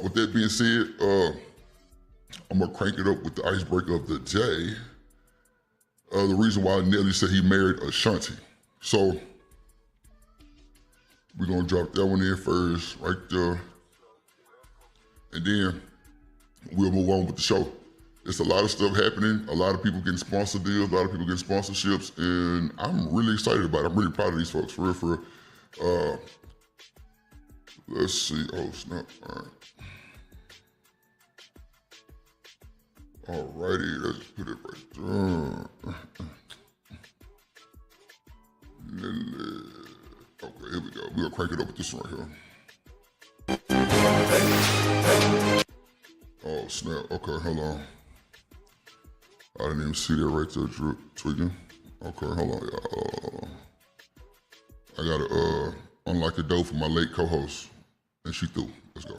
With that being said, I'm gonna crank it up with the icebreaker of the day. The reason why Nelly said he married Ashanti. So we're gonna drop that one in first, right there. And then we'll move on with the show. It's a lot of stuff happening. A lot of people getting sponsor deals, a lot of people getting sponsorships, and I'm really excited about it. I'm really proud of these folks, for real, for real. Let's see, oh snap, all right. Alrighty, let's put it right there. Okay, here we go. We're gonna crank it up with this one right here. Oh snap, okay, hold on. I didn't even see that right there, drip, tweaking. Okay, hold on, y'all. I gotta unlock the door for my late co-host, and she threw. Let's go.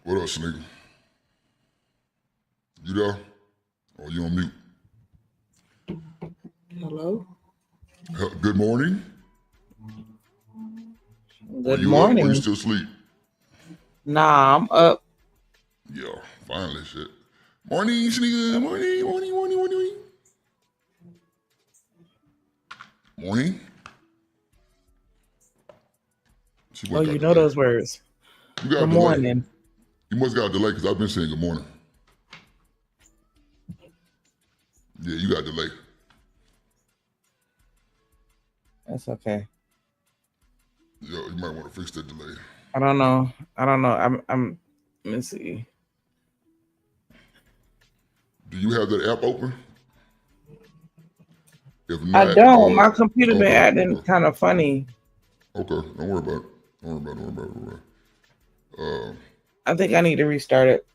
What up, Shanika? You there? Or you on mute? Hello? Good morning? Good morning. Or you still asleep? Nah, I'm up. Yeah, finally, shit. Morning, Shanika. Morning, morning, morning, morning. Morning. Oh, you know those words. You got good morning. You must got a delay because I've been saying good morning. Yeah, you got a delay. That's okay. Yeah, you might want to fix that delay. I don't know. I'm let me see. Do you have that app open? If not, I don't. My computer been acting kind of funny. Okay, don't worry about it. Don't worry about it. I think I need to restart it.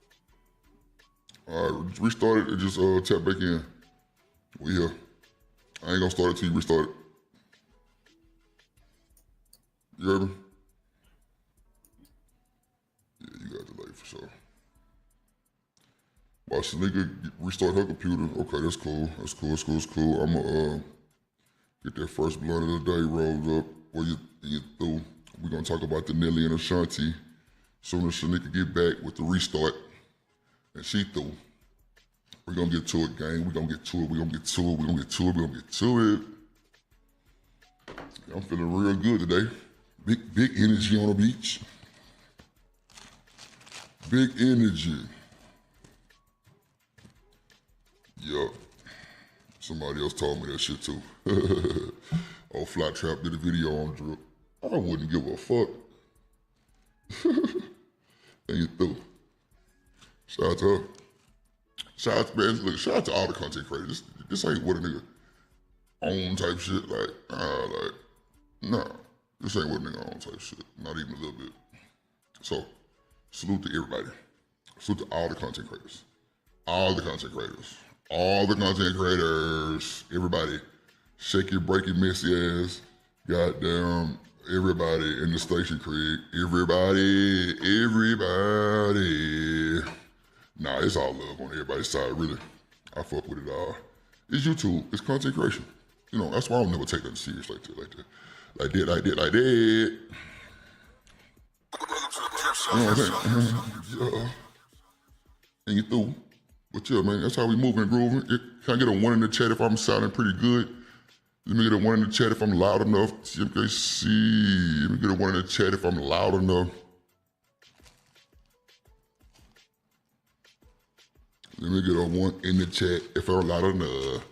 All right, restart it and just tap back in. We here. I ain't gonna start it till you restart it. You heard me? Yeah, you got delay for sure. While Shanika restart her computer, okay, that's cool. That's cool. I'm gonna get that first blunt of the day rolled up. Where you through? We're gonna talk about the Nelly and Ashanti. Soon as Shanika get back with the restart, and she through. We're gonna get to it, gang. We're gonna get to it. I'm feeling real good today. Big energy on the beach. Big energy. Yup. Somebody else told me that shit too. Oh, Flat Trap did a video on drip. I wouldn't give a fuck. And you through. Shout out to her. Shout out to all the content creators. This ain't what a nigga own type shit. Nah. This ain't what a nigga own type shit. Not even a little bit. So, salute to everybody. Salute to all the content creators. Everybody. Shake your, break your messy ass. Goddamn, everybody in the station, Craig. Everybody. Nah, it's all love on everybody's side, really. I fuck with it all. It's YouTube. It's content creation. You know, that's why I don't never take nothing serious like that. Like that. You know what I'm saying? Yeah. And you through. But yeah, man, that's how we moving and grooving. Can I get a 1 in the chat if I'm sounding pretty good? Let me get a 1 in the chat if I'm loud enough. TMKC. Let me get a 1 in the chat if I'm loud enough. Let me get a 1 in the chat if I'm loud enough.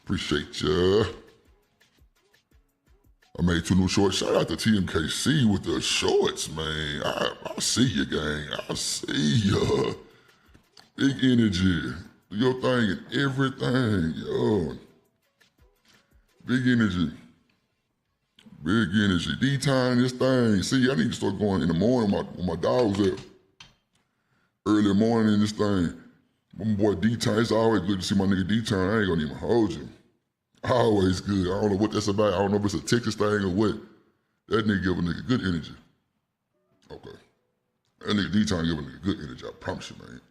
Appreciate ya. I made 2 new shorts. Shout out to TMKC with the shorts, man. I see you, gang. I see ya. Big energy. Do your thing and everything, yo. Big energy. D-time this thing. See, I need to start going in the morning when my dog's up. Early morning in this thing. My boy D-Town, it's always good to see my nigga D-Town. I ain't gonna even hold you. Always good. I don't know what that's about. I don't know if it's a Texas thing or what. That nigga give a nigga good energy. Okay. That nigga D-Town give a nigga good energy, I promise you, man.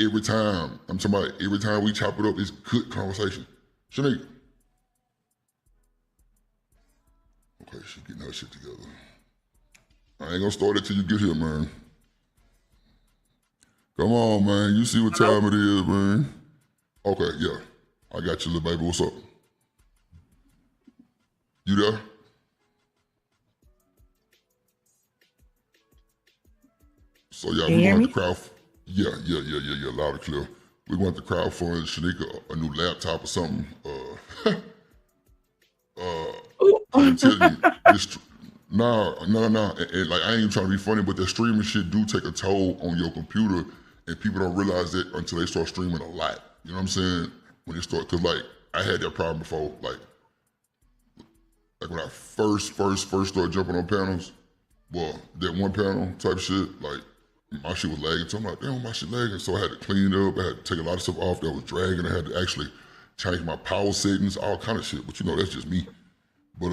Every time, I'm talking about every time we chop it up, it's good conversation. Shanika. Okay, she getting her shit together. I ain't gonna start it till you get here, man. Come on, man. You see what time it is, man. Okay, yeah. I got you, little baby. What's up? You there? So yeah, Can we're you hear going to me? crowd. Yeah, loud and clear. We're going to crowdfund Shanika a new laptop or something. I'm telling you, this. No. And like I ain't even trying to be funny, but that streaming shit do take a toll on your computer, and people don't realize that until they start streaming a lot. You know what I'm saying? When they start, cause like I had that problem before, like when I first started jumping on panels. Well, that one panel type shit, like my shit was lagging. So I'm like, damn, my shit lagging. So I had to clean it up. I had to take a lot of stuff off that was dragging. I had to actually change my power settings, all kind of shit. But you know, that's just me. But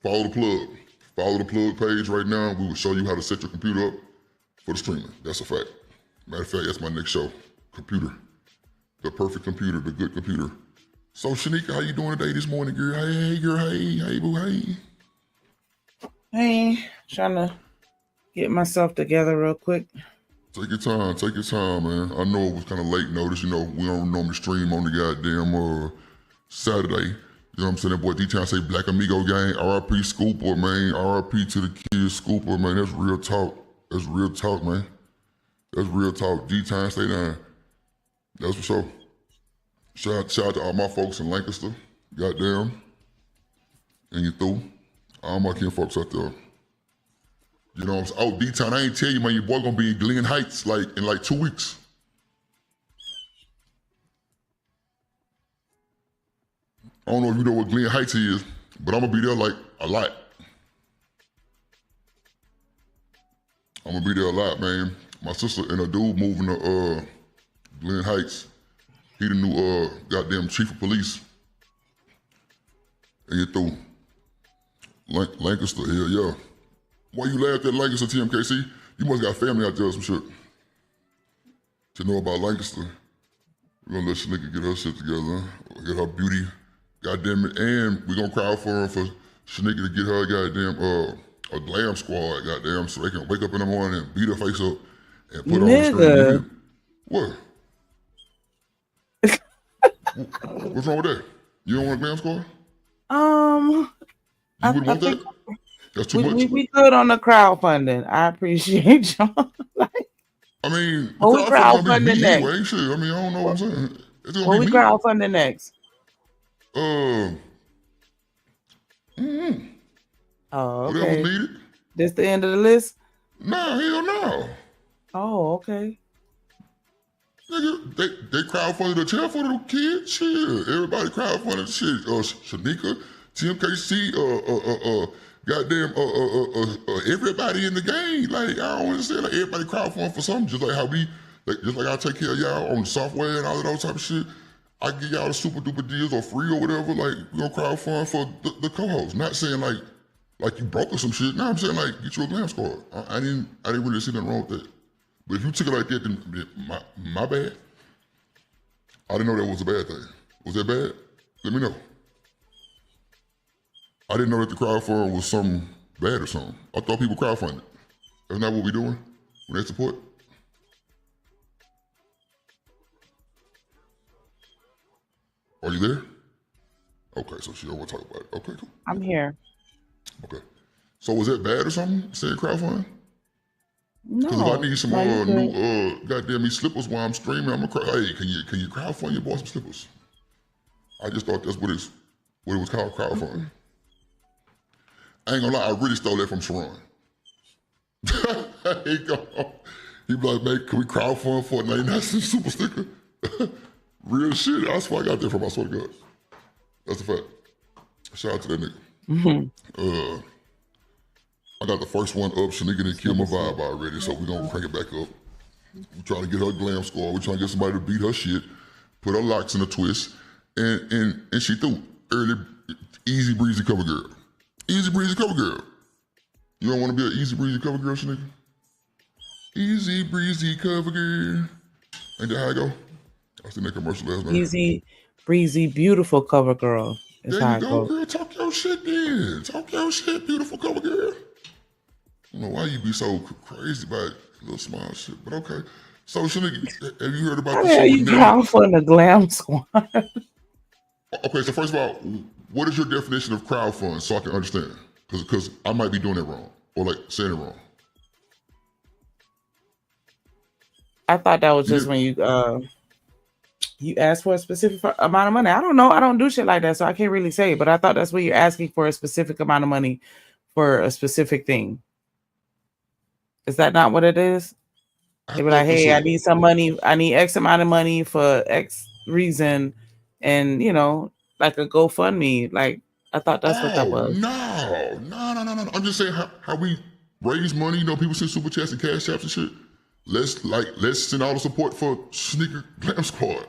follow the plug. Follow the plug page right now. We will show you how to set your computer up for the streaming. That's a fact. Matter of fact, that's my next show. Computer. The perfect computer, the good computer. So Shanika, how you doing today this morning, girl? Hey, girl, hey, boo, hey. Hey, trying to get myself together real quick. Take your time, man. I know it was kind of late notice. You know, we don't normally stream on the goddamn Saturday. You know what I'm saying? That boy D-Town say Black Amigo gang, RIP Scooper, man. RIP to the kids, Scooper, man. That's real talk. That's real talk, man. That's real talk. D-Town, stay down. That's for sure. Shout out to all my folks in Lancaster. Goddamn. And you through. All my kin folks out there. You know what I'm saying? Oh, D-Town, I ain't tell you, man, your boy gonna be in Glen Heights in 2 weeks. I don't know if you know what Glen Heights is, but I'm gonna be there like a lot. I'm gonna be there a lot, man. My sister and a dude moving to Glen Heights. He the new goddamn chief of police. And you through. Lancaster, hell yeah. Why you laughed at Lancaster, TMKC? You must got family out there or some shit. To know about Lancaster. We're gonna let Shanika get her shit together, get her beauty, goddamn it, and we're gonna crowdfund for Shanika to get her goddamn a glam squad, goddamn, so they can wake up in the morning and beat her face up and put her on the screen. What? What's wrong with that? You don't want a glam squad? You wouldn't want that? That's too much. We good on the crowdfunding. I appreciate y'all. I mean, the crowdfunding gonna be me next? Anyway. Shit, I mean, I don't know what I'm saying. It's gonna what be we me. Crowdfunding next? Oh, okay. Whatever's needed. This the end of the list? Nah, hell no. Oh, okay. Nigga, they crowdfunded a chair for the kids. Shit, everybody crowdfunded shit. Shanika, TMKC, goddamn, everybody in the game. Like I don't understand. Like everybody crowdfund for something, just like how we, just like I take care of y'all on the software and all of those type of shit. I give y'all the super duper deals or free or whatever. Like we gonna crowdfund for the co-host. Not saying like you broke or some shit. No, I'm saying like get you a glam squad. I didn't really see nothing wrong with that. But if you took it like that, then my bad. I didn't know that was a bad thing. Was that bad? Let me know. I didn't know that the crowdfund was something bad or something. I thought people crowdfunded. That's not what we doing when they support. Are you there? Okay, so she don't want to talk about it. Okay, cool. I'm here. Okay. So was that bad or something, saying crowdfund? No. Because if I need some new goddamn me slippers while I'm streaming, I'm gonna hey, can you crowdfund your boy some slippers? I just thought that's what it was called, crowdfund. I ain't gonna lie, I really stole that from Sharon. He be like, man, can we crowdfund for a 99-cent super sticker? Real shit. That's where I got that from, I swear to God. That's a fact. Shout out to that nigga. I got the first one up. Shanika didn't kill my vibe already, so we're gonna crank it back up. We're trying to get her glam squad. We're trying to get somebody to beat her shit, put her locks in a twist, and she threw early, easy breezy cover girl. Easy breezy cover girl. You don't want to be an easy breezy cover girl, Shanika? Easy breezy cover girl. Ain't that how I go? I seen that commercial last night. Easy breezy, beautiful cover girl. Is There how you it go, goes. girl. Talk your shit then. Talk your shit, beautiful cover girl. I don't know why you be so crazy about little small shit, but okay. So, Shanika, have you heard about How the the show hell with you Nelly? crowdfund a glam squad? Okay, so first of all, what is your definition of crowdfund so I can understand? Because I might be doing it wrong or like saying it wrong. I thought that was You just did- when you ask for a specific amount of money. I don't know. I don't do shit like that, so I can't really say. But I thought that's what you're asking for, a specific amount of money for a specific thing. Is that not what it is? I They be like, thought this hey, I was, need some money. I need X amount of money for X reason. And, like a GoFundMe. Like, I thought that's what that oh, was. no. I'm just saying how we raise money, people send super chats and cash apps and shit. Let's send all the support for Sneaker Glam Squad.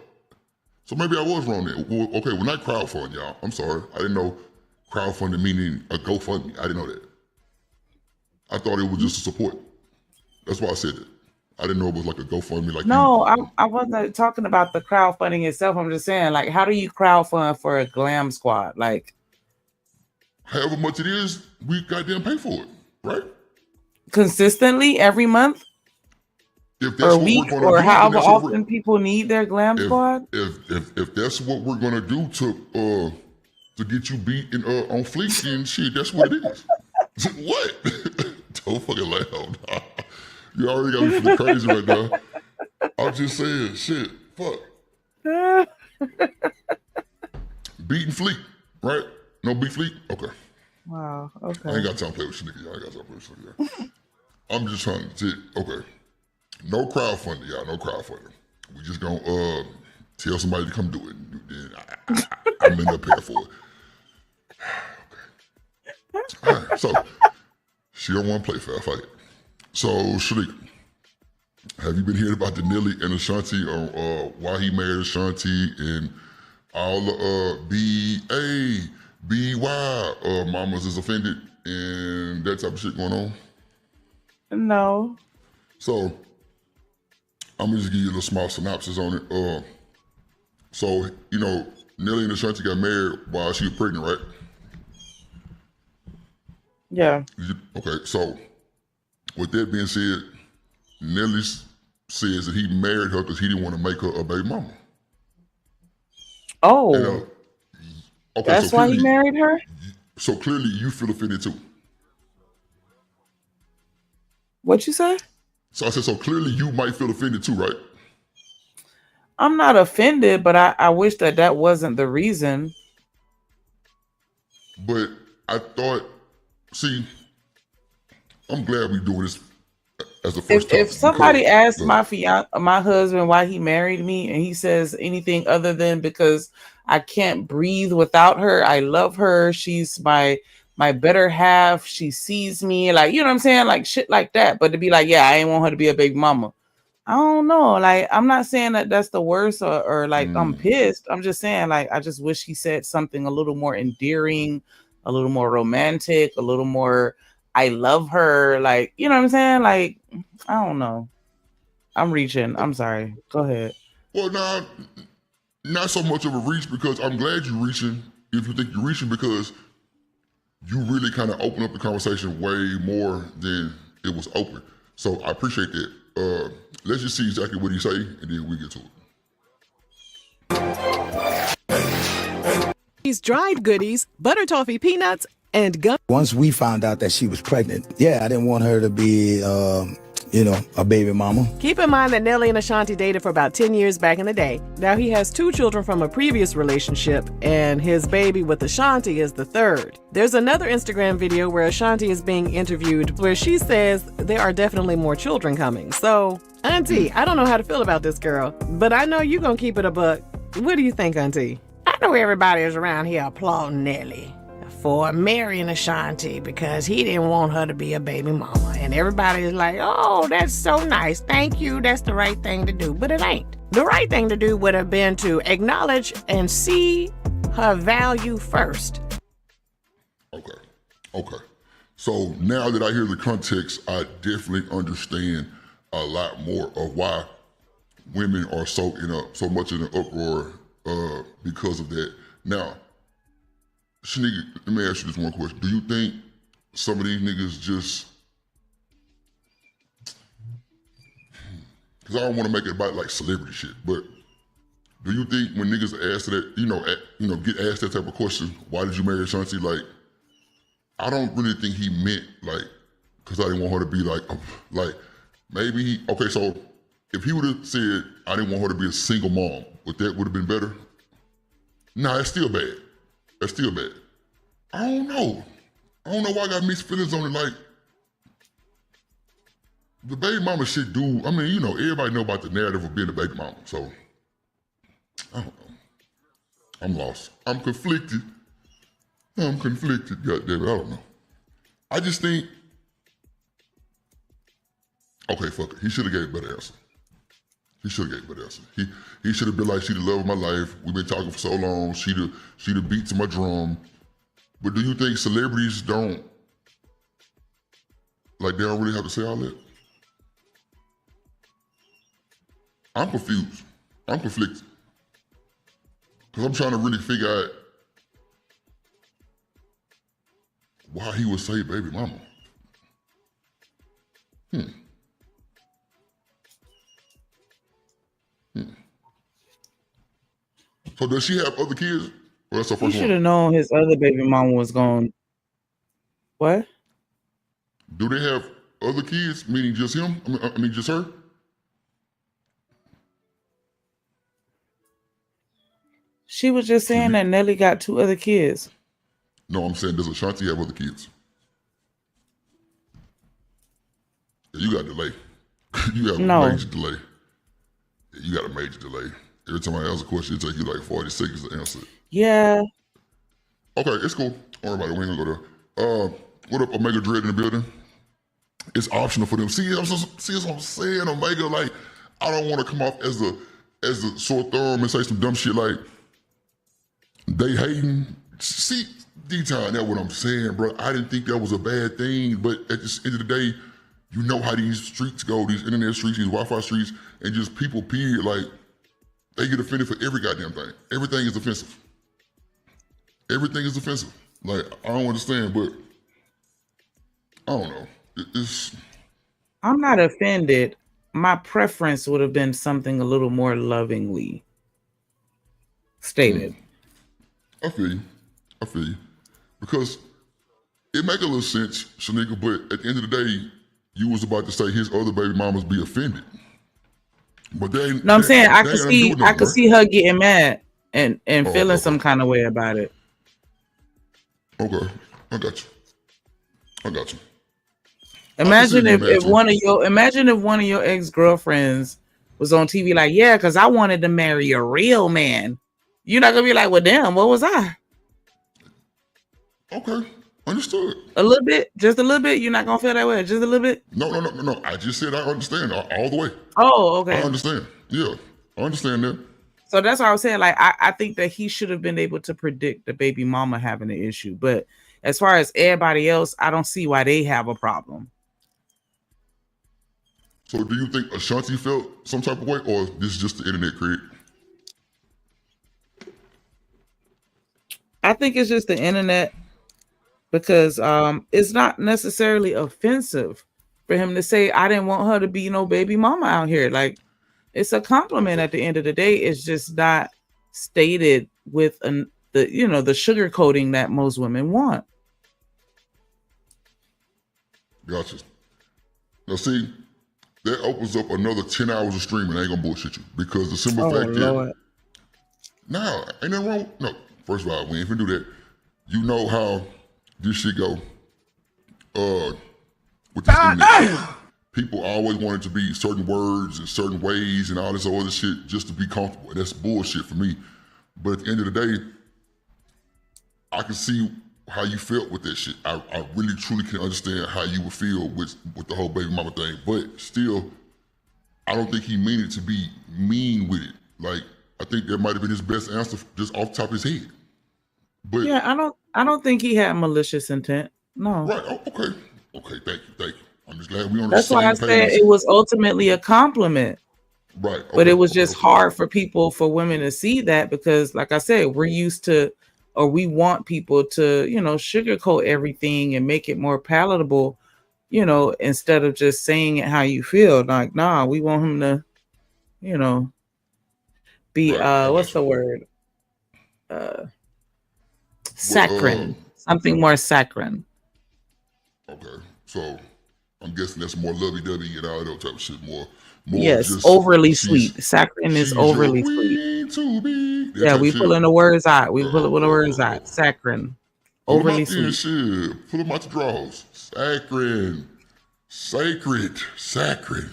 So maybe I was wrong there. Well, okay, we're not crowdfunding, y'all. I'm sorry. I didn't know crowdfunding meaning a GoFundMe. I didn't know that. I thought it was just a support. That's why I said it. I didn't know it was like a GoFundMe like No, you. I wasn't talking about the crowdfunding itself. I'm just saying, like, how do you crowdfund for a glam squad? Like, However much it is, we goddamn pay for it, right? consistently every month If or that's a what week we're gonna or do, then however that's what often people need their glam squad. if that's what we're gonna do to get you beat on fleek, then shit, that's what it is. What? Don't fucking laugh. You already got me feeling crazy right now. I'm just saying, shit, fuck. Beating fleek, right? No beat fleek? Okay. Wow. I ain't Okay. got time to play with Shanika, y'all. I ain't got time to play with Shanika. I'm just trying to okay. No crowdfunding, y'all. No crowdfunding. We just gonna tell somebody to come do it. Then I'm end up paying for it. Okay. All right. So she don't want to play fair. Fuck it. So Shanika, have you been hearing about the Nelly and Ashanti on why he married Ashanti and all the BY mamas is offended and that type of shit going on? No. So I'm gonna just give you a little small synopsis on it. So Nelly and Ashanti got married while she was pregnant, right? Yeah. Okay, so with that being said, Nelly says that he married her because he didn't want to make her a baby mama. Oh, And, okay, that's why he married her? So clearly you feel offended too. What you say? So I said, so clearly you might feel offended too, right? I'm not offended, but I wish that wasn't the reason. But I thought, see, I'm glad we're doing this as the first If topic. somebody asks my husband why he married me and he says anything other than because I can't breathe without her, I love her, she's my better half, she sees me, like, you know what I'm saying, like shit like that. But to be like, yeah, I ain't want her to be a baby mama, I don't know. Like, I'm not saying that that's the worst or like I'm pissed. I'm just saying, like, I just wish he said something a little more endearing, a little more romantic, a little more I love her. Like, you know what I'm saying? Like, I don't know. I'm reaching. I'm sorry. Go ahead. Well, not so much of a reach because I'm glad you're reaching. If you think you're reaching, because you really kind of open up the conversation way more than it was open. So I appreciate that. Let's just see exactly what he say, and then we get to it. These dried goodies, butter toffee peanuts, and gum. Once we found out that she was pregnant, I didn't want her to be, a baby mama. Keep in mind that Nelly and Ashanti dated for about 10 years back in the day. Now he has 2 children from a previous relationship, and his baby with Ashanti is the 3rd. There's another Instagram video where Ashanti is being interviewed where she says there are definitely more children coming. So, Auntie, I don't know how to feel about this girl, but I know you're gonna keep it a buck. What do you think, Auntie? I know everybody is around here applauding Nelly. for marrying Ashanti because he didn't want her to be a baby mama. And everybody is like, oh, that's so nice. Thank you. That's the right thing to do. But it ain't. The right thing to do would have been to acknowledge and see her value first. Okay. So now that I hear the context, I definitely understand a lot more of why women are so much in an uproar because of that. Now, Shanika, let me ask you this one question. Do you think some of these niggas just, because I don't want to make it about like celebrity shit, but do you think when niggas ask that, get asked that type of question, why did you marry Ashanti? Like, I don't really think he meant like, because I didn't want her to be like maybe okay, so if he would have said, I didn't want her to be a single mom, would have been better? Nah, it's still bad. That's still bad. I don't know why I got mixed feelings on it. Like, the baby mama shit, dude. I mean, everybody know about the narrative of being a baby mama. So, I don't know. I'm lost. I'm conflicted. God damn it, I don't know. I just think, okay, fuck it. He should have gave a better answer. He should have been like, she the love of my life. We've been talking for so long. She the beat to my drum. But do you think celebrities don't really have to say all that? I'm confused. I'm conflicted. Because I'm trying to really figure out why he would say baby mama. So does she have other kids? Or that's her first one? He should have known his other baby mama was going. What? Do they have other kids, meaning just him? I mean just her? She was just saying that Nelly got 2 other kids. No, I'm saying, does Ashanti have other kids? You got a delay. You have a major delay. You got a major delay. Every time I ask a question, it takes you like 40 seconds to answer it. Yeah. Okay, it's cool. Don't worry about it. We ain't gonna go there. What up, Omega Dread in the building? It's optional for them. See what I'm saying, Omega? Like, I don't want to come off as a sore thumb and say some dumb shit like they hating. See, D-Time, that's what I'm saying, bro. I didn't think that was a bad thing, but at the end of the day, you know how these streets go, these internet streets, these Wi-Fi streets, and just people, period, like, they get offended for every goddamn thing. Everything is offensive. Everything is offensive. Like, I don't understand, but I don't know. I'm not offended. My preference would have been something a little more lovingly stated. I feel you. Because it make a little sense, Shanika, but at the end of the day, you was about to say his other baby mamas be offended. But they ain't. No, I'm saying I could see her getting mad and feeling some kind of way about it. Okay, I got you. Imagine if one of your ex-girlfriends was on TV like, yeah, because I wanted to marry a real man. You're not gonna be like, well, damn, what was I? Okay, understood. A little bit, just a little bit. You're not gonna feel that way, just a little bit. No. I just said I understand all the way. Oh, okay. I understand. Yeah, I understand that. So that's what I was saying. Like, I think that he should have been able to predict the baby mama having an issue. But as far as everybody else, I don't see why they have a problem. So do you think Ashanti felt some type of way, or this is just the internet, Craig? I think it's just the internet, because it's not necessarily offensive for him to say, I didn't want her to be no baby mama out here. Like, it's a compliment at the end of the day. It's just not stated with the sugarcoating that most women want. Gotcha. Now see, that opens up another 10 hours of streaming. I ain't gonna bullshit you, because the simple fact that ain't nothing wrong. No, first of all, we ain't finna do that. You know how this shit go. With this internet. People always want it to be certain words and certain ways and all this other shit just to be comfortable. And that's bullshit for me. But at the end of the day, I can see how you felt with that shit. I really truly can understand how you would feel with the whole baby mama thing, but still, I don't think he meant it to be mean with it. Like, I think that might have been his best answer just off the top of his head. But Yeah, I don't think he had malicious intent. No. right, okay, thank you. I'm just glad we're on the That's why I same said page. it was ultimately a compliment. Right. But it was just hard for women to see that because, like I said, we're used to, or we want people to, sugarcoat everything and make it more palatable, instead of just saying it how you feel. Like, nah, we want him to, be, Right, what's the word? Saccharine. Something more saccharine. Okay. So I'm guessing that's more lovey-dovey and all that type of shit. More Yes, just overly sweet. Saccharine is overly sweet. To be. Yeah, we pulling the words out. We pull the words Oh. out. Saccharine. Pull Overly them out sweet. Shit. Pull them out the drawers. Saccharine. Sacred. Saccharine.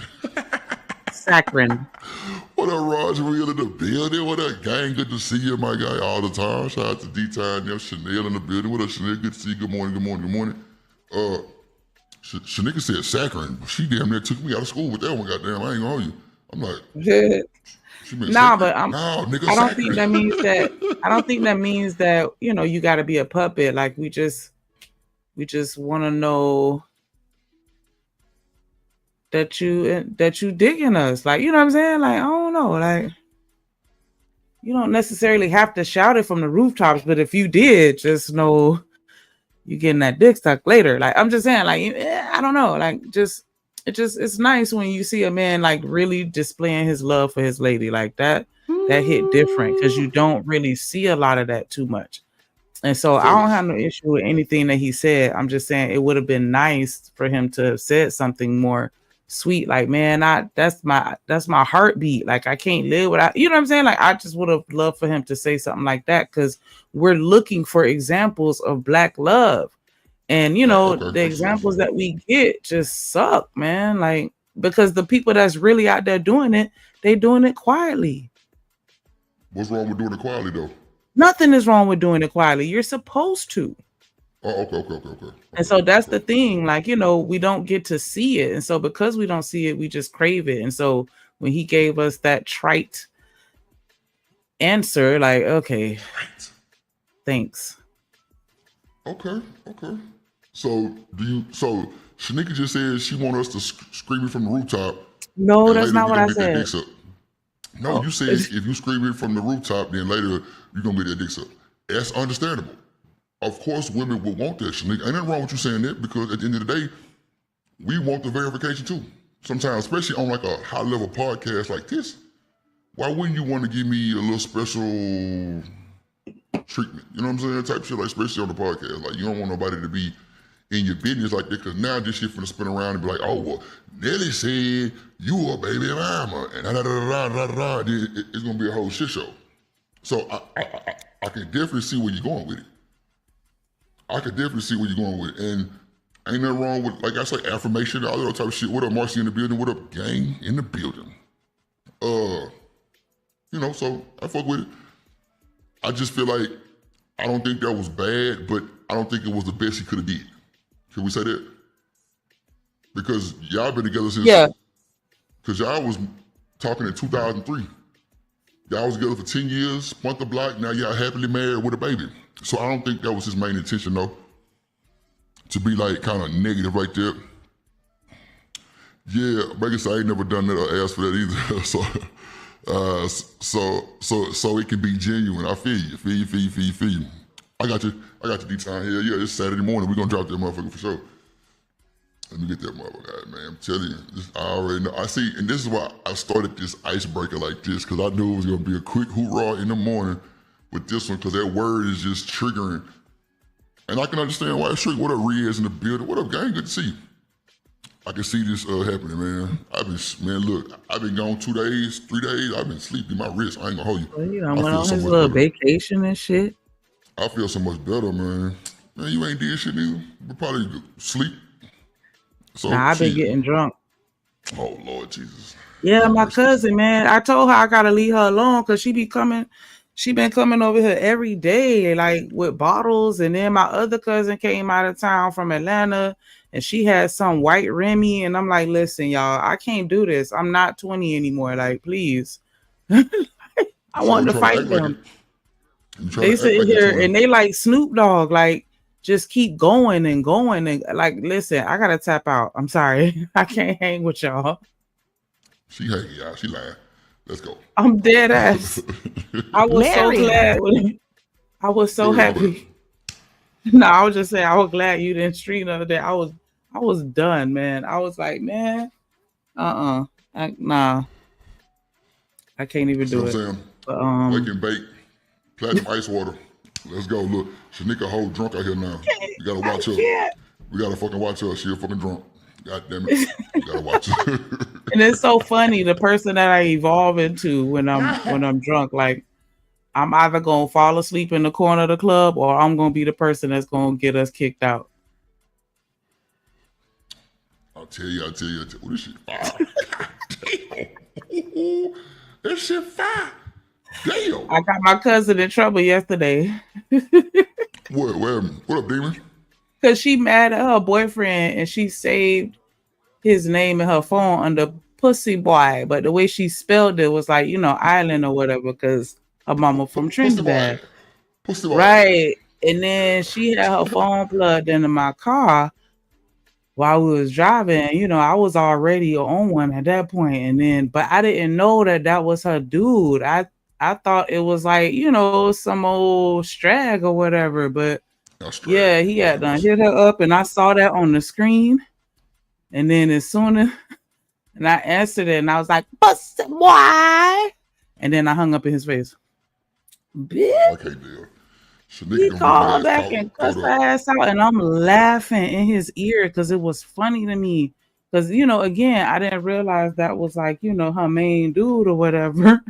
What up, Roger? We in the building. What up, gang? Good to see you, my guy, all the time. Shout out to D-Time, Chanel in the building. What up, Chanel? Good to see you. Good morning. Shanika said saccharine. She damn near took me out of school with that one. Goddamn, I ain't gonna hold you. I'm like, but nigga, I don't think that means that. I don't think that means that you got to be a puppet. Like we just want to know that you digging us. Like, you know what I'm saying? Like, I don't know. Like, you don't necessarily have to shout it from the rooftops, but if you did, just know you getting that dick sucked later. Like, I'm just saying, like, I don't know. Like, it's nice when you see a man like really displaying his love for his lady like that. That hit different because you don't really see a lot of that too much. And so I don't have no issue with anything that he said. I'm just saying it would have been nice for him to have said something more sweet, like, man, that's my heartbeat. Like, I can't live without, you know what I'm saying? Like, I just would have loved for him to say something like that because we're looking for examples of Black love. And, the examples that we get just suck, man. Like, because the people that's really out there doing it, they doing it quietly. What's wrong with doing it quietly, though? Nothing is wrong with doing it quietly. You're supposed to. Oh, okay. And so that's the thing, like, we don't get to see it. And so because we don't see it, we just crave it. And so when he gave us that trite answer, like, okay, thanks. Okay. So Shanika just said she want us to scream it from the rooftop. No, that's not what I said. No, you said if you scream it from the rooftop, then later you're going to get that dick sucked. That's understandable. Of course, women will want that, Shanika. Ain't nothing wrong with you saying that because at the end of the day, we want the verification too. Sometimes, especially on like a high-level podcast like this, why wouldn't you want to give me a little special treatment? You know what I'm saying? Type shit, like especially on the podcast. Like you don't want nobody to be in your business like that because now this shit finna spin around and be like, oh, well, Nelly said you a baby mama and da-da-da-da-da-da-da. It's gonna be a whole shit show. So I can definitely see where you're going with it. And ain't nothing wrong with, like I say, affirmation, all that type of shit. What up, Marcy in the building? What up, gang in the building? So I fuck with it. I just feel like I don't think that was bad, but I don't think it was the best he could have did. Can we say that? Because y'all been together since, because y'all was talking in 2003. Y'all was together for 10 years, spun the block, now y'all happily married with a baby. So I don't think that was his main intention, though, to be like kind of negative right there. Yeah, Megan said I ain't never done that or asked for that either. So it can be genuine. I feel you. I got you D-Time here. Yeah, it's Saturday morning. We're gonna drop that motherfucker for sure. Let me get that motherfucker out, man. I'm telling you, I already know. I see, and this is why I started this icebreaker like this, because I knew it was gonna be a quick hoorah in the morning with this one, because that word is just triggering. And I can understand why it's triggering. What up, Riaz in the building? What up, gang? Good to see you. I can see this happening, man. I've been gone 2 days, 3 days. I've been sleeping my wrist. I ain't gonna hold you. Well, went on his little vacation and shit. I feel so much better, man. Man, you ain't did shit either. But probably sleep. So I've been getting drunk. Oh, Lord Jesus. Yeah, my cousin, man. I told her I gotta leave her alone because she be coming She been coming over here every day, like with bottles. And then my other cousin came out of town from Atlanta and she had some white Remy. And I'm like, listen, y'all, I can't do this. I'm not 20 anymore. Like, please. I So want you to try to fight act like them. it. You try They to act sit like you're here 20. and they like Snoop Dogg, like just keep going and going. And like, listen, I gotta tap out. I'm sorry. I can't hang with y'all. She hanging, y'all. She lying. Let's go. I'm dead ass. I was so Marry glad. her. I was so Go ahead, my bad. happy. No, I was just saying I was glad you didn't stream the other day. I was done, man. I was like, man, nah, I can't even See what do I'm it. saying? But, Wake and bake. Platinum ice water. Let's go. Look, Shanika whole drunk out here now. We gotta watch her. yeah. We gotta fucking watch her. She a fucking drunk. God damn it. We gotta watch her. And it's so funny the person that I evolve into when I'm drunk. Like I'm either gonna fall asleep in the corner of the club or I'm gonna be the person that's gonna get us kicked out. I'll tell you. Oh, this shit fire. Damn. This shit fire. Damn. I got my cousin in trouble yesterday What up, demon? because she mad at her boyfriend and she saved his name in her phone under Pussy Boy, but the way she spelled it was like, island or whatever, because her mama from Pussy boy. Trinidad. Pussy boy. Right. And then she had her phone plugged into my car while we was driving. I was already on one at that point. And then, but I didn't know that was her dude. I thought it was like, some old strag or whatever. But yeah, he had done hit her up and I saw that on the screen. And then as soon as I answered it and I was like, Pussy boy. And then I hung up in his face. Bitch. Okay, deal. He called back and cussed her ass out, and I'm laughing in his ear because it was funny to me. Because, again, I didn't realize that was like, her main dude or whatever.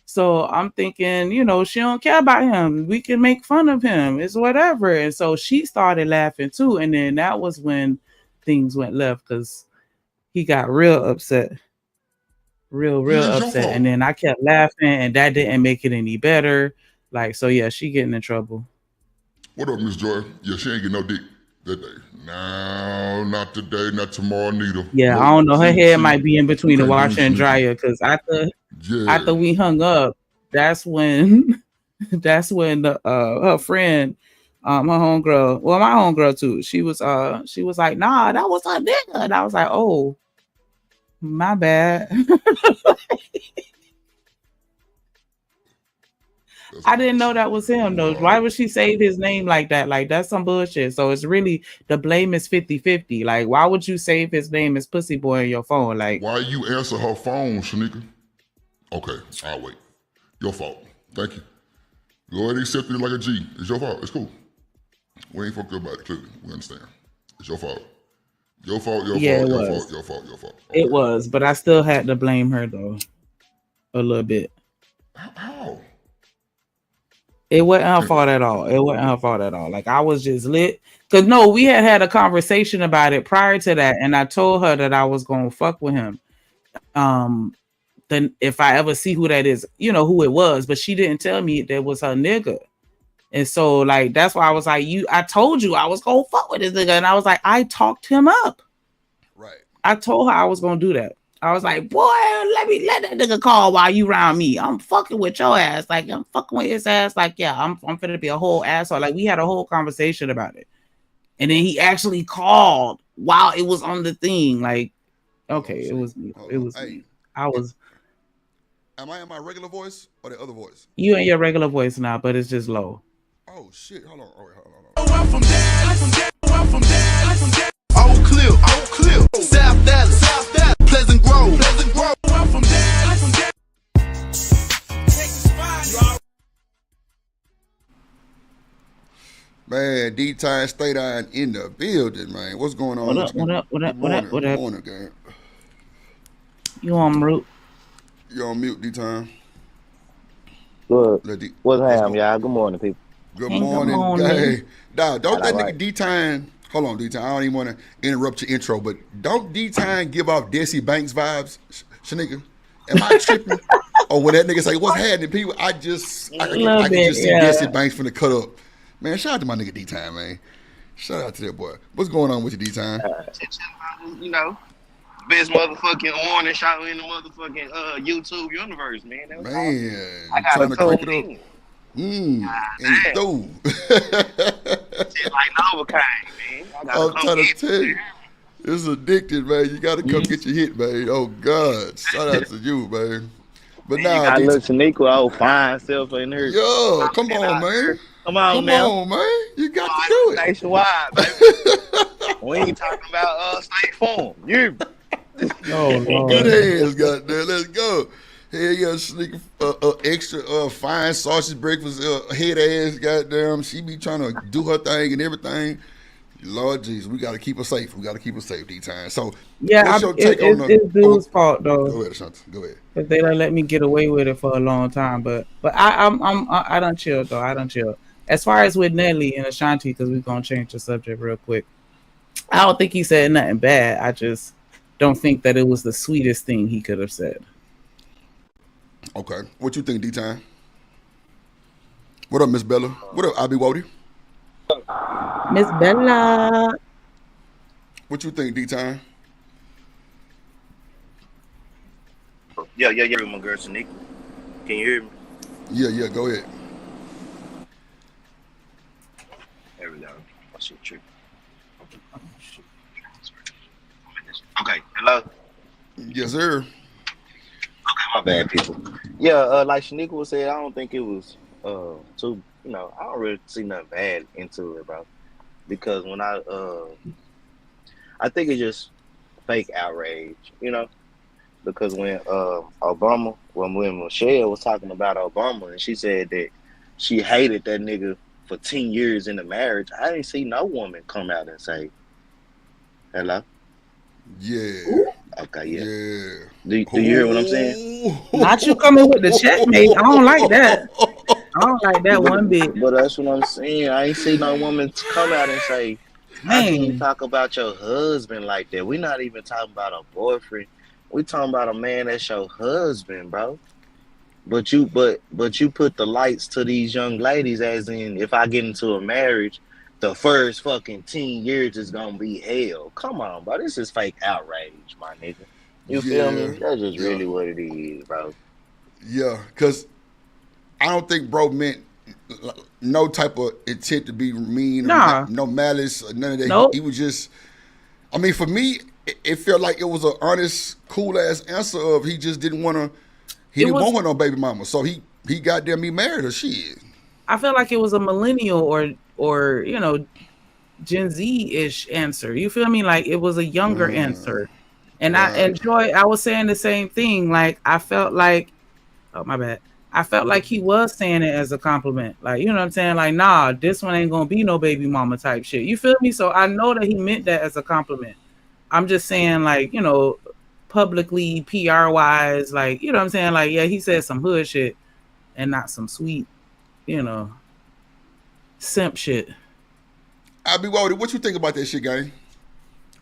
So I'm thinking, she don't care about him. We can make fun of him. It's whatever. And so she started laughing too. And then that was when things went left because he got real upset. Real upset. And then I kept laughing and that didn't make it any better. Like, so yeah, she getting in trouble. What up, Miss Joy? Yeah, she ain't getting no dick that day. No, not today, not tomorrow, neither. Yeah, I don't know. Her head might be in between the washer and dryer because after we hung up, that's when the her friend, my homegirl, well, my homegirl too. She was like, nah, that was her nigga. And I was like, oh, my bad. I didn't know that was him though. Why would she save his name like that? Like that's some bullshit. So it's really the blame is 50-50. Like why would you save his name as Pussy Boy in your phone? Like why you answer her phone, Shanika? Okay, I'll wait. Your fault. Thank you. Go ahead and accept it like a G. It's your fault. It's cool. We ain't fucked up about it, clearly. We understand. It's your fault. Your fault. Yeah, your fault. Okay. It was, but I still had to blame her though. A little bit. How? It wasn't her fault at all. Like I was just lit. Cause no, we had a conversation about it prior to that, and I told her that I was gonna fuck with him. Then if I ever see who that is, who it was, but she didn't tell me that was her nigga. And so like that's why I was like, I told you I was gonna fuck with this nigga, and I was like, I talked him up. Right. I told her I was gonna do that. I was like, boy, let that nigga call while you around me. I'm fucking with your ass. Like, I'm fucking with his ass. Like, yeah, I'm finna be a whole asshole. Like, we had a whole conversation about it. And then he actually called while it was on the thing. Like, okay, it was me. It was me. I was. Am I in my regular voice or the other voice? You in your regular voice now, but it's just low. Oh, shit. Hold on. I'm from there. Old Cliff. South Dallas. Pleasant Grove. I'm from there. Man, D-Time State Eye in the building, man. What's going on? What up? Good morning, gang. You on mute? You on mute, D-Time? What's happening, y'all? Good morning, people. Good morning, gang. Nah, don't that nigga D-Time... Hold on, D-Time. I don't even want to interrupt your intro, but don't D-Time give off Desi Banks vibes, Shanika? Am I tripping? or when that nigga say what's happening, people, I can just see Jesse Banks finna cut up. Man, shout out to my nigga D-Time, man. Shout out to that boy. What's going on with you, D-Time? You know, best motherfucking morning show in the motherfucking YouTube universe, man. That was Man, awesome. I trying to crank it in. up. And you through. Shit like Novocaine, man. I'm trying to tell you. It's addicted, man. You got to come get your hit, man. Oh, God. Shout out to you, man. But now, I look Shanika, old fine self in her. Yo, come on, man. Come on, man. You got to do it. Nationwide, baby. We ain't talking about State Farm. You. Oh, good hands, goddamn. Let's go. Hell yeah, Sneaker, extra fine sausage breakfast, head ass, goddamn. She be trying to do her thing and everything. Lord Jesus, we got to keep her safe. We got to keep her safe these times. So, yeah, it's dude's fault though. Go ahead, Ashanti. Go ahead. Because they don't let me get away with it for a long time. But I don't chill though. I don't chill. As far as with Nelly and Ashanti, because we're gonna change the subject real quick. I don't think he said nothing bad. I just don't think that it was the sweetest thing he could have said. Okay, what you think, D-Time? What up, Miss Bella? What up, Abby Wody? Miss Bella. What you think, D-Time? Yeah, my girl Shanika. Can you hear me? Yeah, go ahead. There we go. Oh, shit, true. Okay, hello? Yes, sir. Okay, my bad, people. Yeah, like Shanika was saying, I don't think it was too, I don't really see nothing bad into it, bro. Because when I think it's just fake outrage, because when when Michelle was talking about Obama and she said that she hated that nigga for 10 years in the marriage, I didn't see no woman come out and say, hello? Yeah. Okay, yeah. Yeah. Do you hear what I'm saying? Not you coming with the checkmate. I don't like that. I don't like that one bit. But that's what I'm saying. I ain't see no woman come out and say, how can you talk about your husband like that? We're not even talking about a boyfriend. We talking about a man that's your husband, bro. But you put the lights to these young ladies as in, if I get into a marriage, the first fucking 10 years is gonna be hell. Come on, bro. This is fake outrage, my nigga. You feel me? That's just really what it is, bro. Yeah, because I don't think bro meant no type of intent to be mean, or no malice, or none of that. Nope. He was just, I mean, for me, it felt like it was an honest, cool ass answer of he just didn't want to, he didn't want no baby mama, so he goddamn me married her. Shit. I felt like it was a millennial or Gen Z-ish answer. You feel me? Like it was a younger answer. And I was saying the same thing. Like I felt like, oh my bad. I felt like he was saying it as a compliment. Like, you know what I'm saying? Like, nah, this one ain't gonna be no baby mama type shit. You feel me? So I know that he meant that as a compliment. I'm just saying, like, publicly, PR wise, like, you know what I'm saying? Like, yeah, he said some hood shit and not some sweet, simp shit. Abby Wody, what you think about that shit, gang?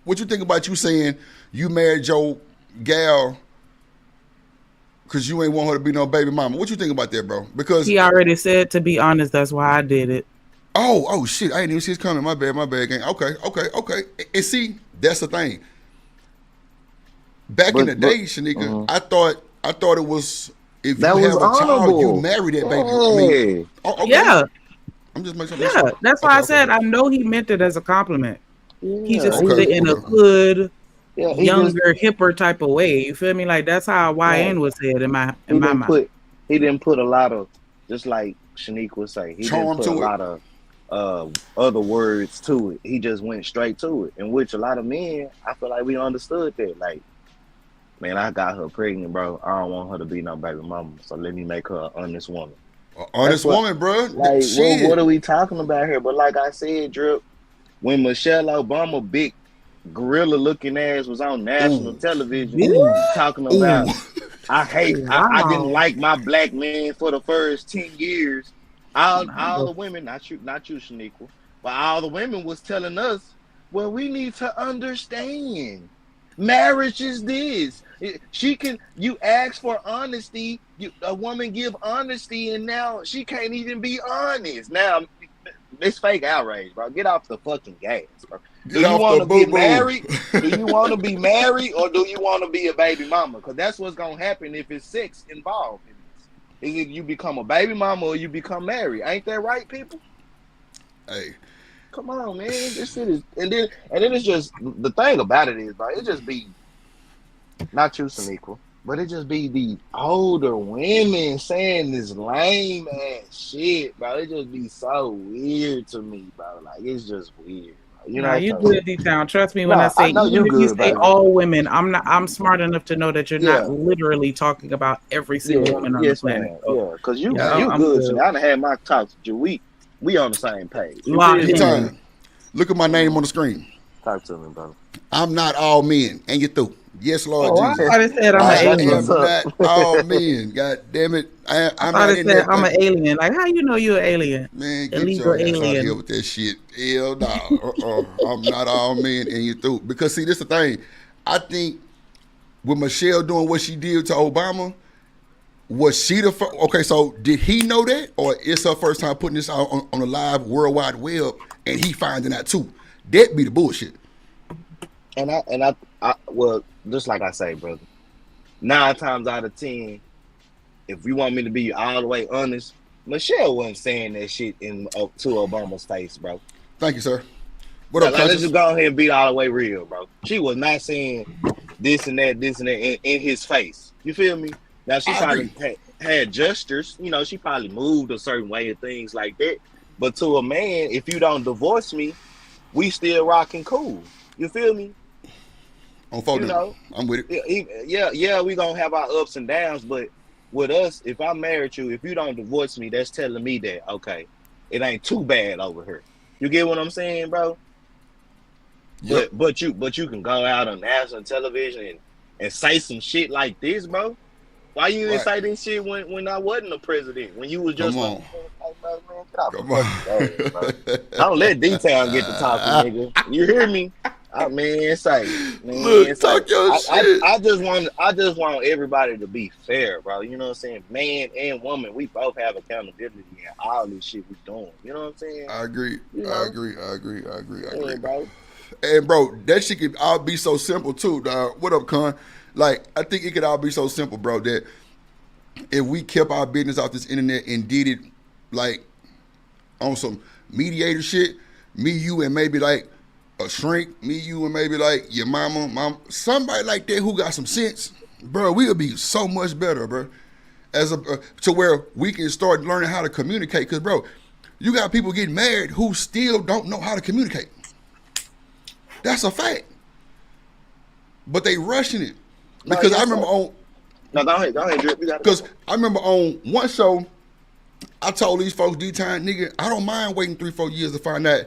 What you think about you saying you married your gal because you ain't want her to be no baby mama? What you think about that, bro? Because he already said, to be honest, that's why I did it. Oh shit! I didn't even see it coming. My bad, gang. Okay. And see, that's the thing. Back in the day, Shanika, I thought it was if you have a child, you marry that baby. I mean, okay. Yeah. I'm just making sure. Yeah, that's why I said I know he meant it as a compliment. He just said it in a good, younger, hipper type of way. You feel me? Like that's how YN was said in my mind. He didn't put a lot of, just like Shanika would say, he didn't put a lot of other words to it. He just went straight to it. In which a lot of men, I feel like we understood that. Like, man, I got her pregnant, bro. I don't want her to be no baby mama. So let me make her an honest woman. Honest woman, bro. Like, what are we talking about here? But like I said, Drip, when Michelle Obama big gorilla looking ass was on national television talking about I didn't like my black man for the first 10 years. All the women, not you, Shanika, but all the women was telling us, well, we need to understand. Marriage is this. She can. You ask for honesty. A woman give honesty, and now she can't even be honest. Now it's fake outrage, bro. Get off the fucking gas, bro. Do Get you off want the to get boo-boo. married? Do you want to be married, or do you want to be a baby mama? Because that's what's gonna happen if it's sex involved in this. Is it you become a baby mama or you become married? Ain't that right, people? Hey, Come on, man. This shit is, and then it's just the thing about it is, bro. It just be not you, Shanika, but it just be the older women saying this lame ass shit, bro. It just be so weird to me, bro. Like it's just weird. Bro. You know, Nah, you good, D-Town. Trust me when I nah, say, I know even you if you good, say baby. all women, I'm smart enough to know that you're Yeah. not literally talking about every single Yeah, woman on the yes, planet. ma'am. So, Yeah, because you I'm good. good. So I done had my talks with you. We on the same page. You Locked feel me? in. D-Time. Look at my name on the screen. Talk to me, brother. I'm not all men, and you're through. Yes, Lord Oh, I Jesus. thought it said I'm Nah, an that's alien. what's I'm up. not all men. God damn it. I'm I thought not it in said that I'm thing. an alien. Like, how you know you're an alien? Man, get Illegal your ass out of here alien. with that shit. Hell no. I'm not all men, and you through. Because see, this the thing. I think with Michelle doing what she did to Obama, was she the first? Okay, so did he know that, or it's her first time putting this out on the live World Wide Web, and he finding out too? That be the bullshit. And I well, just like I say, brother. 9 times out of 10, if you want me to be all the way honest, Michelle wasn't saying that shit to Obama's face, bro. Thank you, sir. What up, Like, let's conscious? just go ahead and be all the way real, bro. She was not saying this and that in his face. You feel me? Now she I probably agree. had gestures. You know, she probably moved a certain way and things like that. But to a man, if you don't divorce me, we still rocking cool. You feel me? On phone You know, I'm with it. yeah, we gonna have our ups and downs, but with us, if I married you, if you don't divorce me, that's telling me that okay, it ain't too bad over here. You get what I'm saying, bro? Yep. But you can go out on national television and say some shit like this, bro. Why you didn't Right. say this shit when I wasn't a president? When you was just Come like, on. hey, bro, man, get off Come the on. fucking gas, bro. Don't let D-Town get to talking, nigga. You hear me? Man, say, Look, talk your shit. I just want everybody to be fair, bro. You know what I'm saying? Man and woman, we both have accountability in all this shit we doing. You know what I'm saying? I agree. You I know? agree. Yeah, bro. And bro, that shit could all be so simple too, dog. What up, Con? Like, I think it could all be so simple, bro, that if we kept our business off this internet and did it like on some mediator shit, me, you, and maybe like a shrink, me, you, and maybe like your mom, somebody like that who got some sense, bro, we would be so much better, bro. As to where we can start learning how to communicate. Cause bro, you got people getting married who still don't know how to communicate. That's a fact. But they rushing it. Because I remember on No, go ahead, Drip. You got it. because I remember on one show, I told these folks, D-Time, nigga, I don't mind waiting 3-4 years to find out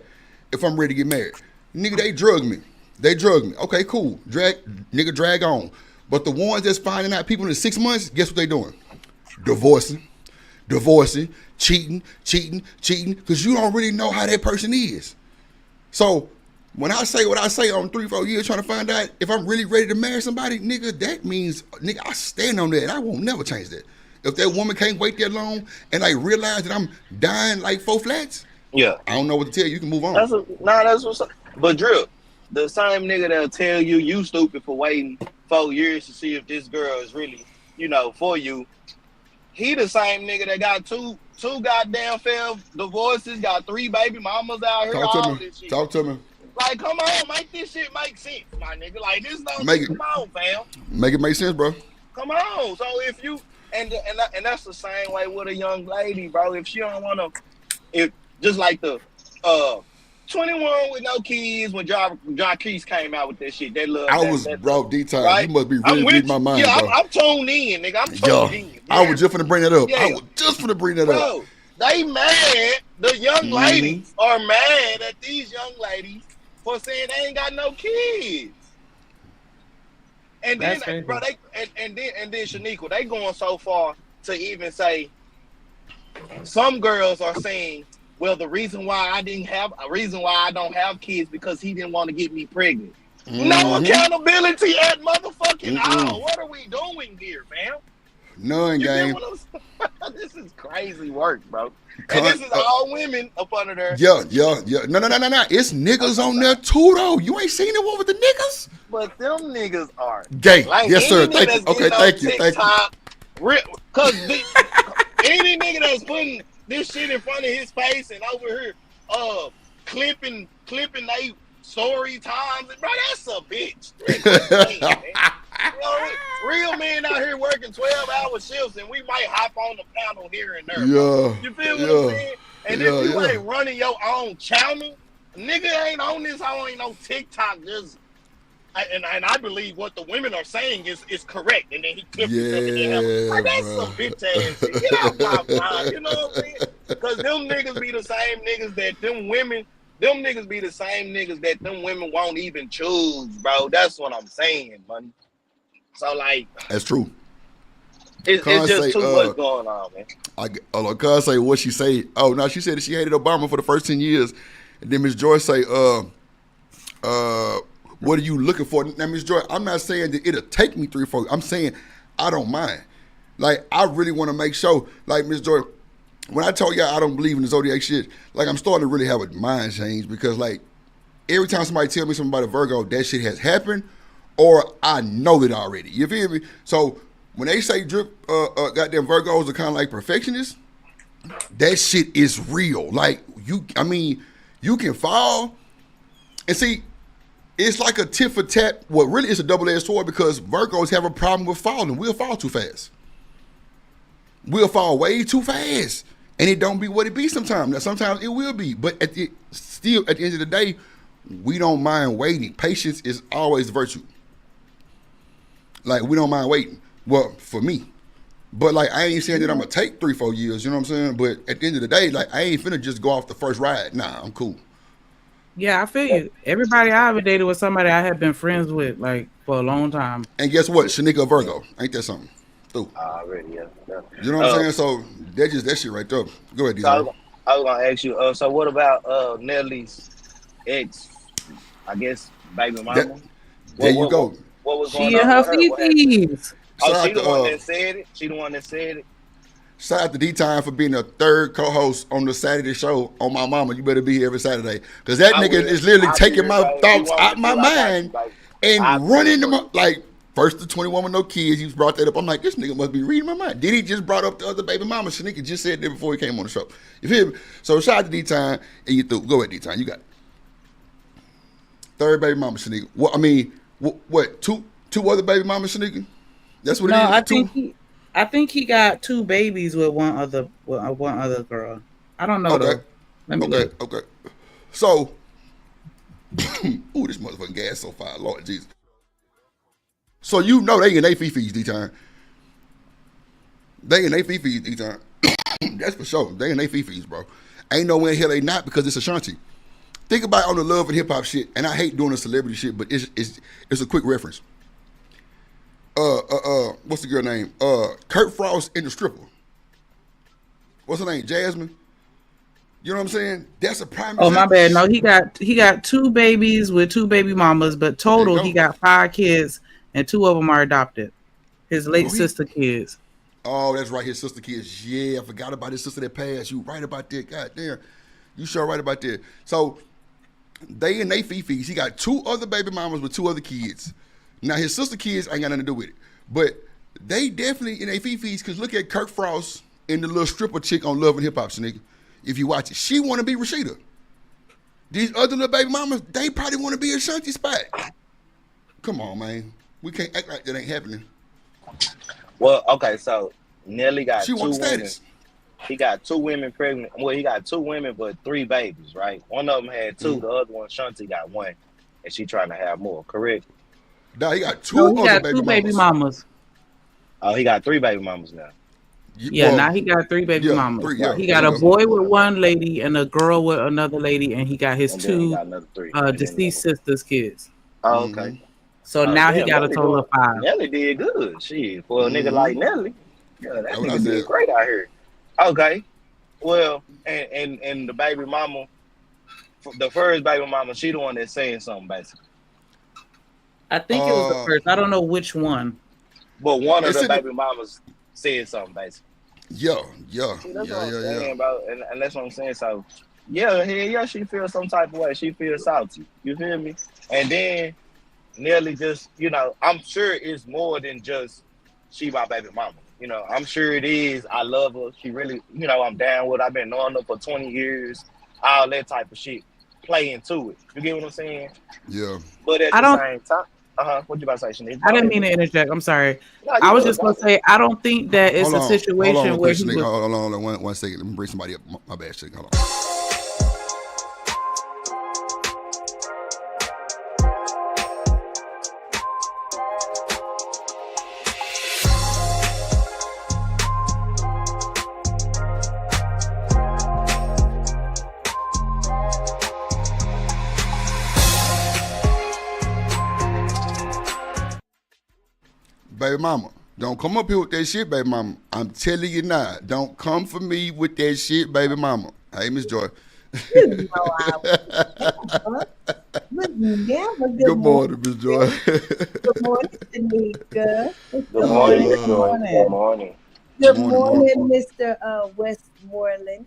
if I'm ready to get married. Nigga, they drugged me. Okay, cool. Drag on. But the ones that's finding out people in 6 months, guess what they doing? Divorcing, cheating, because you don't really know how that person is. So when I say what I say on 3-4 years trying to find out if I'm really ready to marry somebody, nigga, that means, nigga, I stand on that. I won't never change that. If that woman can't wait that long and I realize that I'm dying like 4 flats, Yeah. I don't know what to tell you. You can move on. That's what's up. But Drip, the same nigga that'll tell you stupid for waiting 4 years to see if this girl is really, for you. He the same nigga that got two goddamn failed divorces, got 3 baby mamas out here, all this shit. Talk to me. Like, come on, make this shit make sense, my nigga. Like, this don't come on, fam. Make it make sense, bro. Come on. So if you and that's the same way with a young lady, bro. If she don't wanna, if just like the 21 with no kids when John Keys came out with that shit, Bro, D-Time, right? you must be really reading my mind, yeah, bro. I'm tuned in, nigga. I'm tuned in. Yeah. I was just finna bring that up. Yeah. Bro, they mad. The young ladies are mad at these young ladies for saying they ain't got no kids. And then, bro, and then Shanika, they going so far to even say some girls are saying, well, the reason why I don't have kids because he didn't want to get me pregnant. No accountability at motherfucking all. What are we doing here, man? None, You get gang. what I'm saying? This is crazy work, bro. And this is all women up under there. Yeah. No. It's niggas on there too, though. You ain't seen it with the niggas? But them niggas are Gay. like Yes, sir. any nigga Thank you. that's Okay, getting on thank you. TikTok, cause any nigga that's putting this shit in front of his face and over here, clipping they story times, bro, that's a bitch. You know, real men out here working 12-hour shifts, and we might hop on the panel here and there. Yeah. You feel what I'm saying? And if you ain't running your own channel, nigga ain't on this. I ain't no TikTok. Just and I believe what the women are saying is correct. And then he clipped himself and then like, that's some bitch ass shit. Get out my mind. You know what I'm saying? Because them niggas be the same niggas that them women. Them niggas be the same niggas that them women won't even choose, bro. That's what I'm saying, buddy. So like, that's true. It's just too much going on, man. Cuz say what she say. Oh no, she said that she hated Obama for the first 10 years. And then Miss Joy say, what are you looking for? Now, Miss Joy, I'm not saying that it'll take me 3-4. I'm saying I don't mind. Like, I really want to make sure, like Miss Joy, when I told y'all I don't believe in the zodiac shit, like I'm starting to really have a mind change because like every time somebody tell me something about a Virgo, that shit has happened or I know it already. You feel me? So when they say drip, goddamn Virgos are kind of like perfectionists, that shit is real. Like you can fall and see, it's like a tit for tat. Well, really it's a double-edged sword because Virgos have a problem with falling. We'll fall too fast. We'll fall way too fast. And it don't be what it be sometimes. Now, sometimes it will be. But still, at the end of the day, we don't mind waiting. Patience is always the virtue. Like, we don't mind waiting. Well, for me. But, like, I ain't saying that I'm going to take 3-4 years. You know what I'm saying? But at the end of the day, like, I ain't finna just go off the first ride. Nah, I'm cool. Yeah, I feel you. Everybody I ever dated was somebody I had been friends with, like, for a long time. And guess what? Shanika Virgo. Ain't that something? Already, yeah. You know what I'm saying? So that's just that shit right there. Go ahead, D. So I was gonna ask you. So what about Nelly's ex? I guess baby mama. There you go. What was she going and on her with her? fifties. Oh, she the one that said it. She the one that said it. Shout out to D-Time for being the third co-host on the Saturday show on My Mama. You better be here every Saturday. Because that nigga is literally taking my thoughts out my mind and running them up. Like, first the 21 with no kids, he brought that up. I'm like, this nigga must be reading my mind. Then he just brought up the other baby mama. Shanika just said that before he came on the show. You feel me? So shout out to D-Time and you through. Go ahead, D-Time. You got it. Third baby mama, Shanika. What, I mean, what, two other baby mamas, Shanika? That's what it is? I think he got 2 babies with one other girl. I don't know though. Let me look. Okay. So, ooh, this motherfucking gas so fire, Lord Jesus. So you know they in they fifis, D-Time. They in they fifis, D-Time. That's for sure. They in they fifis, bro. Ain't no way in hell they not because it's Ashanti. Think about on the love and hip hop shit, and I hate doing the celebrity shit, but it's a quick reference. What's the girl name? Kurt Frost and the stripper. What's her name? Jasmine. You know what I'm saying? That's a prime example. Oh, my bad. No, he got 2 babies with 2 baby mamas, but total he got 5 kids and 2 of them are adopted. His late sister kids. Oh, that's right. His sister kids. Yeah, I forgot about his sister that passed. You right about that. God damn. You sure right about that. So they and they fifis. He got 2 other baby mamas with 2 other kids. Now his sister kids ain't got nothing to do with it. But they definitely in they fifis because look at Kirk Frost and the little stripper chick on Love and Hip Hop, nigga. If you watch it, she want to be Rashida. These other little baby mamas, they probably want to be Ashanti spot. Come on, man. We can't act like that ain't happening. Well, okay, so Nelly got 2 wants women. status. He got 2 women pregnant. Well, he got 2 women, but 3 babies, right? One of them had 2. The other one, Shanti, got 1, and she trying to have more. Correct? No, he got 2 baby mamas. Oh, he got 3 baby mamas now. Yeah, now he got 3 baby mamas. 3, he got a boy with 1 lady and a girl with another lady, and he got his 2 deceased sisters' kids. Oh, okay. So now he got a total of 5. Nelly did good. Shit, for a nigga like Nelly. Yeah, that nigga did great out here. Okay. Well, and the baby mama, the first baby mama, she the one that's saying something basically. I think it was the first. I don't know which one. But one of It's the in the, baby mamas said something basically. yeah. See, that's what I'm saying, bro. And that's what I'm saying. So, yeah, yeah, she feels some type of way. She feels salty. You feel me? And then Nelly just, I'm sure it's more than just she my baby mama. I'm sure it is. I love her. She really, I'm down with her. I've been knowing her for 20 years. All that type of shit play into it. You get what I'm saying? Yeah. But at I the don't. same time, what you about to say, Shanique? I Go didn't ahead, mean to boo. interject. I'm sorry. No, you I was good. just Go gonna ahead. say I don't think that it's a Hold on, real situation quick, where he Shanique. was. Hold on, one second. Let me bring somebody up. My bad, Shanique. Hold on. Baby mama, don't come up here with that shit, baby mama. I'm telling you now. Don't come for me with that shit, baby mama. Hey, Miss Joy. You know I would never. Good morning, Miss Joy. Good morning, Shanika. Good Good morning, morning. Miss Good Joy. Good morning. morning. Good Morning. morning, Mr. Westmoreland.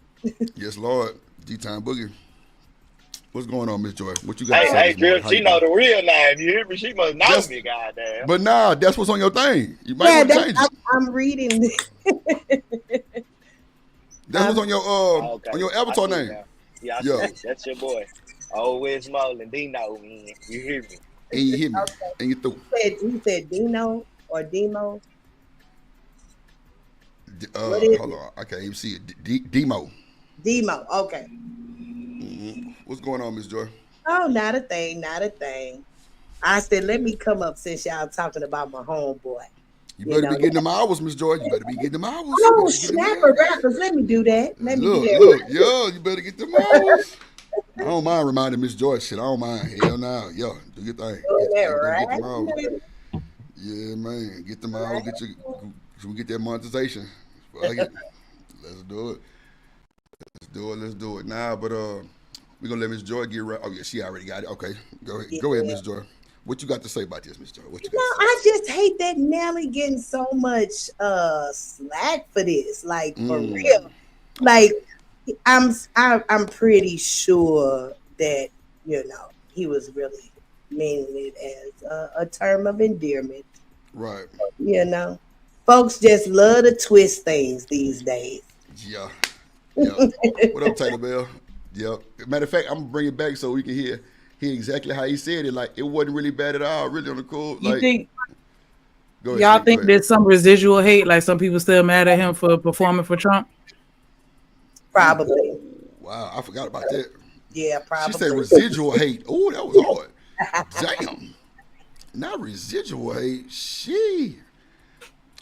Yes, Lord. D-Time Boogie. What's going on, Miss Joy? What you got to Hey, say hey, this morning? Drill, How she you know doing? the real name. You hear me? She must know That's, me, goddamn. but nah, that's what's on your thing. You might Yeah, want to that's change it. I'm reading. That's what's on Oh, okay. your I avatar see it name. now. Yeah, I see Yeah. it. That's your boy. Oh, Westmoreland, Dino, man. You hear me? And you hit me. Okay. And you threw. He said Dino or Demo. What is Hold it? on. I can't even see it. Demo. Demo. Okay. What's going on, Miss Joy? Oh, not a thing, not a thing. I said, let me come up since y'all talking about my homeboy. You You better know. be getting them hours, Miss Joy. You better be getting them hours. You Oh, better be getting them snapper hours. rappers. Let me do that. Let me do Look, that. yo, you better get them hours. I don't mind reminding Miss Joy shit. I don't mind. Hell no. Yo, do your thing. Doing that You better get them hours. right. Yeah, man. Get them hours. Right. So we get that monetization. Fuck it. Let's do it. Let's do it. Nah, but we're gonna let Miss Joy get right. Oh yeah, she already got it. Okay. Go ahead, Yeah. Miss Joy. What you got to say about this, Miss Joy? What you No, got to say? I just hate that Nelly getting so much slack for this. Like for real. Okay. Like I'm pretty sure that he was really meaning it as a term of endearment. Right. You know, folks just love to twist things these days. Yeah. Yep. What up, Taylor Bell? Yep. Matter of fact, I'm gonna bring it back so we can hear exactly how he said it. Like it wasn't really bad at all. Really on the cool. You Like, think go ahead, y'all Shanique. Go think ahead. there's some residual hate? Like some people still mad at him for performing for Trump? Ooh, Probably. wow, I forgot about that. Yeah, She said probably. residual hate. Oh, that was hard. Damn. Not residual hate. She.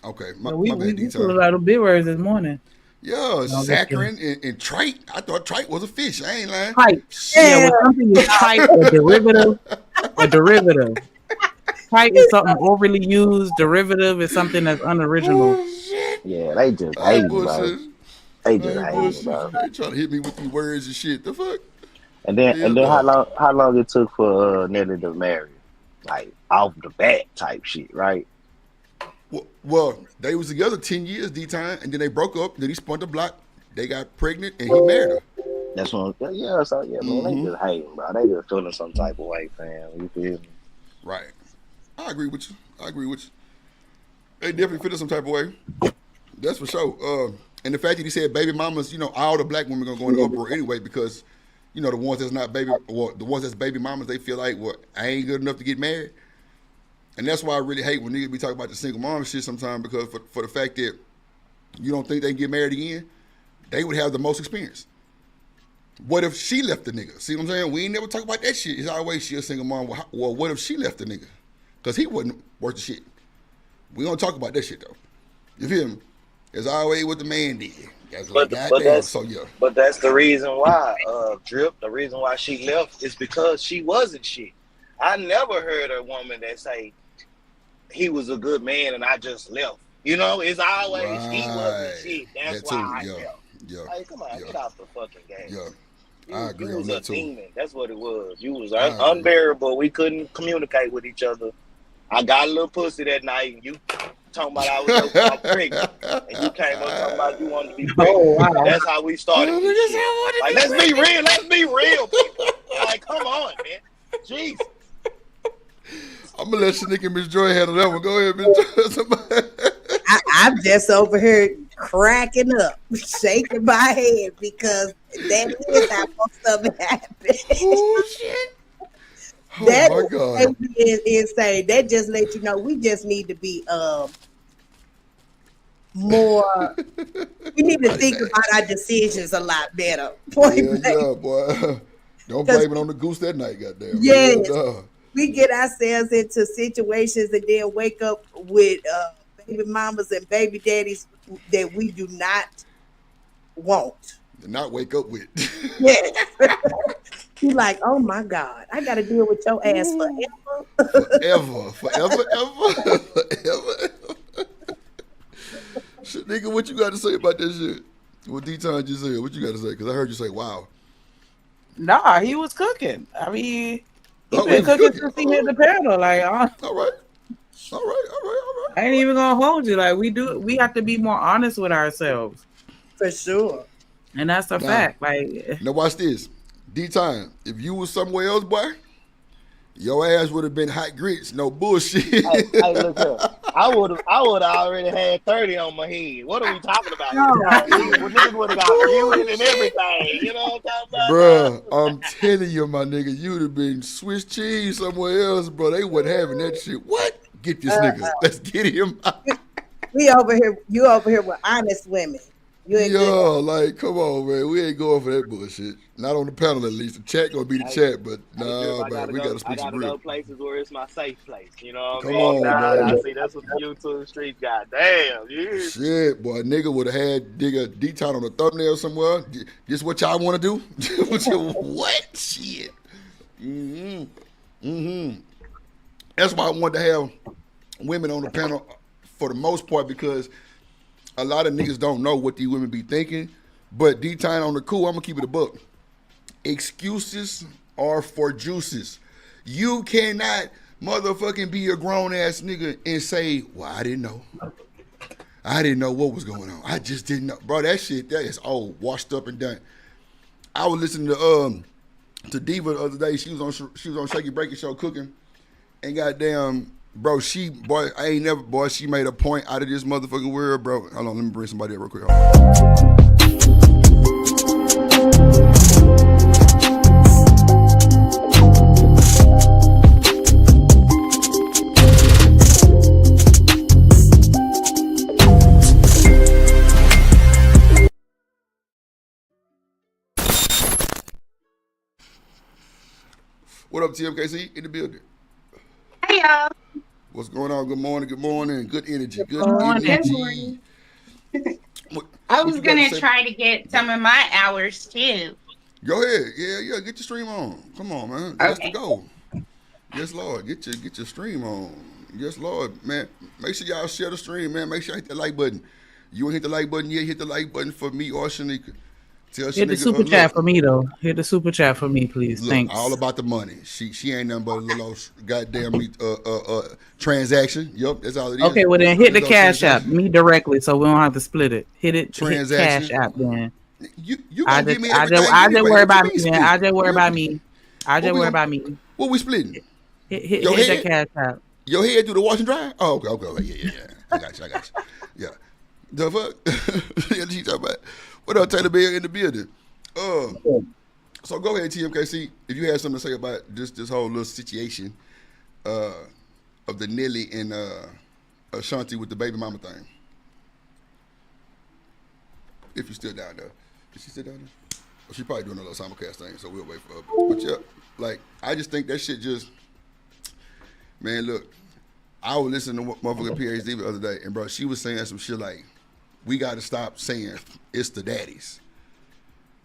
Okay, We my bad, we pulled a D-Time. lot of big words this morning. Yeah, No, just kidding. saccharin and trite. I thought trite was a fish. I ain't lying. Type. Yeah, Shit. when something is type or derivative, a derivative. Type is something overly used. Derivative is something that's unoriginal. Oh, shit. Yeah, they just I ain't hating, bro. bullshit. They I just ain't hating, bullshit. bro. They trying to hit me with these words and shit. The fuck? And then Hell and then no. how long it took for Nelly to marry? Like off the bat type shit, right? Well, they was together 10 years, D-Time, and then they broke up. Then he spun the block. They got pregnant, and he married her. That's what yeah, so yeah, man, they just hating, bro. They just feeling some type of way, fam. You feel me? Right. I agree with you. They definitely feel some type of way. That's for sure. And the fact that he said baby mamas, all the black women gonna go in the uproar anyway because, the ones that's not baby, or the ones that's baby mamas, they feel like, well, I ain't good enough to get married. And that's why I really hate when niggas be talking about the single mom shit sometimes because for the fact that you don't think they can get married again, they would have the most experience. What if she left the nigga? See what I'm saying? We ain't never talk about that shit. It's always she a single mom. Well, what if she left the nigga? Because he wasn't worth the shit. We don't talk about that shit though. You feel me? It's always what the man did. That's like, goddamn. So yeah. But that's the reason why, Drip. The reason why she left is because she wasn't shit. I never heard a woman that say he was a good man and I just left. It's always he wasn't shit. That's That too. why I Yeah. left. Yeah. Hey, come on, Yeah. get off the fucking game. Yeah. I You agree on was a that too. demon. That's what it was. You was I agree. unbearable. We couldn't communicate with each other. I got a little pussy that night, and you talking about I was your fault pregnant, and you came up talking about you wanted to be pregnant. Oh wow. That's how we started this shit. Like, let's be real. Let's be real, people. Like, come on, man. Jeez. I'm gonna let Shanika and Miss Joy handle that one. Go ahead, Miss Joy. I'm just over here cracking up, shaking my head because that is how most of it happened. Oh shit! Oh That my God! is insane. That just lets you know we just need to be more. We need to think about our decisions a lot better. Point blank. Yeah, boy. Don't blame it on the goose that night, goddamn. Yes. Yeah, We get ourselves into situations and then wake up with baby mamas and baby daddies that we do not want. did not wake up with. Yes. You like, oh my God, I got to deal with your ass forever. Forever. Shit, nigga, what you got to say about that shit? What D-Time just said? What you got to say? Because I heard you say, wow. Nah, he was cooking. I mean, he Oh, been he was cooking cooking. since he hit the panel. Like, All right. I ain't even gonna hold you. Like, we have to be more honest with ourselves, For sure. and that's a Nah. fact. Like, Now watch this. D-Time, if you was somewhere else, boy, your ass would have been hot grits, no bullshit. Hey, look here. I would have already had 30 on my head. What are we talking about? Niggas would have got muted and everything. You know what I'm talking about? Bruh, I'm telling you, my nigga, you'd have been Swiss cheese somewhere else, bro. They wasn't having that shit. What? Get this nigga. Let's get him. We over here, you over here with honest women. You ain't good. Yo, like, come on, man. We ain't going for that bullshit. Not on the panel, at least. The chat gonna be the chat, but nah, man, we gotta speak some I gotta real. go places where it's my safe place. You know what I Come mean? on, man. I see that's what the YouTube streets got. Damn, yeah. Shit, boy, nigga would have had nigga D-Town on the thumbnail somewhere. This what y'all want to do? What? Shit. That's why I wanted to have women on the panel for the most part, because a lot of niggas don't know what these women be thinking. But D-Town on the cool, I'm gonna keep it a buck. Excuses are for juices. You cannot motherfucking be a grown ass nigga and say, well, I didn't know. I didn't know what was going on. I just didn't know. Bro, that shit, that is old, washed up and done. I was listening to Diva the other day. She was on Shaky Breaking Show cooking. And goddamn, bro, she made a point out of this motherfucking world, bro. Hold on, let me bring somebody up real quick. Hold on. What up, TMKC? In the building. Hey y'all. What's going on? Good morning. Good morning. Good energy. Good morning. energy. I What was you got to gonna say? try to get some of my hours too. Go ahead. Yeah. Get your stream on. Come on, man. That's the Okay. goal. Yes, Lord. Get your stream on. Yes, Lord, man. Make sure y'all share the stream, man. Make sure you hit the like button. You ain't hit the like button yet? Hit the like button for me or Shanika. Tell hit the Shanika, super chat for me though. Hit the super chat for me, please. Look, Thanks. all about the money. She ain't nothing but a little old goddamn transaction. Yup, that's all it is. Okay, well then hit the It's all cash app transaction. me directly, so we don't have to split it. Hit it. Hit Transaction. cash app then. You I gonna give just, me I everything just, I just anyway. worry What you about mean me, man. split? I just worry about me. I What just we worry gonna- about me. What we splitting? Hit Your that head? cash app. Your head do the wash and dry? Oh, okay. Yeah. I got you. Yeah. The fuck? Yeah, she talking about. What up, Taylor Bear in the building? So go ahead, TMKC. If you have something to say about this whole little situation of the Nelly and Ashanti with the baby mama thing. If you're still down there. Is she still down there? Well, she probably doing a little simulcast thing, so we'll wait for her. But yeah, like, I just think that shit just, man, look, I was listening to motherfucking PhD the other day, and bro, she was saying some shit like, we got to stop saying it's the daddies.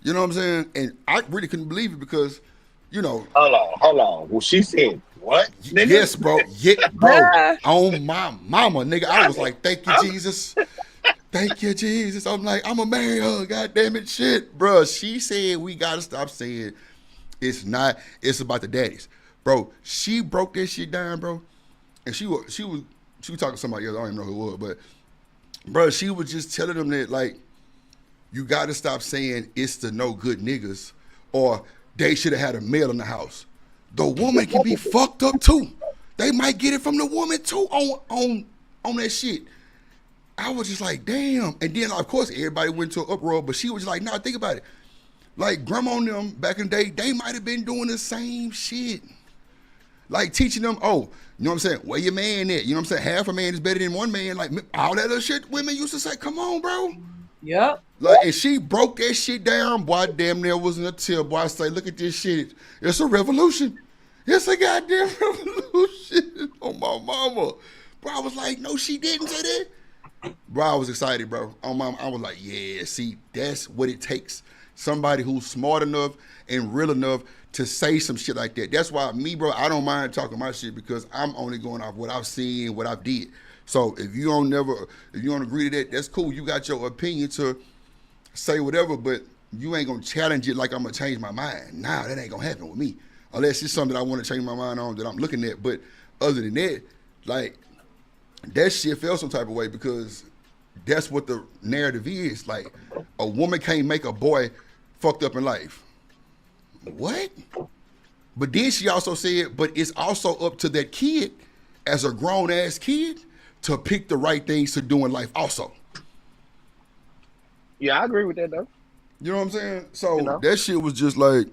You know what I'm saying? And I really couldn't believe it because, you know. Hold on. Well, she said what? Nigga? Yes, bro. Yeah, bro. On my mama, nigga. I was like, thank you, Jesus. Thank you, Jesus. I'm like, I'm going to marry her. God damn it. Shit, bro. She said we got to stop saying it's about the daddies. Bro, she broke that shit down, bro. and she was talking to somebody else. I don't even know who it was, but bro, she was just telling them that like you got to stop saying it's the no good niggas or they should have had a male in the house. The woman can be fucked up too. They might get it from the woman too on that shit. I was just like, damn. And then of course everybody went to an uproar, but she was like, nah, think about it. Like grandma and them back in the day, they might have been doing the same shit. Like teaching them, oh, you know what I'm saying? Where your man at? You know what I'm saying? Half a man is better than one man. Like all that other shit women used to say, come on, bro. Yep. Like, and she broke that shit down. Boy, damn near wasn't a tip. Boy, I say, look at this shit. It's a revolution. It's a goddamn revolution on my mama. Bro, I was like, no, she didn't say that. Bro, I was excited, bro. On my, I was like, yeah, see, that's what it takes. Somebody who's smart enough and real enough to say some shit like that. That's why me, bro, I don't mind talking my shit because I'm only going off what I've seen, what I've did. So if you don't agree to that, that's cool. You got your opinion to say whatever, but you ain't gonna challenge it like I'm gonna change my mind. Nah, that ain't gonna happen with me. Unless it's something that I wanna change my mind on that I'm looking at. But other than that, like, that shit felt some type of way because that's what the narrative is. Like, a woman can't make a boy fucked up in life. What? But then she also said, but it's also up to that kid, as a grown-ass kid, to pick the right things to do in life also. Yeah, I agree with that though. You know what I'm saying? So that shit was just like,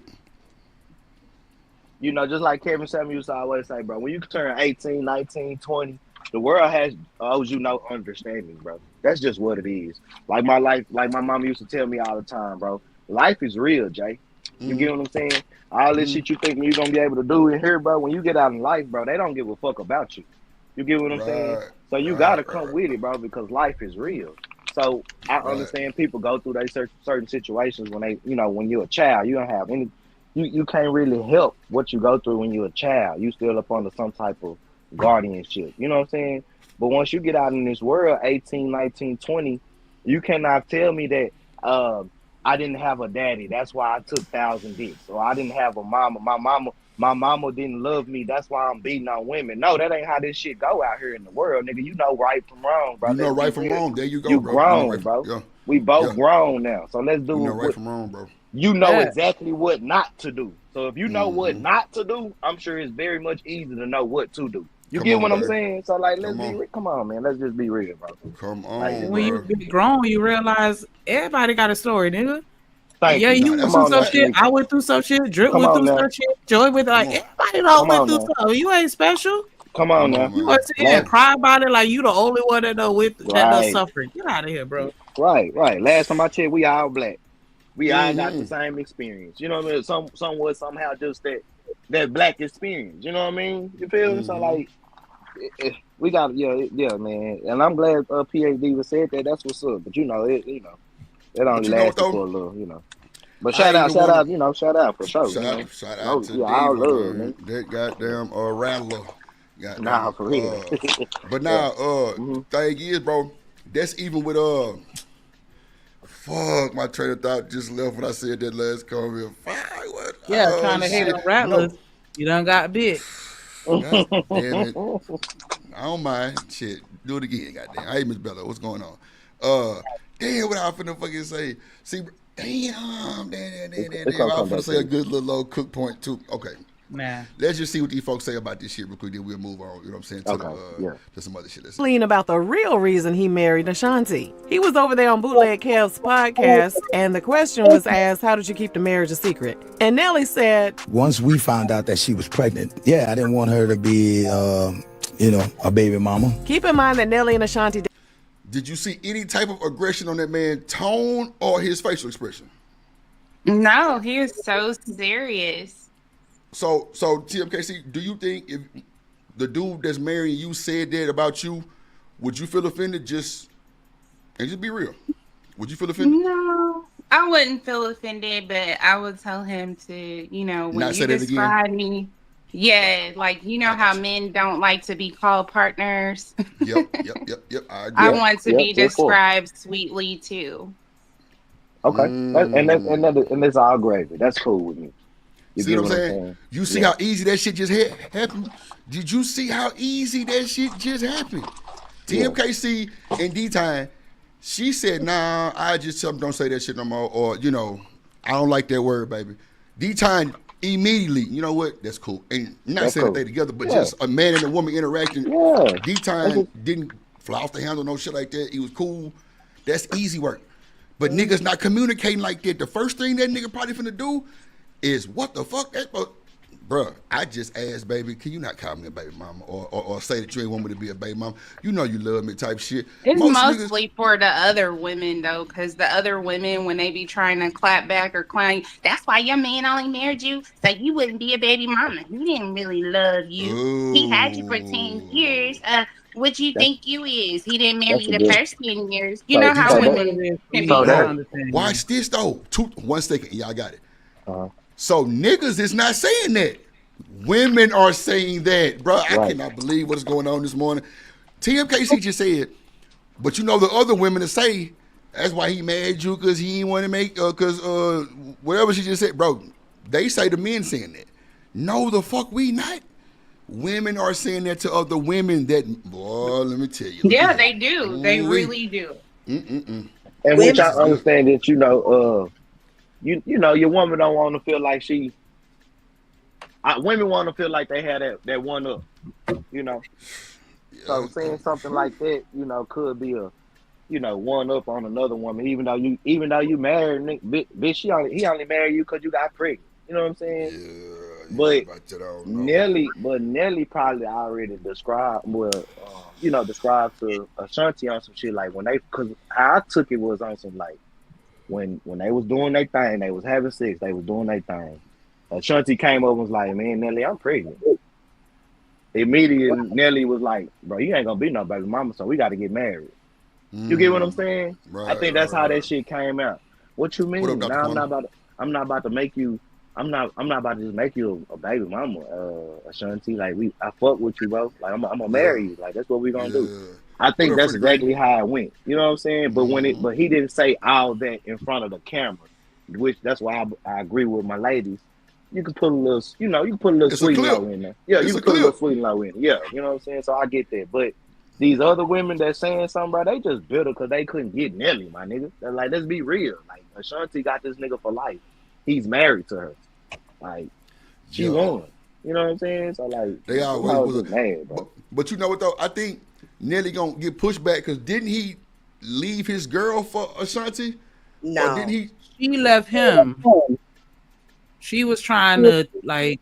you know, just like Kevin Samuels used to always say, bro, when you turn 18, 19, 20, the world owes you no understanding, bro. That's just what it is. Like my life, like my mom used to tell me all the time, bro. Life is real, Jay. You get what I'm saying? All this shit you think you're gonna be able to do in here, bro, when you get out in life, bro, they don't give a fuck about you. You get what I'm saying? So you gotta come with it, bro, because life is real. So I understand people go through these certain situations when they, you know, when you're a child, you don't have any, you can't really help what you go through when you're a child. You still up under some type of guardianship. You know what I'm saying? But once you get out in this world, 18, 19, 20, you cannot tell me that I didn't have a daddy. That's why I took 1,000 dicks. Or I didn't have a mama. My mama didn't love me. That's why I'm beating on women. No, that ain't how this shit go out here in the world, nigga. You know right from wrong, bro. You know right from wrong. There you go, you bro. Grown, right bro. Yeah. We both grown now. So let's do you know right from wrong, bro. You know exactly what not to do. So if you know what not to do, I'm sure it's very much easier to know what to do. You get what I'm saying? So like, let's be real. Come on, man. Let's just be real, bro. Come on, like, when you get grown, you realize everybody got a story, nigga. Thank you. You went through some shit. I went through some shit. Drip went through some shit. Joy went like everybody don't went through something. You ain't special. Come on now. You want to sit and cry about it like you the only one that know that does suffering. Get out of here, bro. Right. Last time I checked, we all black. We all got the same experience. You know what I mean? Somewhat somehow just that black experience. You know what I mean? You feel me? So like, we got yeah, man. And I'm glad PhD was said that. That's what's up. But it only lasted for a little, But shout out, shout out for sure. Shout out to all Diva, love, man. That goddamn rattler. Nah, for real. But now, thing is, bro, that's even with fuck, my train of thought just left when I said that last comment. Trying to hate on rattlers. No. You done got bit. God damn it. I don't mind. Shit. Do it again, goddamn. Hey, Miss Bella, what's going on? Damn, what I finna fucking say. See, damn. I was finna say a good little old cook point too. Okay. Nah. Let's just see what these folks say about this shit real quick, then we'll move on, you know what I'm saying, to some other shit. Lean about the real reason he married Ashanti. He was over there on Bootleg Kev's podcast, and the question was asked, how did you keep the marriage a secret? And Nelly said, once we found out that she was pregnant, I didn't want her to be, a baby mama. Keep in mind that Nelly and Ashanti... Did you see any type of aggression on that man's tone or his facial expression? No, he is so serious. So TMKC, do you think if the dude that's marrying you said that about you, would you feel offended? Just be real. Would you feel offended? No, I wouldn't feel offended, but I would tell him to, when not you describe me. Yeah, like how men don't like to be called partners. Yep. I want to be described sweetly too. Okay, and that's all gravy. That's cool with me. You See get what I'm what I'm saying? saying? You see Yeah. how easy that shit just happened? Did you see how easy that shit just happened? Yeah. TMKC and D-Time, she said, nah, I just tell them don't say that shit no more. Or, you know, I don't like that word, baby. D-Time immediately, you know what? That's cool. And not That's saying that cool. they together, but Yeah. just a man and a woman interacting. Yeah. That's D-Time just, didn't fly off the handle, no shit like that. He was cool. That's easy work. But niggas not communicating like that. The first thing that nigga probably finna do is what the fuck? Bruh, I just asked, baby, can you not call me a baby mama or say that you ain't want me to be a baby mama? You know you love me type shit. It's Most niggas, mostly for the other women though, because the other women, when they be trying to clap back or clown you, that's why your man only married you, so you wouldn't be a baby mama. He didn't really love you. He had you for 10 ooh. years. What you that's think you is? He didn't marry that's you a the good. first 10 years. You So know how Tell so me that what it women is for can me. so be. I that don't understand you. Watch this though. 1 second. Yeah, I got it. uh, So niggas is not saying that. Women are saying that. Bruh, I right. cannot believe what is going on this morning. TMKC just said, but you know the other women to say, that's why he mad at you because he didn't want to make, because whatever she just said, bro, they say the men saying that. No, the fuck we not. Women are saying that to other women that, boy, let me tell you, look at Yeah, here. they do. They Ooh-wee. really do. And which Women, This I is good. understand that you know your woman don't want to feel like women want to feel like they had that one up, you know. Yeah, So saying something like that, you know, could be a one up on another woman, even though you married, bitch, he only married you because you got pregnant. You know what I'm saying? yeah, But about that, I don't know. Nelly probably already described to Ashanti on some shit like because how I took it was on some like when they was doing their thing, they was having sex, they was doing their thing. Ashanti came over and was like, man, Nelly, I'm pregnant. Immediately, Nelly was like, bro, you ain't gonna be no baby mama, so we got to get married. You get what I'm saying? I Right, think that's how that right. shit came out. What you What up, mean? Dr. Now Quantum? I'm not about to make you. I'm not about to just make you a baby mama, Ashanti. Like I fuck with you, bro. Like I'm gonna Yeah, marry you. Like that's what we gonna do. yeah. I What think up, that's Freddie Green? exactly how it went. You know what I'm saying? But he didn't say all that in front of the camera, which that's why I agree with my ladies. You can put a little, you can put a little It's a sweet and clip. low in there. Yeah, you It's can a put a little clip. sweet and low in. Yeah, you know what I'm saying. So I get that, but these other women that saying something, bro, they just bitter because they couldn't get Nelly, my nigga. They're like, let's be real. Like Ashanti got this nigga for life. He's married to her. Like she Yeah, won. You know what I'm saying? So like, they them always hoes was. just mad, But, bro. but you know what though? I think Nelly gonna get pushed back because didn't he leave his girl for Ashanti, or didn't no. he? She left him. She was trying to like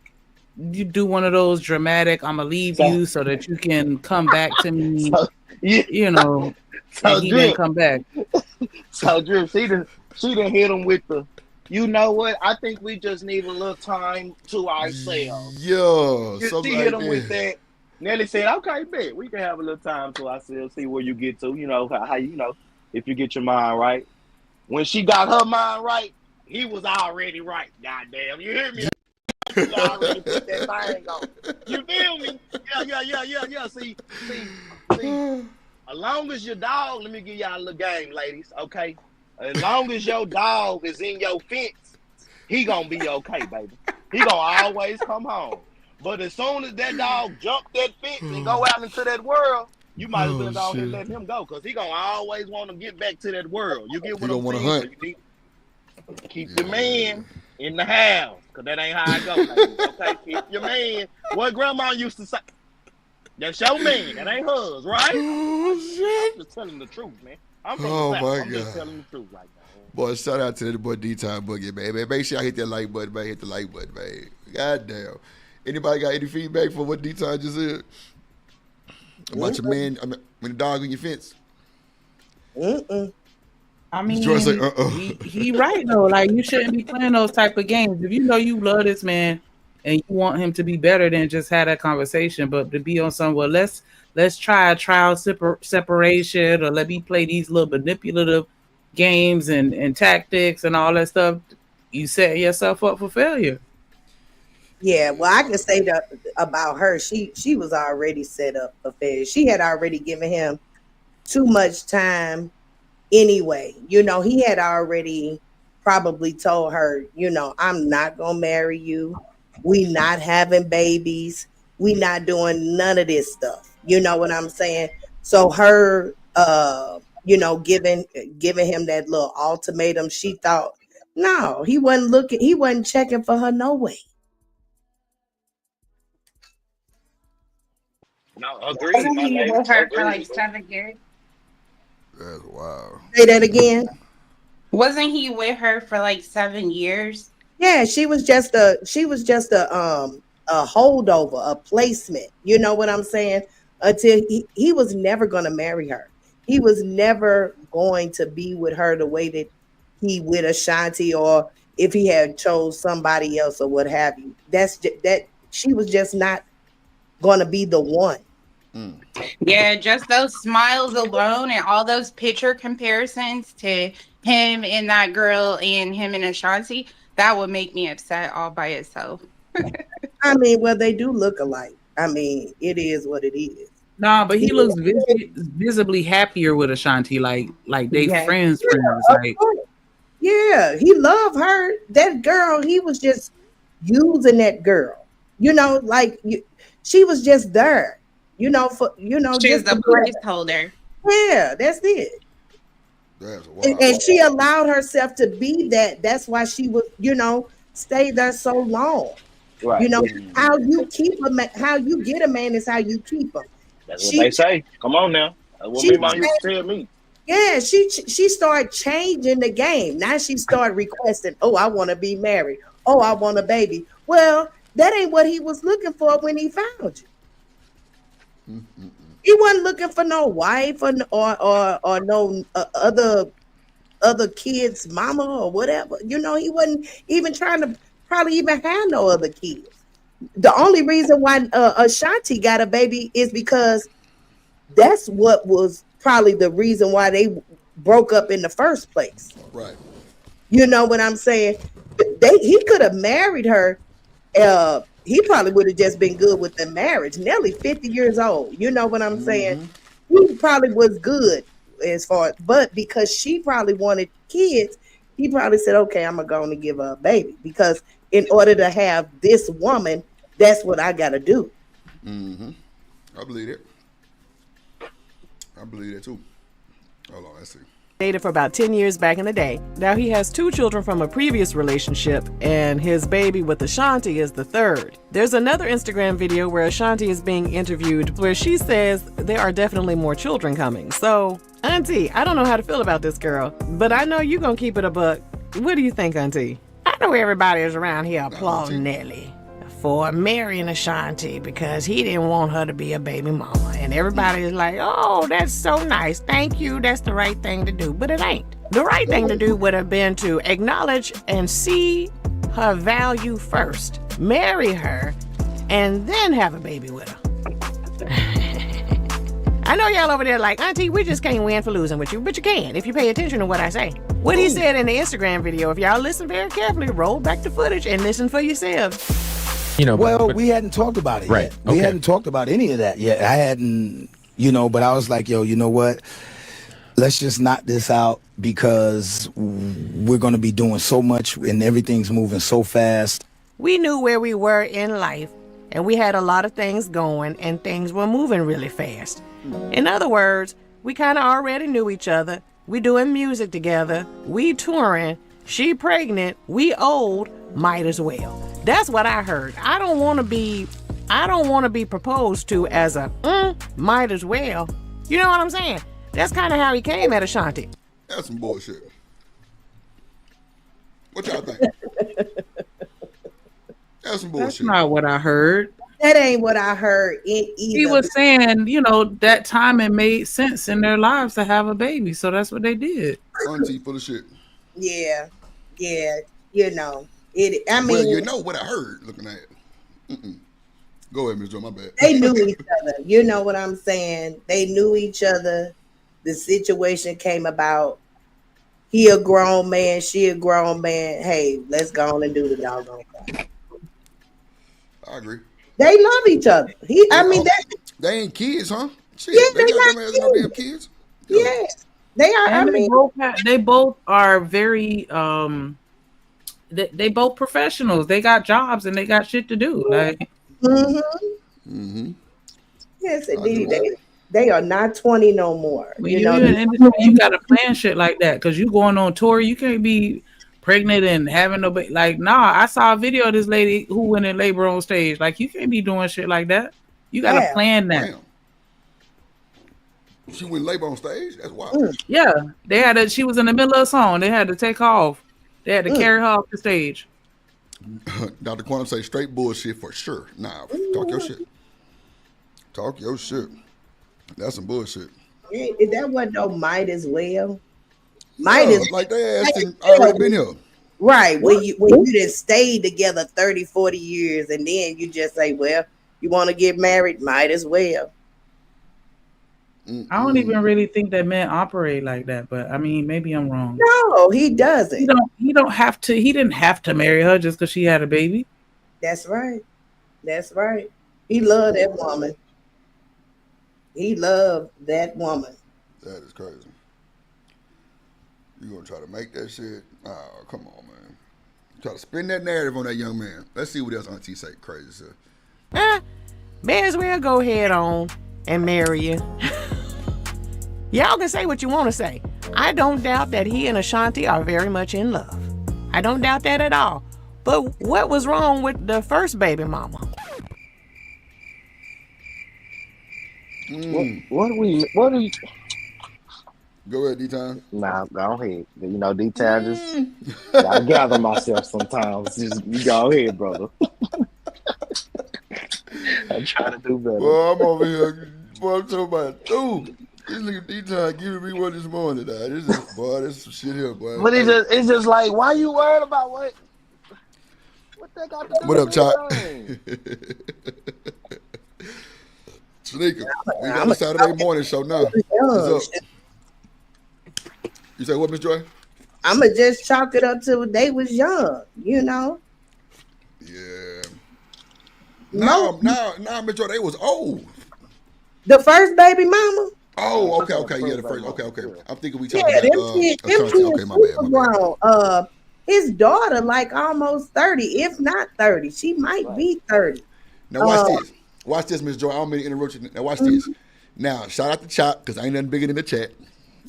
you do one of those dramatic "I'ma leave So you so that you can come back to me," so yeah, you know, and so he didn't drip. come back. So drip, she done hit him with the, you know what? I think we just need a little time to ourselves. Yeah, something She hit like him with that. that. Nelly said, "Okay, bet we can have a little time to ourselves, see where you get to. You know how if you get your mind right. When she got her mind right, he was already right. Goddamn, you hear me? She already put that thing on. You feel me? Yeah. See. As long as your dog, let me give y'all a little game, ladies. Okay, as long as your dog is in your fence, he gonna be okay, baby. He gonna always come home. But as soon as that dog jump that fence and go out into that world, you might as well Oh go ahead and shit. let him go, because he gonna always want to get back to that world. You get He what gonna I'm want to saying? So hunt. you need to keep your Yeah. man in the house, because that ain't how I go, ladies. Okay, keep your man. What grandma used to say. That's your man. That ain't hers, right? Oh I'm shit. just telling the truth, man. I'm from the Oh South. my I'm just god. telling the truth right now. Boy, shout out to the boy D-Time Boogie, man. Make sure I hit that like button, man. Hit the like button, man. God damn. Anybody got any feedback for what D-Time just said? About your man, I mean, when the dog on your fence? Mm-mm. I Joy say, mean, he right though. Like you shouldn't be playing those type of games. If you know you love this man and you want him to be better than just have that conversation, but to be on some well, let's try a trial separation or let me play these little manipulative games and tactics and all that stuff. You set yourself up for failure. Yeah, well, I can say that about her. She was already set up for failure. She had already given him too much time anyway. You know, he had already probably told her, I'm not gonna marry you. We not having babies. We not doing none of this stuff. You know what I'm saying? So her, giving him that little ultimatum, she thought, no, he wasn't checking for her no way. No, agreed, Wasn't my he lady. with her for like Agreed. 7 years? That's wild. Say that again. Wasn't he with her for like 7 years? Yeah, she was just a holdover, a placement. You know what I'm saying? Until he was never gonna marry her. He was never going to be with her the way that he with Ashanti, or if he had chose somebody else or what have you. That she was just not gonna be the one. Yeah, just those smiles alone and all those picture comparisons to him and that girl and him and Ashanti, that would make me upset all by itself. I mean, well, they do look alike. I mean, it is what it is. Nah, but he He- looks visibly happier with Ashanti, like they Yeah. friends. of Like course. Yeah, he loved her. That girl, he was just using that girl. She was just there. She's Just to the be there. placeholder. Yeah, that's it. That's And, wild. and she allowed herself to be that. That's why she was, stayed there so long. Right. How you keep a man, how you get a man is how you keep him. That's what She, they say. Come on now. That's what she, me mom used to tell me. yeah, she started changing the game. Now she started requesting, oh, I want to be married. Oh, I want a baby. Well, that ain't what he was looking for when he found you. He wasn't looking for no wife or no other kids' mama or whatever. He wasn't even trying to probably even have no other kids. The only reason why Ashanti got a baby is because that's what was probably the reason why they broke up in the first place. Right. You know what I'm saying? He could have married her. He probably would have just been good with the marriage. Nelly, 50 years old. You know what I'm saying? He probably was good but because she probably wanted kids, he probably said, okay, I'm going to give her a baby because in order to have this woman, that's what I got to do. I believe it. I believe that too. Hold on, let's see. Dated for about 10 years back in the day. Now he has 2 children from a previous relationship, and his baby with Ashanti is the third. There's another Instagram video where Ashanti is being interviewed where she says there are definitely more children coming. So, Auntie, I don't know how to feel about this girl, but I know you're going to keep it a buck. What do you think, Auntie? I know everybody is around here applauding Nelly for marrying Ashanti because he didn't want her to be a baby mama. And everybody is like, oh, that's so nice. Thank you. That's the right thing to do. But it ain't. The right thing to do would have been to acknowledge and see her value first, marry her, and then have a baby with her. I know y'all over there like, Auntie, we just can't win for losing with you, but you can if you pay attention to what I say. What he said in the Instagram video, if y'all listen very carefully, roll back the footage and listen for yourselves. Well, we hadn't talked about it yet. We hadn't talked about any of that yet. I hadn't, but I was like, yo, you know what? Let's just knock this out because we're going to be doing so much and everything's moving so fast. We knew where we were in life, and we had a lot of things going, and things were moving really fast. In other words, we kind of already knew each other. We doing music together. We touring. She pregnant. We old. Might as well. That's what I heard. I don't want to be proposed to as a might as well. You know what I'm saying? That's kind of how he came at Ashanti. That's some bullshit. What y'all think? That's some bullshit. that's not what I heard. That ain't what I heard either. He was saying, that time it made sense in their lives to have a baby, so that's what they did. Auntie full of shit. Yeah. It. I mean, Well, you know what I heard looking at it. Go ahead, Ms. Joe, my bad. they knew each other. You know what I'm saying? They knew each other. The situation came about. He a grown man, she a grown man. Hey, let's go on and do the doggone thing. I agree. They love each other. They ain't kids, huh? Shit, Yeah, they they got not them as no damn kids. Yes, they are. And they both are very they both professionals. They got jobs and they got shit to do. Like, Yes, indeed. They are not 20 no more. when You you know, in the industry, you gotta plan shit like that because you going on tour. You can't be pregnant and having no like. Nah, I saw a video of this lady who went in labor on stage. Like, you can't be doing shit like that. You gotta have. plan that. Damn. She went labor on stage? That's wild. Yeah, they had she was in the middle of a song. They had to take her off. They had to carry her off the stage. Dr. Quantum say straight bullshit for sure. Nah, talk your shit. Talk your shit. That's some bullshit. That wasn't no might as well. Might as like they asked him already been here. Right. When you didn't stay together 30, 40 years and then you just say, well, you want to get married, might as well. I don't even really think that men operate like that, but I mean, maybe I'm wrong. No, he doesn't. He don't have to. He didn't have to marry her just because she had a baby. That's right. That's right. He loved that woman. He loved that woman. That is crazy. You gonna try to make that shit? Oh, come on, man. Try to spin that narrative on that young man. Let's see what else Auntie say. Crazy stuff. May as well go ahead on and marry you. Y'all can say what you want to say. I don't doubt that he and Ashanti are very much in love. I don't doubt that at all. But what was wrong with the first baby mama? What do you? Go ahead, D-Time. Nah, go ahead. You know, D-Time just gotta gather myself sometimes. Just you go ahead, brother. I try to do better. Well, I'm over here. Boy, I'm talking about dude. This nigga D-Time giving me one this morning. This is boy, this some shit here, boy. But it's just like, why you worried about what they got to do? What up, with Chop? anything? Shanika, we got a Saturday morning show now. What's up? You say what, Miss Joy? I'ma just chalk it up to they was young, you know. Yeah. Now, Miss Joy, they was old. The first baby mama. Oh, okay. Yeah, the first. Okay. I'm thinking we talking Yeah, about them kids okay, my bad. grown. His daughter like almost 30, if not 30. She might be 30. Now watch this. Watch this, Miss Joy. I don't mean to interrupt you. Now watch this. Now, shout out to Chop, because ain't nothing bigger than the chat.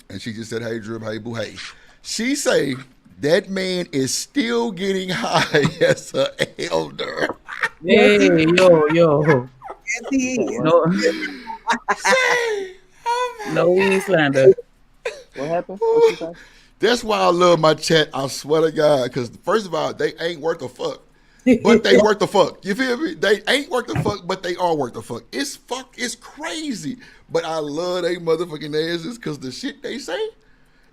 And she just said, hey, Drew, hey, boo, hey. She say that man is still getting high as an elder. Hey, yo. Yes, he is. No, no weed slander. What happened? What you say? That's why I love my chat. I swear to God, because first of all, they ain't worth a fuck. But they worth the fuck. You feel me? They ain't worth the fuck, but they are worth the fuck. It's crazy. But I love they motherfucking asses because the shit they say,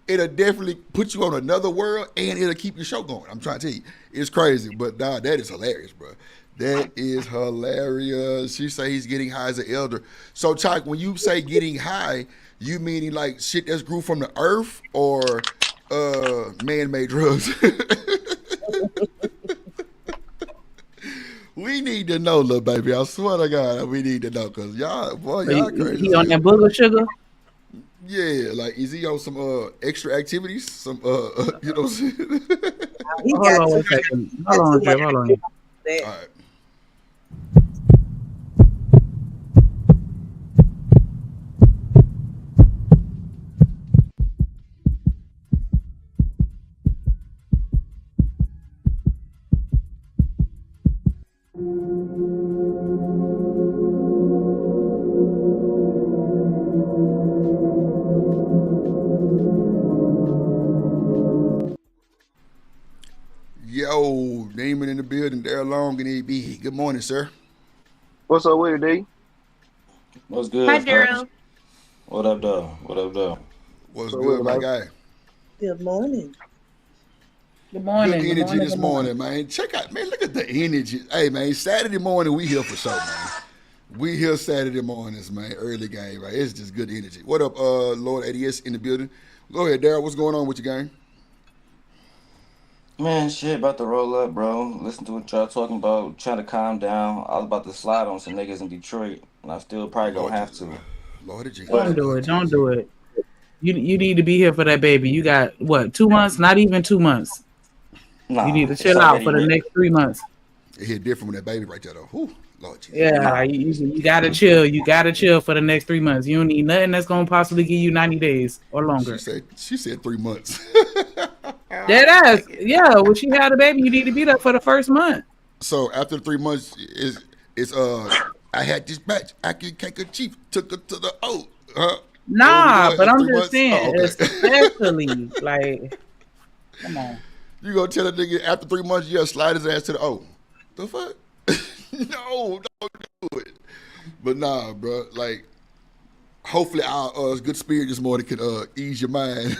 it'll definitely put you on another world and it'll keep your show going. I'm trying to tell you. It's crazy. But nah, that is hilarious, bro. That is hilarious. She say he's getting high as an elder. So, Chak, when you say getting high, you meaning like shit that's grew from the earth or man-made drugs? We need to know, little baby. I swear to God, we need to know because y'all crazy. He on that booger sugar? Yeah, like is he on some extra activities? Some you know what I'm saying? Hold on one second. Hold on, Jeff. Hold on. All right. Yo, Damon in the building, there long and AB. Good morning, sir. What's up with it, D? What's good? Hi, Daryl. What up, though? What's good, my guy? Good morning. Good morning. Good energy this morning, man. Check out, man, look at the energy. Hey, man, Saturday morning, we here for sure, man. We here Saturday mornings, man. Early game, right? It's just good energy. What up, Lord ADS in the building? Go ahead, Daryl. What's going on with your game? Man, shit, about to roll up, bro. Listen to what y'all talking about. Trying to calm down. I was about to slide on some niggas in Detroit, and I still probably gonna have to. Lord Jesus. Don't do it. Don't do it. You need to be here for that baby. You got what? 2 months? Not even 2 months. You need Nah, to it's chill out already for the written. next 3 months. It hit different with that baby right there though. Whew, Lord Jesus. Yeah, Nah, like you gotta chill. You gotta chill for the next 3 months. You don't need nothing that's gonna possibly give you 90 days or She longer. said 3 months. Dead ass. Yeah, when she had a baby, you need to be there for the first month. So after the 3 months is I had this batch. I can cake a chief. Took her to the huh? That what we Nah, doing but after I'm 3 just months? saying, Oh, okay. especially like, come on. You gonna tell a nigga after 3 months, yeah, slide his ass to the the fuck? No, don't do it. But nah, bro. Like, hopefully our good spirit this morning can ease your mind.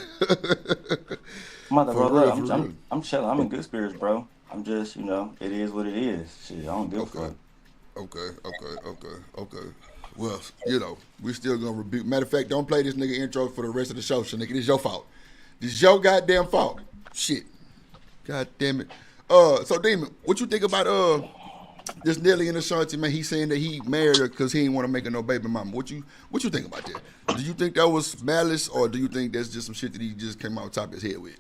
I'm about to For roll real, up. for real. I'm chilling. I'm in good spirits, bro. I'm just, it is what it is. Shit, I don't give a Okay. fuck. Okay. Well, we still gonna rebuke. Matter of fact, don't play this nigga intro for the rest of the show, Shanika. This is your fault. This is your goddamn fault. Shit. God damn it. So Demon, what you think about this Nelly and Ashanti, man? He's saying that he married her because he didn't want to make her no baby mama. What you think about that? Do you think that was malice, or do you think that's just some shit that he just came out top of his head with?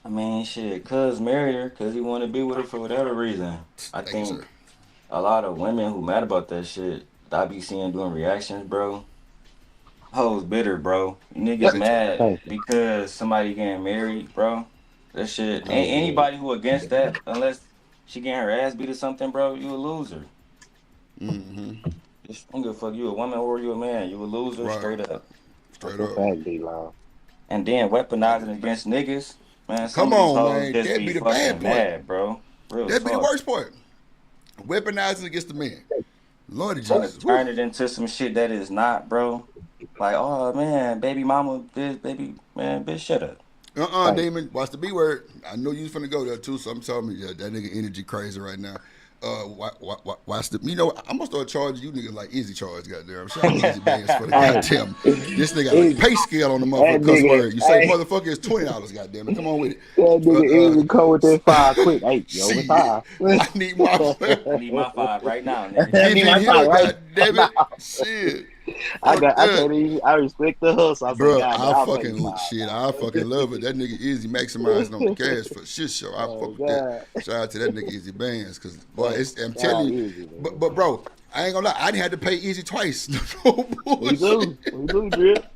I mean, shit, cuz married her because he wanted to be with her for whatever reason. I Thank you, sir. think a lot of women who mad about that shit, that I be seeing doing reactions, bro. Hoes bitter, bro. Niggas Very true. mad because somebody getting married, bro. That shit. Ain't Mhm. anybody who against that, unless she getting her ass beat or something, bro, you a loser. Mm-hmm. Just don't give a fuck. You a woman or you a man. You a loser, Right. straight up. That's Straight a up. fact, D-Long. And then weaponizing against niggas, man. Some Come of these on, hoes man. just That'd be be the bad fucking part. mad, bro. Real That'd be the talk. worst part. Weaponizing against the man. Lordy Trying to Jesus. Woo. turn it into some shit that is not, bro. Like, oh man, baby mama, this baby man, bitch, shut up. Thank Damon. Watch the B word. I know you was finna go there too, so I'm telling you, yeah, that nigga energy crazy right now. Watch the. I'm gonna start charging you niggas like easy charge, goddamn. Shout out to Easy Bands for the Hey, goddamn. This nigga got like a easy. pay scale on the That motherfucker cuss nigga, word. You say hey, motherfucker is $20, goddamn it. Come on with it. that nigga easy come with that five quick. Hey, you over Shit, five. I need my I need my 5 right now, nigga. I give need it my five here, right goddamn it. now. Shit. Fuck I that. can't even, I respect the hustle. I say, Bro, God, I I'll pay you fucking five, shit. I dog. fucking love it. That nigga Easy maximizing on the cash for shit show. I Oh, fuck with that. God. Shout out to that nigga Easy Bands, cause boy, Hey, I'm shout out telling you. easy, man. But bro, I ain't gonna lie. I didn't have to pay Easy twice. No bullshit. We do, drip.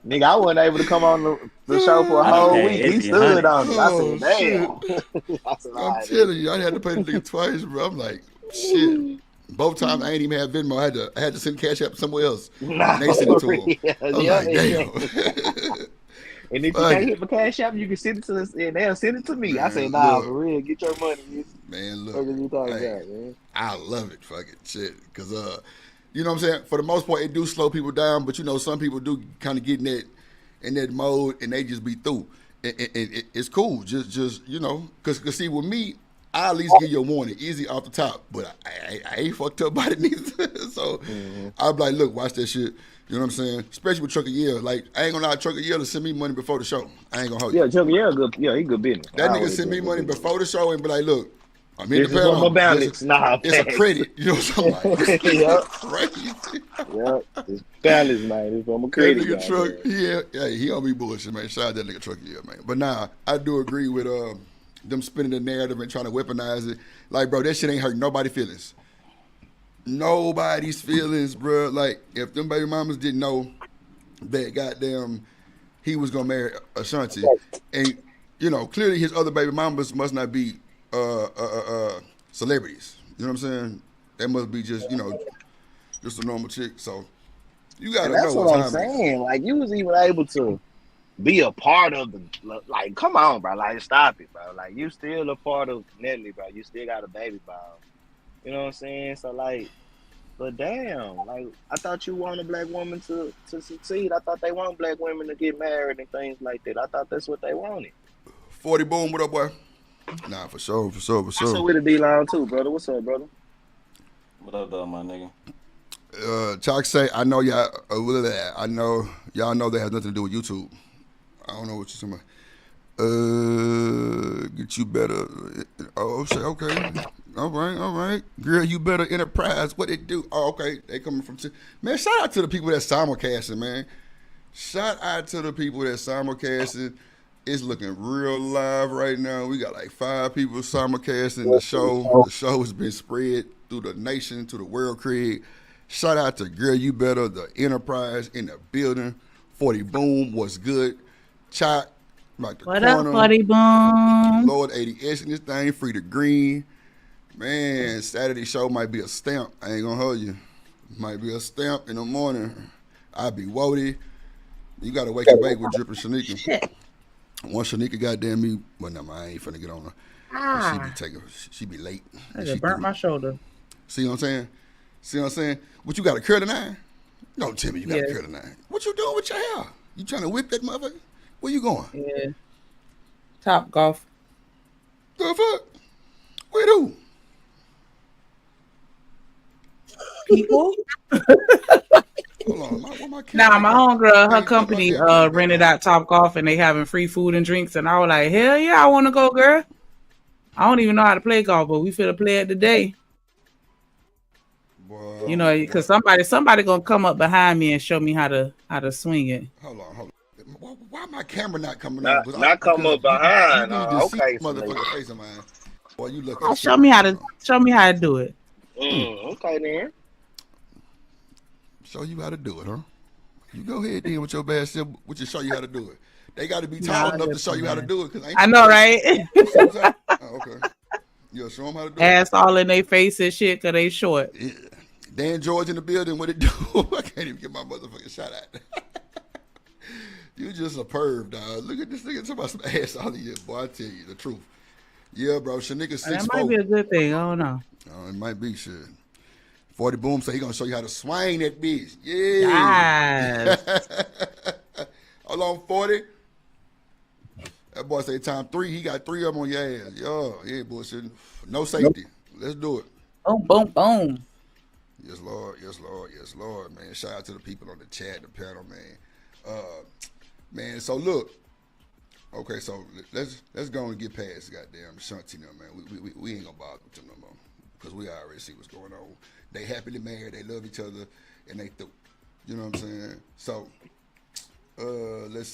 Nigga, I wasn't able to come on the show for a I done whole paid week. He Izzy stood hundreds. on it. I Oh said, damn. shit. I said, all I'm right, telling you, I didn't have to pay the nigga twice, bro. I'm like, shit. nigga. Both times I ain't even had Venmo. I had to send cash up somewhere else, Nah, and they sent it for to him. real. I was Yeah, like, yeah. damn. And if you Fuck can't it, hit my cash app, you can send it to us, and they'll send it to me. I say, man. nah, for Look, real, get your money. man. What Look. are you talking Hey, about, man? I love it, fucking shit. Cause you know what I'm saying? For the most part, it do slow people down, but some people do kind of get in that mode, and they just be through. And it's cool, just cause see with me, I at least give you a warning, easy off the top. But I ain't fucked up by it neither. So Mm-hmm. I'm like, look, watch that shit. You know what I'm saying? Especially with Trucker Yell. Like, I ain't gonna lie, Trucker Yell to send me money before the show. I ain't gonna hold you. Yeah, Chuck, yeah, good. Yeah, he good business. I That nigga always send me been good money business. before the show and be like, look, I'm in the This is for my pound. balance. Nah, It's a facts. credit. You know what I'm like? This Yep. nigga crazy. Yep. It's balance, man. It's from a That credit nigga guy, Truck, man. he don't be bullshit, man. Shout out that nigga Truck, yeah, man. But nah, I do agree with them spinning the narrative and trying to weaponize it. Like, bro, that shit ain't hurting nobody's feelings. Nobody's feelings, bro. Like, if them baby mamas didn't know that goddamn he was gonna marry Ashanti, and clearly his other baby mamas must not be celebrities. You know what I'm saying? They must be just a normal chick. So you And gotta know that's what's what I'm happening. saying. Like, you was even able to be a part of like, come on, bro. Like, stop it, bro. Like, you still a part of Nelly, bro. You still got a baby, bro. You know what I'm saying? So, like, but damn, like, I thought you want a black woman to succeed. I thought they want black women to get married and things like that. I thought that's what they wanted. 40 boom, what up, boy? Nah, for sure. What's up with the D-Line too, brother? What's up, brother? What up, though, my nigga? Chalk say, I know y'all. I know y'all know that has nothing to do with YouTube. I don't know what you're talking about. Get you better. Oh, say okay. All right. Girl, you better enterprise. What it do? Oh, okay. They coming from. Man, shout out to the people that simulcasting, man. Shout out to the people that simulcasting. It's looking real live right now. We got like 5 people simulcasting the show. The show has been spread through the nation, to the world, Craig. Shout out to Girl You Better, the Enterprise in the building. 40 Boom, what's good? Chalk, like the What corner. up, Buddy Boom? Lord 80S in this thing, Free the Green. Man, Saturday show might be a stamp. I ain't gonna hold you. Might be a stamp in the morning. I'll be woody. You gotta wake and bake with Drip and Shanika. Shit. Once Shanika goddamn me, well, no, I ain't finna get on her. She be late. I just burnt my shoulder. See what I'm saying? See what I'm saying? What you got, a curl to 9? Don't tell me you got a curl to 9. What you doing with your hair? You trying to whip that motherfucker? Where you going? Yeah. Top golf. The fuck? Where do? People? Hold on, my Nah, my homegirl, her company rented out Top Golf and they having free food and drinks. And I was like, hell yeah, I want to go, girl. I don't even know how to play golf, but we finna play it today. Boy, you know, because somebody gonna come up behind me and show me how to swing it. Hold on. Why my camera not coming not, up? Not come up behind. You need to Okay, see motherfucking face of mine. Boy, you look. Show me how to do it. Okay then. Show you how to do it, huh? You go ahead then with your bad self. Which will show you how to do it. They got to be tall enough to show you how to do it. Cause I know, right? Oh, okay. Yeah, show them how to do it. Ass all in their face and shit because they short. Yeah. Dan George in the building. What it do? I can't even get my motherfucking shot out. You just a perv, dog. Look at this nigga talking about some ass all in you, boy. I tell you the truth. Yeah, bro. Shanika 6'4". That might be a good thing. I don't know. It might be shit. 40 Boom say he gonna show you how to swing that bitch. Yeah. Yes. Hold on, 40. That boy say time 3. He got 3 of them on your ass. Yo, yeah, bullshit. No safety. Let's do it. Boom, boom, boom. Yes, Lord. Yes, Lord. Yes, Lord, man. Shout out to the people on the chat, the panel, man. Man, so look. Okay, so let's go and get past goddamn Shanti now, man. We ain't gonna bother with them no more because we already see what's going on. They happily married, they love each other, and they through. You know what I'm saying? So, let's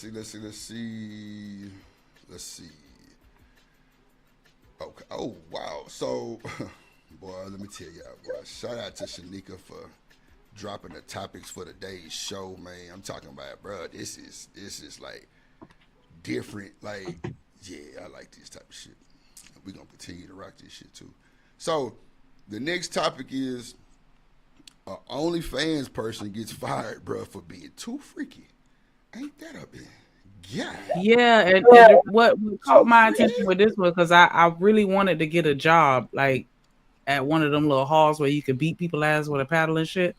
see. Okay. Oh wow. So, boy, let me tell y'all, boy. Shout out to Shanika for dropping the topics for today's show, man. I'm talking about, bro. This is like different. Like, yeah, I like this type of shit. We're gonna continue to rock this shit too. So, the next topic is a OnlyFans person gets fired, bro, for being too freaky. Ain't that a bit? Yeah. Yeah, and what caught my attention with this one because I really wanted to get a job like at one of them little halls where you could beat people ass with a paddle and shit.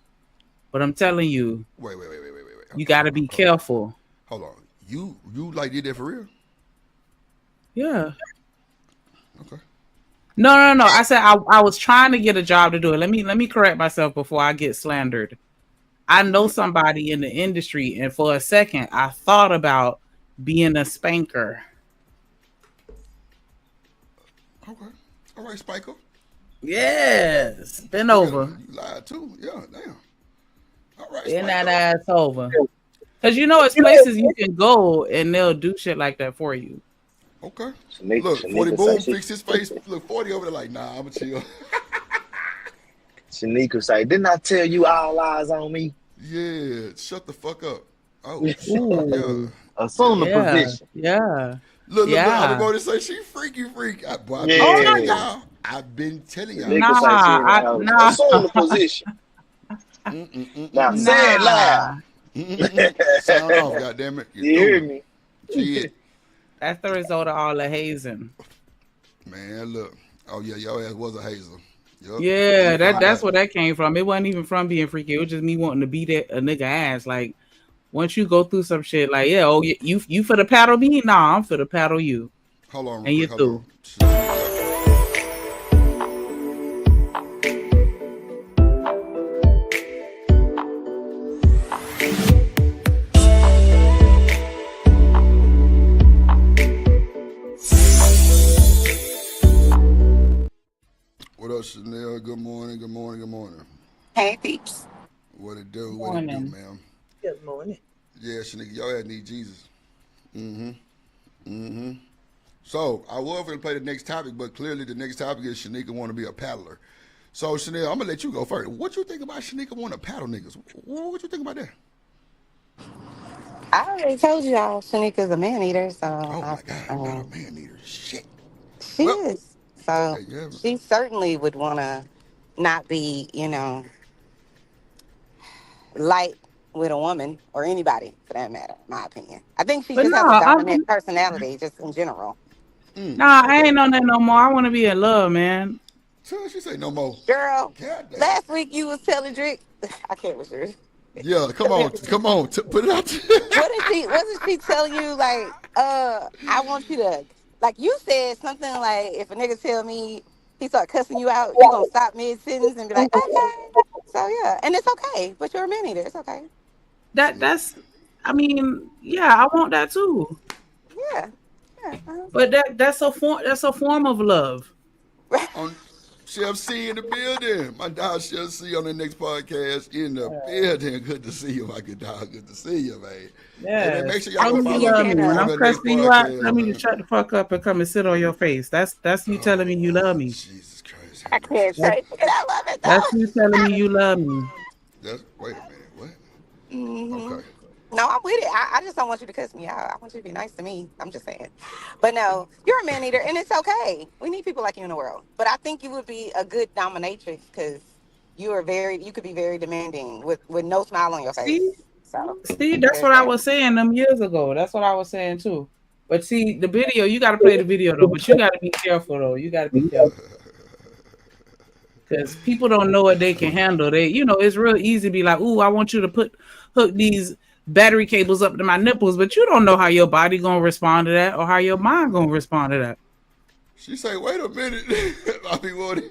But I'm telling you, wait. You got to be careful. Hold on, you like did that for real? Yeah. Okay. No. I said I was trying to get a job to do it. Let me correct myself before I get slandered. I know somebody in the industry, and for a second, I thought about being a spanker. Okay. All right, Spiker. Yes. Bend over. You lied too. Yeah, damn. All right, Bend Spiker. that ass over. Because you know it's places you can go and they'll do shit like that for you. Okay. Shanika, Look, 40 Boom fixed his face. Look, 40 over there like, nah, I'm a chill. Shanika say, didn't I tell you all eyes on me? Yeah, shut the fuck up. Oh, Ooh. yeah. Assume the position. Yeah. Look, Yeah. I'm going to say she freaky. Boy, I've been Yeah. telling y'all. I've been telling y'all. Nigga say she Nah. assume the position. Now say it loud. Sound off, goddammit. You hear me? Shit. That's the result of all the hazing. Man, look. Oh, yeah, your ass was a hazel. Yep. Yeah, that's where that came from. It wasn't even from being freaky. It was just me wanting to beat a nigga ass. Like, once you go through some shit, like, yeah, oh, you for the paddle me? Nah, I'm for the paddle you. Hold on, and you through. What up, Chanel? Good morning. Hey, peeps. What it do? Good What it do, morning. ma'am? Good morning. Yeah, Shanika, your ass need Jesus. Mm-hmm. Mm-hmm. So I was going to play the next topic, but clearly the next topic is Shanika want to be a paddler. So Chanel, I'm gonna let you go first. What you think about Shanika want to paddle niggas? What you think about that? I already told y'all Shanika's a man eater, so Oh my God, I not a mean, man eater. Shit. she Well, is. So hey, yeah. she certainly would want to not be, light with a woman or anybody for that matter, in my opinion. I think she But just no, has a dominant personality, just in general. I Okay. ain't on that no more. I want to be in love, man. So she say no more. Girl, God damn. last week you was telling Drake, I can't with yours. Yeah, come on, put it out. Wasn't she telling you like, I want you to, like you said something like, if a nigga tell me he start cussing you out, you gonna stop mid sentence and be like, okay. So yeah, and it's okay, but you're a man eater. It's okay. That's I mean, yeah, I want that too. Yeah. Yeah. But that's a form of love. On Chef C in the building. My dog Chef C on the next podcast in the building. Good to see you, my good dog. Good to see you, man. Hey man, make Yes. sure y'all Nice go Tell to me see you you follow love again. me. When on I'm the next cussing you out, tell podcast, me to man. shut the fuck up and come and sit on your face. That's you telling me you love me. Jesus Christ, I have mercy. can't That's say it. I love it that's you telling me though. you love me. That's wait a minute. What? Hmm. Okay. No, I'm with it. I just don't want you to cuss me out. I want you to be nice to me. I'm just saying. But no, you're a man eater, and it's okay. We need people like you in the world. But I think you would be a good dominatrix because you could be very demanding with no smile on your See, face. So that's there's what I that. was saying them years ago. That's what I was saying too. But see, the video, you got to play the video though. But you got to be careful though. You got to be careful because people don't know what they can handle. It's real easy to be like, "Ooh, I want you to hook these battery cables up to my nipples," but you don't know how your body gonna respond to that or how your mind gonna respond to that. She say, wait a minute. I be wanting.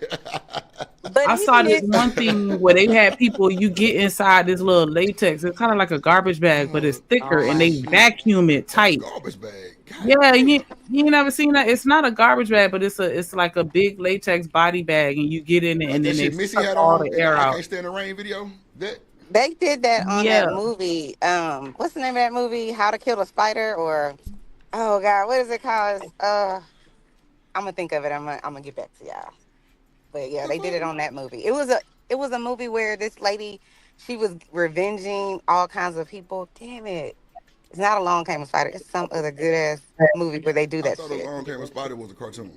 But I saw even this if one thing where they had people you get inside this little latex. It's kind of like a garbage bag, but it's Oh, thicker, oh and my, they shit. vacuum it A tight. garbage bag. God Yeah, damn. you ain't never seen that. It's not a garbage bag, but it's like a big latex body bag, and you get in it, Like and that then they shit Missy suck had all on the in the air I out. Can't Stand the Rain video? That they did that on that Yeah, movie. What's the name of that movie? How to Kill a Spider or oh god, what is it called? I'm gonna think of it. I'm gonna get back to y'all. But yeah, the they did it fuck? on that movie. It was a movie where this lady, she was revenging all kinds of people. Damn it. It's not a Long Came a Spider. It's some other good ass movie where they do I that thought shit. Along Came a Spider was a cartoon.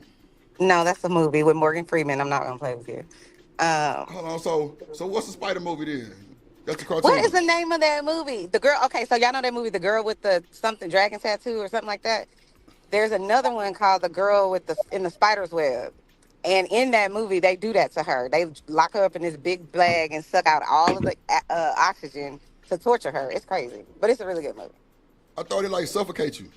No, that's a movie with Morgan Freeman. I'm not gonna play with you. Hold on, so what's the Spider movie then? That's the What is cartoon. the name of that movie? The girl. Okay, so y'all know that movie, The Girl with the something dragon tattoo or something like that. There's another one called The Girl with the in the Spider's Web. And in that movie, they do that to her. They lock her up in this big bag and suck out all of the oxygen to torture her. It's crazy, but it's a really good movie. I thought it like suffocate you.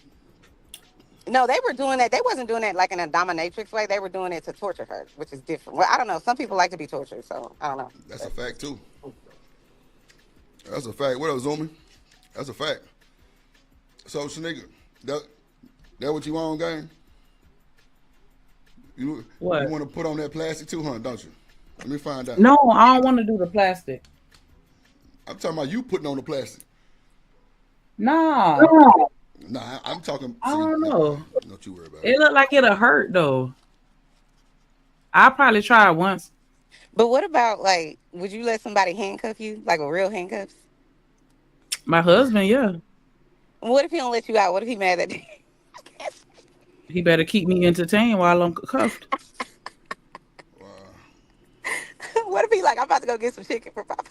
No, they were doing that. They wasn't doing it like in a dominatrix way. They were doing it to torture her, which is different. Well, I don't know. Some people like to be tortured, so I don't know. That's a But fact too. That's a fact. What up, Zoomy? That's a fact. So Shanika, that that what you want, gang? You what? want to put on that plastic too, huh? Don't you? Let me find out. No, I don't want to do the plastic. I'm talking about you putting on the plastic. Nah, Nah, I'm talking. I See, don't never mind. know. Don't you worry about it. It look like it'll hurt though. I'll probably try it once. what about like? Would you let somebody handcuff you like with real handcuffs? My husband, yeah, What if he don't let you out? What if he mad at you? he better keep me entertained while I'm cuffed. Wow. What if he like I'm about to go get some chicken for Papa?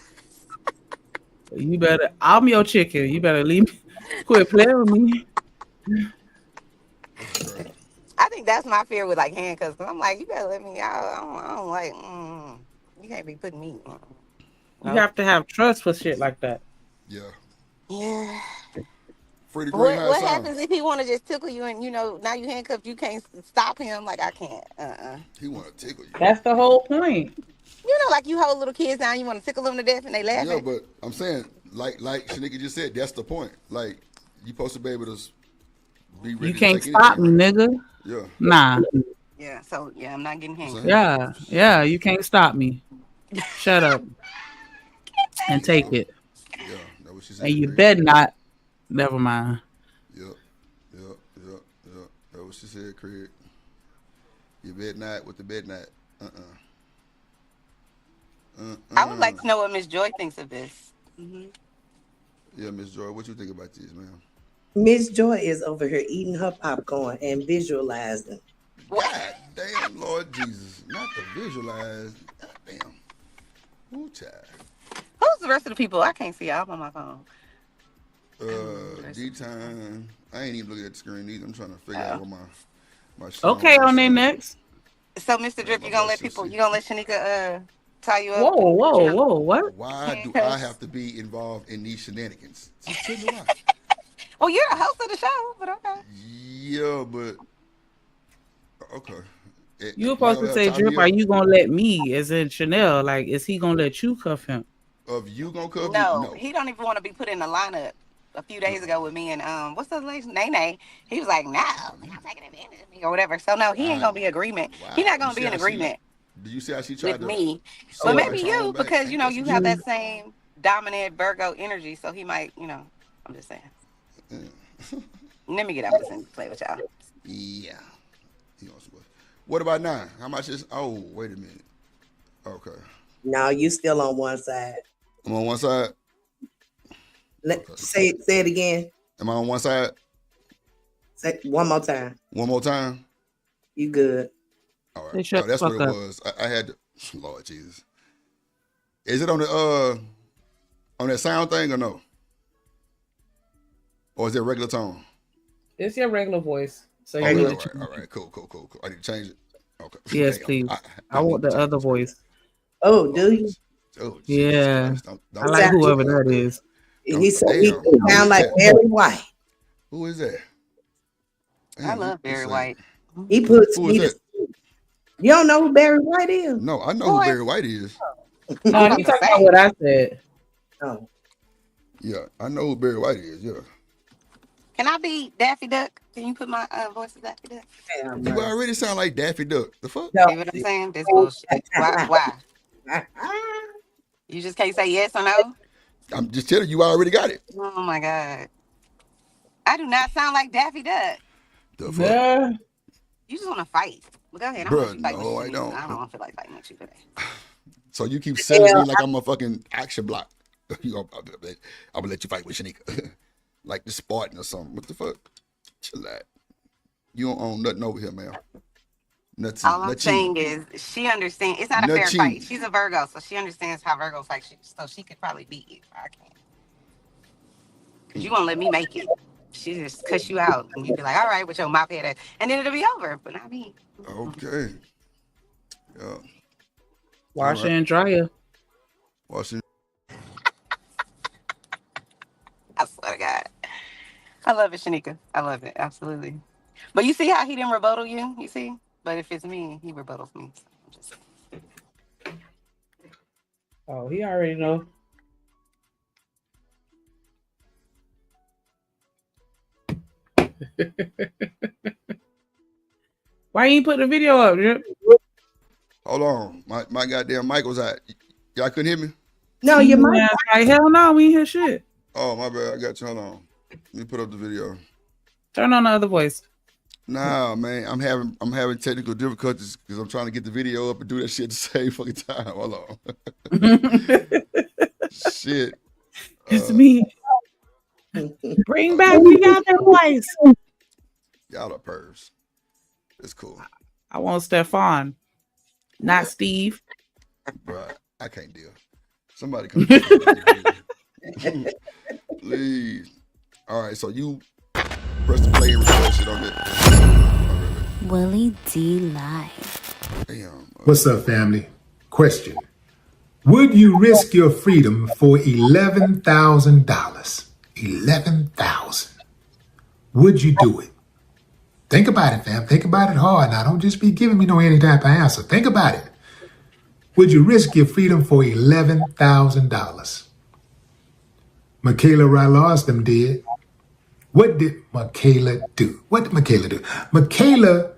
I'm your chicken. You better leave me. Quit playing with me. This is crazy. I think that's my fear with like handcuffs. Cause I'm like, you better let me out. I don't like. You can't be putting me. You Nope. have to have trust for shit like that. Yeah. Yeah. Free the green What high sign. happens if he want to just tickle you and now you handcuffed? You can't stop him. Like I can't. He want to tickle you. That's the whole point. Like you hold little kids down, you want to tickle them to death, and they Yeah, laughing. but I'm saying, like Shanika just said, that's the point. Like, you supposed to be able to be You ready to can't take stop anything, me, right? nigga. Yeah. Nah. Yeah. So yeah, I'm not getting I'm handcuffed. saying. Yeah. You can't stop me. Shut up and take Yeah. it. Yeah. That's what she And said, you Greg. better not. Never mind. Yep. Yep. Yep. Yep. she said, Craig. You bet not with the bet not. I would like to know what Miss Joy thinks of this. Yeah, Miss Joy, what you think about this, ma'am? Miss Joy is over here eating her popcorn and visualizing. God damn, Lord Jesus. Not to visualize. God damn. Ooh, child. Who's the rest of the people? I can't see. I'm on my phone. D-Time. I ain't even looking at the screen either. I'm trying to figure out what my Okay, on their next. So, Mr. Drip, you gonna let Shanika tie you up? Whoa, what? Why do I have to be involved in these shenanigans? Tell me why. Well, you're the host of the show, but okay. Yeah, but okay. You supposed to say, Drip, are you gonna let me, as in Chanel, like, is he gonna let you cuff him? Of you gonna cuff me? No, he don't even want to be put in the lineup. A few days ago with me and what's the lady? Nene. He was like, no, you're not taking advantage of me or whatever. So no, he ain't gonna be in agreement. He's not gonna be in agreement. Do you see how she tried with me? But maybe you, because you know you have that same dominant Virgo energy. So he might, I'm just saying. Let me get out this and play with y'all. Yeah. What about 9? How much is? Oh, wait a minute. Okay. No, you still on one side. I'm on one side. Say it again. Am I on one side? Say one more time. One more time. You good? All right. Oh, that's what it was. I had to. Lord Jesus. Is it on the on that sound thing or no? Or is it regular tone? It's your regular voice. So all you right, need to all right, cool. I need to change it. Okay. Yes, please. I want the other voice. Oh, do you? Oh, yeah. Don't I like whoever that is. He sound like Barry White. Who is that? I love Barry White. He puts who is that? You don't know who Barry White is? No, I know who Barry White is. No, you talking about what I said. Oh. Yeah, I know who Barry White is. Yeah. Can I be Daffy Duck? Can you put my voice as Daffy Duck? You already sound like Daffy Duck. The fuck? No. See what I'm saying? This bullshit. Why? You just can't say yes or no? I'm just telling you, I already got it. Oh my God. I do not sound like Daffy Duck. The fuck? Yeah. You just want to fight. Well, go ahead. Bruh, no, I don't. I don't feel like fighting with you today. So you keep selling me like I'm a fucking action block. I'm gonna let you fight with Shanika. Like the Spartan or something. What the fuck? Chill out. You don't own nothing over here, man. Nothing. All I'm saying is she understands. It's not a fair fight. She's a Virgo, so she understands how Virgo fight. So she could probably beat you. I can't. Because you won't let me make it. She just cuss you out. And you be like, all right, with your mop head. And then it'll be over. But not me. Okay. Yeah. Wash and dryer. Wash it. I swear to God. I love it, Shanika. I love it. Absolutely. But you see how he didn't rebuttal you? You see? But if it's me, he rebuttals me. So I'm just saying. Oh, he already know. Why you ain't put the video up, Drip? Hold on. My goddamn mic was out. Y'all couldn't hear me? No, your mic. Like, hell no, we ain't hear shit. Oh, my bad. I got you. Hold on. Let me put up the video. Turn on the other voice. Nah, man. I'm having technical difficulties because I'm trying to get the video up and do that shit at the same fucking time. Hold on. Shit. It's me. Bring back the other voice. Y'all are pervs. It's cool. I want Stefan, not Steve. Bro, I can't deal. Somebody come. Please. All right, so you press the play and record shit on that. Willie D Live. Damn. What's up, family? Question. Would you risk your freedom for $11,000? $11,000. Would you do it? Think about it, fam. Think about it hard. Now, don't just be giving me no any type of answer. Think about it. Would you risk your freedom for $11,000? Michaela Rylostom did. What did Michaela do? What did Michaela do? Michaela.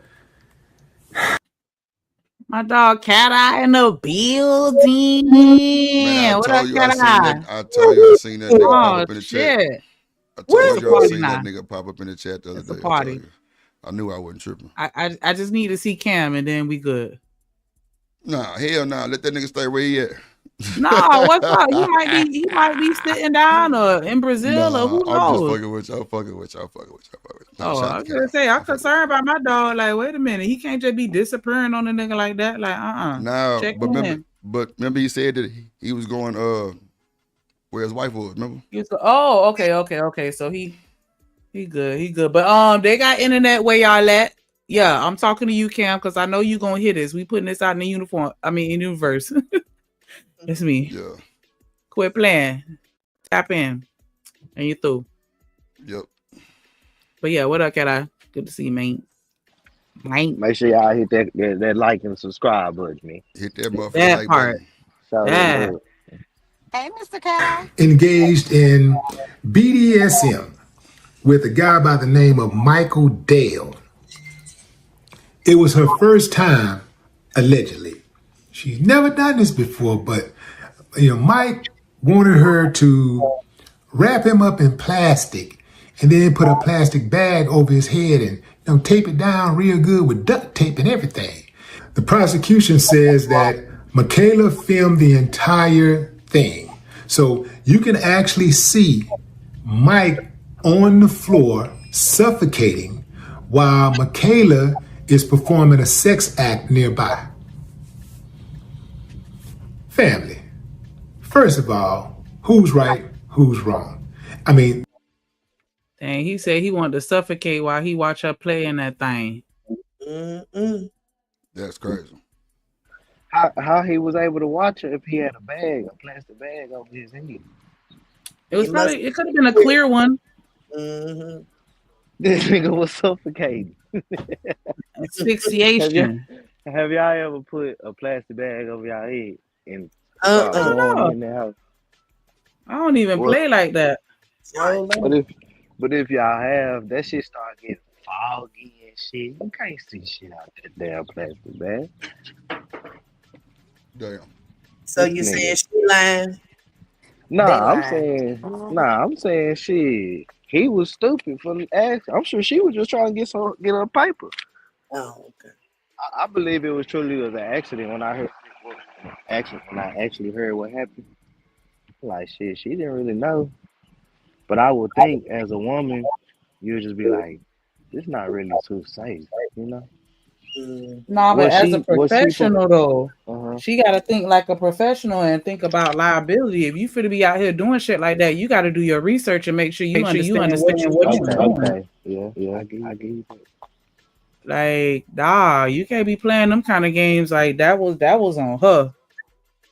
My dog Cat Eye in the building. Man, I told you I seen that nigga pop up in the chat. I told you I seen that nigga pop up in the chat the other day. Party. I knew I wasn't tripping. I just need to see Cam and then we good. Nah, hell nah. Let that nigga stay where he at. No, what's up? He might be sitting down or in Brazil or who I'm just knows. fucking with y'all. Fucking with y'all. Nah, Oh, shout I out was to gonna Cam. say I'm concerned about my dog. Like, wait a minute, he can't just be disappearing on a nigga like that. Like, Nah, check but in. remember he said that he was going where his wife was. Remember? Okay. So he good. But they got internet where y'all at. Yeah, I'm talking to you, Cam, because I know you gonna hit us. We putting this out in the universe. It's me. Yeah. Quit playing. Tap in. And you through. Yep. But yeah, what up, cat? Good to see you, man. Make sure y'all hit that like and subscribe button, man. Hit that motherfucker That like part. button. Show Yeah. love. Hey, Mr. Cat. Engaged in BDSM with a guy by the name of Michael Dale. It was her first time, allegedly. She's never done this before, but Mike wanted her to wrap him up in plastic and then put a plastic bag over his head and tape it down real good with duct tape and everything. The prosecution says that Michaela filmed the entire thing. So you can actually see Mike on the floor suffocating while Michaela is performing a sex act nearby. Family. First of all, who's right, who's wrong? I mean, dang, he said he wanted to suffocate while he watched her play in that thing. That's crazy. How he was able to watch it if he had a plastic bag over his head? It could have been a clear one. Mm-hmm. This nigga was suffocating. Asphyxiation. Have y'all ever put a plastic bag over y'all head and I start don't going know. in the house? I don't even play like that. But if y'all have, that shit start getting foggy and shit. You can't see shit out that damn plastic bag. Damn. So you saying she lying? I'm saying shit. He was stupid for the act. I'm sure she was just trying to get her paper. Oh, okay. I believe it was truly an accident when I actually heard what happened. Like shit, she didn't really know. But I would think as a woman, you would just be like, this not really too safe, you know? No, but as a professional though, she got to think like a professional and think about liability. If you finna be out here doing shit like that, you got to do your research and make sure you understand what you're doing. Okay. Yeah, I get you. Like, you can't be playing them kind of games. Like that was on her.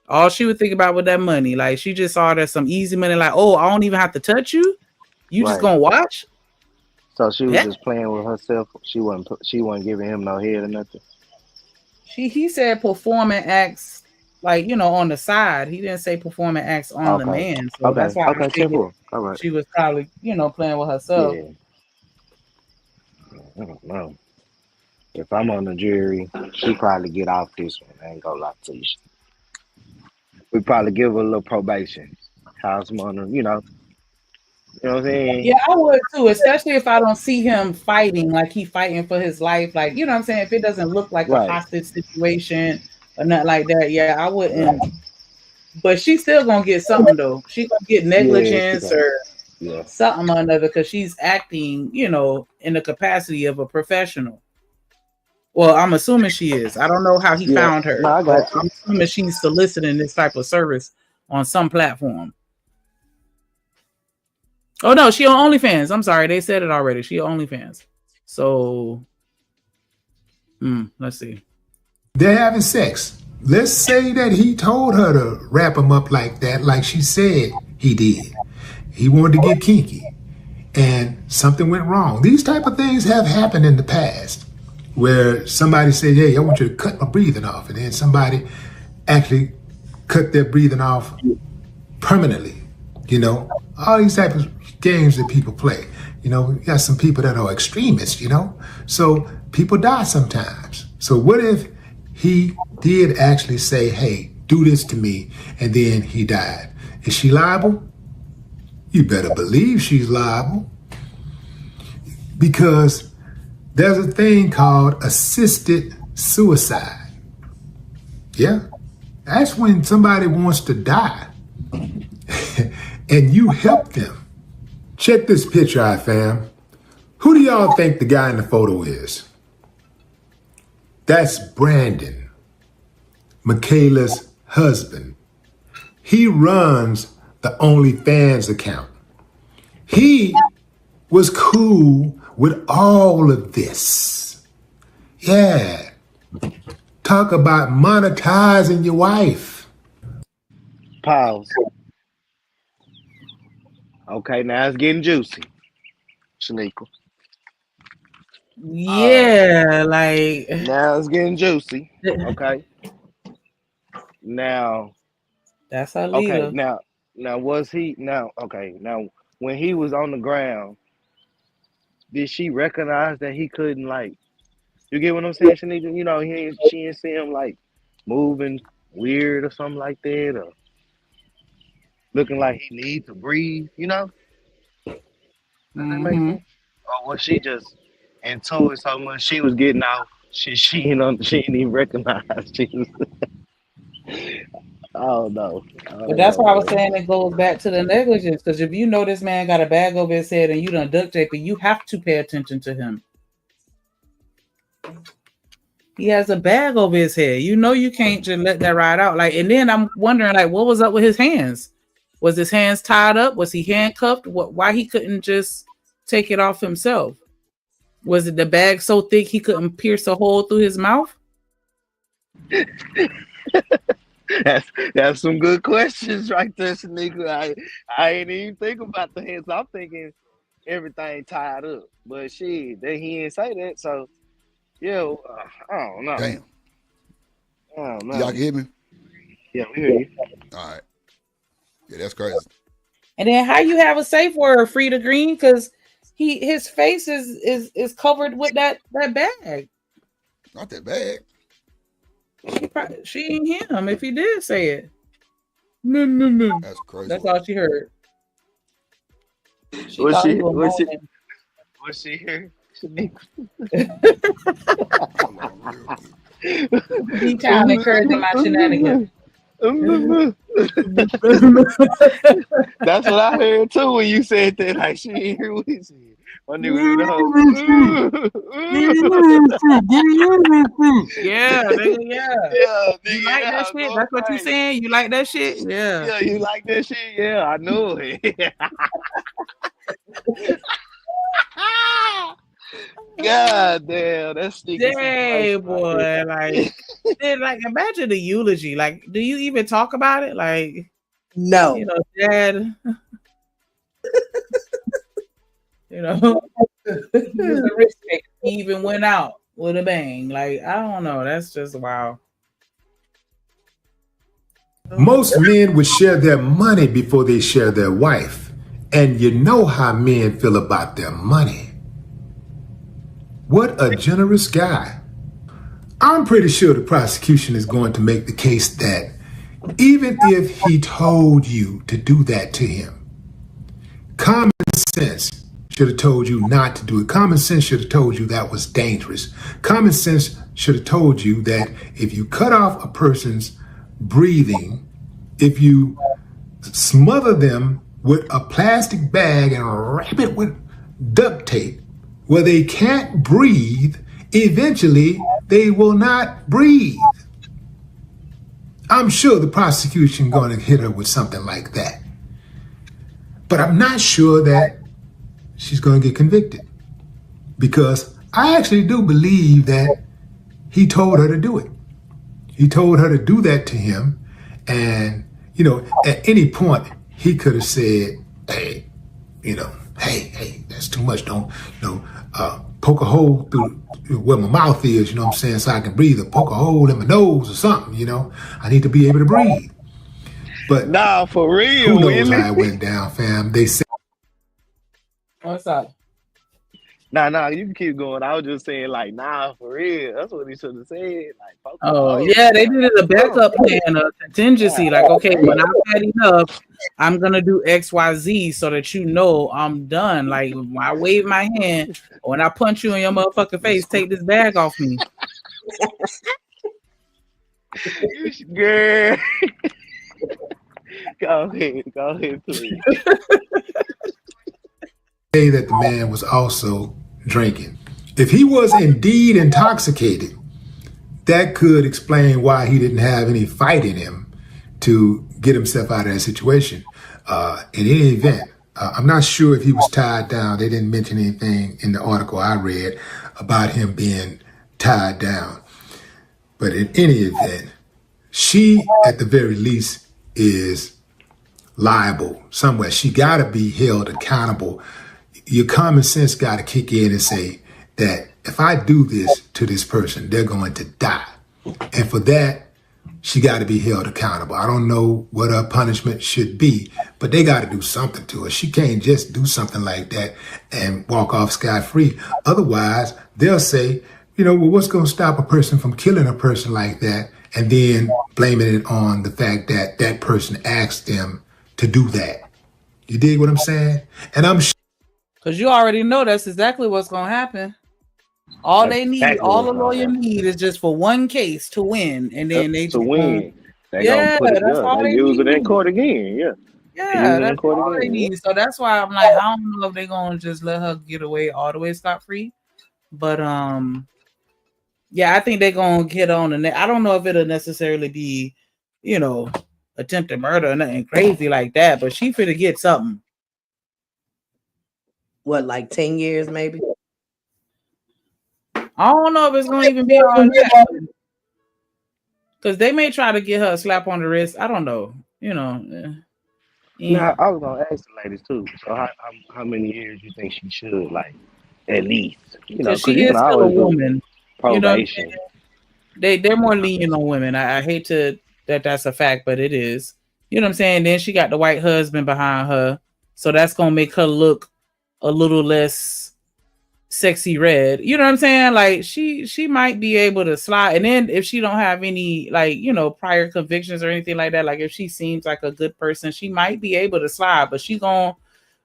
All she would think about with that money. Like she just saw that some easy money. Like, oh, I don't even have to touch you. You just gonna watch. So she was just playing with herself. She wasn't giving him no head or nothing. He said performing acts like on the side. He didn't say performing acts on the man. So that's why I figured she was probably playing with herself. Yeah. I don't know. If I'm on the jury, she probably get off this one. I ain't gonna lie to you. We probably give her a little probation. House money, you know. You know what I'm saying? Yeah, I would too, especially if I don't see him fighting, like he fighting for his life. Like, you know what I'm saying? If it doesn't look like a hostage situation or nothing like that, yeah, I wouldn't. But she's still gonna get something though. She's gonna get negligence or something or another because she's acting, in the capacity of a professional. Well, I'm assuming she is. I don't know how he found her, but I'm assuming she's soliciting this type of service on some platform. Oh no, she on OnlyFans. I'm sorry, they said it already. She on OnlyFans. So, let's see. They're having sex. Let's say that he told her to wrap him up like that, like she said he did. He wanted to get kinky, and something went wrong. These type of things have happened in the past, where somebody said, "Hey, I want you to cut my breathing off," and then somebody actually cut their breathing off permanently. All these types of games that people play. You got some people that are extremists, so people die sometimes. So what if he did actually say, hey, do this to me, and then he died? Is she liable? You better believe she's liable, because There's a thing called assisted suicide. Yeah, that's when somebody wants to die and you help them. Check this picture out, fam. Who do y'all think the guy in the photo is? That's Brandon, Michaela's husband. He runs the OnlyFans account. He was cool with all of this. Yeah. Talk about monetizing your wife. Pause. Okay, now it's getting juicy, Shanika. Yeah, like Now it's getting juicy. Okay. Now, that's our okay, leader. now was he now okay, now when he was on the ground, did she recognize that he couldn't like you get what I'm saying, Shanika? You know, she didn't see him like moving weird or something like that, or looking like he needs to breathe, you know? Does that make Mm-hmm. sense? Or was she just into it so much she was getting off? She didn't even recognize she was. Oh no, But oh that's no, why I was man. saying it goes back to the negligence. Because if you know this man got a bag over his head and you done duct tape it, you have to pay attention to him. He has a bag over his head. You know you can't just let that ride out. Like, and then I'm wondering, like, what was up with his hands? Was his hands tied up? Was he handcuffed? Why he couldn't just take it off himself? Was it the bag so thick he couldn't pierce a hole through his mouth? That's some good questions right there, Shanika. I ain't even think about the hands. I'm thinking everything tied up, but shit, he didn't say that. So yeah, I don't know. Damn. I don't know. Y'all can hear me? Yeah, we hear you. All right. Yeah, that's crazy. And then how you have a safe word, Frida Green? Because his face is covered with that bag. Not that bad. She ain't him if he did say it. No. That's crazy. That's all she heard. She Was thought she? he was Was she? moaning. Was she here, Shanika? Hold on, real quick. He kind of encouraging my shenanigans. That's what I heard too when you said that. Like she ain't here with you. My nigga do the whole. Yeah, nigga, yeah. Yeah, You nigga, like that that shit? go That's what you crazy. saying? You like that shit? Yeah. Yeah, you like that shit? Yeah, I knew it. God damn, that's sneaking some Hey, information right boy, like, then, like, imagine the eulogy. Like, do you even talk about it? Like, No. you know, Dad, you know, he was a risk taker. He even went out with a bang. Like, I don't know. That's just wow. Most men would share their money before they share their wife. And you know how men feel about their money. What a generous guy. I'm pretty sure the prosecution is going to make the case that even if he told you to do that to him, common sense should have told you not to do it. Common sense should have told you that was dangerous. Common sense should have told you that if you cut off a person's breathing, if you smother them with a plastic bag and wrap it with duct tape where they can't breathe, eventually they will not breathe. I'm sure the prosecution going to hit her with something like that. But I'm not sure that she's going to get convicted, because I actually do believe that he told her to do it. He told her to do that to him. And, you know, at any point he could have said, hey, that's too much. Don't, poke a hole through where my mouth is, you know what I'm saying, so I can breathe, or poke a hole in my nose or something, you know. I need to be able to breathe. But nah, for real, who knows Willie? how it went down, fam. They said, What's up? Nah, you can keep going. I was just saying, like, nah, for real. That's what he should have said. Like, Oh, yeah, they did it a backup plan, a contingency. Like, okay, when I've had enough, I'm gonna do XYZ so that you know I'm done. Like when I wave my hand, or when I punch you in your motherfucking face, take this bag off me. Girl. Go ahead, please. Say that the man was also drinking. If he was indeed intoxicated, that could explain why he didn't have any fight in him to get himself out of that situation. In any event, I'm not sure if he was tied down. They didn't mention anything in the article I read about him being tied down. But in any event, she, at the very least, is liable somewhere. She got to be held accountable. Your common sense got to kick in and say that if I do this to this person, they're going to die. And for that, she got to be held accountable. I don't know what her punishment should be, but they got to do something to her. She can't just do something like that and walk off scot-free. Otherwise, they'll say, well, what's going to stop a person from killing a person like that and then blaming it on the fact that that person asked them to do that? You dig what I'm saying? And I'm sure. Because you already know that's exactly what's going to happen. All they need, all the lawyer need is just for one case to win. And then they to win. They that's all they use need. it in court again. Yeah, that's all they need. So that's why I'm like, I don't know if they're going to just let her get away all the way scot-free. But, yeah, I think they're going to get on the net. I don't know if it'll necessarily be, attempted murder or nothing crazy like that, but she finna get something. What, like 10 years maybe? I don't know if it's going to even be all that. Because they may try to get her a slap on the wrist. I don't know. Yeah. Now, I was going to ask the ladies too. So how many years you think she should, like, at least? Because she is still a woman. Probation. They're more lenient on women. I hate to that's a fact, but it is. You know what I'm saying? Then she got the white husband behind her. So that's going to make her look a little less sexy red. You know what I'm saying? Like she might be able to slide. And then if she don't have any prior convictions or anything like that, like if she seems like a good person, she might be able to slide, but she going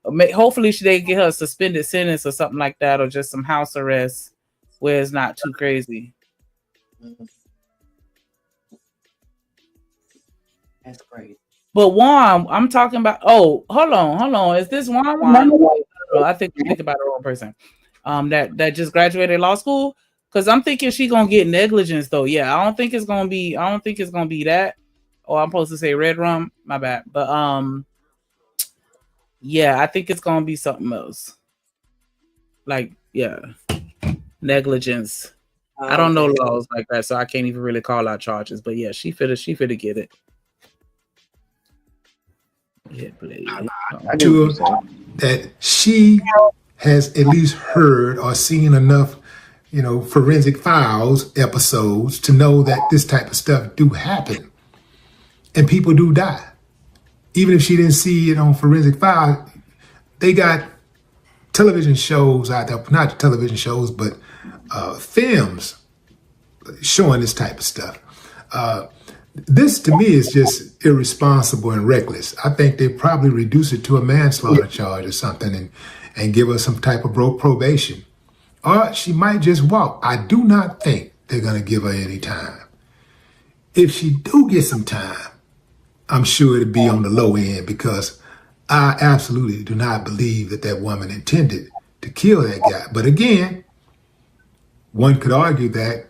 to hopefully they get her a suspended sentence or something like that, or just some house arrest where it's not too crazy. That's great. But Juan, I'm talking about. Oh, hold on. Is this Juan? Oh, I think about the wrong person. That just graduated law school. Because I'm thinking she gonna get negligence though. Yeah, I don't think it's gonna be that. Oh, I'm supposed to say red rum. My bad. But yeah, I think it's gonna be something else. Like negligence. I don't know laws like that, so I can't even really call out charges. But yeah, she finna get it. Yeah, that she has at least heard or seen enough, forensic files episodes to know that this type of stuff do happen and people do die. Even if she didn't see it on forensic files, they got television shows out there, not television shows, but films showing this type of stuff. This to me is just irresponsible and reckless. I think they probably reduce it to a manslaughter charge or something and give her some type of probation. Or she might just walk. I do not think they're going to give her any time. If she do get some time, I'm sure it'll be on the low end, because I absolutely do not believe that woman intended to kill that guy. But again, one could argue that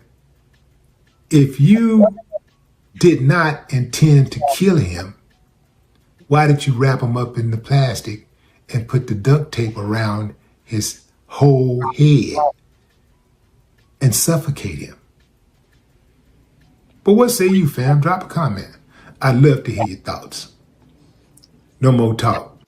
if you did not intend to kill him, why did you wrap him up in the plastic and put the duct tape around his whole head and suffocate him? But what say you, fam? Drop a comment. I'd love to hear your thoughts. No more talk.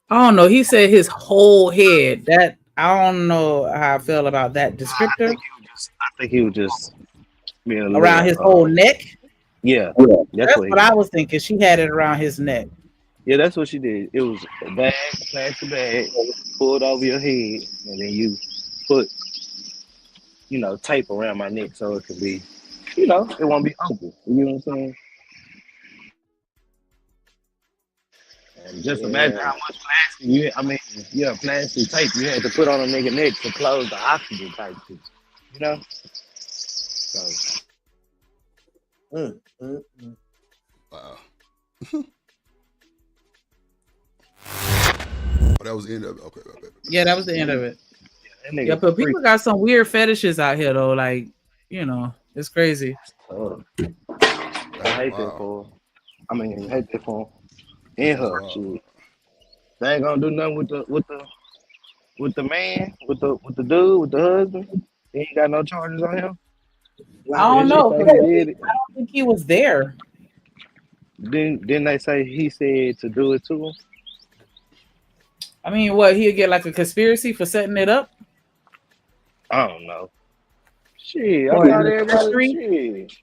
I don't know. He said his whole head. That I don't know how I feel about that descriptor. I think he was just being around his whole neck. Yeah, that's what I was thinking. She had it around his neck. Yeah, that's what she did. It was a bag, a plastic bag, pulled over your head, and then you put, tape around my neck so it could be, it won't be open. You know what I'm saying? And just imagine how much plastic plastic tape you had to put on a nigga neck to close the oxygen type shit. You know? So Wow. Oh, that was the end of it. Okay. Yeah, that was the end of it. that Yeah, nigga but freak. people got some weird fetishes out here though. Like, it's crazy. I hate that for her. I mean, hate that for him. And That's her wild. shit. They ain't gonna do nothing with the man, with the dude, with the husband. He ain't got no charges on him. I Wow. don't They just know, say 'cause he did it. I don't think he was there. Didn't they say he said to do it to him? I mean, what, he'll get like a conspiracy for setting it up? I don't know. Shit, I Or thought an everybody accessory? shit.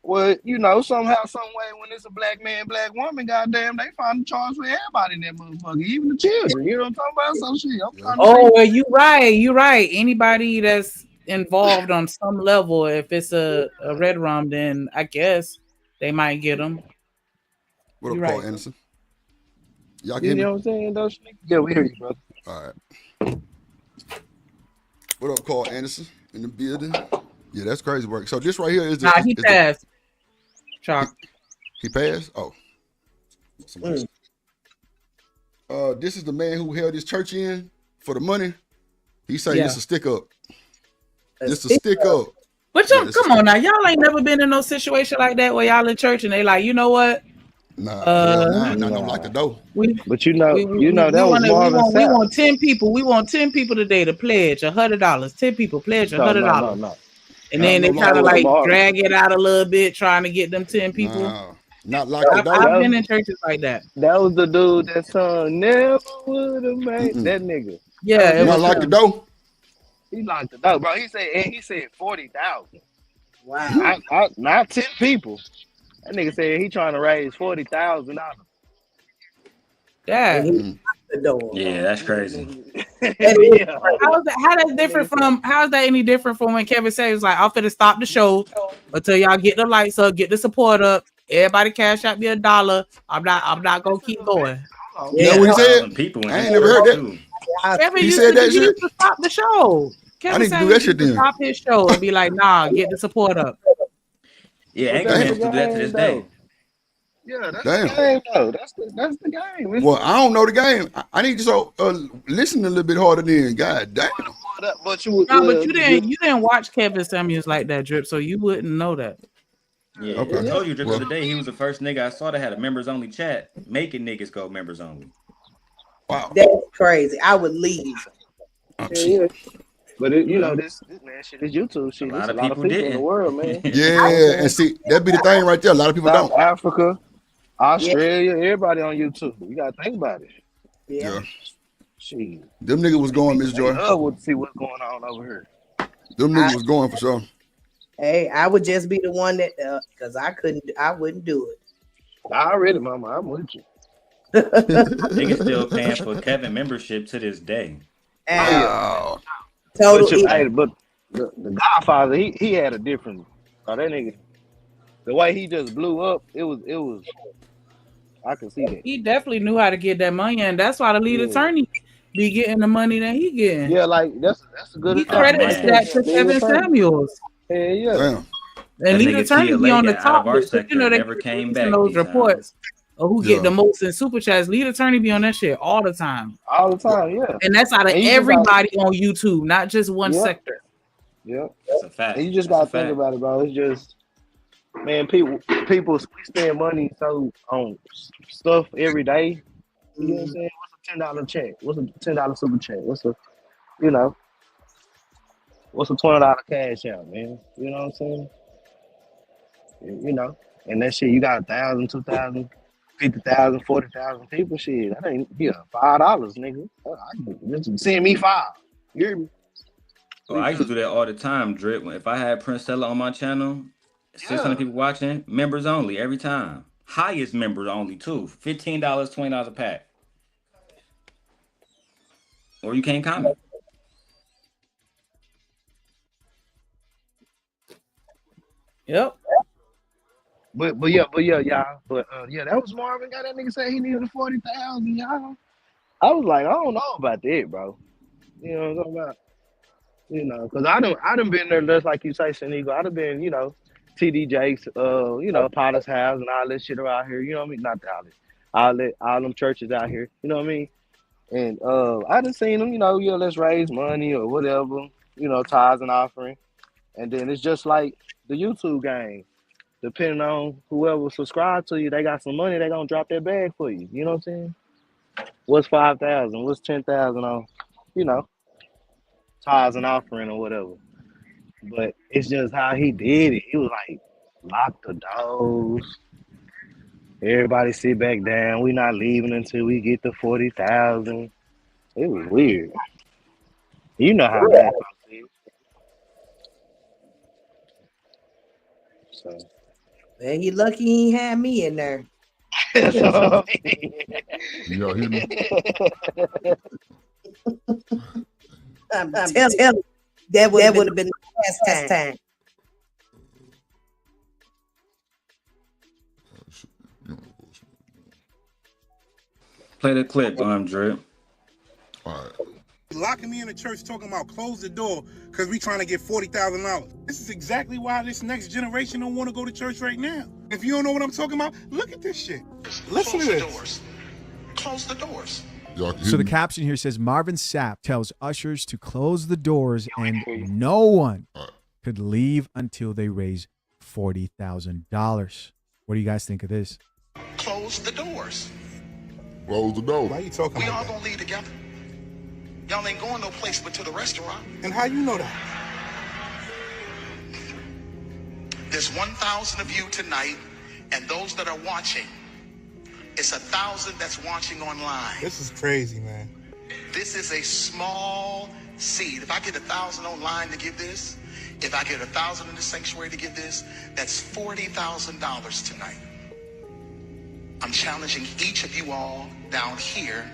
Well, somehow, some way, when it's a black man, black woman, goddamn, they find a charge for everybody in that motherfucker, even the children. You know what I'm talking about? So shit, I'm trying to Oh, see. well, you're right. Anybody that's involved on some level, if it's a red rum, then I guess they might get them. What You're up, Carl right. Anderson? Y'all You can hear know me? what I'm saying, though, Shanika? Yeah, we hear you, brother. All right. What up, Carl Anderson in the building? Yeah, that's crazy work. So this right here is Nah, he passed. Chalk. he passed? Oh, somebody. This is the man who held his church in for the money. He say this a stick up. This a stick up. But Yeah, y'all, come on now, y'all ain't never been in no situation like that where y'all in church and they like, you know what? Nah, hell nah. Not no like the dough. But that was Marvin We Sapp. want 10 people. We want 10 people today to pledge $100. 10 people pledge $100. No. And Not then no they like kind the of was dough. like Marvin. drag it out a little bit, trying to get them 10 people. Nah, not like the dough. I've been in churches like that. That was the dude that song never would have made Mm-mm. that nigga. Yeah, it Not was like the him. dough. He locked it up, bro. He said 40,000. Wow. Not 10 people. That nigga said he trying to raise $40,000. Yeah. And he locked the door. Yeah, that's crazy. Yeah. How that's different from how is that any different from when Kevin says like I'm finna stop the show until y'all get the lights up, get the support up, everybody cash out me $1. I'm not gonna keep going. That Yeah. what he said? 1,000 people in I his ain't never heard church that. too. Kevin He used said to that shit. stop the show. I Kevin need to do Samuels that shit used to then. stop his show and be like, nah, get the support up. Yeah, But that's Anchorman the Damn. still do that to game, this day. though. Yeah, that's the Damn. game, though. That's the game. Well, I don't know the game. I need to listen a little bit harder then. God damn. But you No, but you didn't watch Kevin Samuels like that, Drip, so you wouldn't know that. Yeah, I Okay. told you Drip the Well, other day he was the first nigga I saw that had a members only chat, making niggas go members only. wow. That's crazy. I would leave. Oh, yeah, shit. yeah. But Well, this man shit is YouTube a shit. There's lot a of lot of people people in the didn't. world, man. You know what I'm Yeah, and saying? see, that be the thing right there. A lot of people South don't. Africa, Yeah. Australia, everybody on YouTube. You gotta think about it. Yeah. Yeah. Shit. Them niggas was going, Miss They Joy. love to see what's going on over here. Them niggas was going for sure. Hey, I would just be the one that because I wouldn't do it. I already, mama. I'm with you. Niggas still paying for Kevin membership to this day. And Wow. total But the Godfather, he had a different. That nigga, the way he just blew up, it was. I can see that. He definitely knew how to get that money, and that's why the lead Yeah, attorney be getting the money that he getting. yeah. Like that's a good He Oh example right credits there. man, that to Lead Kevin attorney. Samuels. Yeah, yeah. Damn. And that lead nigga attorney be TLA on the got out top of our list. You know sector, they never be came releasing back, those B-Town. reports of who get Yeah. the most in super chats. Lead attorney be on that shit all the time, All the time. Yeah. and that's out of And you just got. everybody on YouTube, not just one Yep. sector. Yep. That's a And fact. you just That's a gotta think fact. about it, bro. It's just, man, people we spend money so on stuff every day. You know what I'm saying? What's a $10 check? What's a $10 super check? What's a $20 cash out, man? You know what I'm saying? You know, and that shit, you got 1,000, 2,000, 50,000, 40,000 people. Shit, that ain't $5, nigga. Just send me five. You hear me? Oh, I used to do that all the time, Drip. If I had Prince Stella on my channel, 600 Yeah. people watching, members only every time. Highest members only too. $15, $20 a pack. Or you can't comment. Yep. But yeah, y'all. But yeah, that was Marvin. Got that nigga saying he needed 40,000, y'all. I was like, I don't know about that, bro. You know what I'm talking about? You know, cause I done been there just like you say, Shanika. I done been, TD Jakes, Potter's House and all that shit around here. You know what I mean? Not all them churches out here. You know what I mean? And I done seen them. Let's raise money or whatever. Tithes and offering. And then it's just like the YouTube game. Depending on whoever subscribe to you, they got some money. They gonna drop that bag for you. You know what I'm saying? What's 5,000? What's 10,000 on? You know, tithes and offering or whatever. But it's just how he did it. He was like, lock the doors. Everybody sit back down. We not leaving until we get to 40,000. It was weird. You know how black folks is. So Man, he lucky he ain't had me in there. that's what I'm saying. Y'all hear me? I'm telling you, that would have been the last time. Play the clip, Drip. All right. Locking me in the church talking about close the door because we trying to get $40,000. This is exactly why this next generation don't want to go to church right now. If you don't know what I'm talking about, look at this shit. Listen to this. Close the doors. So the caption here says Marvin Sapp tells ushers to close the doors and no one could leave until they raise $40,000. What do you guys think of this? Close the doors. Close the door. Why you talking We like all that? gonna leave together. Y'all ain't going no place but to the restaurant. And how you know that? There's 1,000 of you tonight, and those that are watching, it's 1,000 that's watching online. This is crazy, man. This is a small seed. If I get 1,000 online to give this, if I get 1,000 in the sanctuary to give this, that's $40,000 tonight. I'm challenging each of you all down here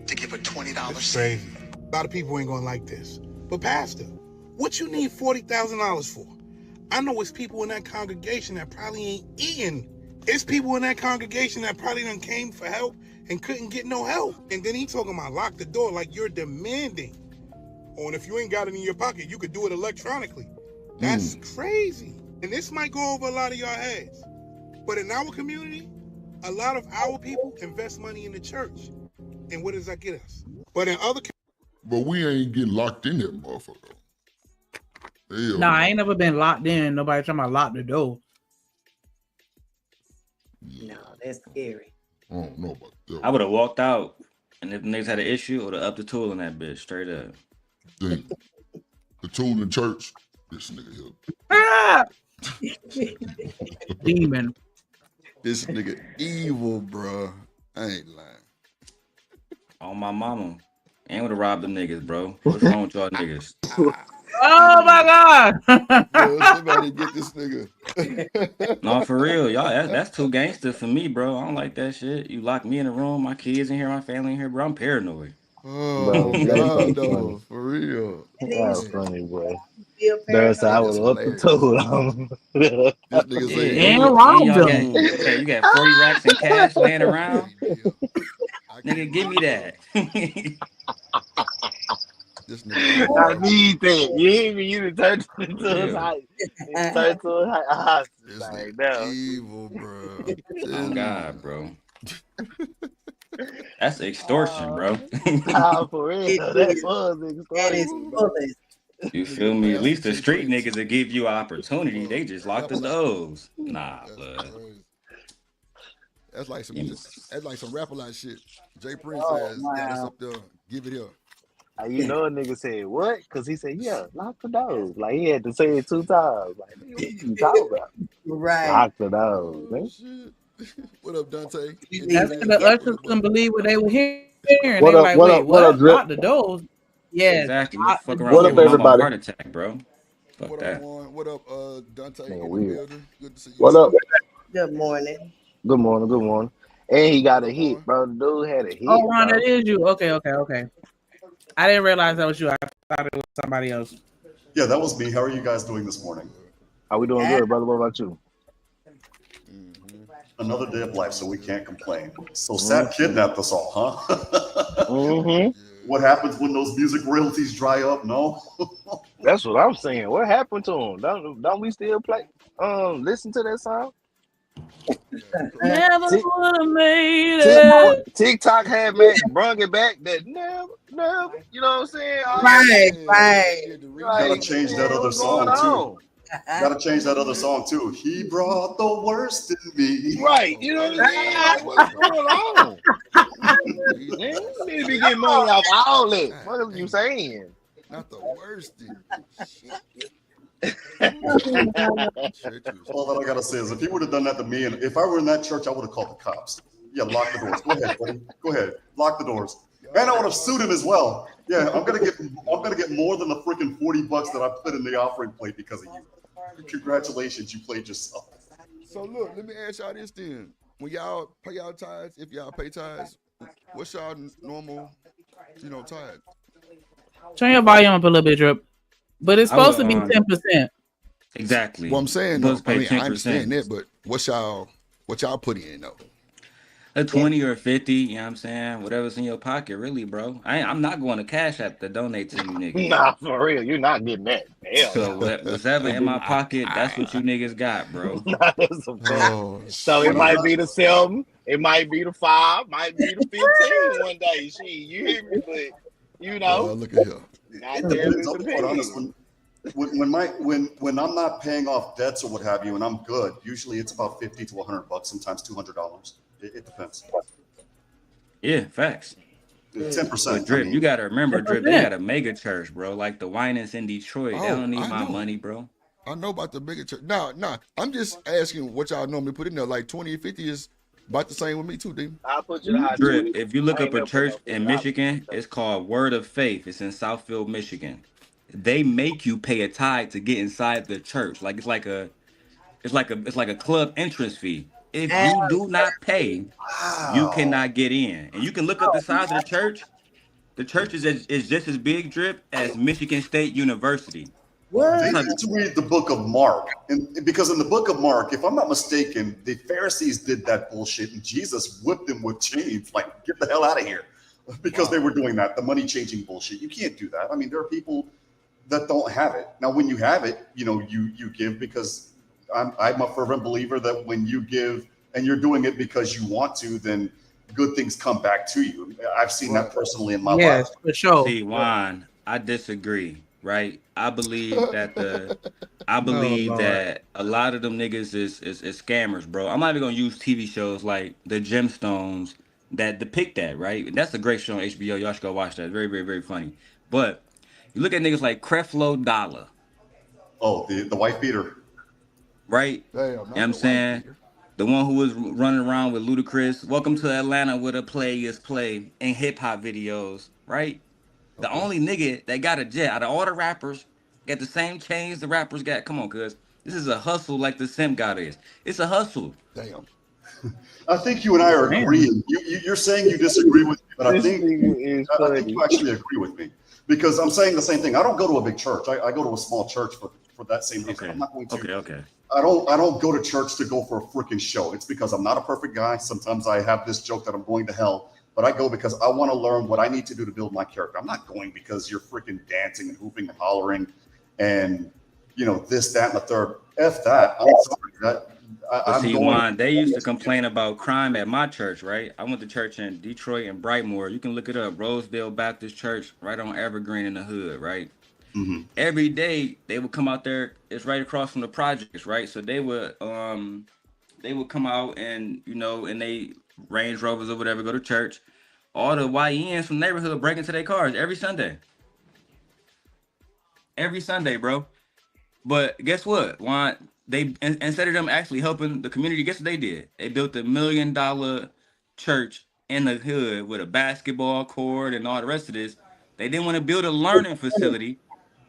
to give a $20 This is seed. crazy. A lot of people ain't gonna like this. But Pastor, what you need $40,000 for? I know it's people in that congregation that probably ain't eating. It's people in that congregation that probably done came for help and couldn't get no help. And then he talking about lock the door like you're demanding. Oh, and if you ain't got it in your pocket, you could do it electronically. That's crazy. And this might go over a lot of y'all heads. But in our community, a lot of our people invest money in the church. And what does that get us? But in other But we ain't getting locked in that motherfucker. Hell Nah, I ain't never been locked in. Nobody talking about lock the door. No, that's scary. I don't know about that. I would have walked out, and if the niggas had an issue, I would have upped the tool in that bitch straight up. Then the tool in church, this nigga here. Ah! Demon. This nigga evil, bro. I ain't lying. On my mama. Ain't would have robbed them niggas, bro. What's wrong with y'all niggas? Oh my God. Yo, somebody get this nigga. No, for real. Y'all, that's too gangster for me, bro. I don't like that shit. You lock me in a room, my kids in here, my family in here, bro. I'm paranoid. Oh, Bro, God, that's so though. funny. For real. That's funny, boy. Feel There's I That would is have upped the hilarious. tool on. This nigga Yeah, say, And and robbed y'all them. you got 40 racks in cash laying around. I Nigga, can't give me that. This nigga evil, I bro. need that. You hear me? You done turned into a Real. hostage. You done turned to a hostage This right nigga now. evil, bro. I'm Oh telling God, you. bro. That's extortion, bro. Nah, for real. it That is. was That is extortion, bro. fullest. You This feel nigga me? At Pastor least the T. street Prince niggas will give you an opportunity. They just lock the rapper like doors. Nah, that's blood. crazy. That's like some Yeah. that's like some rapper like shit. Jay Prince Oh, has got us wow. up there. Give it here. You know a nigga said what? Because he said, yeah, lock the doors. Like, he had to say it 2 times. Like, nigga, what you talking about? Right. Lock the doors, Oh man. shit. What up, Dante? That's Engineer? because the What ushers up, couldn't buddy? believe what they were hearing. What They were up, like, what wait, up, what up, what? Drip? Lock the doors? Yes. Exactly. You Lock the fuck around What and up, give my doors. mama a everybody? heart attack, bro. Fuck What up, that. Juan? What up, Dante Man, in the weird. building? Good to see you, What brother. up? Good morning. Good morning, good morning. And he got What a up, hit, Juan? bro. The dude had a Oh, hit, Ron, that bro. is you. Okay. I didn't realize that was you. I thought it was somebody else. Yeah, that was me. How are you guys doing this morning? Good. How we doing Yeah. good, brother? What about you? Another day of life, so we can't complain. So Sap kidnapped us all, huh? What happens when those music royalties dry up? No. That's what I'm saying. What happened to him? Don't we still play? Listen to that song. Never Tick, would have made tick, it. TikTok had brung it back. That never. You know what I'm saying? All that. Right, right. Gotta Like, change that man, other what's going song too. on? Gotta change that other song too. He brought the worst in me. Right. You know what I'm saying? Like, what's going on? Man, you need to be getting money off all that. What are you saying? Not the worst thing. All that I gotta say is, if he would have done that to me, and if I were in that church, I would have called the cops. Yeah, lock the doors. Go ahead, buddy. Go ahead, lock the doors. And I would have sued him as well. Yeah, I'm gonna get more than the freaking $40 that I put in the offering plate because of you. Congratulations, you played yourself. So look, let me ask y'all this then. When y'all pay y'all tithes, if y'all pay tithes, what's y'all normal, tithe? Turn your volume up a little bit, Drip. But it's I would, supposed to be 10%. Exactly. Well, I'm saying You're though, supposed to pay I understand 10%. that, but what y'all put in though? A 20 or a 50, you know what I'm saying? Whatever's in your pocket, really, bro. I'm not going to Cash App to donate to you niggas. Nah, for real. You're not getting that. Hell So no. whatever in my pocket, that's what you niggas got, bro. Nah, that's a fact. Oh, So it might be the 7, it might be the 5, might be the 15 one day. Shit, you hear me? But look at here. goddamn, Depends. it I'll be quite honest. depends. When I'm not paying off debts or what have you, and I'm good, usually it's about $50 to $100, sometimes $200. It depends. Yeah, facts. 10%. But Drip, you gotta remember, Drip, they 10%. got a mega church, bro. Like the Winans in Detroit. They Oh, don't need I my know. money, bro. I know about the bigger church. Nah. I'm just asking what y'all normally put in there. Like 20 or 50 is about the same with me too, D. I'll put you the high Drip, 20. if you look I up ain't a never put church no in $50. Michigan, it's called Word of Faith. It's in Southfield, Michigan. They make you pay a tithe to get inside the church. Like it's like a club entrance fee. If you do not pay, you Wow. cannot get in. And you can look up the size of the church. The church is just as big, Drip, as Michigan State University. They That's What? how, need to read the book of Mark. And because in the book of Mark, if I'm not mistaken, the Pharisees did that bullshit and Jesus whipped them with chains. Like, get the hell out of here. Because they were doing that, the money changing bullshit. You can't do that. I mean, there are people that don't have it. Now, when you have it, you give because I'm a fervent believer that when you give and you're doing it because you want to, then good things come back to you. I've seen that personally in my life. Yes, for sure. see, Juan, I disagree, right? I believe Oh Lord. that a lot of them niggas is scammers, bro. I'm not even gonna use TV shows like The Gemstones that depict that, right? That's a great show on HBO. Y'all should go watch that. Very, very, very funny. But you look at niggas like Creflo Dollar, Oh, the wife beater. right? Damn, You know not what I'm the white saying? beater. The one who was running around with Ludacris. Welcome to Atlanta with a players play in hip hop videos, right? The Okay. only nigga that got a jet out of all the rappers got the same chains the rappers got. Come on, cuz this is a hustle like the Simp God is. It's a hustle. Damn. I think you and I are Damn. agreeing. You're saying you disagree with me, but I This think nigga is I think you funny. actually agree with me because I'm saying the same thing. I don't go to a big church. I go to a small church for that same reason. Okay. I'm not going to. Okay. I don't go to church to go for a freaking show. It's because I'm not a perfect guy. Sometimes I have this joke that I'm going to hell, but I go because I want to learn what I need to do to build my character. I'm not going because you're freaking dancing and hooping and hollering and this, that, and the third. F that. I'm sorry. But I'm see, going. Juan, they used to complain about crime at my church, right? I went to church in Detroit and Brightmoor. You can look it up. Rosedale Baptist Church, right on Evergreen in the hood, right? Mm-hmm. Every day they would come out there. It's right across from the projects, right? So they would come out and and they Range Rovers or whatever go to church. All the YNs from the neighborhood break into their cars every Sunday. Every Sunday, bro. But guess what? Why instead of them actually helping the community, guess what they did? They built $1 million church in the hood with a basketball court and all the rest of this. They didn't want to build a learning facility.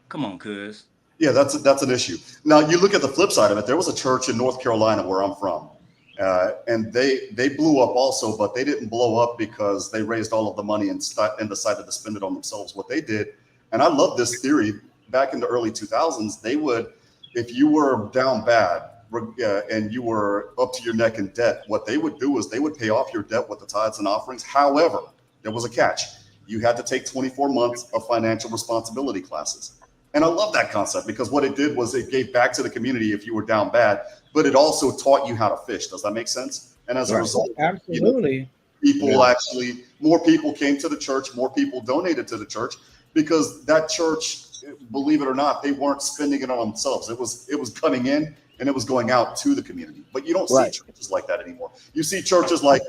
Come on, cuz. Yeah, that's an issue. Now you look at the flip side of it. There was a church in North Carolina where I'm from, and they blew up also, but they didn't blow up because they raised all of the money and decided to spend it on themselves. What they did, and I love this theory. Back in the early 2000s, they would, if you were down bad, and you were up to your neck in debt, what they would do is they would pay off your debt with the tithes and offerings. However, there was a catch. You had to take 24 months of financial responsibility classes. And I love that concept because what it did was it gave back to the community if you were down bad, but it also taught you how to fish. Does that make sense? And as a result, absolutely, people actually, more people came to the church, more people donated to the church because that church, believe it or not, they weren't spending it on themselves. It was coming in and it was going out to the community. But you don't see churches like that anymore. You see churches like,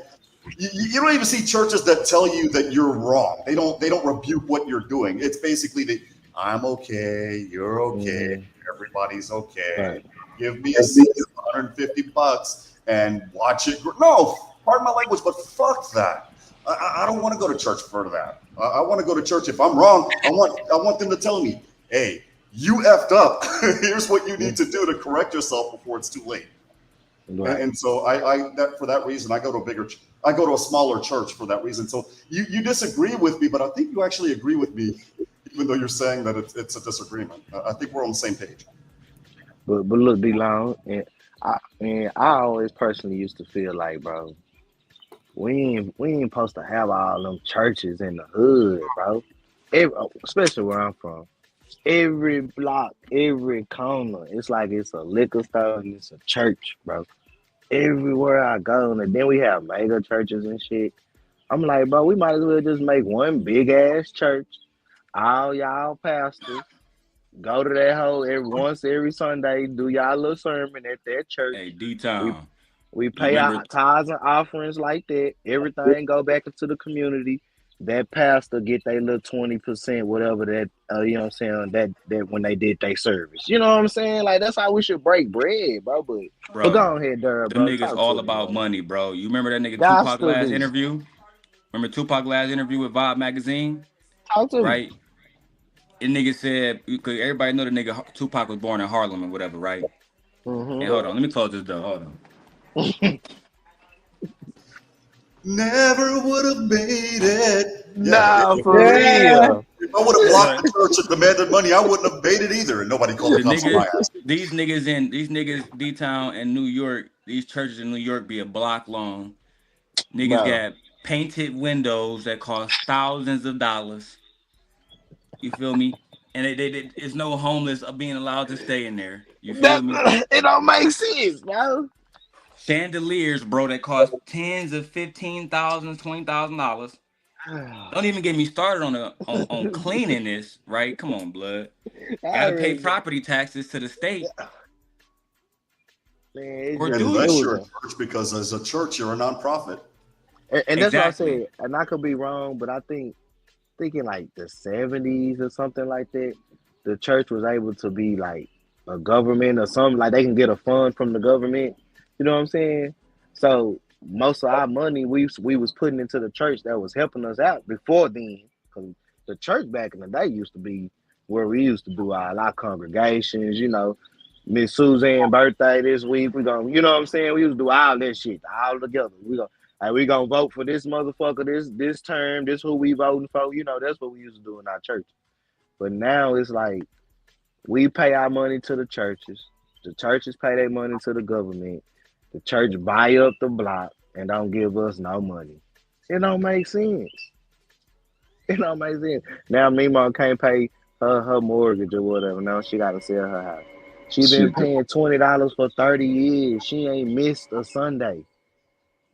you don't even see churches that tell you that you're wrong. They don't rebuke what you're doing. It's basically I'm okay, you're okay, everybody's okay. Right. Give me a seat of $150 and watch it. No, pardon my language, but fuck that. I don't want to go to church for that. I want to go to church. If I'm wrong, I want them to tell me, hey, you effed up. Here's what you need to do to correct yourself before it's too late. Right. And so for that reason, I go to a smaller church for that reason. So you disagree with me, but I think you actually agree with me, even though you're saying that it's a disagreement. I think we're on the same page. But look, D-Long, and I always personally used to feel like, bro, we ain't supposed to have all them churches in the hood, bro. Especially where I'm from. Every block, every corner, it's like it's a liquor store and it's a church, bro. Everywhere I go, and then we have mega churches and shit. I'm like, bro, we might as well just make one big ass church. All y'all pastors go to that hole every Sunday, do y'all little sermon at that church. Hey, D-Town. We pay our tithes and offerings like that. Everything go back into the community. That pastor get their little 20%, whatever that, you know what I'm saying, that when they did their service. You know what I'm saying? Like, that's how we should break bread, bro. But go on ahead, Durr, bro. Them niggas all about money, bro. You remember that nigga Y'all Tupac still last do. interview? Remember Tupac last interview with Vibe magazine? Talk to right? And nigga said, because everybody know the nigga Tupac was born in Harlem and whatever, right? Mm-hmm. And hold on, let me close this door. Hold on. Never would have made it. Nah, for real. If I would have blocked the church and demanded money, I wouldn't have made it either. And nobody called the cops on my ass. These niggas D-Town and New York, these churches in New York be a block long. Niggas got painted windows that cost thousands of dollars. You feel me? And it's no homeless being allowed to stay in there. You feel me? It don't make sense, bro. Chandeliers, bro, that cost tens of $15,000, $20,000. Don't even get me started on cleaning this, right? Come on, blood. Gotta pay property taxes to the state. Man, unless you're a church, because as a church, you're a nonprofit. And that's what I said. And I could be wrong, but I thinking like the 70s or something like that, the church was able to be like a government or something, like they can get a fund from the government. You know what I'm saying? So most of our money we was putting into the church that was helping us out before then. Because the church back in the day used to be where we used to do all our congregations, you know. Miss Suzanne's birthday this week, we gonna, you know what I'm saying? We used to do all that shit all together. We gonna vote for this motherfucker this term, this who we voting for, you know, that's what we used to do in our church. But now it's like we pay our money to the churches pay their money to the government, the church buy up the block and don't give us no money. It don't make sense. It don't make sense. Now Mima can't pay her mortgage or whatever. Now she gotta sell her house. She been paying $20 for 30 years. She ain't missed a Sunday.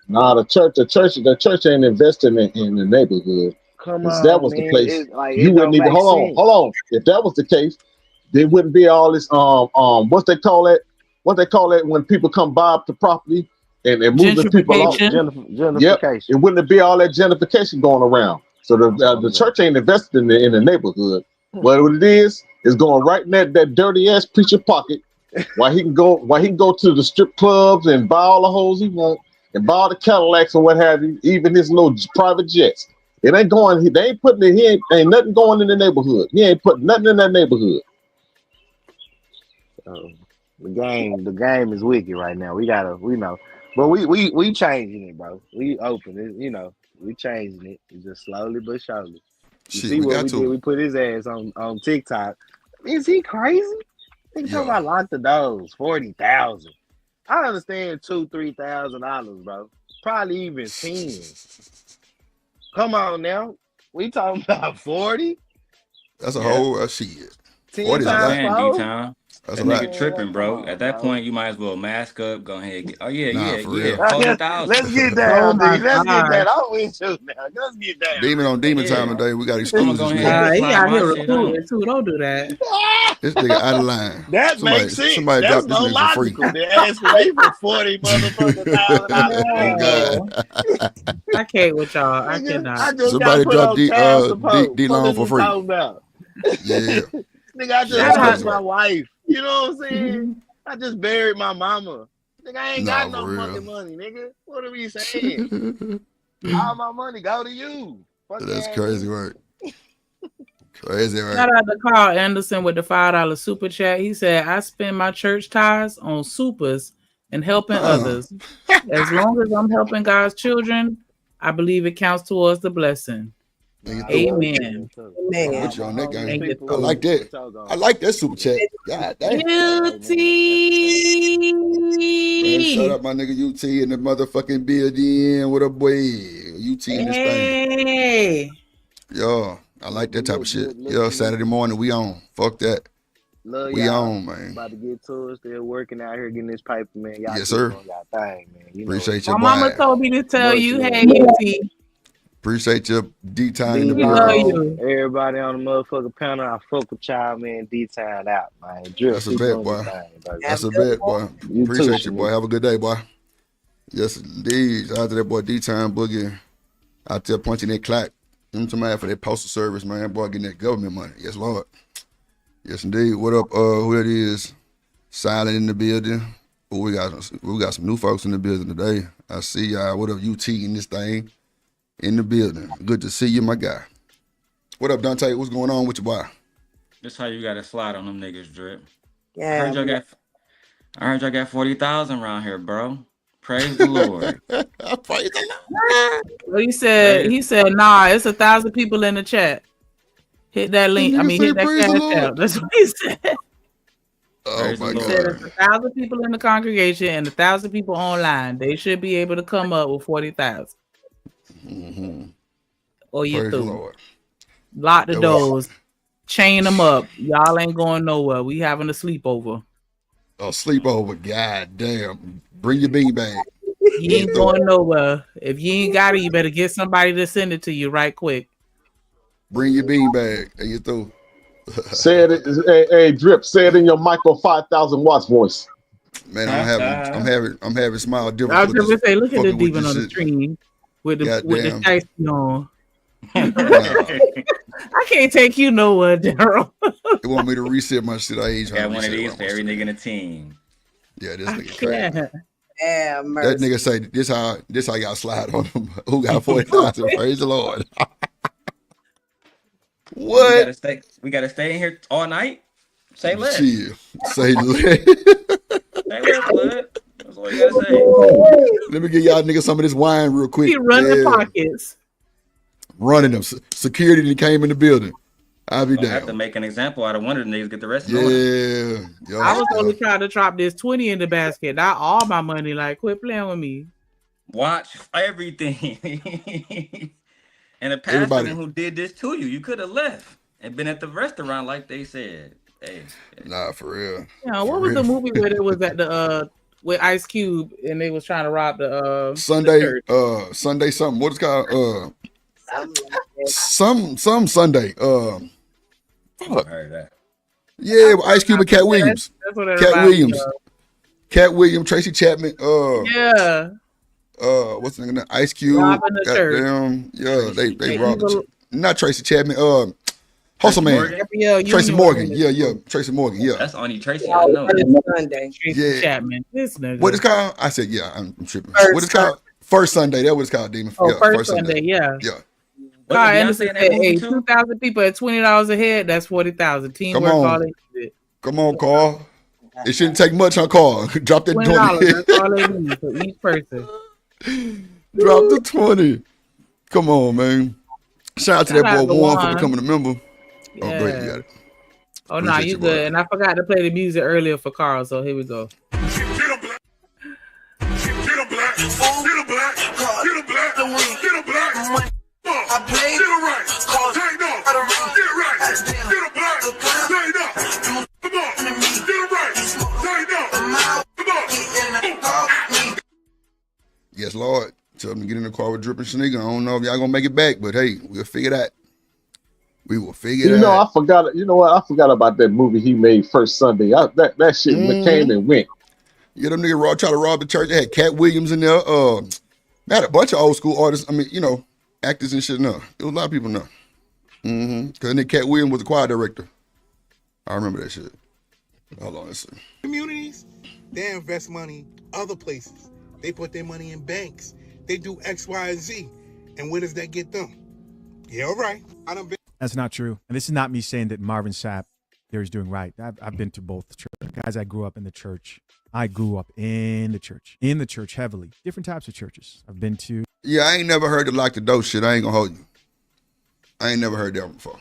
Nah, the church ain't investing in the neighborhood. Come If on, that was man. the place, You wouldn't even hold on. If that was the case, there wouldn't be all this what they call it when people come buy up the property and moving people off. Gentrification. Yep. It wouldn't be all that gentrification going around. So the church ain't invested in the neighborhood. What it is going right in that dirty ass preacher pocket. Why he can go to the strip clubs and buy all the hoes he want and buy all the Cadillacs and what have you, even his little private jets. It ain't going. They ain't putting it. Ain't nothing going in the neighborhood. He ain't putting nothing in that neighborhood. The game is wicked right now. We know, but we changing it, bro. We open it, you know. We changing it. It's just slowly but surely. You see what we did? We put his ass on TikTok. Is he crazy? Think talking about lock the doors, 40,000. I understand $2,000-$3,000, bro. Probably even 10. Come on now. We talking about 40? That's a Yeah. whole shit. 10 40 is a I'm lot. times saying 4? D-Town. That's That a lot. nigga Man, tripping, come bro. on, At that bro. point, you might as well mask up. Go ahead. Oh yeah, Nah, yeah, for yeah. real. 40,000. Let's get Oh down, my D. Let's get god. down. I'm with you now. Let's get down. Demon on demon time Yeah. today. We got I'm gonna excuses go ahead now. and He slide out my here shit on recruiting him. too. Don't do that. This nigga out of line. That makes sense. Somebody That's dropped this no nigga for free. logical. They're asking me for 40 motherfucking $1,000. Oh No. God. I can't with y'all. I Nigga, cannot. I just got Somebody put dropped on child support. D What Long is for you free. talking about? Yeah. Nigga, I just That's Shout out. lost crazy my work. wife. You know what I'm saying? I just buried my mama. Nigga, I ain't got No, no for fucking money, nigga. What are we saying? All my money go to you. Fuck That's yeah, crazy work. Crazy work. Shout out to Carl Anderson with the $5 super chat. He said, I spend my church tithes on supers and helping others. As long as I'm helping God's children, I believe it counts towards the blessing. Amen. I'm with you on that Thank game. you, I like that. I like that super chat. God damn. UT. Man, shout out my nigga UT in the motherfucking building. What up, boy? UT in this thing. Hey. Yo, I like that type of shit. look, Yo, Saturday morning, we on. Fuck that. Love We y'all. on, man. About to get to it. Still working out here getting this paper, man. Y'all Yes, keep sir. doing y'all thing, man. You know Appreciate My your mama boy. told me to tell Much you, love. hey, UT. Appreciate your D-Town in the D We love building. Long, you. everybody on the motherfucking panel, I fuck with y'all, man. D-Town out, man. Drip, That's a keep bet, doing your boy. thing, baby. That's a bet, boy. You too, Appreciate you, boy. Shanika. Have a good day, boy. Yes, indeed. Shout out to that boy D-Town Boogie out there punching that clock. I'm talking about for that postal service, man. Boy, getting that government money. Yes, Lord. Yes, indeed. What up, who that is? Silent in the building. Oh, we got some new folks in the building today. I see y'all. What up, UT in this thing? In the building. Good to see you, my guy. What up, Dante? What's going on with your boy? This how you gotta slide on them niggas, Drip. I Yeah. heard y'all got 40,000 around here, bro. Praise the Lord. Praise the Lord. Well, he said, nah, it's 1,000 people in the chat. Hit that link. I mean, hit that praise the cash Lord. out. That's what he said. Oh Praise my the He God. said Lord. it's 1,000 people in the congregation and 1,000 people online. They should be able to come up with 40,000. Mm-hmm. Or you Praise the through. Lord. Lock the That was- doors. Chain them up. Y'all ain't going nowhere. We having a sleepover. A sleepover. God damn. Bring your bean bag. You ain't going nowhere. If you ain't got it, you better get somebody to send it to you right quick. Bring your bean bag and you through. Say it, hey, Drip. Say it in your Michael 5,000 watts voice. Man, I'm having smile I difference was with gonna this. say, look at the fucking with demon this on the shit. screen with the Goddamn. dice on. Nah, I can't take you nowhere, Daryl. they want me to reset my shit. I ain't trying Got to one of reset these around for my every shit. nigga in the team. Yeah, this I nigga crazy. can't. Yeah, That mercy. nigga say this how y'all slide on them. Who got 40,000? Praise the Lord. What? We gotta stay in here all night. Say less. Chill. Say less. Say less, blood. That's all you gotta say. Let me give y'all niggas some of this wine real quick. He running pockets. Running them. Security that came in the building. I'll be I have to down. make an example out of one of the niggas, get the rest of them. Yeah. I was only trying to drop this 20 in the basket, not all my money. Like, quit playing with me. Watch everything. And the pastor Everybody. who did this to you, you could have left and been at the restaurant like they said. Hey. Nah, for real. Yeah, what was the movie where it was at the with Ice Cube and they was trying to rob the Sunday, Sunday something. What is it called? Some Sunday. I heard that. Yeah, with Ice Cube and Cat Williams. That's what it Cat reminds me Williams. of. Cat Williams, Tracy Chapman. Yeah. What's the name? Ice Cube. Robbing the church. Goddamn. Yeah, they The robbed evil- not Tracy Chapman. Hustle Man. Morgan? Yeah, Tracy Union Morgan. was Yeah. Tracy Morgan. Yeah. That's only Tracy I know. Sunday. Tracy Yeah. Chapman. This nigga. What is called? I said, yeah, I'm tripping. First What is called? First Sunday. That what it's called, Demon. Oh, Yeah, first Sunday. Yeah. Yeah. Carl Wasn't Anderson Beyonce in said, that movie "Hey, too? 2,000 people at $20 a head. That's 40,000. Teamwork, on. all they needed. Come on, Carl. It shouldn't take much on Carl. Drop that $20. 20. That's all they need for each person. Drop the 20. Come on, man. Shout out to Shout that out boy to Warren for Juan. becoming a member. Oh, go ahead. You Yeah. got it. Oh no, Appreciate you you, good. boy. And I forgot to play the music earlier for Carl, so here we go. a black, get a black, get a black, get a black. I play, get it right, tighten up, get it right, get a black, tighten up. Come on, get it right, tighten up. Come on. Yes, Lord. Tell them to get in the car with Drip and Shanika. I don't know if y'all gonna make it back, but hey, we'll figure that. We will figure it out. You know, I forgot. You know what? I forgot about that movie he made First Sunday. That shit came and went. Yeah, them niggas try to rob the church. They had Cat Williams in there. They had a bunch of old school artists. I mean, you know, actors and shit in there. There was a lot of people in there. Because then Cat Williams was the choir director. I remember that shit. Hold on, let's see. Communities, they invest money other places. They put their money in banks. They do X, Y, and Z. And where does that get them? Yeah, all right. I done been. That's not true. And this is not me saying that Marvin Sapp there is doing right. I've been to both church. Guys, I grew up in the church. I grew up in the church heavily. Different types of churches. I've been to. Yeah, I ain't never heard the lock the door shit. I ain't gonna hold you. I ain't never heard that one before.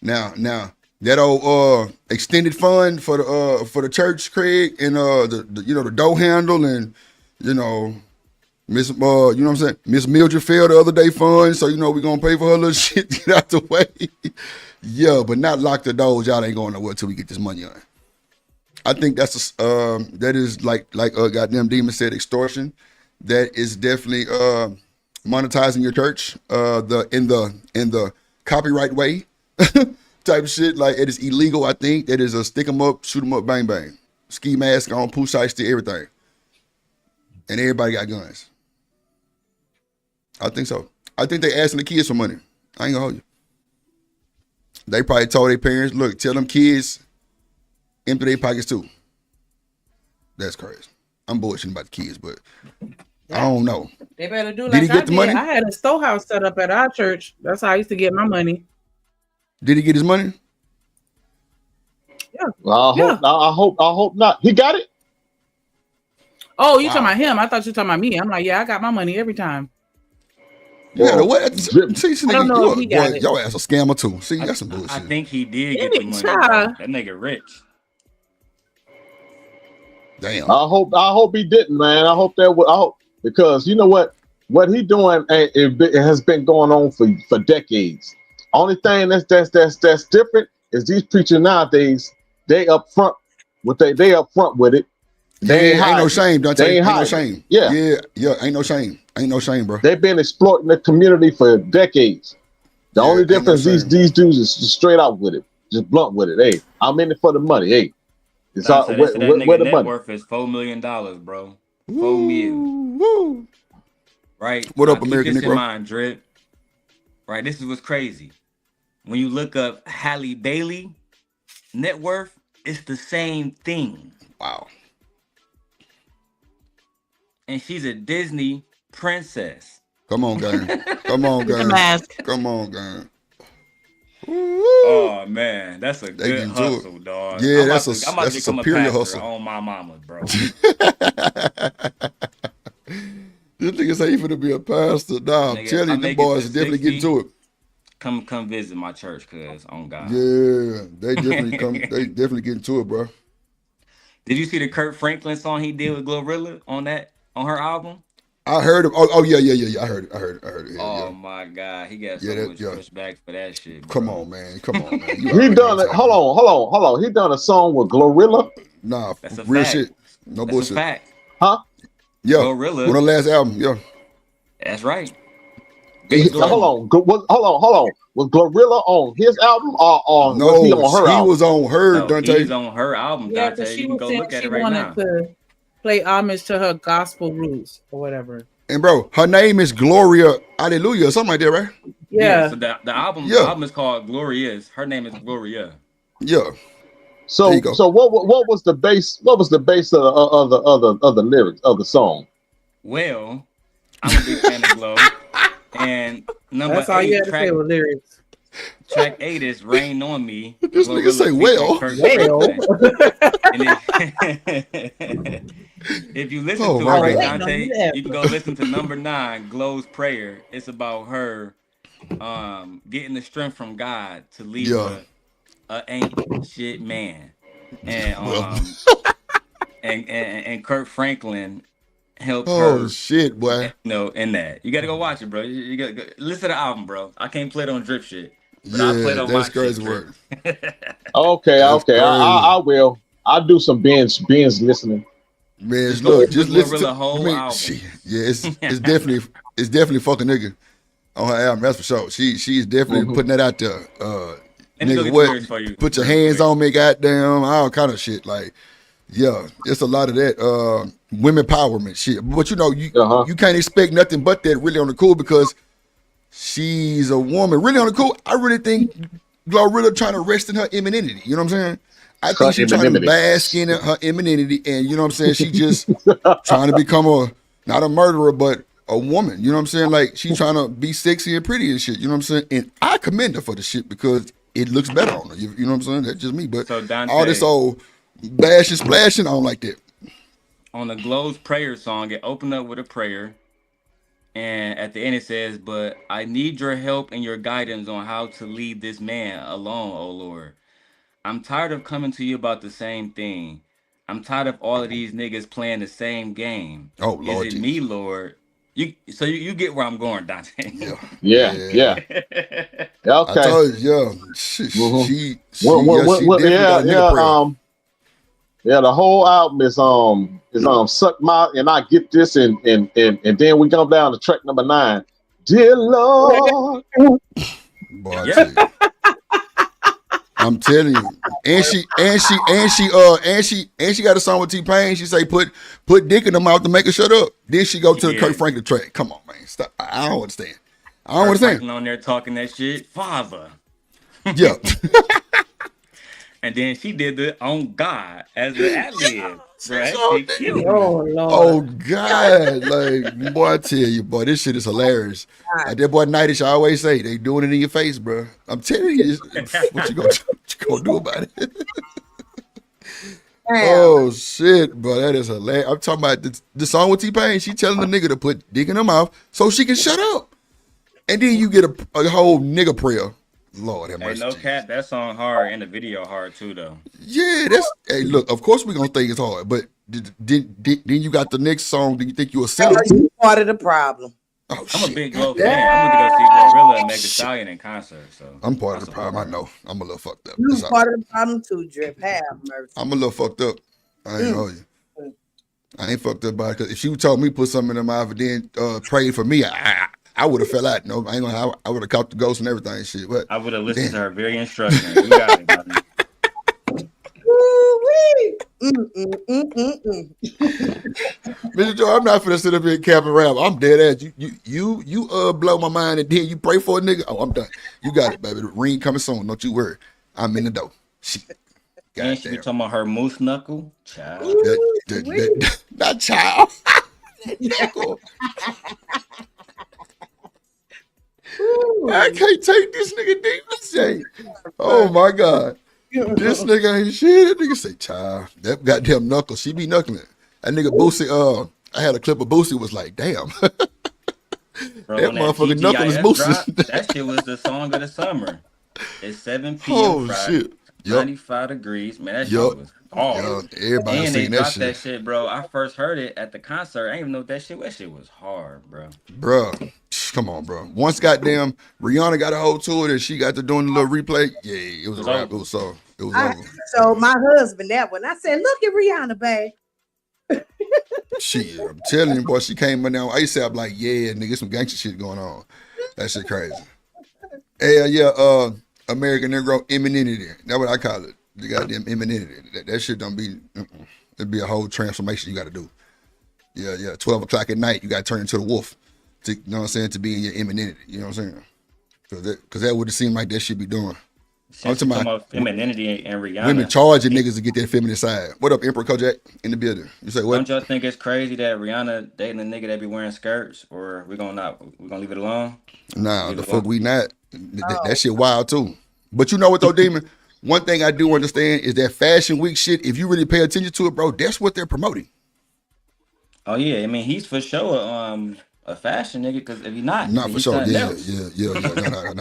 Now, that old extended fund for the church, Craig, and the you know, the door handle, and you know, Miss you know what I'm saying, Miss Mildred failed the other day fund, so you know we gonna pay for her little shit, get out the way. Yeah, but not lock the doors. Y'all ain't going nowhere till we get this money on. I think that's that is like goddamn Demon said, extortion. That is definitely monetizing your church in the copyright way type of shit. Like, it is illegal. I think that is a stick 'em up, shoot 'em up, bang bang, ski mask on, pool side still, everything, and everybody got guns. I think so. I think they asking the kids for money. I ain't gonna hold you. They probably told their parents, look, tell them kids empty their pockets too. That's crazy. I'm bullshitting about the kids, but I don't know. They better do Did like he get the money? I had a storehouse set up at our church. That's how I used to get my money. Did he get his money? Yeah. Well, I hope not. He got it. Oh, you talking about him? I thought you were talking about me. I'm like, yeah, I got my money every time. Yeah, what? See, I don't know if he got it. Your ass a scammer too. See, that's some bullshit. I think he did get Give the me money. child. That nigga rich. Damn. I hope he didn't, man. I hope because you know what he doing. It has been going on for decades. Only thing that's different is these preachers nowadays. They up front with they up front with it. They ain't no shame, Dante. Ain't no hiding. shame. Yeah, ain't no shame. Ain't no shame, bro. They've been exploiting the community for decades. The only difference these dudes is just straight out with it, just blunt with it. Hey, I'm in it for the money. Hey, it's all, So where that the nigga net money? worth is $4 million, bro. $4 million. Woo. Right? What up, now, American keep this Negro? in mind, Drip. Right, this is what's crazy. When you look up Halle Bailey net worth, it's the same thing. Wow. And she's a Disney princess. Come on, gang. Come on, With the gang. mask. Come on, gang. Oh man, that's a They good get to it. hustle, dog. Yeah, I'm that's about a to become a superior pastor hustle. on my mama, bro. This nigga say he finna be a pastor. Nah, I'm Nigga, telling I you, them make it boys to are definitely 60. getting to it. Come visit my church, cuz on God. Yeah, they definitely come. They definitely getting to it, bro. Did you see the Kurt Franklin song he did with Glorilla on her album? I heard him. Oh yeah. I heard it. Yeah, Oh yeah. my God, he got so Yeah, much yeah. pushback for that shit, bro. Come on, man. You He already done know it. what's Hold on. He done a song with Glorilla. Nah, That's a real fact. shit. No That's bullshit. a fact. Huh? Yeah, Glorilla. on the last album. Yeah. That's right. Big Hold Glo. on. Hold on. Was Glorilla on his album or was he No, on her he album? was on her, No, Dante. he's on her album, Yeah, Dante. because she You can was go saying look at she it right wanted now. to play homage to her gospel roots or whatever. And bro, her name is Gloria Hallelujah, something like that, right? Yeah. So the album Yeah. is called Glorious. Her name is Gloria. Yeah. There So you go. what was the base? What was the base of the lyrics of the song? Well, I'm a big fan of Glow. And number That's all you 8 had to say with lyrics. track 8 is Rain on Me. This nigga say well. And if you listen Oh, to my it, right, God. Dante, you can go listen to number 9, Glow's Prayer. It's about her getting the strength from God to leave a ain't shit man. And Well. and Kurt Franklin helped Oh her. shit, boy. In that you got to go watch it, bro. You got to listen to the album, bro. I can't play it on drip shit, but I played Yeah, on my that's shit crazy drip. work. Okay, That's okay. crazy. I will. I'll do some binge listening. Man, Just go look, listen to just listen Glorilla to. I whole mean, album. yeah, it's definitely fucking nigga on her album. That's for sure. She's definitely Mm-hmm. putting that out there. Let me go Nigga, get the what? lyrics for you Put your real hands quick. on me, goddamn, all kind of shit. Like, yeah, it's a lot of that. Women empowerment shit. But you can't expect nothing but that really on the cool because she's a woman. Really on the cool. I really think Glorilla trying to rest in her femininity. You know what I'm saying? I think Her she's trying to anonymity. bask in her femininity, and you know what I'm saying. She just trying to become not a murderer, but a woman. You know what I'm saying? Like she's trying to be sexy and pretty and shit. You know what I'm saying? And I commend her for the shit because it looks better on her. You know what I'm saying? That's just me. But So all this Dante, old bashing, splashing, I don't like that. on the Glow's prayer song, it opened up with a prayer, and at the end it says, "But I need your help and your guidance on how to leave this man alone, O Lord. I'm tired of coming to you about the same thing. I'm tired of all of these niggas playing the same game. Oh Is Lord it me, Jesus. Lord?" You get where I'm going, Dante. Yeah, Yeah. I Okay. told you, yeah. Mm-hmm. She definitely got a nigga prayer. Yeah, the whole album is suck my and I get this and then we come down to track number 9. Dear Lord. Boy, I tell you. I'm telling you. And she got a song with T-Pain. She say put dick in the mouth to make her shut up. Then she go to the Kirk Franklin track. Come on, man. Stop. I don't understand. Kirk Franklin on there talking that shit. Father. Yeah. And then she did the on God as the ad lib. That shit killed me. Oh Lord. Oh God. Like, boy, I tell you, boy, this shit is hilarious. Like that boy Nightish always say, they doing it in your face, bro. I'm telling you, what you gonna do about it? Oh shit, bro, that is hilarious. I'm talking about the song with T-Pain. She telling the nigga to put dick in her mouth so she can shut up. And then you get a whole nigga prayer. Lord have mercy. Hey, no cap, that song hard and the video hard too, though. Yeah, hey, look, of course we're gonna think it's hard, but then you got the next song. Do you think you a sinner? You part of the problem. Oh, I'm a big Glow fan. I'm gonna go see Glorilla and Meg Thee Stallion in concert. So I'm part of the problem. I know. I'm a little fucked up. You part of the problem too, Drip. Have mercy. I'm a little fucked up. I ain't know you. I ain't fucked up about it because if she told me put something in her mouth and then prayed for me, I would have fell out. No, I ain't gonna. I would have caught the ghost and everything. Shit, but I would have listened to her very instructions. You got it, buddy. Mr. Joe, I'm not finna sit up here and cap and rap. I'm dead ass. You blow my mind and then you pray for a nigga. Oh, I'm done. You got it, baby. The ring coming soon. Don't you worry. I'm in the door. Shit. And she be talking about her moose knuckle. Child. Not child. Knuckle. I can't take this nigga deep. Say, oh my God. This nigga ain't shit. That nigga say, child, that goddamn knuckle. She be knuckling. That nigga Boosie, I had a clip of Boosie was like, damn. Bro, that motherfucking knuckle is Boosie. That shit was the song of the summer. It's 7 p.m. Oh Friday, shit. 95 degrees. Man, that shit was hard. Everybody And they seen that dropped shit. that shit, bro. I first heard it at the concert. I didn't even know that shit was hard, bro. Bruh, come on, bro. Once goddamn Rihanna got a hold to it and she got to doing the little replay, yeah, it was a wrap. It was over. So my husband that one. I said, look at Rihanna, babe. Shit, I'm telling you, boy, she came in there on ASAP like, yeah, nigga, some gangster shit going on. That shit crazy. Hey, yeah, American Negro emininity. That's what I call it. The goddamn emininity. That shit don't be, it'd be a whole transformation you got to do. Yeah. 12 o'clock at night, you got to turn into the wolf. To, you know what I'm saying? To be in your emininity. You know what I'm saying? Because that would have seemed like that should be doing. I'm Since talking about femininity and Rihanna. Women charging niggas to get that feminine side. What up, Emperor Kojak in the building? You say what? Don't y'all think it's crazy that Rihanna dating a nigga that be wearing skirts, or we gonna leave it alone? Nah, the fuck we not. That shit wild too. But you know what though, Demon? One thing I do understand is that Fashion Week shit, if you really pay attention to it, bro, that's what they're promoting. Oh yeah, I mean he's for sure a fashion nigga, because if he's not for sure. Yeah.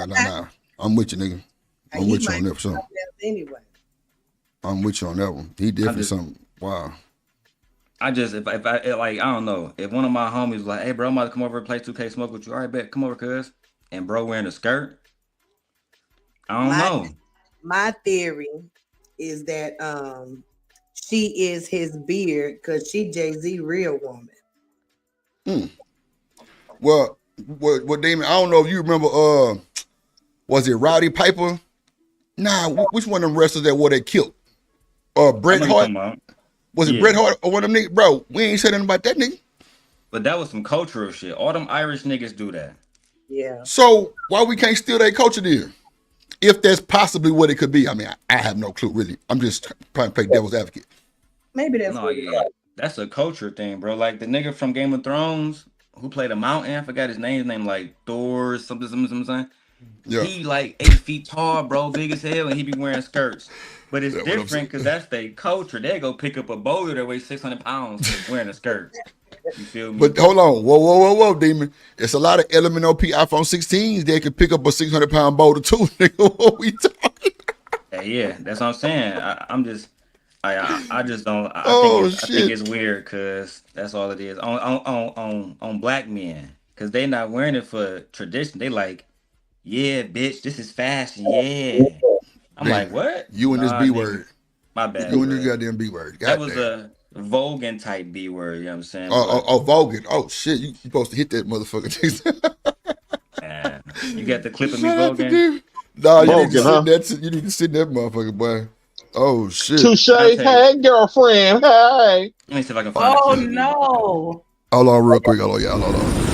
Nah. I'm with you, nigga. I'm with you on that for sure. Anyway. I'm with you on that one. He definitely something. Wow. I just if I like I don't know if one of my homies was like, hey bro, I'm about to come over and play 2K smoke with you. All right, bet, come over, cuz. And bro wearing a skirt. I don't My know. my theory is that she is his beard because she Jay-Z real woman. Well, what Damon? I don't know if you remember. Was it Rowdy Piper? Nah, which one of them wrestlers that wore that kilt? I Bret know you Hart. talking about. Was it Bret Yeah. Hart or one of them niggas? Bro, we ain't said anything about that nigga. But that was some cultural shit. All them Irish niggas do that. Yeah. So why we can't steal their culture then? If that's possibly what it could be. I mean, I have no clue really. I'm just trying to play devil's advocate. Maybe that's No, what it yeah. is. That's a culture thing, bro. Like the nigga from Game of Thrones who played a mountain, I forgot his name. His name like Thor or something. Yeah. He like 8 feet tall, bro, big as hell, and he be wearing skirts. But it's That's what I'm saying. different because that's their culture. They go pick up a boulder that weighs 600 pounds wearing a skirt. You feel me? But hold on, whoa, Demon. It's a lot of LMNOP iPhone 16s that can pick up a 600-pound boulder too. Nigga, what we talking? Yeah, that's what I'm saying. I just don't. Oh I think shit. it's weird because that's all it is on black men because they not wearing it for tradition. They like, yeah, bitch, this is fashion. Yeah, I'm like, Demon, what? you and this Nah, B nigga, word. my bad, You and this bro. goddamn B word. That was Goddamn. a Vogan type B word. You know what I'm saying? But Vogan. Oh shit, you supposed to hit that motherfucker. you got the clip of me Shout out to Vogan. Demon. Nah, you need to Bogan, sit huh? in that. You need to sit in that motherfucker, boy. Oh shit. Touche. I'll tell you. Hey, girlfriend. Hey. Let me see if I can find a Oh clip of me Vogan. no. Hold on, real quick. Hold on, y'all. Hold on.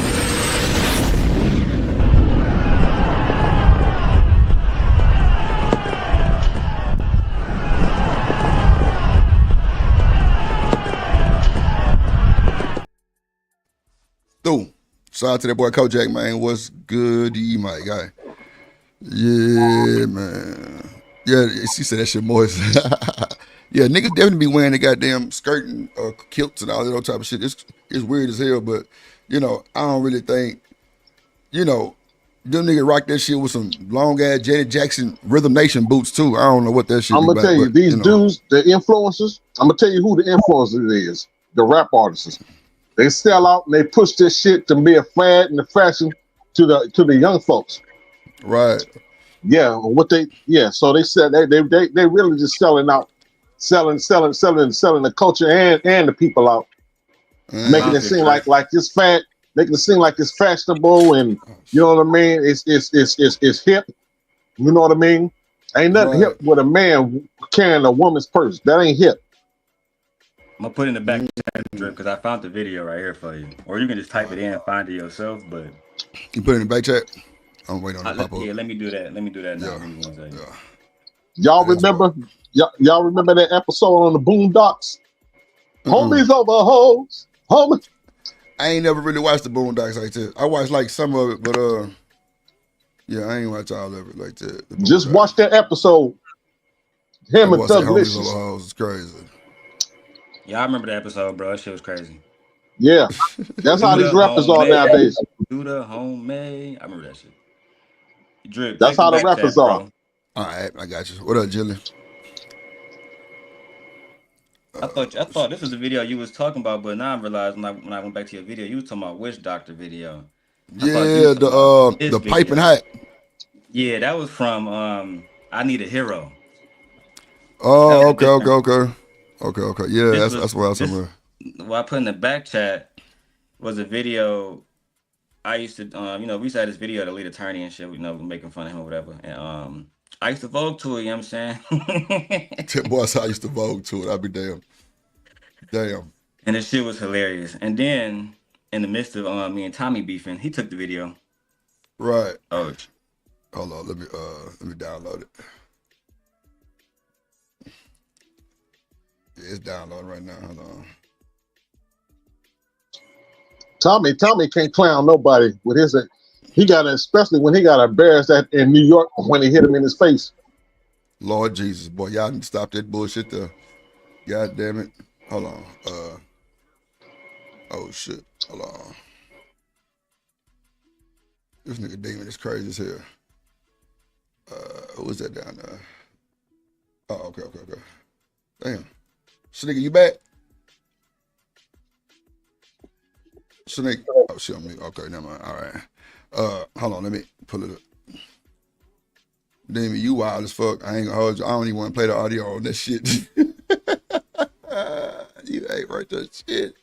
Dude, shout out to that boy Kojak, man. What's good, my guy? Yeah, man. Yeah, she said that shit moist. Yeah, niggas definitely be wearing the goddamn skirt and kilts and all that other type of shit. It's weird as hell, but I don't really think, them niggas rock that shit with some long ass Janet Jackson Rhythm Nation boots too. I don't know what that shit I'm be gonna tell about, you, but these dudes, the influencers. I'm gonna tell you who the influencer is. The rap artists. They sell out and they push this shit to be a fad and a fashion to the young folks. right. Yeah, So they said they really just selling out, selling the culture and the people out, making Found it it, seem Drip. like it's fat, making it seem like it's fashionable and you know what I mean. It's hip. You know what I mean? Ain't nothing Right. hip with a man carrying a woman's purse. That ain't hip. I'm gonna put it in the back chat, Drip, because I found the video right here for you. Or you can just type it in and find it yourself. But You put it in the back chat? I'm waiting on it to pop up. yeah, let me do that. Let me do that now. Yeah. Give me 1 second. Yeah. Y'all That's right. remember? Y'all remember that episode on the Boondocks? Homies over hoes. Homie. I ain't never really watched the Boondocks like that. I watched like some of it, but yeah, I ain't watch all of it like that. Just watch that episode. That Him and boy said homies Douglicious. over hoes. It's crazy. Yeah, I remember the episode, bro. That shit was crazy. Yeah, that's how Do these the rappers are homemade. nowadays. Do the homemade. I remember that shit. Drip, That's check the how the back rappers chat, are. bro. All right, I got you. What up, Jilly? I thought this was the video you was talking about, but now I realized when I went back to your video, you was talking about Witch Doctor video. I thought you Yeah, was talking about this the piping video. hot. Yeah, that was from I Need a Hero. That Oh, was a okay. different. Yeah, This that's was what I was talking this. about. What I put in the back chat was a video. I used to, we used to have this video, the lead attorney and shit, making fun of him or whatever. And I used to vogue to it, you know what I'm saying? That boy said I used to vogue to it. I'd be damn. Damn. And the shit was hilarious. And then in the midst of me and Tommy beefing, he took the video. Right. Oh, Hold on, let me download it. Yeah, it's downloading right now. Hold on. Tommy can't clown nobody with his. He got, especially when he got embarrassed in New York when he hit him in his face. Lord Jesus, boy, y'all need to stop that bullshit there. God damn it. Hold on. Oh shit. Hold on. This nigga Demon is crazy as hell. Who is that down there? Oh, okay. Damn. Shanika, you back? Shanika. Oh shit, on me. Okay, never mind. All right. Hold on, let me pull it up. Damn, you wild as fuck. I ain't gonna hold you. I don't even want to play the audio on this shit. You ain't right that shit.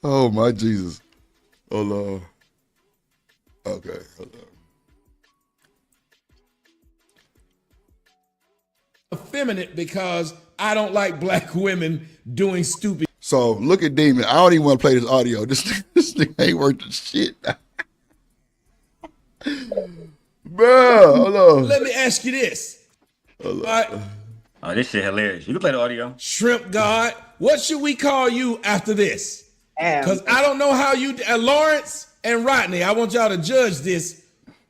Oh my Jesus. Hold on. Okay, hold on. Effeminate because I don't like black women doing stupid. So look at Demon. I don't even want to play this audio. This thing ain't worth the shit. Bro, hold on. Let me ask you this. Hold on. All right. Oh, this shit hilarious. You can play the audio. Shrimp God, what should we call you after this? Because I don't know how you, Lawrence and Rodney, I want y'all to judge this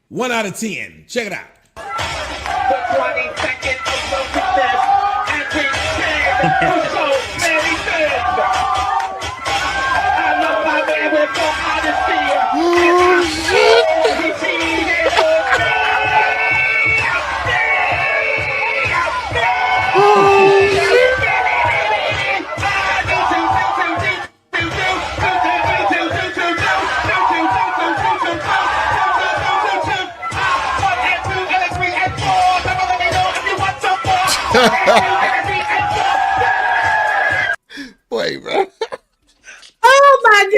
1 out of 10. Check it out. Wait, bro. Oh my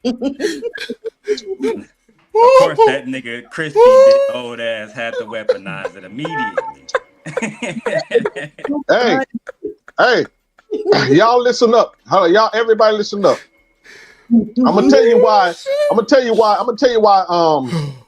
Of course, that nigga Crispy old ass had to weaponize it immediately. Hey, y'all listen up. Y'all, everybody listen up. I'm gonna tell you why.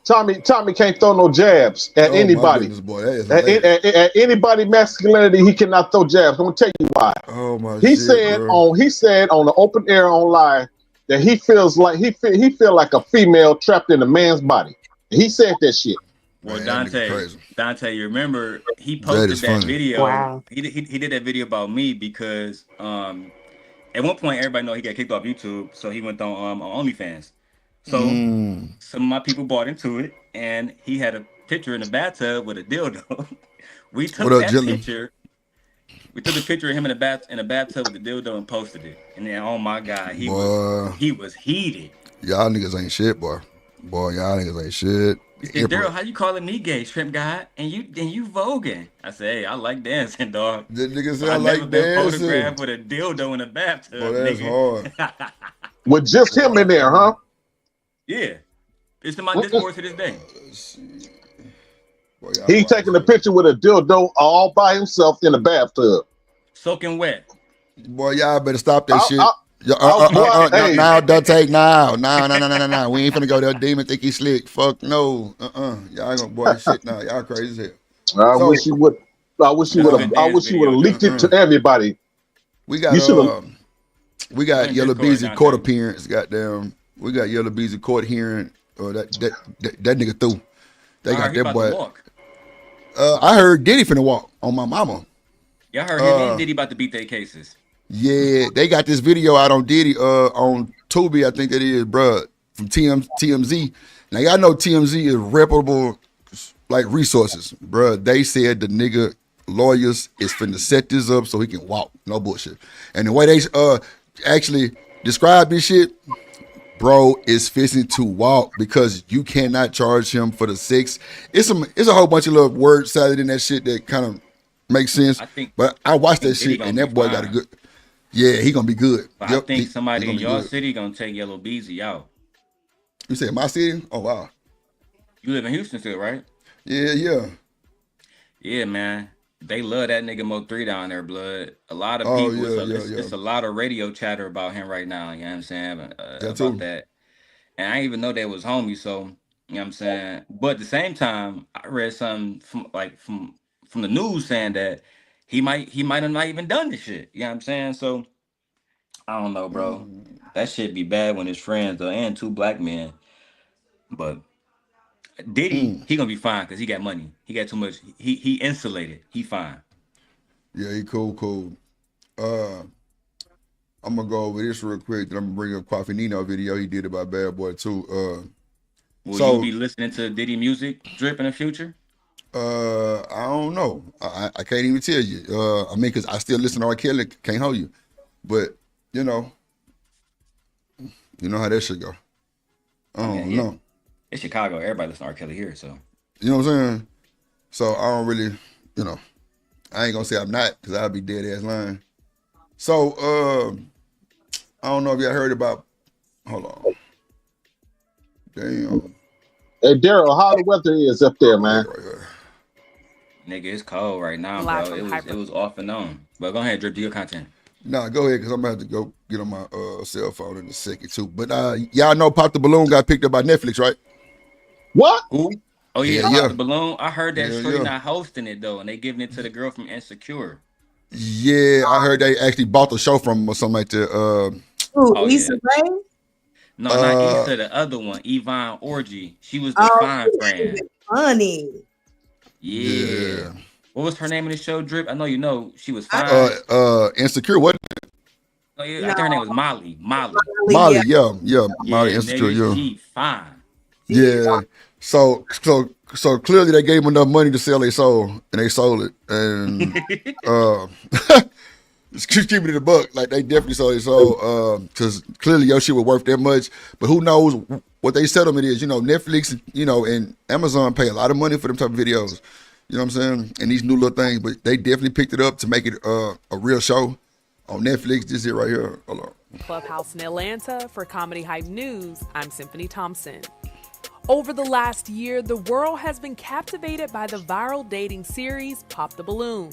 Tommy can't throw no jabs at anybody. Goodness, boy, that is at anybody masculinity, he cannot throw jabs. I'm gonna tell you why. Oh my He shit, said bro. on the open air online that he feels like he feel like a female trapped in a man's body. He said that shit. Well, Man, Dante, you remember he posted that funny. video. Wow. He did that video about me because at one point everybody know he got kicked off YouTube, so he went on OnlyFans. So some of my people bought into it, and he had a picture in the bathtub with a dildo. We took What up, that Jillian? picture. We took a picture of him in a bathtub with the dildo and posted it. And then, oh my God, he was heated. Y'all niggas ain't shit, boy. Boy, y'all niggas ain't shit. He said, Daryl, how you calling me gay, shrimp guy? And you voguing. I said, hey, I like dancing, dog. The nigga said I I never like been dancing. photographed with a dildo in a bathtub, Boy, that's nigga. hard. With just him in there, huh? Yeah. It's in my Discord to this day. Boy, He taking a picture with a dildo all by himself in the bathtub. Soaking wet. Boy, y'all better stop that shit. Hey. Now, Dante, now. We ain't finna go there. Demon think he slick. Fuck no. Y'all gonna boy shit now. Y'all crazy as hell. I wish you would have leaked it to everybody. We got Yellow Beezy court appearance. Goddamn, we got Yellow Beezy court hearing. That nigga through. They got that boy. I heard Diddy finna walk on my mama. Y'all heard him and Diddy about to beat their cases. Yeah, they got this video out on Diddy on Tubi, I think that is, bruh, from TMZ. Now y'all know TMZ is reputable like resources, bruh. They said the nigga lawyers is finna set this up so he can walk. No bullshit. And the way they actually describe this shit, bro, is fixing to walk because you cannot charge him for the sex. It's a whole bunch of little word salad in that shit that kind of makes sense. But I watched that shit and that boy got a good. Yeah, he gonna be good. But I think somebody in your city gonna take Yellow Beezy out. You said my city? Oh wow. You live in Houston still, right? Yeah. Yeah, man. They love that nigga Mo 3 down there, blood. A lot of people. It's a lot of radio chatter about him right now. You know what I'm saying? About that. And I didn't even know they was homies. So you know what I'm saying. But at the same time, I read something from the news saying that he might have not even done this shit. You know what I'm saying? So I don't know, bro. That shit be bad when his friends and two black men. But Diddy, he gonna be fine because he got money. He got too much. He insulated. He fine. Yeah, he cool. I'm gonna go over this real quick. Then I'm gonna bring up Coffee Nino video he did about Bad Boy too. Will you be listening to Diddy music drip in the future? I don't know. I can't even tell you. I mean, cause I still listen to R. Kelly. Can't hold you. But you know how that should go. I don't know. It's Chicago. Everybody listen to R. Kelly here, so You know what I'm saying? So I don't really, I ain't gonna say I'm not, because I'll be dead ass lying. So I don't know if y'all heard about. Hold on. Damn. Hey Daryl, how the weather is up there, man? nigga, it's cold right now, Live bro. from It was off and on. But go ahead, Drip, do your content. Nah, go ahead, because I'm about to go get on my cell phone in a second too. But y'all know Pop the Balloon got picked up by Netflix, right? What? Who? Oh yeah, Hell Pop yeah. the Balloon. I heard that Hell Shorty yeah. not hosting it though, and they giving it to the girl from Insecure. Yeah, I heard they actually bought the show from him or something like that. Who? Oh Issa yeah. Rae? No, not Issa, the other one, Yvonne Orgy. She was the Oh, fine she friend. was funny. Yeah. What was her name in the show, Drip? I know you know she was fine. Insecure, what? Oh, yeah, I think her name was Molly. Molly. Molly, yeah. Molly Yeah, Insecure, nigga, yeah. she fine. Yeah. So clearly they gave them enough money to sell their soul, and they sold it. And just keeping it a buck, like they definitely sold their soul. Because clearly your shit was worth that much. But who knows what their settlement is? Netflix, and Amazon pay a lot of money for them type of videos. You know what I'm saying? And these new little things, but they definitely picked it up to make it a real show on Netflix. This is right here. Hold on. Clubhouse in Atlanta. For Comedy Hype News, I'm Symphony Thompson. Over the last year, the world has been captivated by the viral dating series Pop the Balloon.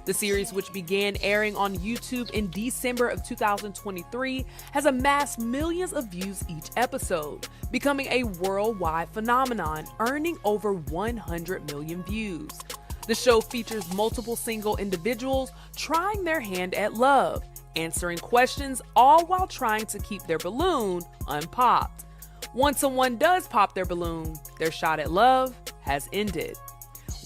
The series, which began airing on YouTube in December of 2023, has amassed millions of views each episode, becoming a worldwide phenomenon, earning over 100 million views. The show features multiple single individuals trying their hand at love, answering questions, all while trying to keep their balloon unpopped. Once someone does pop their balloon, their shot at love has ended.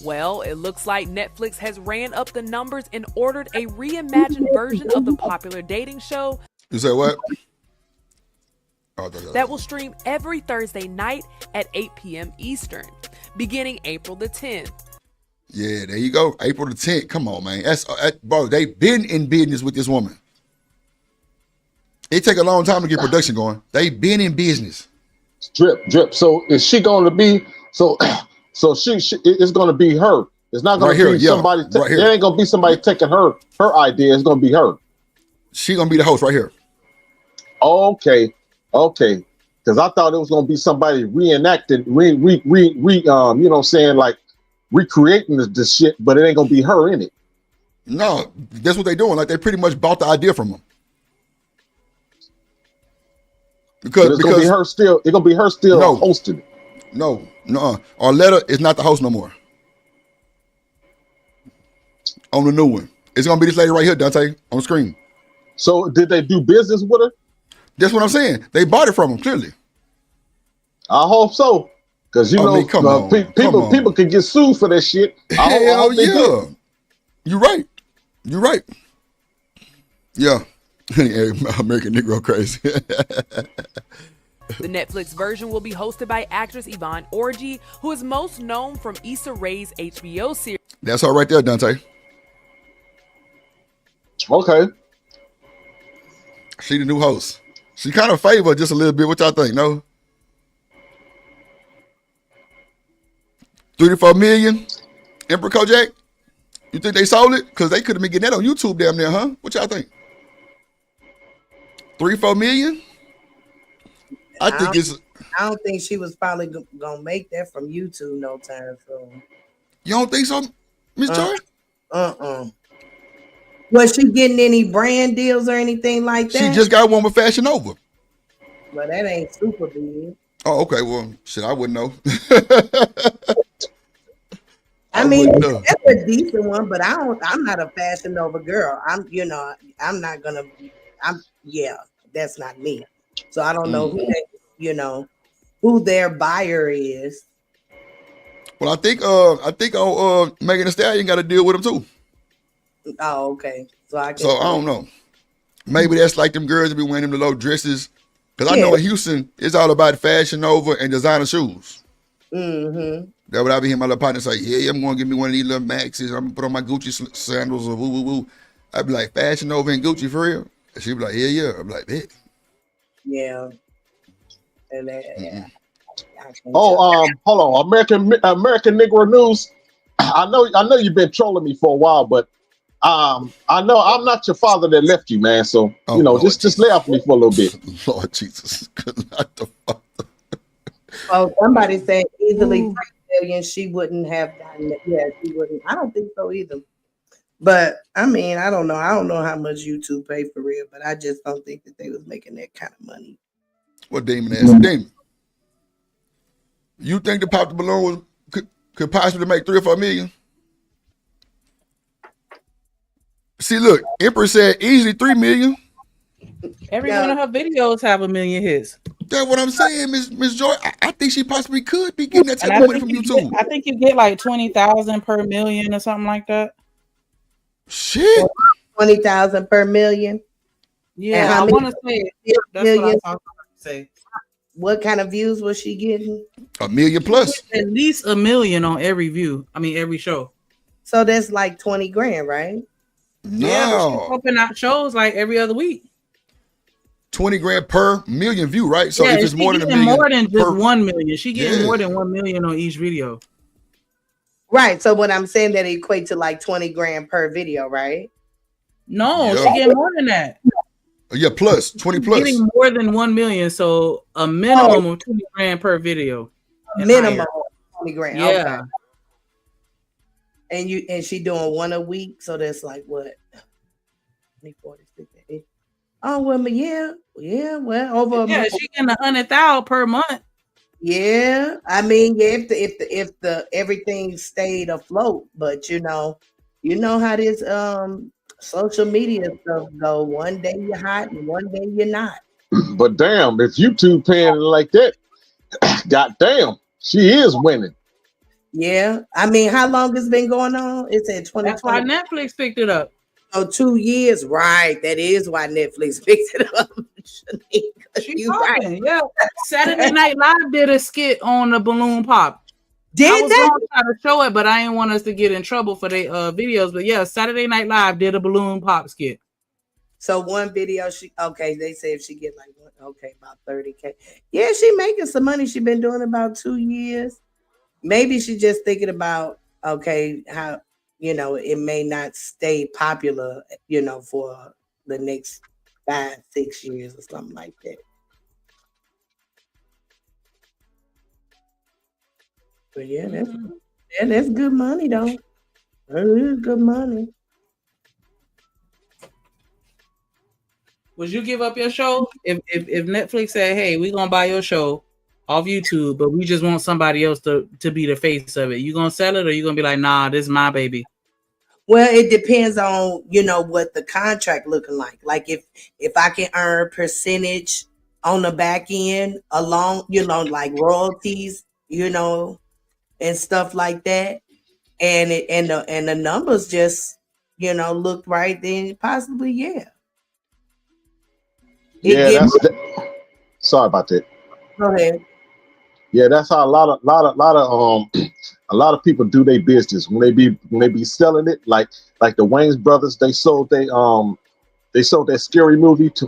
Well, it looks like Netflix has ran up the numbers and ordered a reimagined version of the popular dating show. You say what? That will stream every Thursday night at 8 p.m. Eastern, beginning April the 10th. Yeah, there you go. April the 10th. Come on, man. Bro, they've been in business with this woman. It take a long time to get production going. They've been in business. Drip. So is she going to be so she it's going to be her. It's not going to be somebody. Right here. There ain't going to be somebody taking her idea. It's going to be her. She going to be the host right here. Okay. Because I thought it was going to be somebody reenacting, you know what I'm saying, like recreating this shit, but it ain't going to be her in it. No, that's what they doing. Like they pretty much bought the idea from them. Because it's gonna be her still. It's gonna be her still hosting it. No. Arletta is not the host no more. On the new one, it's gonna be this lady right here, Dante, on the screen. So did they do business with her? That's what I'm saying. They bought it from him clearly. I hope so, because people can get sued for that shit. Hell yeah, you're right. Yeah. American Negro crazy. The Netflix version will be hosted by actress Yvonne Orgy, who is most known from Issa Rae's HBO series. That's her right there, Dante. Okay. She the new host. She kind of favored just a little bit. What y'all think? No? 34 million? Emperor Kojak? You think they sold it? Because they could have been getting that on YouTube damn near, huh? What y'all think? 3-4 million? I don't think she was probably gonna make that from YouTube no time soon. You don't think so, Miss Joy? Was she getting any brand deals or anything like that? She just got one with Fashion Nova. Well, that ain't super big. Oh, okay. Well, shit, I wouldn't know. I mean, that's a decent one, but I'm not a Fashion Nova girl. That's not me. So I don't know who their buyer is. Well, I think Megan Thee Stallion got to deal with them too. Oh, okay. So I don't know. Maybe that's like them girls that be wearing them the low dresses. Because I know in Houston, it's all about Fashion Nova and designer shoes. Mm-hmm. That would I be hearing my little partner say, yeah, I'm going to give me one of these little Maxes. I'm going to put on my Gucci sandals or woo. I'd be like, Fashion Nova and Gucci for real? She be like, yeah. I'm like, bet. Yeah. And yeah. Oh, hold on, American Negro News. I know you've been trolling me for a while, but I know I'm not your father that left you, man. So just lay off me for a little bit. Lord Jesus, not the father. Oh, somebody said easily 3 million. She wouldn't have gotten it. Yeah, she wouldn't. I don't think so either. But I mean, I don't know. I don't know how much YouTube paid for real, but I just don't think that they was making that kind of money. What Damon asked? Damon, you think the Pop the Balloon could possibly make 3 or 4 million? See, look, Empress said easily 3 million. Every one of her videos have 1 million hits. That's what I'm saying, Miss Joy. I think she possibly could be getting that type of money from YouTube. I think you get like 20,000 per million or something like that. Shit, 20,000 per million. Yeah, I want to say that's what I was about to say. What kind of views was she getting? 1 million plus. At least 1 million on every view. I mean, every show. So that's like 20 grand, right? No. Yeah, but she's opening out shows like every other week. 20 grand per million view, right? So yeah, if it's more than 1 million, more than just 1 million, she getting Yeah. more than 1 million on each video. Right. So what I'm saying that equate to like 20 grand per video, right? No, she getting more than that. Yeah, plus 20 plus. Getting more than 1 million, so a minimum of 20 grand per video. Minimum of 20 grand. Yeah. Okay. And she doing one a week, so that's like what? 40, 60. Oh well, yeah, well, over. Yeah, she getting 100,000 per month. Yeah, I mean, yeah, if the everything stayed afloat, but you know how this social media stuff go. One day you're hot and one day you're not. But damn, if YouTube paying like that, goddamn, she is winning. Yeah, I mean, how long has it been going on? It said 2020. That's why Netflix picked it up. Oh, 2 years, right? That is why Netflix picked it up. She's right. Yeah, Saturday Night Live did a skit on the balloon pop. Did I was they? going to try to show it, but I didn't want us to get in trouble for their videos. But yeah, Saturday Night Live did a balloon pop skit. So one video, they say if she get like about 30K. Yeah, she making some money. She been doing about 2 years. Maybe she just thinking about how it may not stay popular, for the next 5-6 years or something like that. But yeah, that's good money though. That is good money. Would you give up your show if Netflix said, "Hey, we're gonna buy your show off YouTube, but we just want somebody else to be the face of it"? You gonna sell it, or you gonna be like, "Nah, this is my baby"? Well, it depends on what the contract looking like. Like if I can earn percentage on the back end along, like royalties, and stuff like that, and the numbers just looked right, then possibly yeah. Yeah, sorry about that. Go ahead. Yeah, that's how a lot of people do their business when they be selling it. Like the Wayans brothers, they sold that Scary Movie to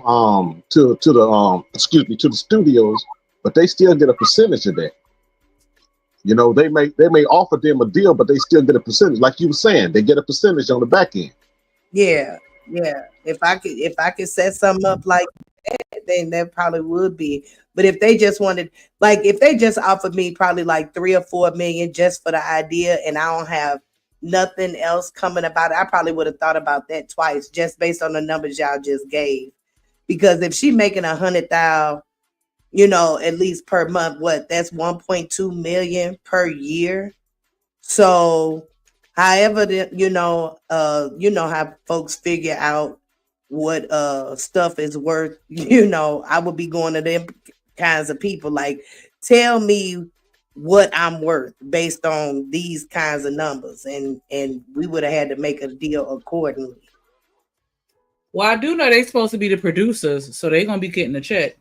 the studios, but they still get a percentage of that. They may offer them a deal, but they still get a percentage. Like you were saying, they get a percentage on the back end. Yeah. If I could set something up like that, then that probably would be. But if they just wanted, like, if they just offered me probably like 3 or 4 million just for the idea, and I don't have nothing else coming about it, I probably would have thought about that twice, just based on the numbers y'all just gave. Because if she making 100,000, at least per month, that's 1.2 million per year. So, however, how folks figure out what stuff is worth, I would be going to them kinds of people, like, tell me what I'm worth based on these kinds of numbers, and we would have had to make a deal accordingly. Well, I do know they're supposed to be the producers, so they're gonna be getting a check.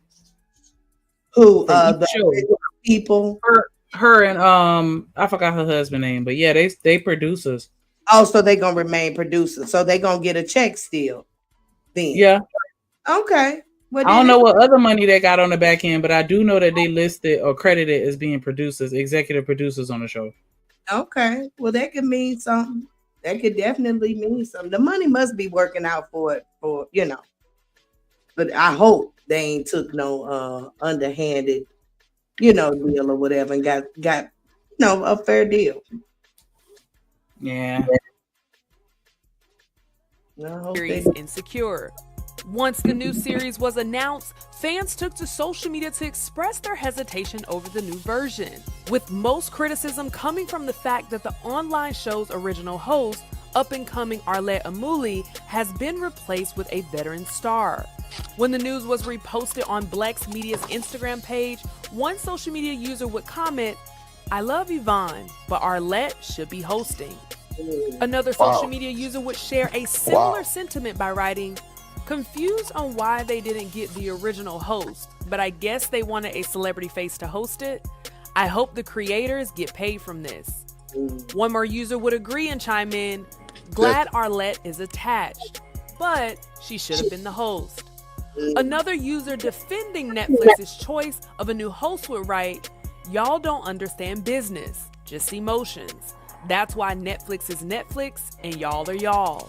Who the show people? Her and I forgot her husband's name, but yeah, they producers. Oh, so they gonna remain producers, so they gonna get a check still. Then yeah. Okay. What I did don't it? know what other money they got on the back end, but I do know that they listed or credited as being producers, executive producers on the show. Okay. Well, that could mean something. That could definitely mean something. The money must be working out for it, But I hope they ain't took no underhanded, deal or whatever and got a fair deal. Yeah. I hope they Series Insecure. Once the new series was announced, fans took to social media to express their hesitation over the new version, with most criticism coming from the fact that the online show's original host, up-and-coming Arlette Amuli, has been replaced with a veteran star. When the news was reposted on Blex Media's Instagram page, one social media user would comment, "I love Yvonne, but Arlette should be hosting." Another social media user would share a similar sentiment by writing, "Confused on why they didn't get the original host, but I guess they wanted a celebrity face to host it. I hope the creators get paid from this." One more user would agree and chime in, "Glad Arlette is attached, but she should have been the host." Another user defending Netflix's choice of a new host would write, "Y'all don't understand business, just emotions. That's why Netflix is Netflix and y'all are y'all."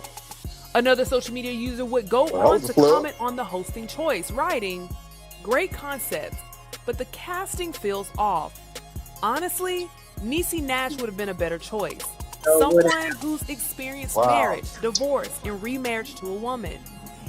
Another social media user would go on to comment on the hosting choice, writing, "Great concept, but the casting feels off. Honestly, Niecy Nash would have been a better choice. Someone who's experienced marriage, divorce, and remarriage to a woman.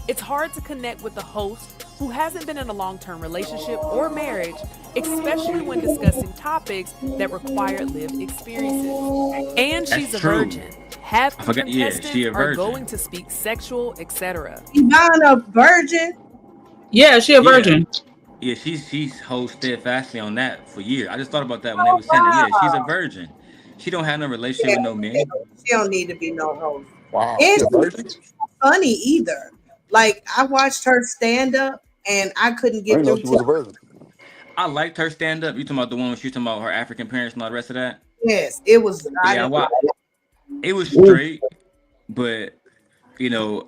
It's hard to connect with a host who hasn't been in a long-term relationship or marriage, especially when discussing topics that require lived experiences. And she's a virgin. Half the contestants she a are virgin. going to speak sexual, etc." Yvonne a virgin? Yeah, she a virgin. Yeah, she's hold steadfastly on that for years. I just thought about that when they were saying it. Yeah, she's a virgin. She don't have no relationship with no men. She don't need to be no host. Wow, And she a virgin? she's not funny either. Like I watched her stand up and I couldn't I get didn't know through she was a virgin. I liked her stand up. You talking about the one when she talking about her African parents and all the rest of that? Yes, it was. Yeah, it was straight, but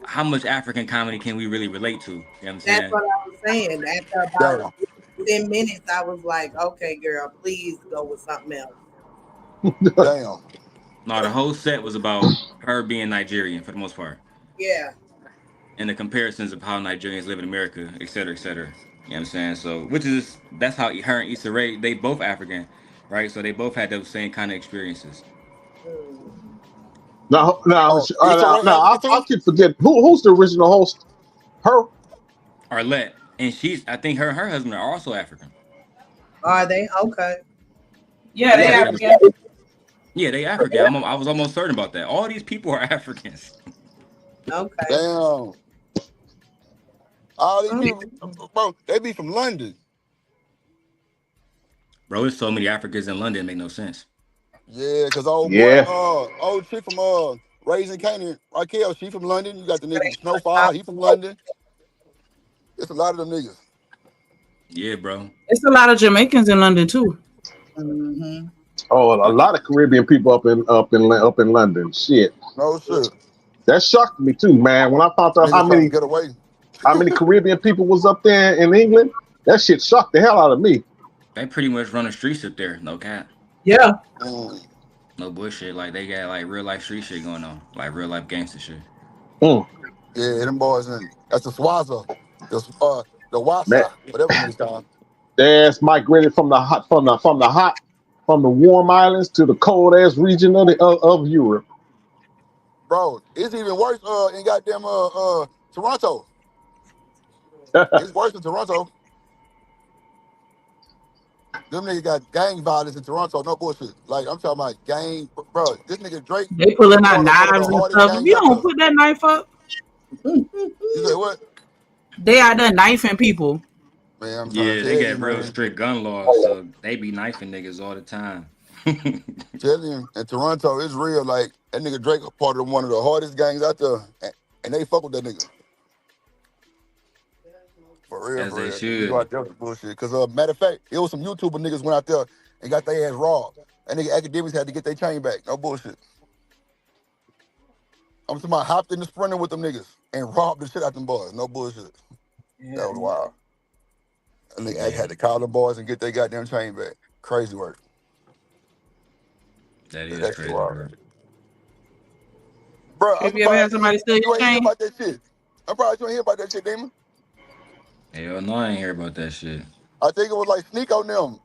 how much African comedy can we really relate to? You know what I'm That's saying? what I was saying. After about 10 minutes, I was like, okay, girl, please go with something else. Damn. No, the whole set was about her being Nigerian for the most part. Yeah. And the comparisons of how Nigerians live in America, et cetera, et cetera. You know what I'm saying? So, that's how her and Issa Rae, they both African, right? So they both had those same kind of experiences. Now, Issa Rae African I too? keep forgetting who's the original host. Her. Arlette, and I think her and her husband are also African. Are they? Okay. Yeah, they Yeah, African. yeah, they African. I was almost certain about that. All these people are Africans. Okay. Damn. All these people, bro, they be from London. Bro, there's so many Africans in London, it make no sense. Yeah, because old boy, old chick from Raising Canaan, Raquel, she from London. You got the nigga Snowfall, he from London. It's a lot of them niggas. Yeah, bro. It's a lot of Jamaicans in London too. Mm-hmm. Oh, a lot of Caribbean people up in London. Shit. No shit. That shocked me too, man. When I found out Niggas trying to get away. how many Caribbean people was up there in England, that shit shocked the hell out of me. They pretty much run the streets up there, no cap. Yeah. No bullshit. Like they got like real life street shit going on, like real life gangster shit. Yeah, them boys that's the Swaza, the Wasa, whatever niggas call them. That's migrated from the warm islands to the cold ass region of Europe. Bro, it's even worse in goddamn Toronto. It's worse in Toronto. Them niggas got gang violence in Toronto, no bullshit. Like I'm talking about gang, bro. This nigga Drake, They pulling out one of knives the and hardest stuff. If gangs you out don't there. put that knife up, You say what? they out there knifing people. Man, I'm Yeah, trying to they tell got you, real man. strict gun laws, so they be knifing niggas all the time. Tell you, in Toronto, it's real. Like that nigga Drake, a part of one of the hardest gangs out there, and they fuck with that nigga. For real, As for they real. should. You go out there with bullshit. Cause matter of fact, it was some YouTuber niggas went out there and got their ass robbed. And nigga academics had to get their chain back. No bullshit. I'm talking about hopped in the sprinter with them niggas and robbed the shit out them boys. No bullshit. That was wild. And they had to call them boys and get their goddamn chain back. Crazy work. That is That's crazy wild. work. Bro, I'm Have you ever had surprised somebody steal you your ain't hear chain? about that shit. I'm surprised you ain't hear about that shit, Damon. Hell no, I ain't hear about that shit. I think it was like Sneak on them.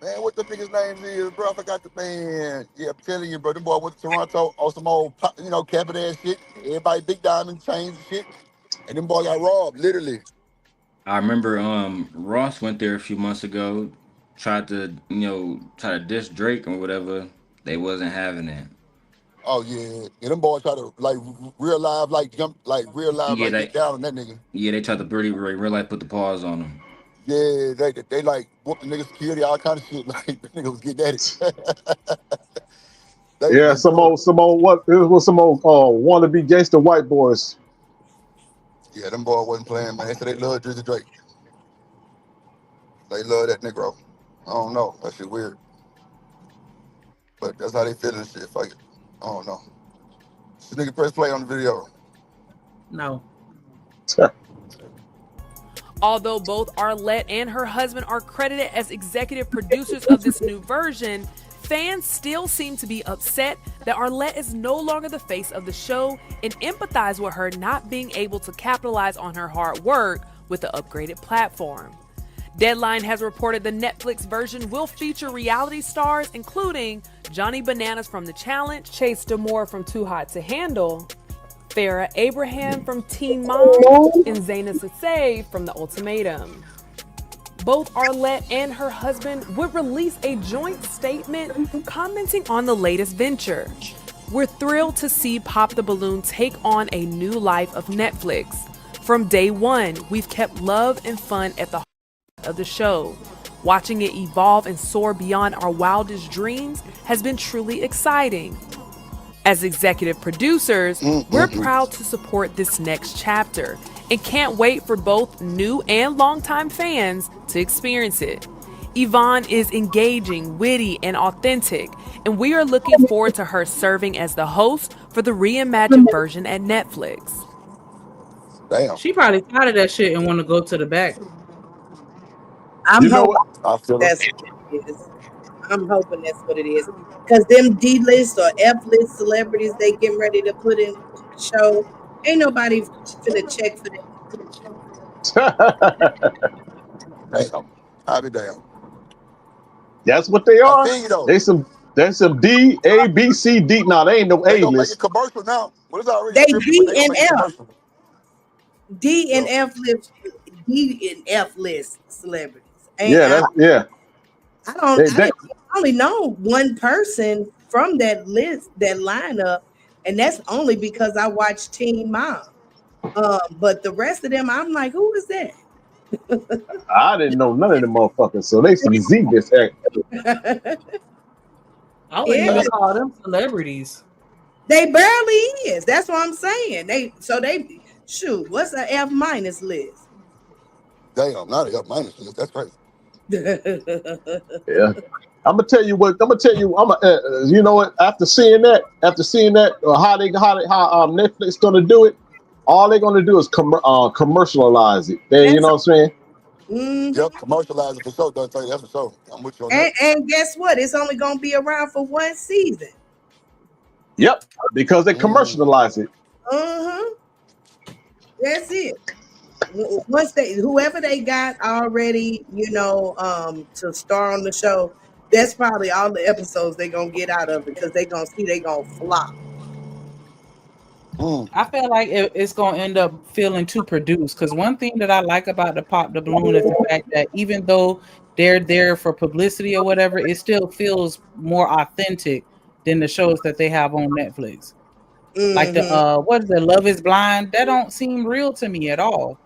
Man, what the niggas' names is, bro? I forgot the man. Yeah, I'm telling you, bro. Them boy went to Toronto on some old, cabbit ass shit. Everybody big diamond chains and shit. And them boy got robbed, literally. I remember Ross went there a few months ago, tried to try to diss Drake or whatever. They wasn't having it. Oh yeah. Yeah, them boys try to like real live, like jump, like real live, Yeah, like they get down on that nigga. they tried to pretty real life put the pause on him. Yeah, they like whooped the nigga security, all kind of shit. Like the nigga was getting at it. They was Yeah, getting some to it. old what it was some old wannabe gangster white boys. Yeah, them boys wasn't playing, man. So they love Drizzy Drake. They love that Negro. I don't know. That shit weird. But that's how they feel and shit. Fuck it. I don't know. This nigga press play on the video. No. Although both Arlette and her husband are credited as executive producers of this new version, fans still seem to be upset that Arlette is no longer the face of the show and empathize with her not being able to capitalize on her hard work with the upgraded platform. Deadline has reported the Netflix version will feature reality stars including Johnny Bananas from The Challenge, Chase Damore from Too Hot to Handle, Farrah Abraham from Teen Mom, and Zaina Sasay from The Ultimatum. Both Arlette and her husband would release a joint statement commenting on the latest venture. We're thrilled to see Pop the Balloon take on a new life of Netflix. From day one, we've kept love and fun at the heart of the show. Watching it evolve and soar beyond our wildest dreams has been truly exciting. As executive producers, we're proud to support this next chapter and can't wait for both new and longtime fans to experience it. Yvonne is engaging, witty, and authentic, and we are looking forward to her serving as the host for the reimagined version at Netflix. Damn. She probably tired of that shit and want to go to the back. I'm You know hoping what? I feel it. that's what it is. I'm hoping that's what it is. Because them D-list or F-list celebrities they getting ready to put in the show, ain't nobody finna check for Damn. I'll be damn. That's what they I are. feel you though. They some D, A, B, C, D. Now they ain't no They A gonna make it list. commercial now. Well, it's already they scripted, but they D gonna and make it F. commercial. D and Yo. F list D and F list celebrities. Yeah, I They only know one person from that list, that lineup, and that's only because I watched Teen Mom. But the rest of them, I'm like, who is that? I didn't know none of them motherfuckers. So they some Z this act. I wouldn't Yeah, even call them celebrities. they barely is. That's what I'm saying. They shoot. What's an F minus list? Damn, not a F minus. That's crazy. Yeah. I'm gonna tell you what. I'm gonna tell you. You know what? After seeing that, how Netflix gonna do it, all they're gonna do is commercialize it. You know what I'm saying? Yep, commercialize it for sure. Don't tell you that for sure. I'm with you on that. And guess what? It's only gonna be around for one season. Yep, because they commercialize it. That's it. Once whoever they got already, to star on the show, that's probably all the episodes they're gonna get out of it because they're gonna see they gonna flop. I feel like it's going to end up feeling too produced because one thing that I like about the Pop the Balloon is the fact that even though they're there for publicity or whatever, it still feels more authentic than the shows that they have on Netflix. Like the what is the Love is Blind? That don't seem real to me at all.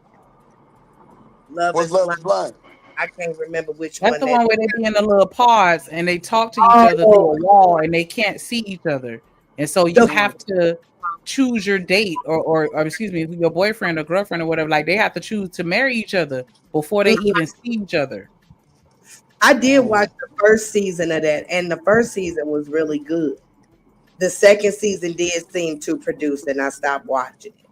Love is Blind. I can't remember which That's one the that one where they be in the little pods and they talk to each other through a wall and they can't see each other. And so you have to choose your date or excuse me, your boyfriend or girlfriend or whatever. Like they have to choose to marry each other before they even see each other. I did watch the first season of that, and the first season was really good. The second season did seem too produced, and I stopped watching it.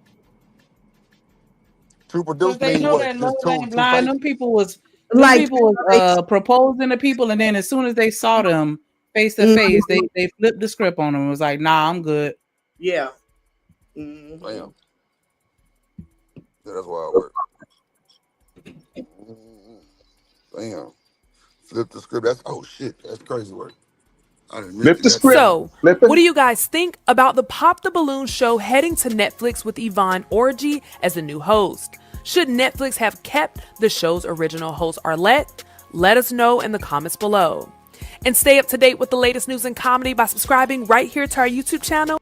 True Because produced they mean know what? that Just love ain't two blind. face. Them people was Like proposing to people, and then as soon as they saw them face to face, they flipped the script on them. It was like, nah, I'm good. yeah. Damn. Yeah, that's why I work. Damn. Flip the script. That's oh shit. That's crazy work. I didn't Flip mention the that. script. So, Flip what it. do you guys think about the Pop the Balloon show heading to Netflix with Yvonne Orji as the new host? Should Netflix have kept the show's original host Arlette? Let us know in the comments below. And stay up to date with the latest news and comedy by subscribing right here to our YouTube channel.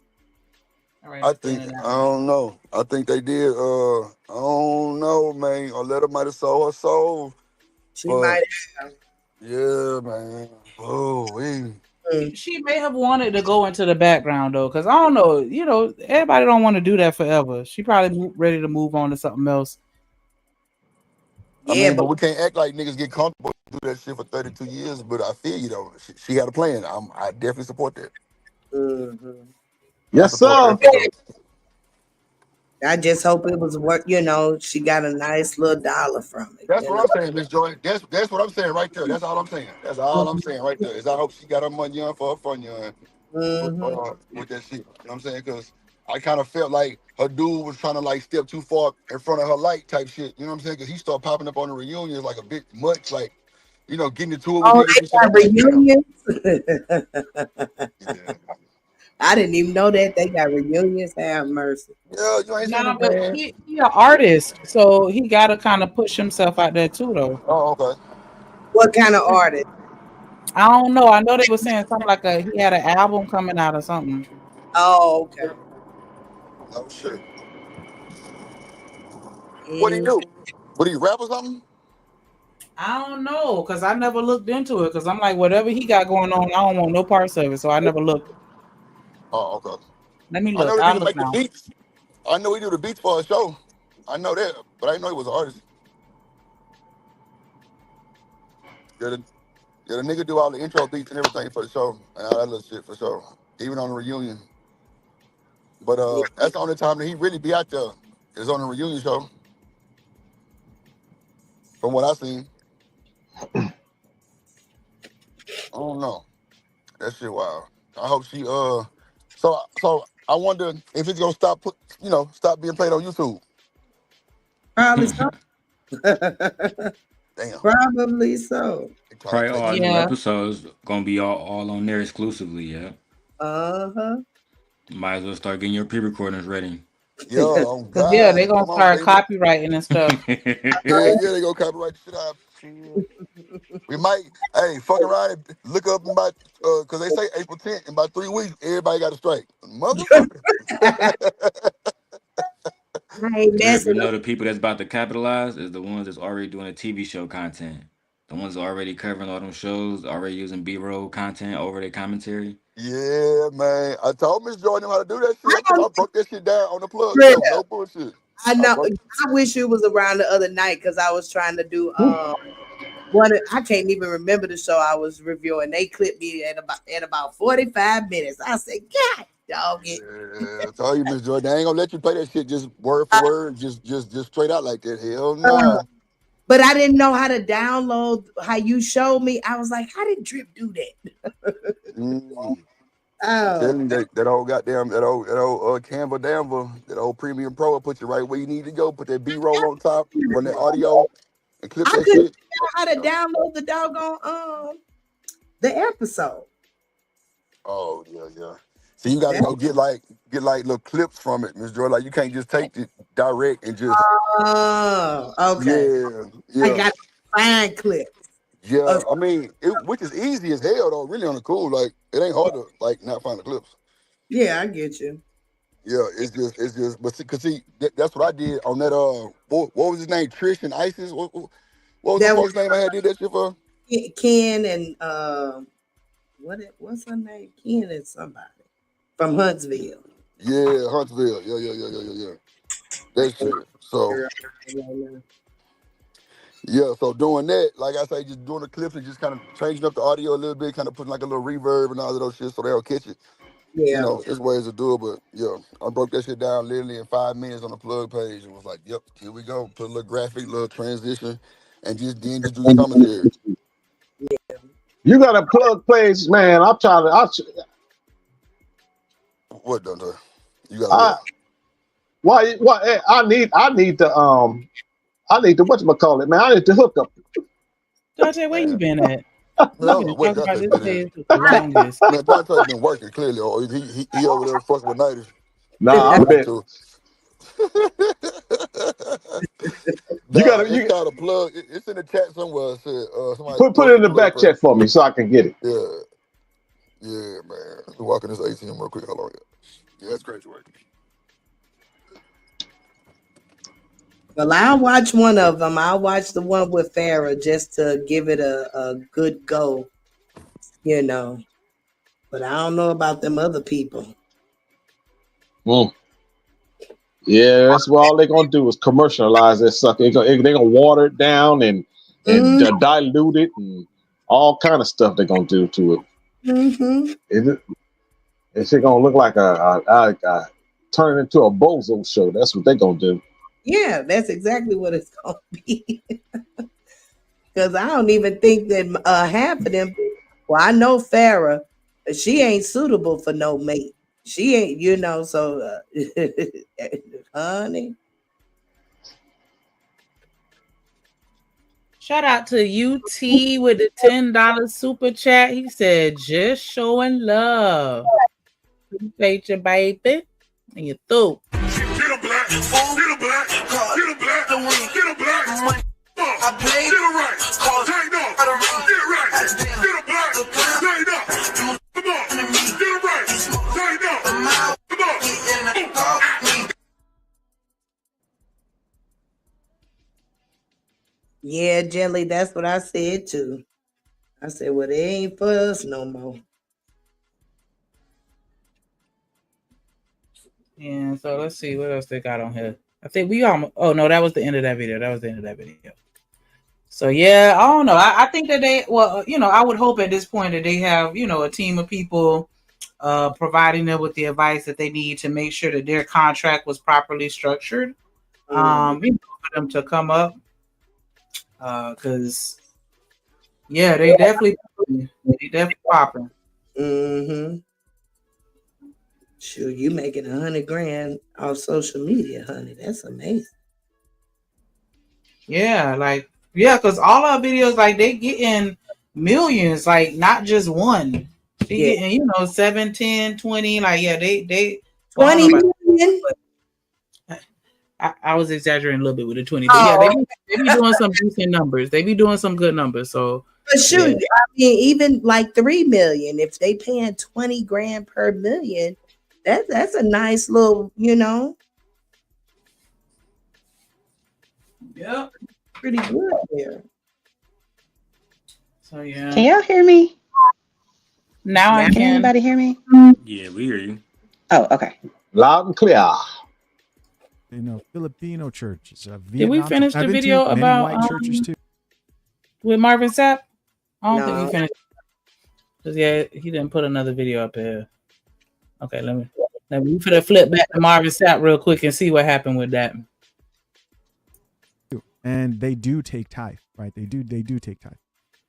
I think I don't know. I think they did. I don't know, man. Or might have sold her soul. She But might have. yeah, man. Oh, She may have wanted to go into the background though, because I don't know. You know, everybody don't want to do that forever. She probably ready to move on to something else. I mean, but we can't act like niggas get comfortable do that shit for 32 years. But I feel you though. She had a plan. I definitely support that. I Yes, support sir. that for sure. I just hope it was work. You know, she got a nice little dollar from it. That's You what know. I'm saying, Miss Joy. That's what I'm saying right there. That's all I'm saying. That's all I'm saying right there. Is I hope she got her money on for her fun, with that shit. You know what I'm saying? Because I kind of felt like her dude was trying to like step too far in front of her light type shit. You know what I'm saying? Because he started popping up on the reunions like a bit much, like getting into it with Oh, niggas and they shit. got I'm like, damn. reunions. I didn't even know that they got reunions. Have mercy. Yeah, you ain't seen Nah, them, but man. he an artist, so he got to kind of push himself out there too, though. Oh, okay. What kind of artist? I don't know. I know they were saying something like he had an album coming out or something. Oh, okay. Oh shit. What he do? Would he rap or something? I don't know, because I never looked into it, because I'm like, whatever he got going on, I don't want no parts of it, so I never looked. Oh, okay. Let me I look. know the I'll nigga look make the now. beats. I know he do the beats for a show. I know that, but I didn't know he was an artist. Yeah, the nigga do all the intro beats and everything for the show and all that little shit for sure. Even on the reunion. But that's the only time that he really be out there is on the reunion show. From what I seen. I don't know. That shit wild. I hope she so I wonder if it's gonna stop being played on YouTube. Probably so. Damn. Probably so. Probably all new Yeah. episodes gonna be all on there exclusively. Yeah. Uh-huh. Might as well start getting your pre-recordings ready. Yeah, oh Because, yeah, God. they're going Come to on, start baby. copywriting and stuff. Yeah, they gonna copyright the shit out. We might, hey, fuck around and look up in about, cause they say April 10th, in about 3 weeks, everybody got a strike. Motherfucker. I ain't Drip, you messing know up. the people that's about to capitalize is the ones that's already doing the TV show content. The ones already covering all them shows, already using B-roll content over their commentary. Yeah, man. I told Miss Jordan how to do that shit. I broke that shit down on the plug Yeah. show. No bullshit. I know. I wish it was around the other night because I was trying to do I can't even remember the show I was reviewing. They clipped me at about 45 minutes. I said, God dog it. Yeah, I told you, Miss Jordan, I ain't gonna let you play that shit just word for word, just straight out like that. Hell no. But I didn't know how to download how you showed me. I was like, how did Drip do that? I'm Oh, telling you, that old goddamn, that old Canva Danva, that old Premium Pro will put you right where you need to go. Put that B-roll on top, run that audio, and clip I that couldn't shit. figure out how to download the doggone the episode. Oh yeah. So you gotta go get like little clips from it, Miss Joy. Like you can't just take it direct and just Oh, okay. I yeah. got to find clips. Yeah, I mean, which is easy as hell though. Really on the cool, like it ain't hard to like not find the clips. Yeah, I get you. Yeah, it's just, but see, cause see, that's what I did on that. What was his name? Trish and Isis. What was the That was folks' name I had did that shit for? Ken and what's her name? Ken and somebody from Huntsville. Yeah, Huntsville. Yeah. That shit. So yeah, so doing that, like I say, just doing the clips and just kind of changing up the audio a little bit, kind of putting like a little reverb and all of those shit so they'll catch it. You Yeah. know, there's ways to do it, but yeah, I broke that shit down literally in 5 minutes on the plug page and was like, yep, here we go. Put a little graphic, little transition, and just do your commentary. You got a plug page, man. I'm trying to. What, Dante? You got a I what? why? I need to whatchamacallit, man. I need to hook up. Dante, where you Man, been at? man, I We've don't been know what talking about Dante this been in. page for the longest. Man, Dante been working clearly, or he over there fucking with nighties. Nah, I Got bet to. you Nah, gotta it's you called a plug. It's in the chat somewhere. It said somebody put it in posted the plug back page. chat for me so I can get it. Yeah, yeah, man. Walking this ATM real quick. Hold on. Yeah, that's crazy work. Well, I'll watch one of them. I'll watch the one with Farrah just to give it a good go, you know. But I don't know about them other people. Mm. Yeah, that's what all they're gonna do is commercialize that sucker. They're gonna water it down and dilute it and all kind of stuff they're gonna do to it. Mm-hmm. It's gonna look like a turn it into a bozo show. That's what they're gonna do. Yeah, that's exactly what it's gonna be. Because I don't even think that half of them. Well, I know Farrah, she ain't suitable for no mate. She ain't, you know. So, honey. Shout out to UT with the $10 super chat. He said, just showing love. Appreciate you, baby. And you through. Get a black, get a black, get a black, get a black. I play get it right, tighten up, get right, get a black, tighten up. Come on, get it right, tighten up. Come on. Yeah, gently. That's what I said too. I said, well, they ain't for us no more. Yeah, so let's see what else they got on here. I think we almost. Oh no, that was the end of that video. So yeah, I don't know. I think that they, well, you know, I would hope at this point that they have, you know, a team of people providing them with the advice that they need to make sure that their contract was properly structured. You know, for them to come up, because yeah, they definitely popping. Mm-hmm. Sure, you making $100,000 off social media, honey. That's amazing. Yeah, like because all our videos, like they getting millions, like not just one. They getting, you know, 7, 10, 20. Like they 20 million. I was exaggerating a little bit with the 20, but yeah, they be doing some decent numbers. They be doing some good numbers. So But shoot, yeah. I mean, even like 3 million, if they paying 20 grand per million, that's a nice little, you know. Yeah. Pretty good there. So yeah. Can y'all hear me? Now I Can can. anybody hear me? Yeah, we hear you. Oh, okay. Loud and clear. You know, Filipino churches. Did we finish the video about white churches too? with Marvin Sapp? I don't think No. we finished. Cause yeah, he didn't put another video up here. Okay, let me flip back to Marvin Sapp real quick and see what happened with that. And they do take tithe, right? They do take tithe.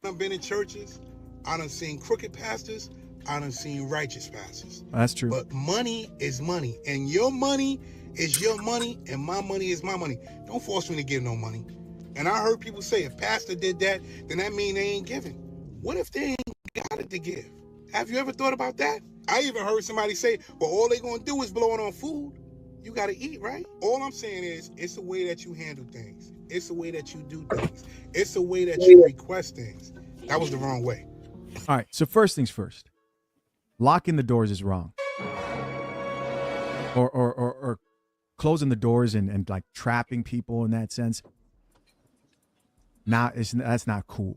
I've been in churches. I done seen crooked pastors. I done seen righteous pastors. That's true. But money is money, and your money is your money, and my money is my money. Don't force me to give no money. And I heard people say, if pastor did that, then that mean they ain't giving. What if they ain't got it to give? Have you ever thought about that? I even heard somebody say, well, all they gonna do is blow it on food. You gotta eat, right? All I'm saying is, it's the way that you handle things. It's the way that you do things. It's the way that you request things. That was the wrong way. All right. So first things first, locking the doors is wrong. Or closing the doors and like trapping people in that sense. That's not cool.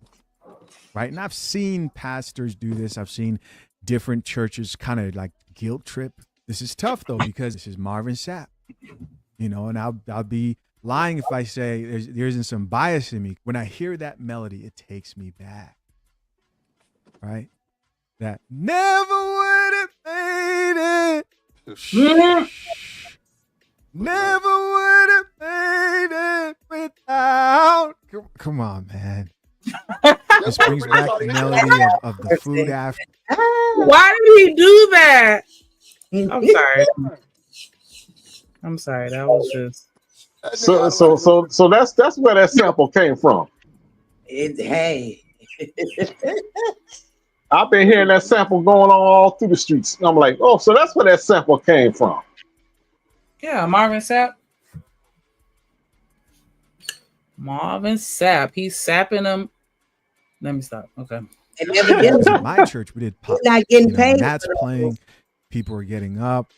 Right. And I've seen pastors do this. I've seen different churches kind of like guilt trip. This is tough though, because this is Marvin Sapp, you know, and I'll be lying if I say there isn't some bias in me. When I hear that melody, it takes me back. Right? That never would have made Never would have made it without. Come on, man. This brings back the melody of the food after. Why did he do that? I'm sorry. I'm sorry. That was just. So that's where that sample came from. Hey. I've been hearing that sample going on all through the streets. I'm like, oh, so that's where that sample came from. Yeah, Marvin Sapp. Marvin Sapp. He's sapping them. Let me stop. Okay. And evidently, In my church, we did pop. not getting When paid. that's playing, people are getting up,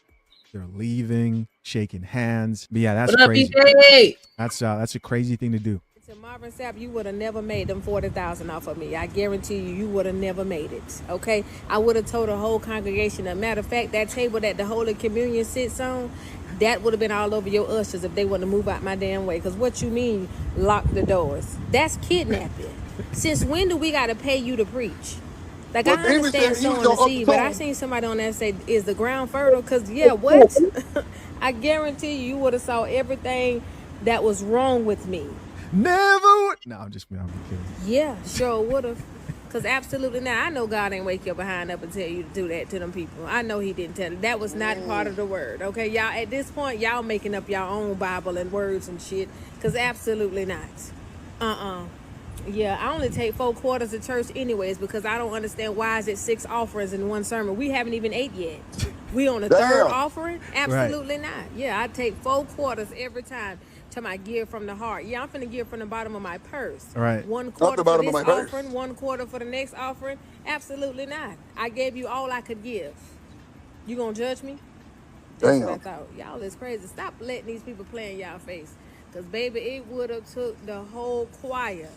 they're leaving, shaking hands. But yeah, that's What up, crazy. EJ? That's a crazy thing to do. To Marvin Sapp, you would have never made them 40,000 off of me. I guarantee you, you would have never made it. Okay, I would have told the whole congregation. A matter of fact, that table that the Holy Communion sits on, that would have been all over your ushers if they wouldn't move out my damn way. Because what you mean, lock the doors? That's kidnapping. Since when do we got to pay you to preach? Like, Well, I David said understand he was sowing the gonna up seed, the but I tone. seen somebody on there say, "Is the ground fertile?" Because yeah, what? I guarantee you would have saw everything that was wrong with me. Never would. No, I'm just kidding. Yeah, sure would have. Because absolutely not. I know God ain't wake your behind up and tell you to do that to them people. I know he didn't tell you. That was not part of the word. Okay, y'all, at this point, y'all making up your own Bible and words and shit. Because absolutely not. Yeah, I only take 4 quarters of church anyways because I don't understand why is it 6 offerings in one sermon. We haven't even ate yet. We on the third offering? Absolutely not. Yeah, I take 4 quarters every time to my give from the heart. Yeah, I'm finna give from the bottom of my purse. All right. 1 Not the quarter for bottom of this my purse. offering, 1 quarter for the next offering. Absolutely not. I gave you all I could give. You gonna judge me? That's what I Damn. thought. Y'all is crazy. Stop letting these people play in y'all face. Because, baby, it would have took the whole choir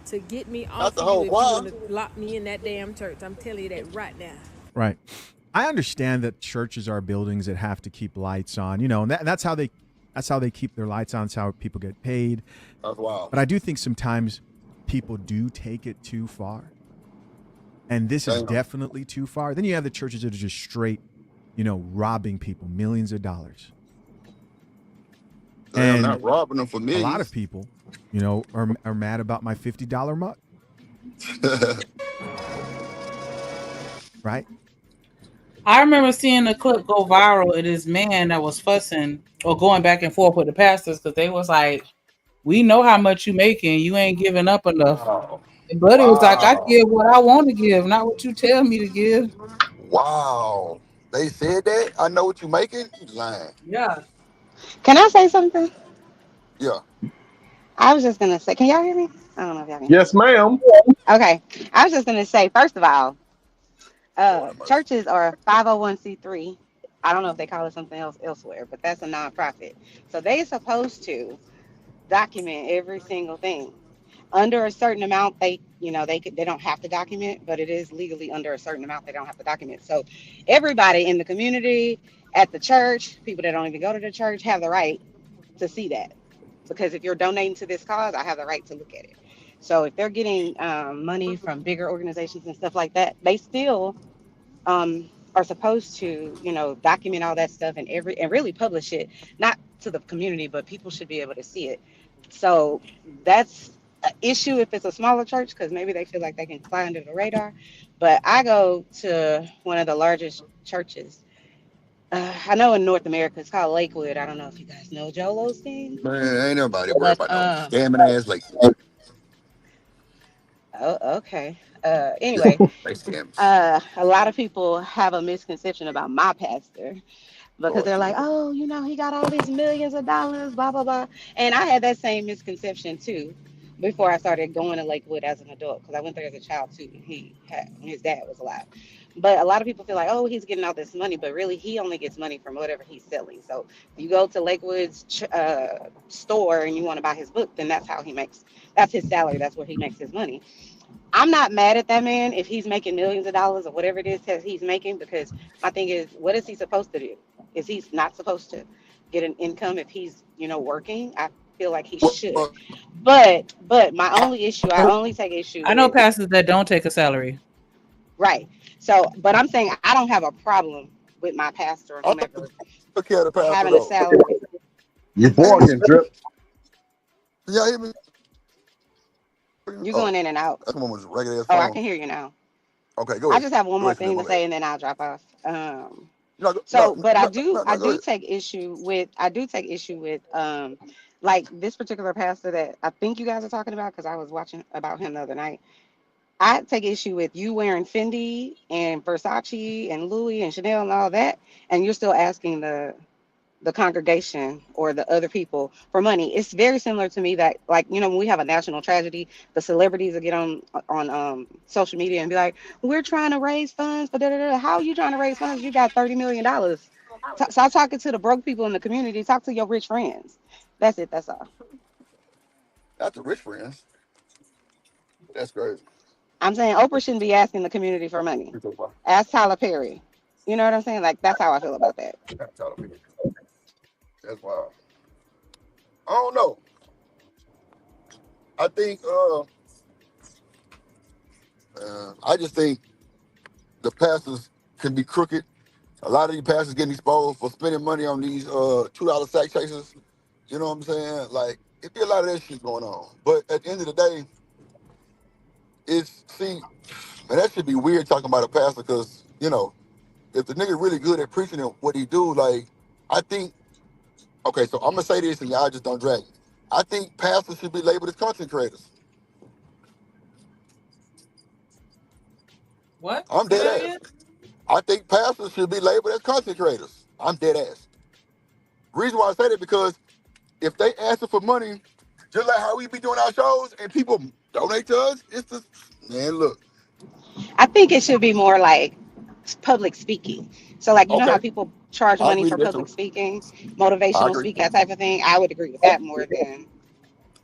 to get me Not off the of you whole if choir. you would have locked me in that damn church. I'm telling you that right now. Right. I understand that churches are buildings that have to keep lights on, and that's how they keep their lights on. It's how people get paid. That's wild. But I do think sometimes people do take it too far. And this is definitely too far. Then you have the churches that are just straight, robbing people millions of dollars. I'm And not robbing them for a millions. lot of people, are mad about my $50 mug. Right? I remember seeing the clip go viral of this man that was fussing or going back and forth with the pastors because they was like, "We know how much you making. You ain't giving up enough." Wow. And Buddy was like, "I Wow. give what I want to give, not what you tell me to give." Wow. They said that? I know what you making? You lying. Yeah. Can I say something? Yeah. I was just gonna say, can y'all hear me? I don't know if y'all can hear Yes, ma'am. me. Okay. I was just gonna say, first of all, churches are a 501c3. I don't know if they call it something else elsewhere, but that's a nonprofit. So they're supposed to document every single thing. Under a certain amount, they don't have to document, but it is legally under a certain amount they don't have to document. So everybody in the community, at the church, people that don't even go to the church have the right to see that. Because if you're donating to this cause, I have the right to look at it. So if they're getting money from bigger organizations and stuff like that, they still are supposed to, document all that stuff and really publish it, not to the community, but people should be able to see it. So that's an issue if it's a smaller church because maybe they feel like they can fly under the radar. But I go to one of the largest churches. I know in North America it's called Lakewood. I don't know if you guys know Joel Osteen. Man, ain't nobody worried But about no scamming ass like oh, okay. Anyway, they scams. a lot of people have a misconception about my pastor because Lord they're like, Jesus. oh, he got all these millions of dollars, blah, blah, blah. And I had that same misconception too before I started going to Lakewood as an adult because I went there as a child too. And his dad was alive. But a lot of people feel like, oh, he's getting all this money, but really he only gets money from whatever he's selling. So if you go to Lakewood's store and you want to buy his book, then that's his salary. That's where he makes his money. I'm not mad at that man if he's making millions of dollars or whatever it is that he's making because my thing is, what is he supposed to do? Is he not supposed to get an income if he's, working? I feel like he should. But my only issue, I only take issue I know with pastors that don't take a salary. right. So, but I'm saying I don't have a problem with my pastor or I thought whomever took care of the pastor having a though. salary. Your boy can drip. Can y'all hear me? You're Oh, going in and out. that's my most regular ass Oh, I phone. can hear you now. Okay, go I ahead. just have one Go more ahead, Chanel. thing My to bad. say and then I'll drop off. No, So, but I go do ahead. take issue with, like this particular pastor that I think you guys are talking about because I was watching about him the other night. I take issue with you wearing Fendi and Versace and Louis and Chanel and all that, and you're still asking the congregation or the other people for money. It's very similar to me that, like, when we have a national tragedy, the celebrities will get on social media and be like, we're trying to raise funds for da da da. How are you trying to raise funds? You got $30 million. Stop talking to the broke people in the community. Talk to your rich friends. That's it. That's all. Not the rich friends. That's crazy. I'm saying Oprah shouldn't be asking the community for money. Ask Tyler Perry. You know what I'm saying? Like, that's how I feel about that. That's wild. I don't know. I think I just think the pastors can be crooked. A lot of these pastors getting exposed for spending money on these $2 sack chasers. You know what I'm saying? Like, it be a lot of that shit going on. But at the end of the day, man, that should be weird talking about a pastor because, if the nigga really good at preaching and what he do, like, I think, okay, so I'm gonna say this and y'all just don't drag me. I think pastors should be labeled as content creators. What? I'm Say dead that ass. again? I think pastors should be labeled as content creators. I'm dead ass. Reason why I say that because if they asking for money, just like how we be doing our shows and people donate to us, it's just, man, look. I think it should be more like public speaking. So, like, how Okay, people charge I money agree for to that public too. speaking, I motivational agree. speaking, that type of thing. I would agree with that more than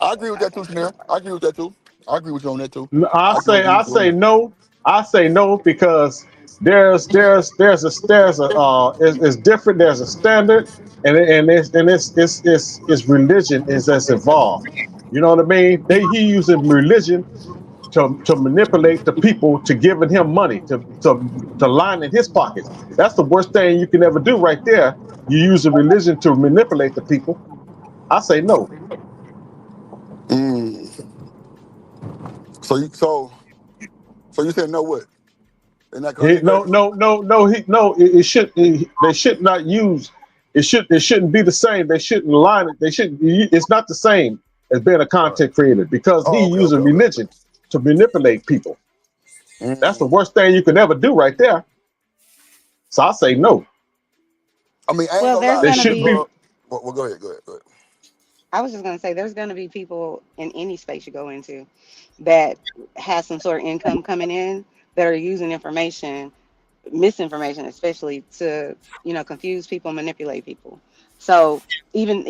I agree with that too, Chanel. I agree with that too. I agree with you on that too. I I can say agree I with you on say that. no. I say no because it's different. There's a standard, and it's religion is that's involved. You know what I mean? He using religion to manipulate the people to giving him money to line in his pockets. That's the worst thing you can ever do right there. You use a religion to manipulate the people. I say no. Mm. So you said no what? They're not content No, creators? no, no, no. It should. They should not use. It shouldn't be the same. They shouldn't line it. They shouldn't. It's not the same as being a content creator because he Oh, okay, okay, using okay, okay. religion to manipulate people. That's the Mm. worst thing you can ever do right there. So I say no. I mean, I ain't well, gonna there's lie. They gonna shouldn't be. be. Well, go ahead, go ahead, go ahead. I was just gonna say there's gonna be people in any space you go into that has some sort of income coming in that are using information, misinformation especially, to confuse people, manipulate people. So even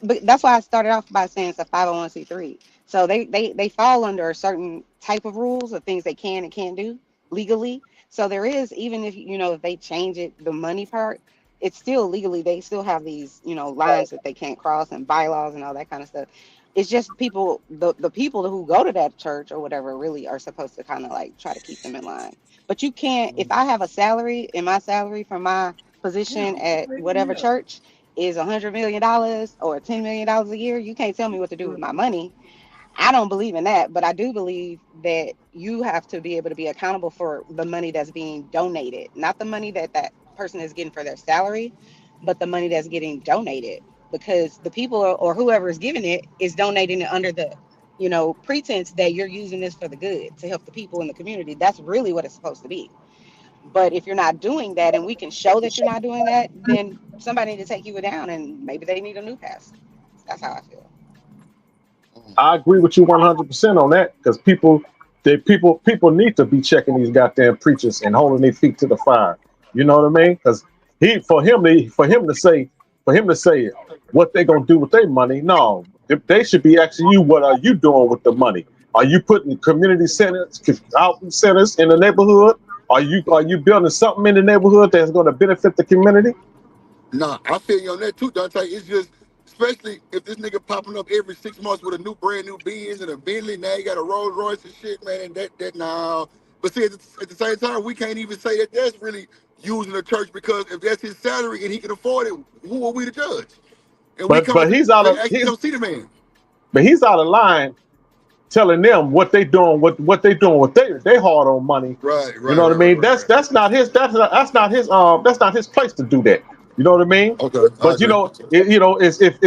but that's why I started off by saying it's a 501c3. So they fall under a certain type of rules of things they can and can't do legally. So there is, even if if they change it, the money part, it's still legally, they still have these lines that they can't cross and bylaws and all that kind of stuff. It's just people, the people who go to that church or whatever really are supposed to kind of like try to keep them in line. But you can't, if I have a salary and my salary from my position at whatever church is $100 million or $10 million a year, you can't tell me what to do with my money. I don't believe in that, but I do believe that you have to be able to be accountable for the money that's being donated, not the money that that person is getting for their salary, but the money that's getting donated, because the people or whoever is giving it is donating it under the pretense that you're using this for the good to help the people in the community. That's really what it's supposed to be. But if you're not doing that and we can show that you're not doing that, then somebody need to take you down and maybe they need a new pastor. That's how I feel. I agree with you 100% on that because people need to be checking these goddamn preachers and holding their feet to the fire. You know what I mean? Because for him to say what they gonna do with their money. No, they should be asking you, what are you doing with the money? Are you putting community centers, outreach centers in the neighborhood? Are you building something in the neighborhood that's going to benefit the community? Nah, I feel you on that too, Dante. It's just, especially if this nigga popping up every 6 months with a new brand new Benz and a Bentley, now you got a Rolls Royce and shit, man. That nah. But see, at the same time, we can't even say that that's really using the church because if that's his salary and he can afford it, who are we to judge? And we But come he's out of actually come see the man. but he's out of line telling them what they doing, what they doing with they hard on money. Right. You know what I mean? That's not his that's not his place to do that. You know what I mean? Okay, I But agree. it's if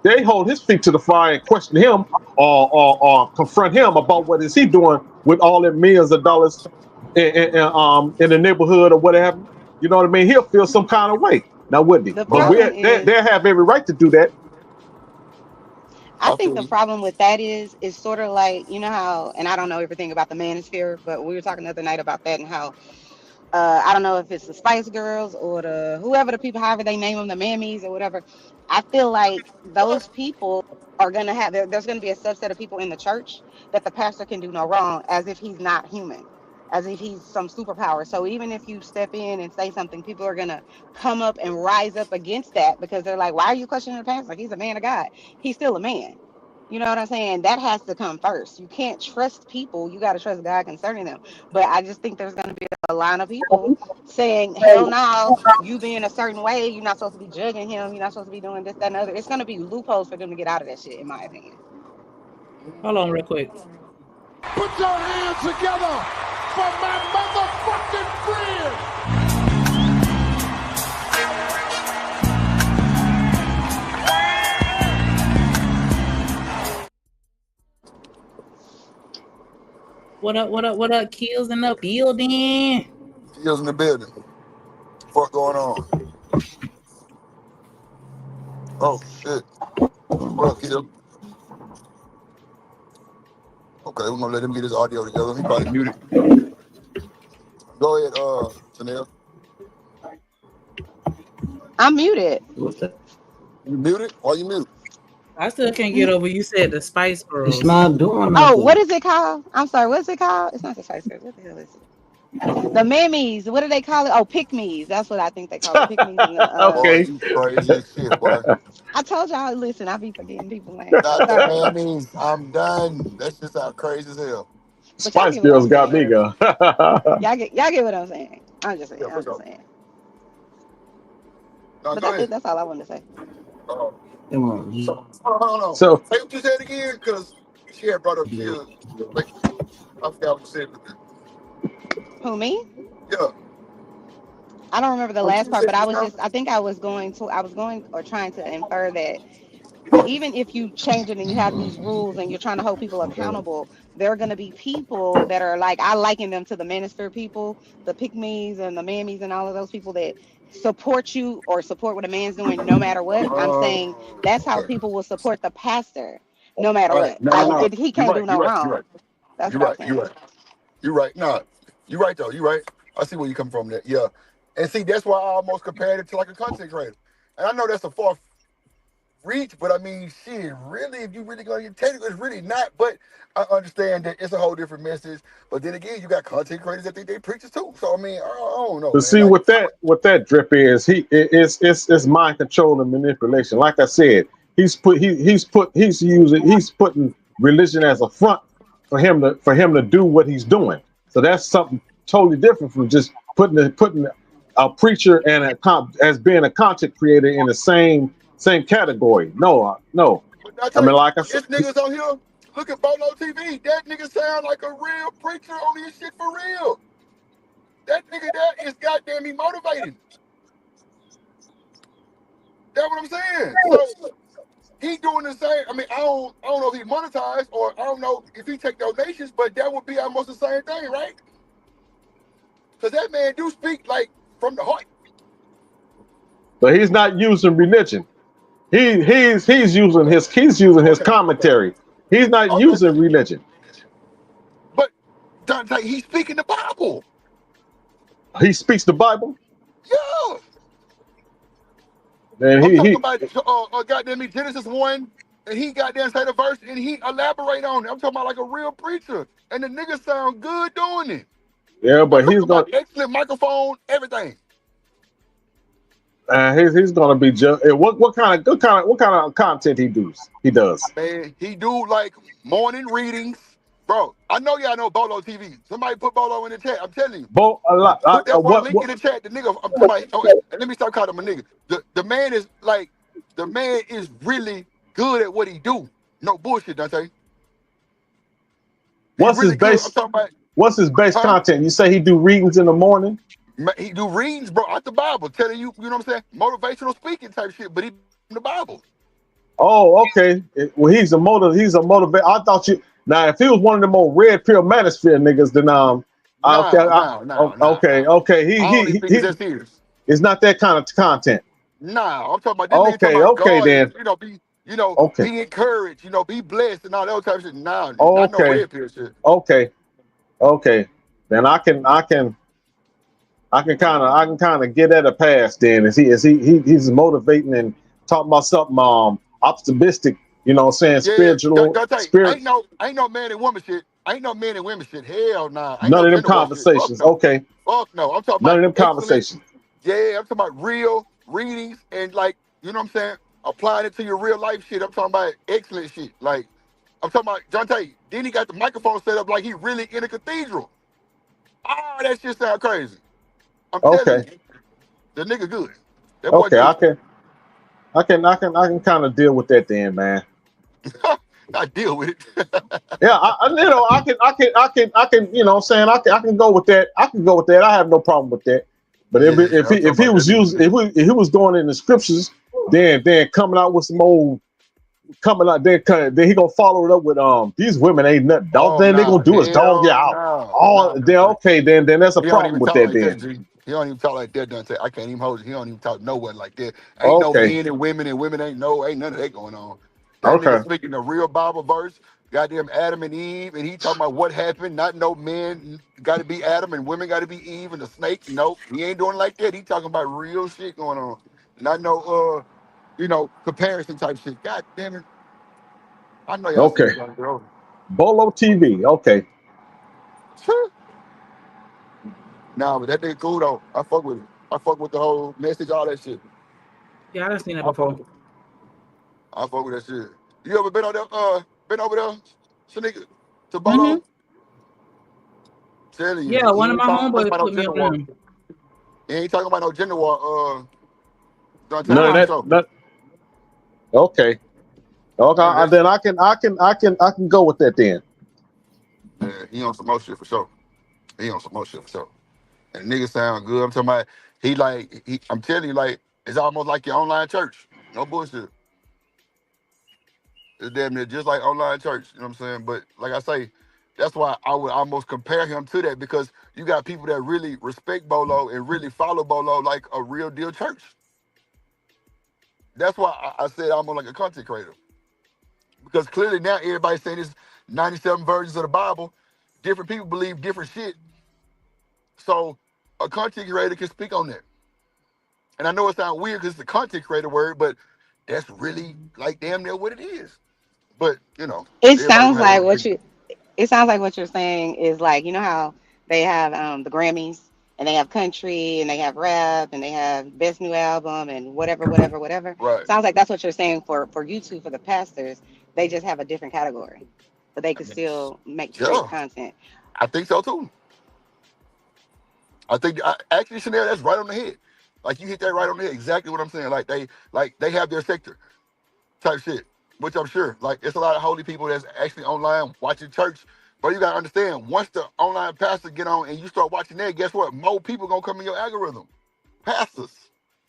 they hold his feet to the fire and question him or confront him about what is he doing with all them millions of dollars in the neighborhood or whatever. You know what I mean? He'll feel some kind of way. Now wouldn't he? The But problem they is, have every right to do that. I think the problem with that is sort of like, you know how, and I don't know everything about the manosphere, but we were talking the other night about that and how I don't know if it's the Spice Girls or the whoever the people, however they name them, the mammies or whatever. I feel like those people are gonna have there's gonna be a subset of people in the church that the pastor can do no wrong, as if he's not human, as if he's some superpower. So even if you step in and say something, people are gonna come up and rise up against that because they're like, why are you questioning the pastor? He's a man of God. He's still a man. You know what I'm saying? That has to come first. You can't trust people. You got to trust God concerning them. But I just think there's going to be a line of people saying, hell no, you being a certain way, you're not supposed to be judging him. You're not supposed to be doing this, that, and the other. It's going to be loopholes for them to get out of that shit, in my opinion. Hold on real quick. Put your hands together for my motherfucking friend. What up? Kills in the building. Kills in the building. What going on? Oh shit. What up, Kill? Okay, we're gonna let him get his audio together. He probably muted. Go ahead, Chanel. I'm muted. You muted? Why you mute? I still can't get over. You said the Spice Girls. It's not doing Oh, nothing. what is it called? I'm sorry, what's it called? It's not the Spice Girls. What the hell is it? The mammies. What do they call it? Oh, pick-me's. That's what I think they call it. Pick-me's and the Boy, you crazy as shit, boy. I told y'all, listen, I be forgetting people's names. Not the Sorry. mammies. I'm done. That's just how crazy as hell. But y'all Spice get what Girls I'm got me saying. go. Y'all get what I'm saying. I'm just saying. Yeah, for I'm just sure. saying. No, But go that's ahead. it. That's all I wanted to say. Come on. So, hold on. So Say what you said again, because she had brought up Kill. Like, I forgot what you said. Who, me? Yeah. I don't remember the What last you part, said but I just was now? just, I think I was going or trying to infer that even if you change it and you have these rules and you're trying to hold people accountable, there are going to be people that are like, I liken them to the minister people, the pick-me's and the mammies and all of those people that support you or support what a man's doing no matter what. I'm saying that's how Okay. people will support the pastor no matter All right. what. No, Like, no, no. he You're can't do right. You're no right. You're right. wrong. That's You're what I'm right. You're saying. right. You're right. No, you're right though. You're right. I see where you come from. There. Yeah. And see, that's why I almost compared it to like a content creator. And I know that's a far reach, but I mean, shit, really, if you really gonna get technical, it's really not. But I understand that it's a whole different message. But then again, you got content creators that think they preachers too. So I mean, I don't know, but man. see Like, what that drip is, it's mind control and manipulation. Like I said, he's putting religion as a front for him to do what he's doing. So that's something totally different from just putting a preacher and as being a content creator in the same category. No. but I I tell mean, you, like I said, it's niggas on here. Look at Bolo TV. That nigga sound like a real preacher on his shit for real. That nigga there is goddamn me motivating. That's what I'm saying. So he doing the same. I mean, I don't know if he monetized or I don't know if he take donations, but that would be almost the same thing, right? Because that man do speak like from the heart. but he's not using religion. He's using his commentary. He's not Okay, using religion. but Dante, he's speaking the Bible. He speaks the Bible. Yeah, And I'm talking he about goddamn me Genesis 1, and he goddamn say the verse and he elaborate on it. I'm talking about like a real preacher, and the nigga sound good doing it. yeah, I'm but talking he's about going excellent microphone, everything. he's going to be what kind of content he does. Man, he do like morning readings. Bro, I know y'all know Bolo TV. Somebody put Bolo in the chat. I'm telling you. Bo, Put that boy link what? in the chat. The nigga, I'm talking about. Oh, and let me start calling him a nigga. The man is like, the man is really good at what he do. No bullshit, Dante. He What's his really good. I'm base? talking about, What's his base huh? content? You say he do readings in the morning. He do readings, bro, out the Bible, telling you, you know what I'm saying, motivational speaking type shit. But he in the Bible. Oh, okay. Well, he's a motivator. I thought you. Now, if he was one of them old red pill manosphere niggas, then okay, Nah. okay. I don't even think it's that serious. It's not that kind of content. Nah, I'm talking about this nigga talking about Okay God is, then. Okay, be encouraged, be blessed and all that type of shit. Nah, not no okay, red pill shit. okay. Then I can kind of get at a pass. Then he's motivating and talking about something optimistic. You know, what I'm saying Yeah, Dante, spirit. ain't no man and woman shit. Ain't no man and women shit. Hell nah. Ain't None no of them gender war shit. Fuck conversations. no. Okay, Fuck no. I'm talking none about of them excellent. conversations. Yeah, I'm talking about real readings and like, you know what I'm saying? Applying it to your real life shit. I'm talking about excellent shit. Like, I'm talking about Dante. Then he got the microphone set up like he really in a cathedral. Oh, that shit sound crazy. I'm telling Okay, you, the nigga good. That boy okay. good. I can kind of deal with that then, man. I deal with it. Yeah, I can, you know, what I'm saying I can go with that. I can go with that. I have no problem with that. But Yeah, I'm talking if he about that was nigga using good. if he was doing it in the scriptures, then coming out with some old then he gonna follow it up with these women ain't nothing. All Oh thing they gonna nah, do is dog you hell out. no, All nah, then Dante. okay, then that's a He don't problem even with talk that like then. that, G. He don't even talk like that, Dante. I can't even hold it. He don't even talk no one like that. Ain't no Okay, men and women ain't none of that going on. That nigga okay, speaking a real Bible verse, goddamn Adam and Eve, and he talking about what happened. Not no men got to be Adam and women got to be Eve and the snake. Nope, he ain't doing like that. He talking about real shit going on. Not no comparison type shit. God damn it. I know y'all see okay. this young girl. Bolo TV. Okay, Nah, but that nigga cool though. I fuck with it. I fuck with the whole message, all that shit. Yeah, I've seen it I fuck before. with I fuck with that shit. You ever been been over there, Shanika, to Hmm. Bolo? Telling you, Yeah, he one of ain't my talking homeboys about no put me gender up war. in. He ain't talking about no gender war. Dante, none of for Nah. sure. that. Okay, okay. None of that Then shit. I can go with that then. Yeah, he on some more shit for sure. He on some more shit for sure. And niggas sound good. I'm talking about I'm telling you, like, it's almost like your online church. No bullshit. It's damn near just like online church. You know what I'm saying? But like I say, that's why I would almost compare him to that because you got people that really respect Bolo and really follow Bolo like a real deal church. That's why I said I'm like a content creator. Because clearly now everybody's saying it's 97 versions of the Bible. Different people believe different shit. So a content creator can speak on that. And I know it sounds weird because it's a content creator word, but that's really like damn near what it is. But, It everybody sounds gonna have like their what opinion. you it sounds like what you're saying is like, you know how they have the Grammys and they have country and they have rap and they have best new album and whatever. Right. Sounds like that's what you're saying for YouTube for the pastors. They just have a different category, but they could still make Yeah, great content. I think so too. Actually, Chanel, that's right on the head. Like you hit that right on the head. Exactly what I'm saying. Like they have their sector type shit, which I'm sure. Like it's a lot of holy people that's actually online watching church. But you gotta understand, once the online pastor get on and you start watching that, guess what? More people gonna come in your algorithm. Pastors.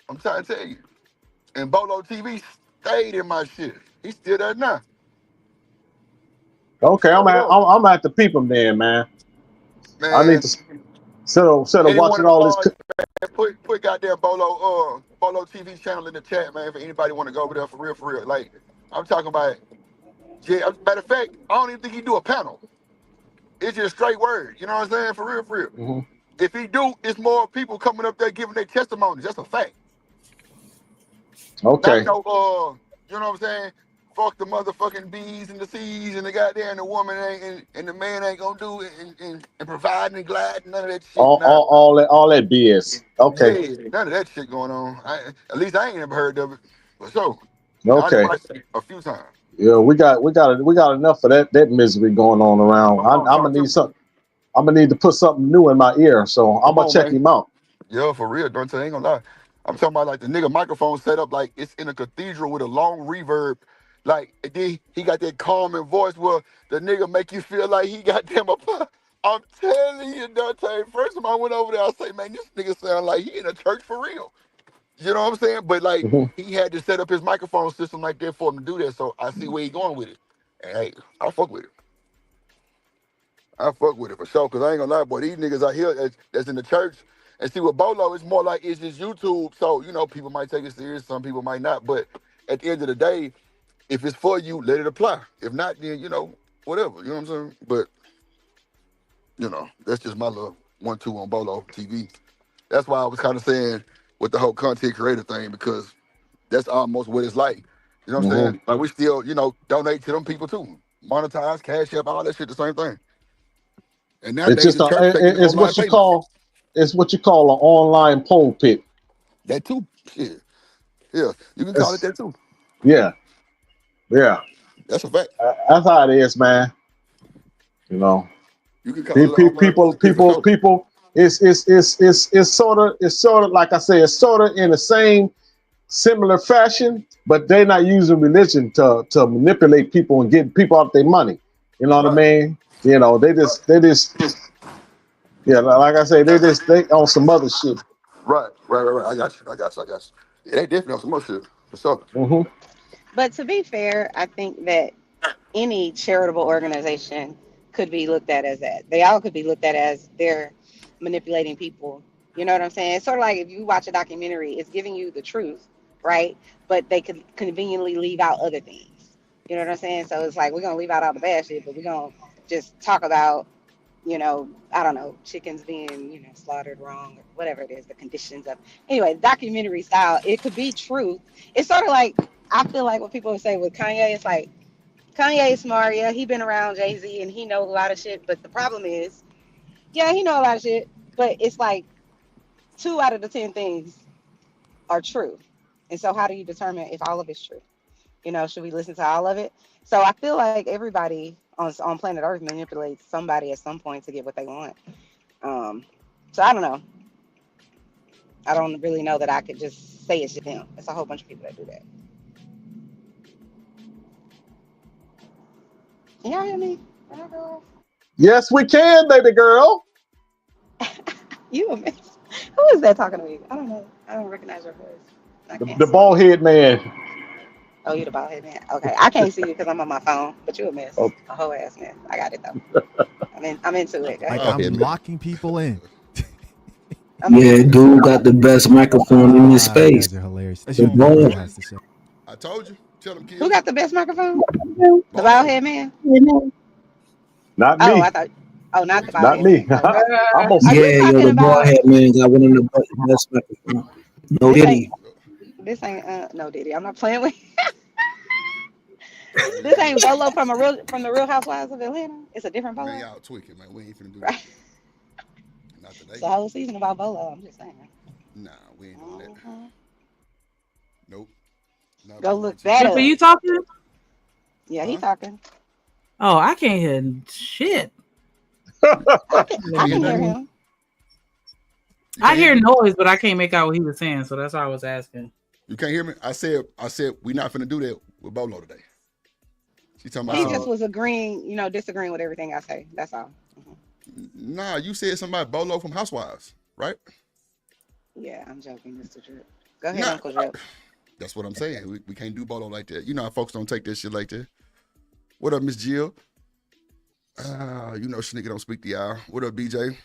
I'm trying to tell you. And Bolo TV stayed in my shit. He's still there now. He's Okay, still over there. I'm at the people then, man. I need Man, to instead of any one watching of the all this. mods, man, put goddamn Bolo TV channel in the chat, man. For anybody want to go over there for real, for real. Like I'm talking about. Yeah, matter of fact, I don't even think he do a panel. It's just straight word. You know what I'm saying? For real, for real. Mhm. If he do, it's more people coming up there giving their testimonies. That's a fact. Not Okay, no you know what I'm saying? Fuck the motherfucking bees and the seas and the goddamn the woman ain't and the man ain't gonna do it and providing and gliding, none of that shit. Nah. all that BS. Okay, Yeah, none of that shit going on. At least I ain't never heard of it. But so, I done okay. watched it a few times. Yeah, we got enough of that misery going on around. Come on, I'm talk gonna to need me. something. I'm gonna need to put something new in my ear, so I'm Come gonna on, check man. him out. Yeah, for real, Dante. Ain't gonna lie. I'm talking about like the nigga microphone set up like it's in a cathedral with a long reverb. Like then he got that calming voice where the nigga make you feel like he got them up. I'm telling you, Dante. First time I went over there, I say, man, this nigga sound like he in a church for real. You know what I'm saying? But like Mhm. he had to set up his microphone system like that for him to do that. So I see where he going with it. And hey, I fuck with it. I fuck with it for sure. Cause I ain't gonna lie, boy, these niggas out here that's in the church and see with Bolo, it's more like it's just YouTube. So, you know, people might take it serious, some people might not. But at the end of the day, if it's for you, let it apply. If not, then you know, whatever. You know what I'm saying? But, you know, that's just my little 1-2 on Bolo TV. That's why I was kind of saying with the whole content creator thing, because that's almost what it's like. You know what I'm Mhm. saying? Like we still, you know, donate to them people too. Monetize, cash up, all that shit, the same thing. And It's nowadays just the church taking it's online what you payments. call an online pulpit. That too. Shit. Yeah. You can call it It's, that too. yeah, yeah. That's a fact. That's how it is, man. You know, You can call it online people, pulpit for sure. It's sort of like I say, it's sort of in the same similar fashion, but they're not using religion to manipulate people and get people out their money. You know what I Right. mean? You know, they just yeah, like I say, they on some other shit. Right. I got you. Yeah, they definitely on some more shit. For sure. Hmm. But to be fair, I think that any charitable organization could be looked at as that. They all could be looked at as they're manipulating people. You know what I'm saying? It's sort of like if you watch a documentary, it's giving you the truth, right? But they could conveniently leave out other things. You know what I'm saying? So it's like we're gonna leave out all the bad shit, but we're gonna just talk about, I don't know, chickens being, slaughtered wrong or whatever it is, the conditions of anyway, documentary style, it could be truth. It's sort of like I feel like what people say with Kanye, it's like Kanye is smart, yeah, he been around Jay-Z and he knows a lot of shit, but the problem is, yeah, he know a lot of shit, but it's like 2 out of the 10 things are true. And so how do you determine if all of it's true? Should we listen to all of it? So I feel like everybody on planet Earth manipulates somebody at some point to get what they want. Um, so I don't know. I don't really know that I could just say it's just them. It's a whole bunch of people that do that. Can y'all hear me? Can I go off? Yes, we can, baby girl. You a mess. Who is that talking to me? I don't know. I don't recognize your voice. I can't The see you. bald head man. Oh, you the bald head man. Okay, I can't see you because I'm on my phone. But you a mess. Oh, A whole ass mess. I got it though. I'm into it. Go Like ahead. Oh, I'm him. locking people in. I'm Yeah, into it. dude got the best microphone in this You space. guys are hilarious. Let's The hear what Big ball. Bro has to say. I told you. Tell them Who kill. got the best microphone? The bald Bolo. head man. not Oh, I me. thought. Oh, not the bald Not head man. me. Okay. I'm gonna Are you Yeah, yo, talking the ball about head man got one of the best microphone. No this? Ain't diddy. this ain't no Diddy. I'm not playing with. This ain't Bolo from the Real Housewives of Atlanta. It's a different Man, Bolo, y'all tweaking, man. We ain't finna do that. right? Not It's today. a whole season about Bolo. I'm just saying. Nah, we ain't doing that. Mhm. Nope. Not Go Bolo look that TV. Zipper, up. you talking? Yeah, he Huh? talking. Oh, I can't hear shit. You I can't hear can hear nothing? him. You I can't hear hear me? noise, but I can't make out what he was saying, so that's why I was asking. You can't hear me? I said we not finna do that with Bolo today. She talking about He some just was agreeing, disagreeing with everything I say. That's all. Mhm. nah, you said something about Bolo from Housewives, right? Yeah, I'm joking, Mr. Drip. Go ahead, Nah. Uncle Drip. That's what I'm saying. We can't do Bolo like that. You know how folks don't take that shit like that. What up, Miss Jill? You know Shanika don't speak the hour. What up, BJ?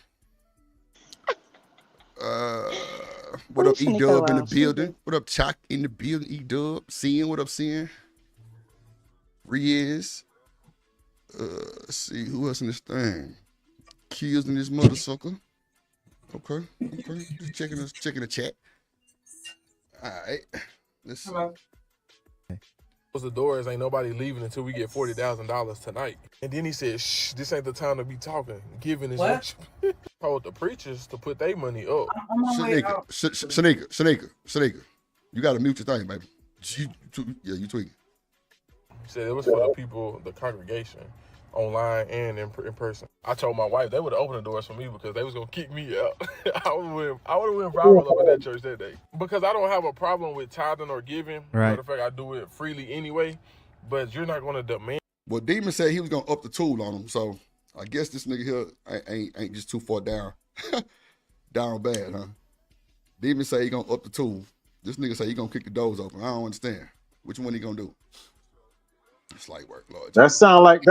What Leave up, E Shanika Dub in the alone. She's building? good. What up, Chalk in the building? E Dub, seeing what up, seeing? Riz. Let's see who else in this thing. Kills in this mother sucker. Okay. Just checking the chat. All right. Let's see. Hello. Close the doors. Ain't nobody leaving until we get $40,000 tonight. And then he said, "Shh, this ain't the time to be talking. Giving is what you told the preachers to put their money up." I'm on my way Shanika, out. Shanika. You gotta mute your thing, baby. You tweaking. He said it was for the people, the congregation, online and in person. I told my wife they would have opened the doors for me because they was gonna kick me out. I would have went viral up in that church that day because I don't have a problem with tithing or giving. Right. Matter of fact, I do it freely anyway. But you're not gonna demand. Well, Demon said he was gonna up the tool on him, so I guess this nigga here ain't just too far down, down bad, huh? Demon say he gonna up the tool. This nigga say he gonna kick the doors open. I don't understand. Which one he gonna do? Slight work, Lord. That sound like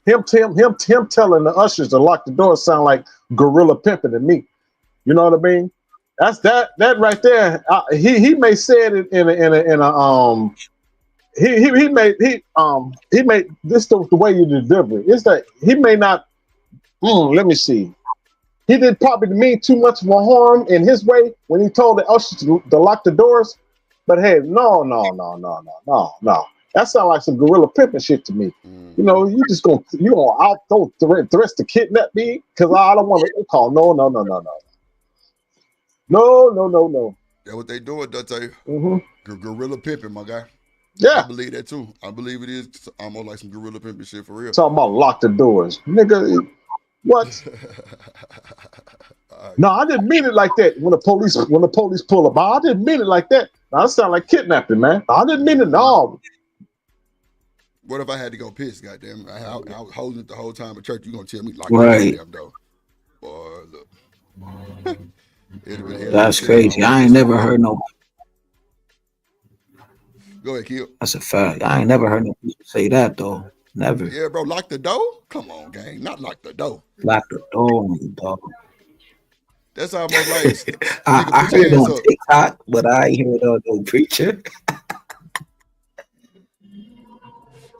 him telling the ushers to lock the door. Sound like gorilla pimping to me. You know what I mean? That's that right there. He may say it in a he made this the way you deliver it. It's that he may not. Let me see. He did probably mean too much of a harm in his way when he told the ushers to lock the doors. But hey, no. That sounds like some gorilla pimping shit to me. You know, you gonna out threats to kidnap me because I don't want to call. No. That's what they doing, Dante. Gorilla pimping, my guy. Yeah. I believe that too. I believe it is almost like some gorilla pimping shit for real. Talking about lock the doors, nigga. What? No, I didn't mean it like that. When the police pull up, I didn't mean it like that. That sound like kidnapping, man. I didn't mean it. No. What if I had to go piss? Goddamn, I was holding it the whole time at church. You gonna tell me lock Right. the goddamn door? Boy, look. That's crazy. I ain't never heard no. Go ahead, Kill. That's a fact. I ain't never heard no people say that though. Never. Yeah, bro, lock the door? Come on, gang. Not lock the door. Lock the door, dog. That's almost like I heard it on TikTok, but I ain't heard it on no preacher.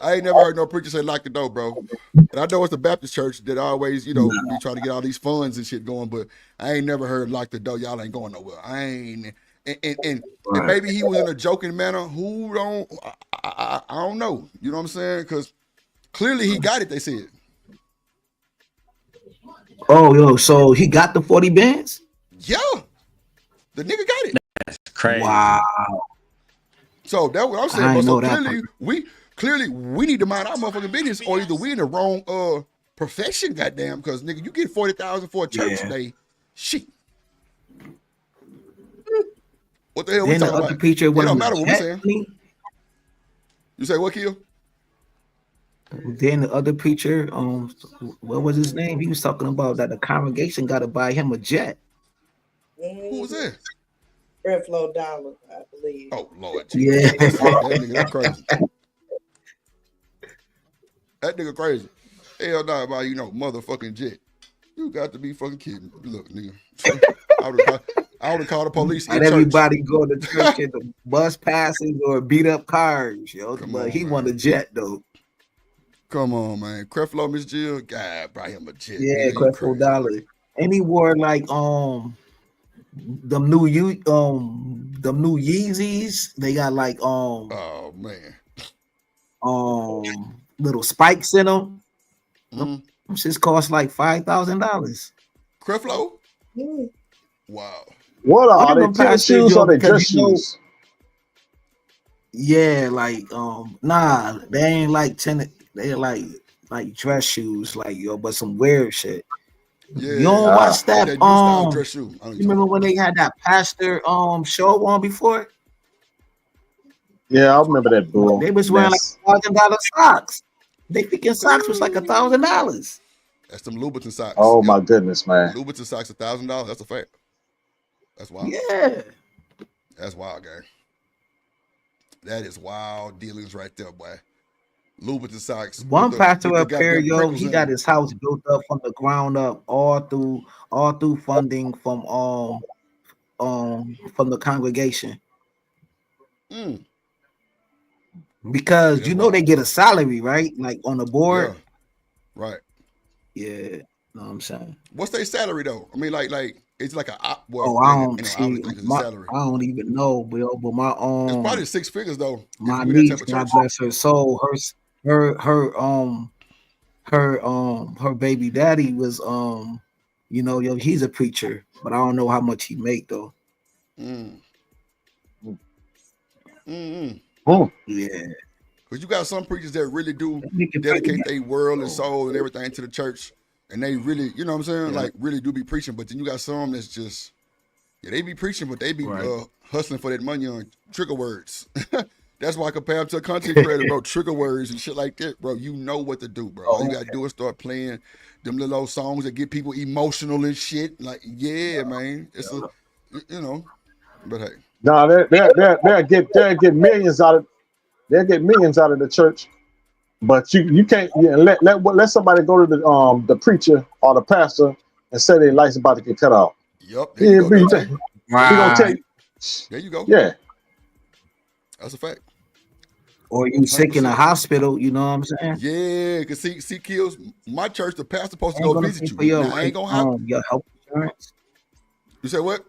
I ain't never heard no preacher say lock the door, bro. And I know it's the Baptist church that always, be trying to get all these funds and shit going, but I ain't never heard lock the door. Y'all ain't going nowhere. I ain't. And maybe he was in a joking manner. Who don't? I don't know. You know what I'm saying? Because clearly he got it. They said. Oh, yo, so he got the 40 bands? Yeah, the nigga got it. That's crazy. Wow. So that's what I'm saying. I But ain't so know that clearly we need to mind our motherfucking business, or either we in the wrong profession, goddamn. Because nigga, you get 40,000 for a church today, shit. What the hell we talking about? It don't matter what we saying. You say what, Kill? Then the other preacher, what was his name? He was talking about that the congregation got to buy him a jet. Who was that? Creflo Dollar, I believe. Oh Lord, yeah, that nigga, that crazy. That nigga crazy. Hell nah, about motherfucking jet. You got to be fucking kidding. Look, nigga. I would have called the police. And everybody go to church in the bus passes or beat up cars, yo. But he won a jet though. Come on, man. Creflo, Miss Jill, God, buy him a jet. Yeah, Creflo Dollar. And he wore like them new Yeezys. They got like oh man. Little spikes in them. Them shits cost like $5,000. Creflo? Wow. What are they tennis shoes or they dress shoes? Yeah, like nah, they ain't like tennis. They're like dress shoes, like but some weird shit. Yeah, you don't watch that new style dress shoe. You remember when they had that pastor show on before? Yeah, I remember that bull. They was wearing like $1,000 socks. They freaking socks was like $1,000. That's them Louboutin socks. Oh my goodness, man. Louboutin socks $1,000. That's a fact. That's wild. Yeah. That's wild, gang. That is wild dealings right there, boy. Louboutin socks. One pastor up here, yo, he got his house built up from the ground up, all through funding from the congregation. Because they get a salary, right? Like on the board. Yeah. Right. Yeah. Know what I'm saying? What's their salary though? I mean, like it's like a I don't even know, but my it's probably 6 figures though. My niece, God bless her soul, her baby daddy was he's a preacher, but I don't know how much he make though. Oh yeah. Because you got some preachers that really do dedicate their world and soul and everything to the church. And they really, you know what I'm saying? Yeah. Like, really do be preaching. But then you got some that's just, yeah, they be preaching, but they be hustling for that money on trigger words. That's why I compare them to a content creator, bro. Trigger words and shit like that, bro. You know what to do, bro. All you gotta do is start playing them little old songs that get people emotional and shit. Like, yeah, man. It's a, you know. But hey. No, they'll get millions out of the church. But you can't let somebody go to the preacher or the pastor and say their life's about to get cut off. Yup, there you go. He gonna tell you. There you go. Yeah. That's a fact. Or you sick in a 100%. hospital, you know what I'm saying? Yeah, because see, Kills, my church, the pastor supposed to Ain't go gonna visit pay you. for your, Now, I ain't gonna have your health insurance. You said what?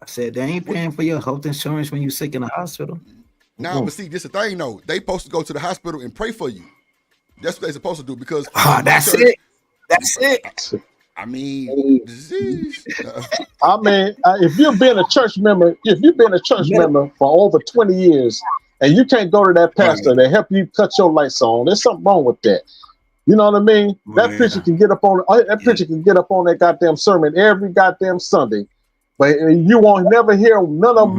I said they ain't paying for your health insurance when you sick in the hospital. Nah, but see, this the thing though. They supposed to go to the hospital and pray for you. That's what they supposed to do because that's church, it. That's it. I mean, disease. I mean, if you've been a church member for over 20 years and you can't go to that pastor to help you cut your lights on, there's something wrong with that. You know what I mean? That preacher can get up on that goddamn sermon every goddamn Sunday, but you won't never hear none of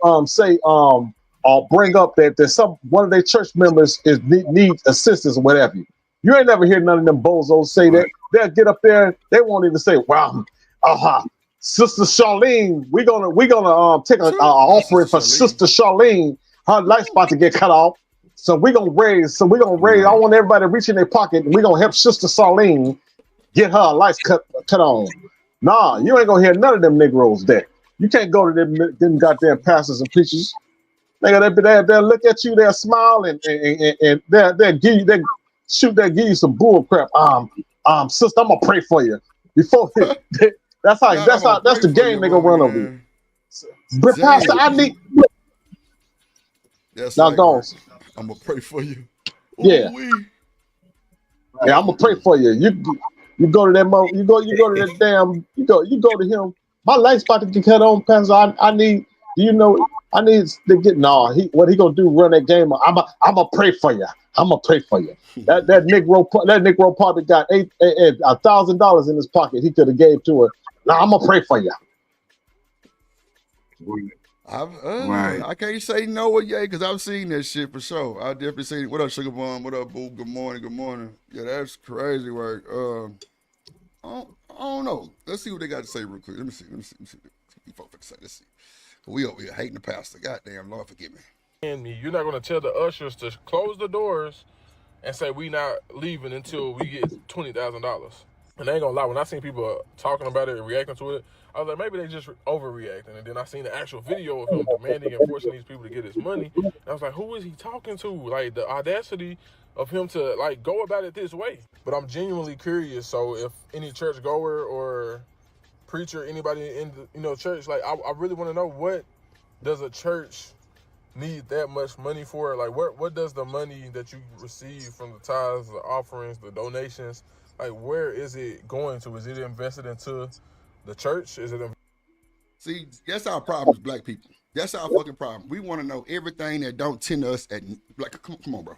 them say or bring up that there's one of their church members needs assistance or whatever. You ain't never hear none of them bozos say that. They'll get up there, they won't even say, "Wow, Sister Charlene, we're gonna take an offering for Sister Charlene. Her life's about to get cut off, so we're gonna raise. I want everybody to reach in their pocket, and we're gonna help Sister Charlene get her lights cut on." Nah, you ain't gonna hear none of them Negroes there. You can't go to them goddamn pastors and preachers. They'll look at you, they'll smile, and they'll give you some bull crap. Sister, I'm gonna pray for you. That's the game they gonna run over you. But Pastor, I need. That's now like, go. I'm gonna pray for you. Yeah. Yeah, I'm gonna pray for you. You go to that you go to that damn you go to him. My light's about to get cut on, Pastor. I need. Do you know? I need to get what he gonna do? Run that game? I'm gonna pray for you. I'm gonna pray for you. That Negro probably got $1,000 in his pocket. He could have gave to her. Now I'm gonna pray for you. I can't say no or yay because I've seen that shit for sure. I definitely seen it. What up, Sugar Bomb? What up, Boo? Good morning. Yeah, that's crazy work. I don't know. Let's see what they got to say real quick. Let me see. Let's see. We over here hating the pastor. Goddamn, Lord forgive me. And you're not gonna tell the ushers to close the doors and say we not leaving until we get $20,000. And I ain't gonna lie, when I seen people talking about it and reacting to it, I was like, maybe they just overreacting. And then I seen the actual video of him demanding and forcing these people to get his money. And I was like, who is he talking to? Like, the audacity of him to, like, go about it this way. But I'm genuinely curious. So if any church goer or preacher, anybody in the church, like, I really want to know, what does a church need that much money for? Like, what does the money that you receive from the tithes, the offerings, the donations, like, where is it going to? Is it invested into the church? Is it? See, that's our problem as black people. That's our fucking problem. We want to know everything that don't tend to us. Come on, bro.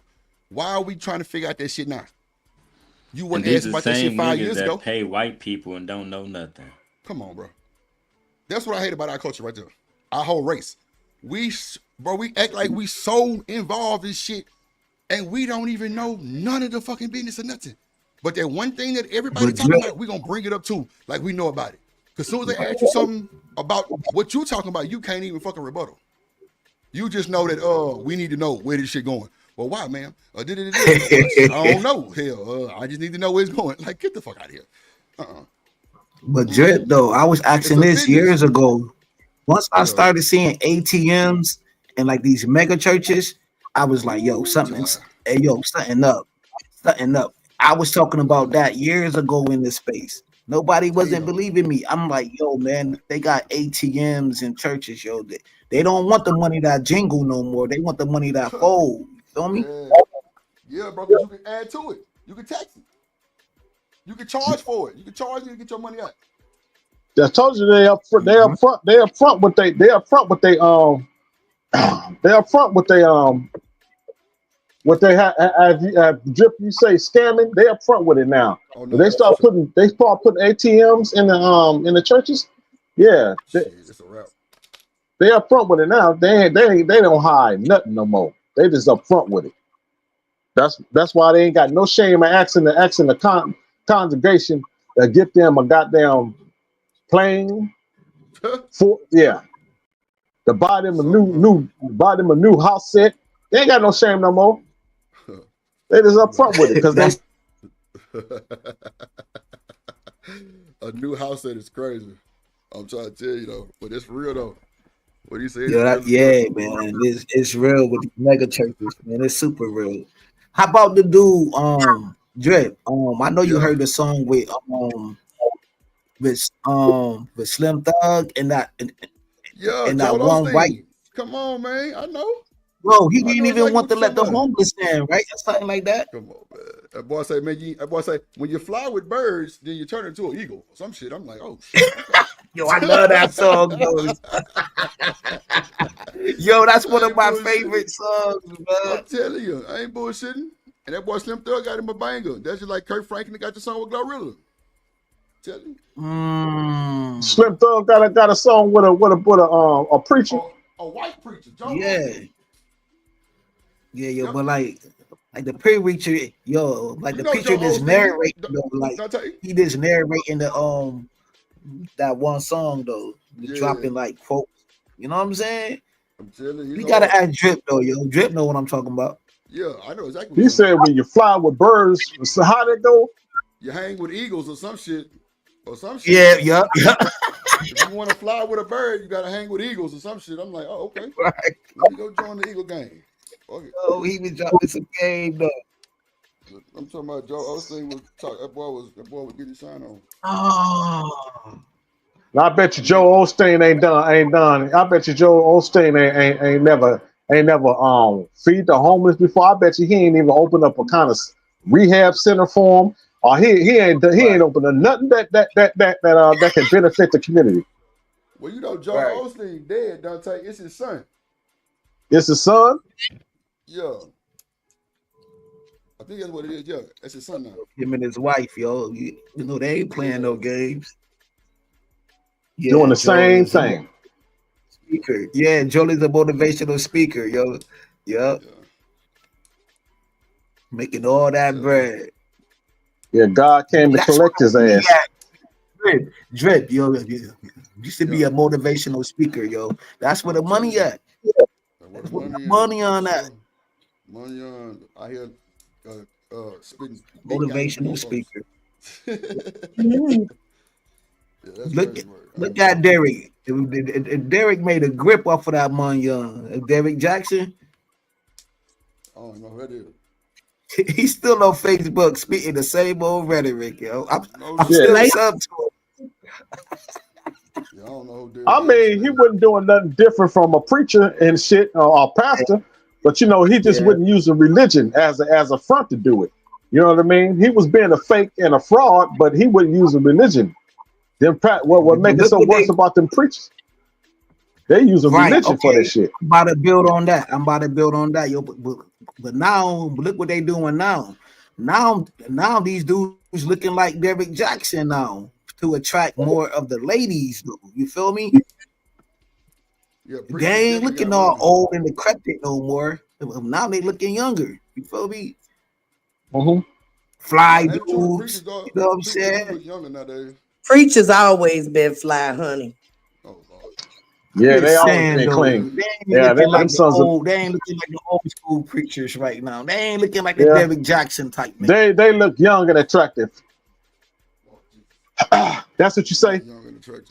Why are we trying to figure out that shit now? You weren't asked about that shit 5 years ago. Pay white people and don't know nothing. Come on, bro. That's what I hate about our culture right there. Our whole race. We act like we so involved in shit, and we don't even know none of the fucking business or nothing. But that one thing that everybody talking about, we gonna bring it up too, like we know about it. Cause soon as they ask you something about what you talking about, you can't even fucking rebuttal. You just know that we need to know where this shit going. Well, why, ma'am? I don't know. Hell, I just need to know where it's going. Like, get the fuck out of here. But Drip, though, I was asking this years ago. Once I started seeing ATMs and like these mega churches, I was like, yo, something up. I was talking about that years ago in this space. Nobody wasn't believing me. I'm like, yo, man, they got ATMs in churches, yo. They don't want the money that jingle no more. They want the money that fold. You feel me? Yeah, bro, because you can add to it. You can tax it. You can charge for it. You can charge you to get your money out. I told you they up front with they they up front with they what they have drip. You say scamming? They up front with it now. Oh But no, they start putting ATMs in the churches. Yeah, shit, it's a wrap. they up front with it now. They don't hide nothing no more. They just up front with it. That's why they ain't got no shame in asking the congregation to get them a goddamn plane for to buy them buy them a new house set. They ain't got no shame no more. They just up front with it because they. A new house set is crazy. I'm trying to tell you though, but it's real though. What you say? Yeah, man, it's real with the mega churches, man. It's super real. How about the dude, Drip? I know you Yeah. heard the song with Slim Thug and Yeah, that Joel one white. Osteen. Come on, man. I know. Bro, he I didn't know even exactly want what to you're let the talking about. homeless in, right? Or something like that. Come on, man. That boy say, when you fly with birds, then you turn into an eagle. Some shit. I'm like, oh shit. Okay. Yo, I love that song, though. Yo, that's one of my favorite songs, man. I'm telling you, I ain't bullshitting. And that boy Slim Thug got him a banger. That's just like Kurt Franklin got the song with Glorilla. Tell you. Slim Thug got a song with a preacher. A white preacher, John Yeah. Osteen. Yeah, but like the preacher, like You the know preacher Joe just Osteen. narrating, he just narrating that one song though, dropping like quotes. You know what I'm saying? I'm telling you. You gotta ask Drip though, yo. Drip know what I'm talking about. Yeah, I know exactly what He you're talking said when you fly with birds, so how that go? You hang with eagles or some shit. Yeah. If you want to fly with a bird, you gotta hang with eagles or some shit. I'm like, oh, okay. Right. Let me go join the eagle gang. Okay. Oh, he was dropping some game though. I'm talking about Joe Osteen was talking. That boy was getting shine on. Oh. Now, I bet you Joe Osteen ain't done. I bet you Joe Osteen ain't never feed the homeless before. I bet you he ain't even opened up a kind of rehab center for him. Or he ain't opened up nothing that can benefit the community. Well, you know Joe Osteen dead, Dante. It's his son. It's his son? Yeah. I think that's what it is. Yeah, that's his son now. Him and his wife, yo. You know they ain't playing no games. Yeah, Doing the same thing. Speaker. Yeah, Joel's a motivational speaker, yo. Yep. Yeah. Making all that bread. Yeah, God came to collect his ass. Drip, yo. Used to be a motivational speaker, yo. That's where the money at. That's where the money on that. Money on. I hear spitting motivational speaker. Look at Derek. Derek made a grip off of that money, Derek Jackson. I don't know who that is. He's still on Facebook speaking the same old rhetoric, yo. I'm still sub to him. I don't know who I mean, he wasn't doing nothing different from a preacher and shit or a pastor, but he just wouldn't use a religion as a front to do it. You know what I mean? He was being a fake and a fraud, but he wouldn't use a religion. What make it so worse about them preachers? They use a religion for that shit. I'm about to build on that. Yo, but now look what they doing now. Now these dudes looking like Derek Jackson now to attract more of the ladies. You feel me? Yeah, they ain't looking all old and decrepit no more. Now they looking younger. You feel me? Fly dudes. You know what I'm saying? Preachers always been fly, honey. Yeah, they always been clean. They ain't looking like the old school preachers right now. They ain't looking like the Derek Jackson type. Man. They look young and attractive. That's what you say,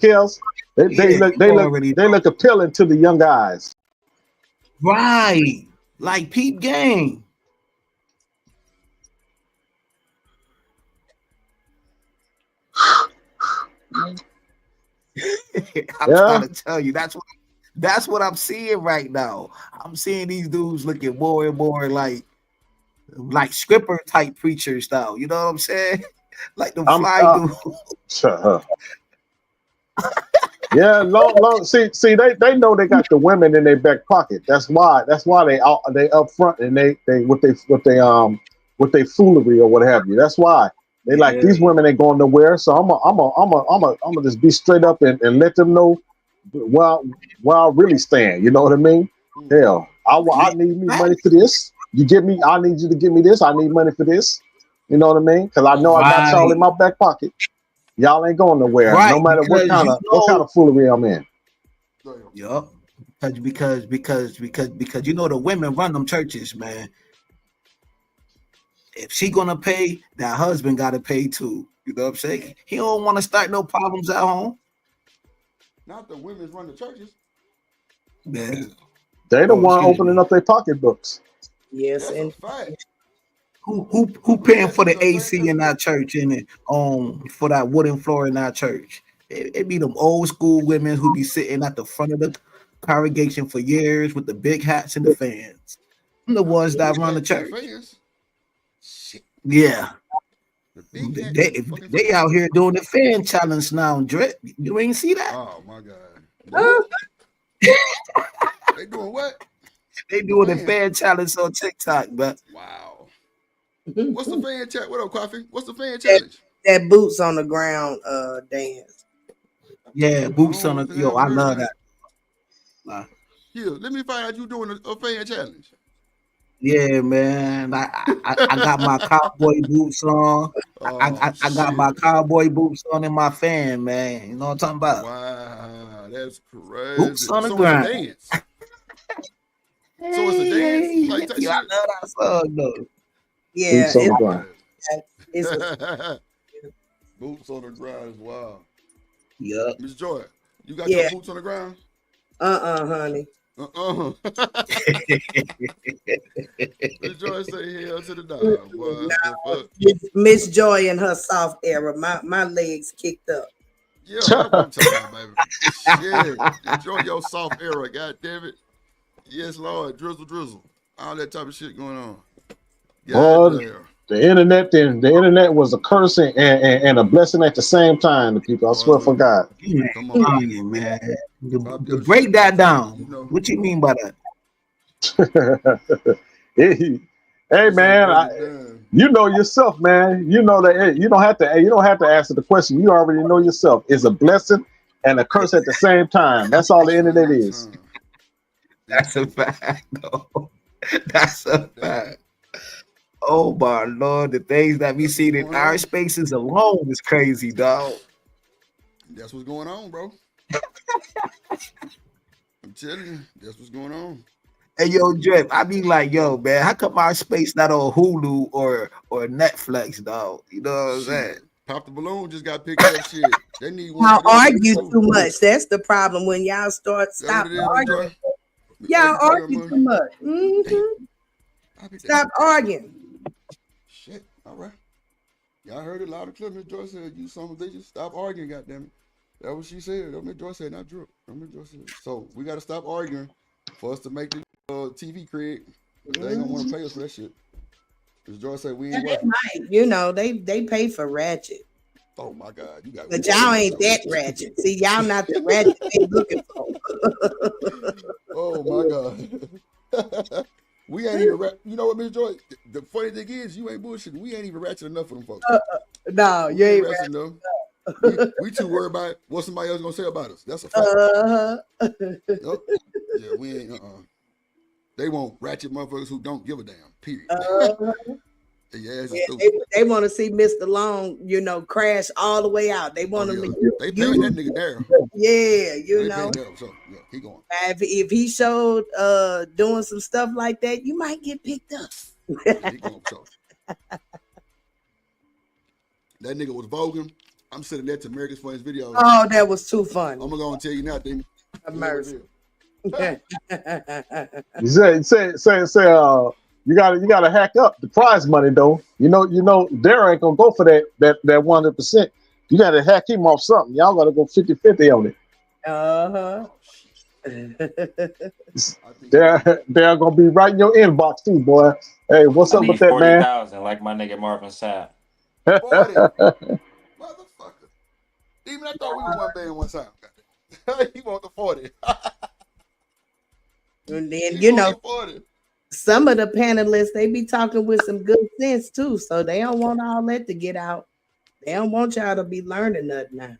Kels. They look appealing to the young guys. Right, like Peep Gang. I'm trying to tell you, that's what I'm seeing right now. I'm seeing these dudes looking more and more like scripper type preachers now. You know what I'm saying? Like the fly dude. Yeah, long. See, they know they got the women in their back pocket. That's why they up front and they with they foolery or what have you. That's why they like Yeah. these women ain't going nowhere. So I'm just be straight up and let them know where I really stand. You know what I mean? Hell, I need me money for this. I need you to give me this. I need money for this. You know what I mean? Because I know I got y'all in my back pocket. Y'all ain't going nowhere, no Right, matter what because kind of foolery I'm in. Yup. Because you know the women run them churches, man. If she gonna pay, that husband gotta pay too. You know what I'm saying? He don't want to start no problems at home. Not the women's run the churches. Yeah. They the Oh, one excuse opening me. up their pocketbooks. Yes, That's a and fact. Who paying for the AC in that church and for that wooden floor in that church? It be them old school women who be sitting at the front of the congregation for years with the big hats and the fans. I'm the Not the ones that big run the hats and the church. fans. Shit. Yeah. The big hats and the They, fucking they fans. out here doing the fan challenge now, Dre. You ain't see that? Oh my god. Who? They doing what? They The doing the fans. fan challenge on TikTok, but Wow. What's the fan challenge? What up, Coffee? What's the fan that, challenge? that boots on the ground dance. yeah, I boots don't on know, the I yo, haven't I heard of love that. that. Uh, Here, let me find out you doing a fan challenge. yeah, man. I got my cowboy boots on. Oh I got my shit. cowboy boots on in my fan, man. You know what I'm talking about? Wow, that's Boots crazy. on the So it's a ground. dance. So it's a dance, Hey, like type yo, I shit. love that song though. Yeah, Boots on the Oh ground. it's a man. Boots on the ground is wild. Yup. Miss Joy, you got your yeah. boots on the ground? Honey. Miss Joy say hell to the dog, boy. The No, fuck? Miss Joy in her soft era. My legs kicked up. Yeah, that's what I'm talking about, baby. Shit. Enjoy your soft era, god damn it. Yes, Lord. Drizzle, drizzle. All that type of shit going on. God Well, damn. the internet was a curse and a blessing at the same time to people. I Boy, swear for look. God. Come on. Man. Pop To your break shit, man. that Cause you down, know, what you mean by that? Hey he say man, break it down. you know yourself, man. You know that you don't have to answer the question. You already know yourself. It's a blessing and a curse at the same time. That's all the internet Same is. time. That's a fact, though. That's a God damn it. fact. Oh my lord, the things that we That's what's see in going our on. spaces alone is crazy, dog. That's what's going on, bro. I'm telling you, that's what's going on. Hey yo, Drip, I be like, yo, man, how come our space not on Hulu or Netflix, dog? You know what I'm saying? Shit. Pop the balloon just got picked up. Shit. They need one Y'all for them niggas argue too. too much. That's the problem. When y'all That what stop it is, Miss Joy? arguing. Y'all Hey, you put that argue money. too much. Damn. I'll be damn. Stop arguing. Shit. All right. Y'all heard it loud and clear. Miss Joy said, you some bitches, stop arguing, goddammit. That's what she said. That Miss Joy said, not Drew. That Miss Joy said. So we got to stop arguing for us to make the TV create. Because they ain't going to want to pay us for that shit. Miss Joy said, we ain't And they worth it. might, they pay for ratchet. Oh, my God. You got But one y'all more ain't show. that ratchet. See, y'all not the ratchet they looking for. Oh, my God. We ain't even, you know what, Miss Joy? The funny thing is, you ain't bullshitting. We ain't even ratchet enough for them folks. No, you We ain't ain't ratchet ratchet. enough. We too worried about what somebody else gonna say about us. That's a fact. Yup. Yeah, we ain't. They want ratchet motherfuckers who don't give a damn. Period. Your ass is Yeah, stupid. they want to see Mr. Long, crash all the way out. They Oh want him yeah, to they paying that nigga down. yeah, They paying that. So yeah, keep going. If he showed doing some stuff like that, you might get picked up. Yeah, keep going. So that nigga was voguing. I'm sitting there to America's Funniest Videos. Oh, that was too funny. I'm gonna tell you now, thing. Mercy. You say you gotta hack up the prize money though. You know Darren ain't gonna go for that 100%. You gotta hack him off something. Y'all gotta go 50-50 on it. They're gonna be right in your inbox too, boy. Hey, what's I up with need that, man? 40,000, like my nigga Marvin Sapp. 40. Motherfucker. Even I thought we was one band one time. He want the 40. And then He want the 40. some of the panelists, they be talking with some good sense too, so they don't want all that to get out. They don't want y'all to be learning nothing now.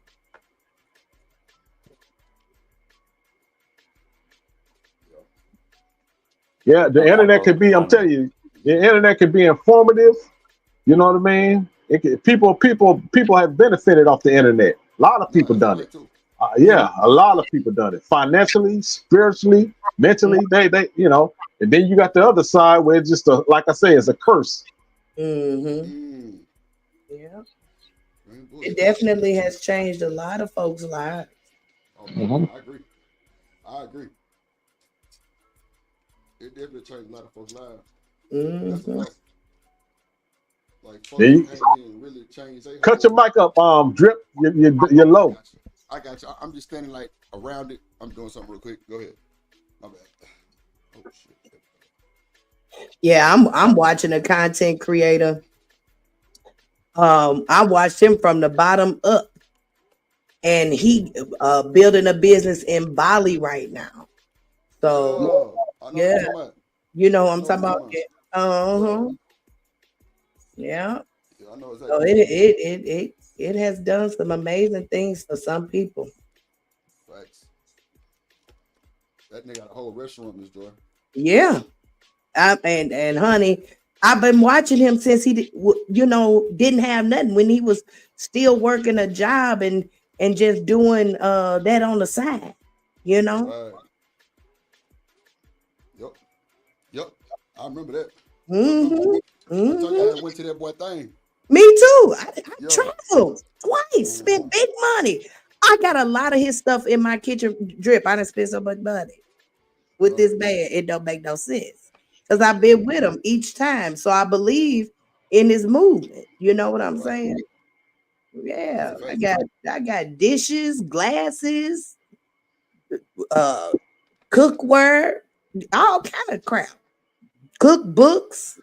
Yeah, the internet could be. I'm telling you, the internet could be informative. You know what I mean? People have benefited off the internet. A lot of people done it. Yeah, a lot of people done it financially, spiritually, mentally. They, you know. And then you got the other side where it's just like I say, it's a curse. Mm-hmm. Yeah, it definitely has changed a lot of folks' lives. I agree. I agree. It definitely changed a lot of folks' lives. That's a fact. Like folks Then came in and really changed their cut your mic up, Drip. You're low. I got you. I'm just standing like around it. I'm doing something real quick. Go ahead. My bad. Oh shit. Yeah, I'm watching a content creator. I watched him from the bottom up, and he building a business in Bali right now. So yeah, you know what I'm talking about. Yeah. I know exactly. So it has done some amazing things for some people. Facts. That nigga got a whole restaurant, Miss Joy. Yeah. And honey, I've been watching him since he didn't have nothing, when he was still working a job and just doing that on the side, you know. Right. Yep. I remember that. I told you I went to that boy thing. Me too. I traveled twice, spent big money. I got a lot of his stuff in my kitchen. Drip, I done spent so much money with this man. It don't make no sense, because I've been with him each time. So I believe in his movement. You know what I'm saying? Yeah. I got dishes, glasses, cookware, all kind of crap. Cookbooks.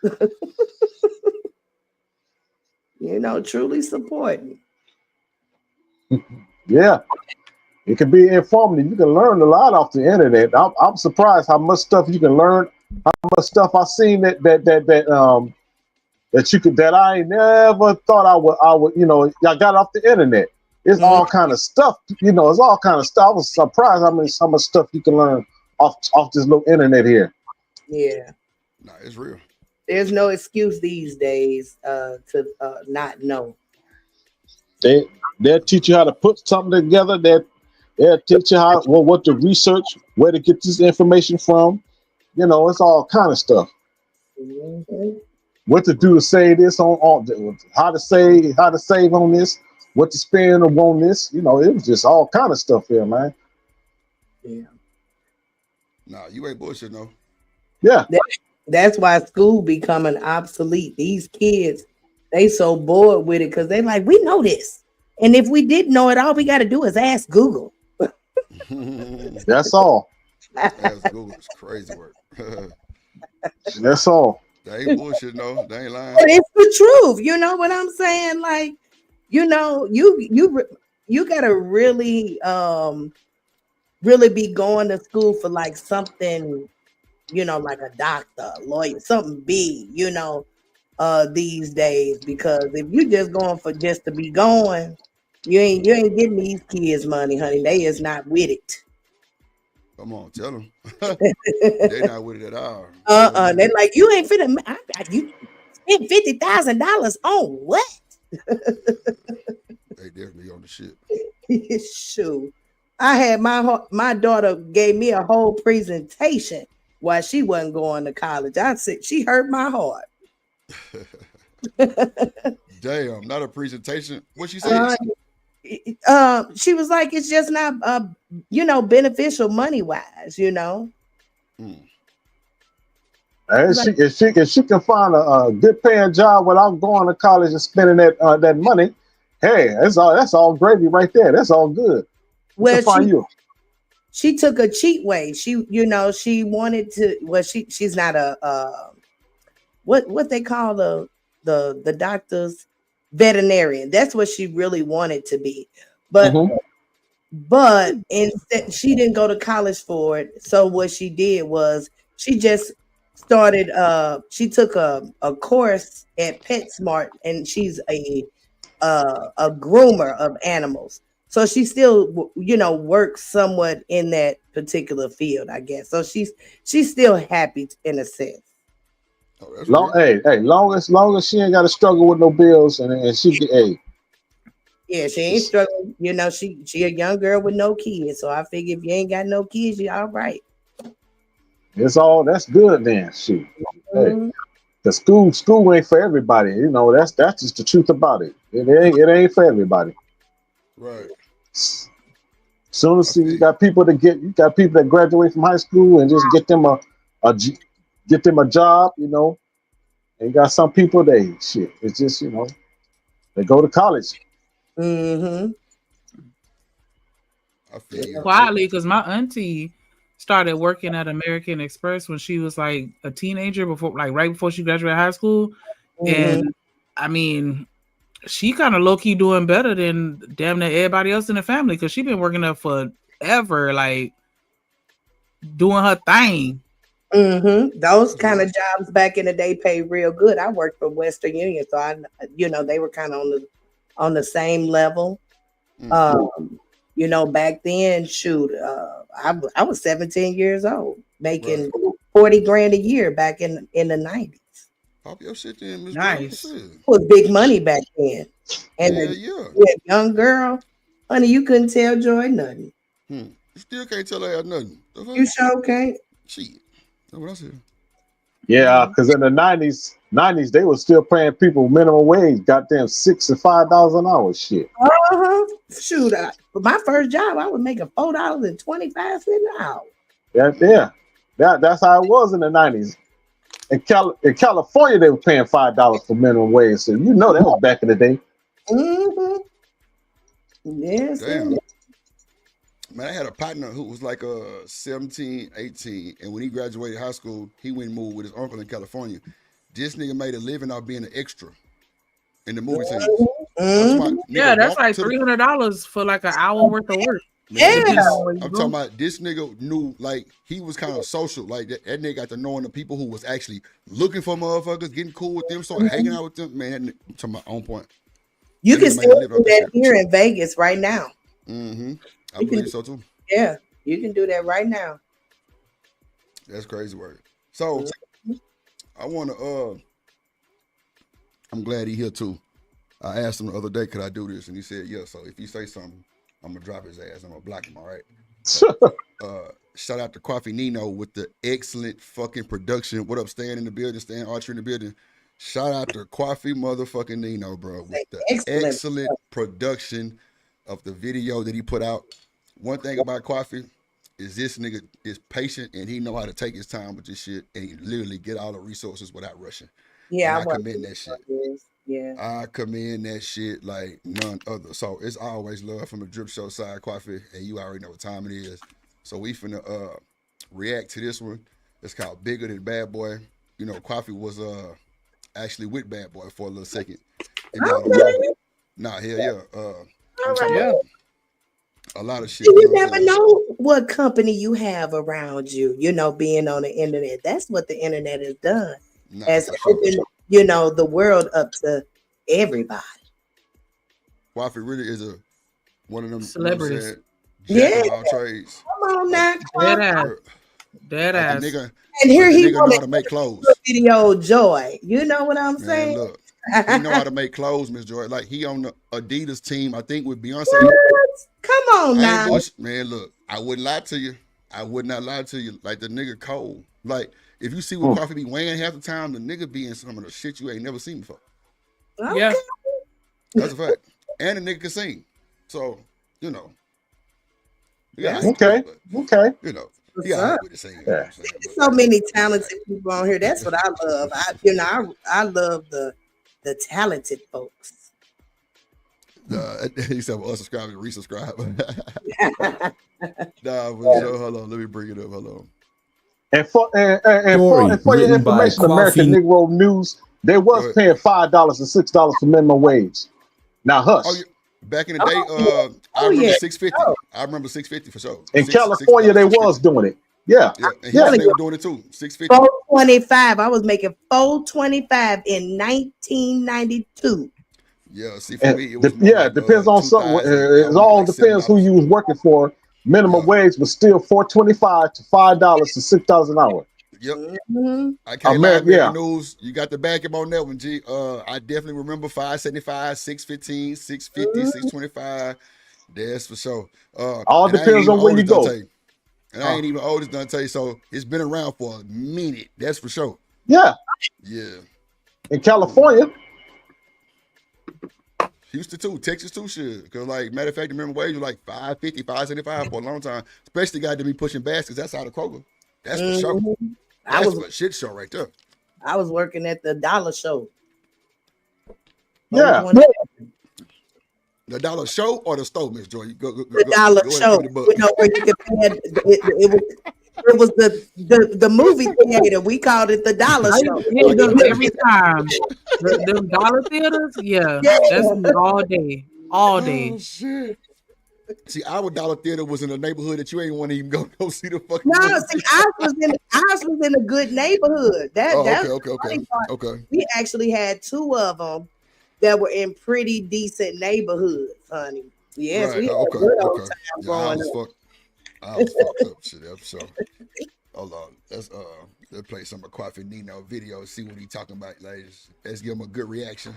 Truly supporting. Yeah, it can be informative. You can learn a lot off the internet. I'm surprised how much stuff you can learn. How much stuff I've seen that I never thought I would. I got off the internet. It's all kind of stuff. It's all kind of stuff. I was surprised how much stuff you can learn off this little internet here. Yeah. Nah, it's real. There's no excuse these days to not know. They'll teach you how to put something together. They'll teach you what to research, where to get this information from. It's all kind of stuff. What to do to say this on how to save on this, what to spend on this. It was just all kind of stuff here, man. Yeah. Nah, you ain't bullshit, no. Yeah. That's why school becoming obsolete. These kids, they so bored with it because they like, we know this. And if we didn't know it, all we got to do is ask Google. That's all. Ask Google is crazy work. That's all. They ain't bullshit, no. They ain't lying. But it's the truth. You know what I'm saying? Like, you got to really, really be going to school for like something, like a doctor, lawyer, something big, these days, because if you just going for just to be going, you ain't getting these kids money, honey. They is not with it. Come on, tell them. They not with it at all. They're like, you ain't finna. You spent $50,000 on what? They definitely on the shit. Shoot, I had my daughter gave me a whole presentation while she wasn't going to college. I said she hurt my heart. Damn, not a presentation. What she said? She was like, it's just not beneficial money wise, If she can find a good paying job without going to college and spending that money, hey, that's all gravy right there. That's all good. Well, she took a cheat way. She wanted to. Well, she's not a what they call the doctors, veterinarian. That's what she really wanted to be. But but instead she didn't go to college for it. So what she did was she just started she took a course at PetSmart, and she's a groomer of animals. So she still works somewhat in that particular field, I guess. So she's still happy in a sense. Oh, that's Long, real. hey, long as she ain't got to struggle with no bills, and she get, hey, Yeah, she ain't struggling. She a young girl with no kids. So I figure if you ain't got no kids, you all right. that's good then. Shoot, hey, Mhm. the school ain't for everybody. That's just the truth about it. It ain't for everybody. Right. Soon I as feel you you. got people that graduate from high school and just get them get them a job. And you got some people it's just they go to college. Mm-hmm. I feel you. Quietly, because my auntie started working at American Express when she was like a teenager, right before she graduated high school. Mm-hmm. And I mean, she kind of low key doing better than damn near everybody else in the family because she been working there forever, like doing her thing. Mm-hmm. Those That's kind real. of jobs back in the day pay real good. I worked for Western Union, so they were kind of on the same level. Mm. Um, back then, shoot, I was 17 years old, Right. making 40 grand a year back in the 90s. Pop your shit then, Miss Joy. Nice. Shit. It was big money back then. And Hell the yeah. young girl, honey, you couldn't tell Joy nothing. You still can't tell her nothing. The fuck? You sure can't. Shit. That's what I said. Yeah, because in the nineties they were still paying people minimum wage, goddamn $6 and $5 an hour. Shit. Uh-huh. Shoot, my first job, I was making $4.25 an hour. Yeah. That's how it was in the 90s. In California, they were paying $5 for minimum wage. So that was back in the day. Mm-hmm. Yes, Damn. Man, I had a partner who was like 17, 18, and when he graduated high school, he went and moved with his uncle in California. This nigga made a living out being an extra in the movie scenes. I'm talking Mm-hmm. about Yeah, nigga that's walk like to the $300 for like an hour worth of work. man. Yeah. Depending This on where you I'm go. talking about. This nigga knew like he was kind of social. Like that nigga got to knowing the people who was actually looking for motherfuckers, getting cool with them, started hanging out with them. Man, I'm talking about on point. You That can nigga made a still living do out that that shit. here in Vegas right now. I You can, believe so too. yeah, you can do that right now. That's crazy work. So I want to. I'm glad he here too. I asked him the other day, could I do this? And he said, yeah. So if you say something, I'm going to drop his ass. I'm going to block him, all right? Shout out to Coffee Nino with the excellent fucking production. What up, Stan in the building, Stan Archer in the building. Shout out to Coffee motherfucking Nino, bro, with the excellent production of the video that he put out. One thing about Coffee is this nigga is patient and he know how to take his time with this shit and he literally get all the resources without rushing. Yeah, And I I worked commend that shit. Yeah. I commend that shit like none other. So it's always love from the drip show side, Coffee, and you already know what time it is. So we finna react to this one. It's called Bigger Than Bad Boy. You know, Coffee was actually with Bad Boy for a little second. And y'all don't know. Nah, hell yeah. I'm talking about a lot of shit. You You know what I'm never saying? know what company you have around you, being on the internet. That's what the internet has done. Nah, Has for sure. opened, the world up to everybody. Coffee really is one of them, Celebrities. you know what I'm saying? Jack Yeah. of all trades. Come on now. Dead ass. Dead Like the ass. nigga, And here like the he nigga know how wanted to make clothes. video Joy. You know what I'm Man, saying? look, he know how to make clothes, Miss Joy. Like he on the Adidas team, I think with Beyonce. What? Come on I ain't now. bush, man. Look, I wouldn't lie to you. I would not lie to you. Like the nigga cold. Like if you see what Coffee be weighing half the time, the nigga be in some of the shit you ain't never seen before. Yeah. That's a fact. And the nigga can sing, so you know. Yeah, Okay. You know, he all right with the singing. You know what I'm saying? But, So many talented people on here. That's what I love. I love the talented folks. he said, well, unsubscribe and resubscribe. Nah, but sure, hold on. Let me bring it up. Hold on. And for Story your written by information, American Coffee. Negro News, they was paying $5 and $6 for minimum wage. Now hush. Back in the day, I Oh remember yeah. 650. Oh, I remember 650 for sure. In Six California, they was 650. doing it. Yeah. Yeah, in yeah. Houston they were doing it too. 650. 425. I was making 425 in 1992. Yeah, see, for me it was more Yeah, it like depends on something. 2000. I It would get all like depends who $7. you was working for. Minimum Yeah. wage was still $4.25 to $5 to $6 an hour. Yep. Mm-hmm. I can't lie, America, yeah. American News. You got the backup on that one, G. I definitely remember 575, 615, 650, Mm-hmm. 625. That's for sure. All And I ain't depends even on where old you as go. Dante. And I ain't even old as Dante, so it's been around for a minute. That's for sure. Yeah. Yeah. In California. Houston too, Texas too, shit. Because, like, matter of fact, the minimum wage was like 550, 575 for a long time. Especially got to be pushing baskets. That's out of Kroger. That's for sure. Mm-hmm. That's for a shit show right there. I was working at the dollar show. Yeah. The dollar show or the store, Miss Joy? The dollar show. The You know where you could pay it was the movie theater. We called it the dollar I show. hit them every time. Them dollar theaters, yeah, that's me all day, all day. Oh shit! See, our dollar theater was in a neighborhood that you ain't want to even go see the fucking No, movie. see, ours was in a good neighborhood. That's the funny part. Okay. We actually had two of them that were in pretty decent neighborhoods, honey. Yes, Right. we had Okay. a good old Okay. time Yeah, growing up. I was fucked up. Shit, I'm sure. Hold on. Let's play some of Coffee Nino video. See what he talking about, ladies. Let's give him a good reaction.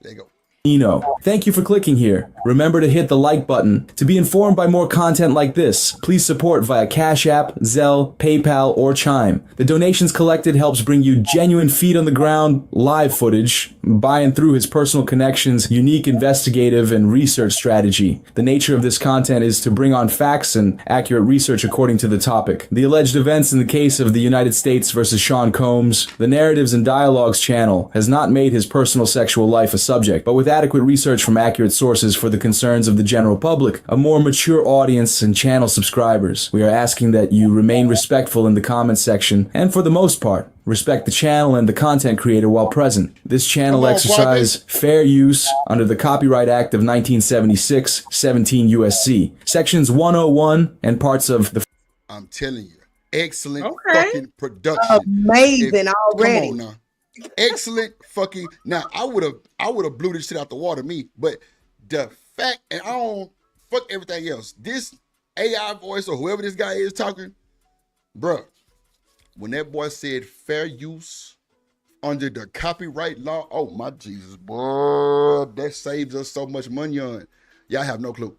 There you go. Nino. Thank you for clicking here. Remember to hit the like button. To be informed by more content like this, please support via Cash App, Zelle, PayPal, or Chime. The donations collected helps bring you genuine feet on the ground live footage, by and through his personal connections, unique investigative and research strategy. The nature of this content is to bring on facts and accurate research according to the topic. The alleged events in the case of the United States versus Sean Combs, the Narratives and Dialogues channel has not made his personal sexual life a subject, but with adequate research from accurate sources for the concerns of the general public, a more mature audience, and channel subscribers. We are asking that you remain respectful in the comments section, and for the most part, respect the channel and the content creator while present. This channel exercise fair use under the Copyright Act of 1976, 17 USC, sections 101 and parts of the... I'm telling you, excellent fucking production. Amazing already. Come on now. Excellent fucking. Now I would have blew this shit out the water, me. But the fact, and I don't fuck everything else. This AI voice or whoever this guy is talking, bruh. When that boy said fair use under the copyright law, oh my Jesus, boy, that saves us so much money on. Y'all have no clue.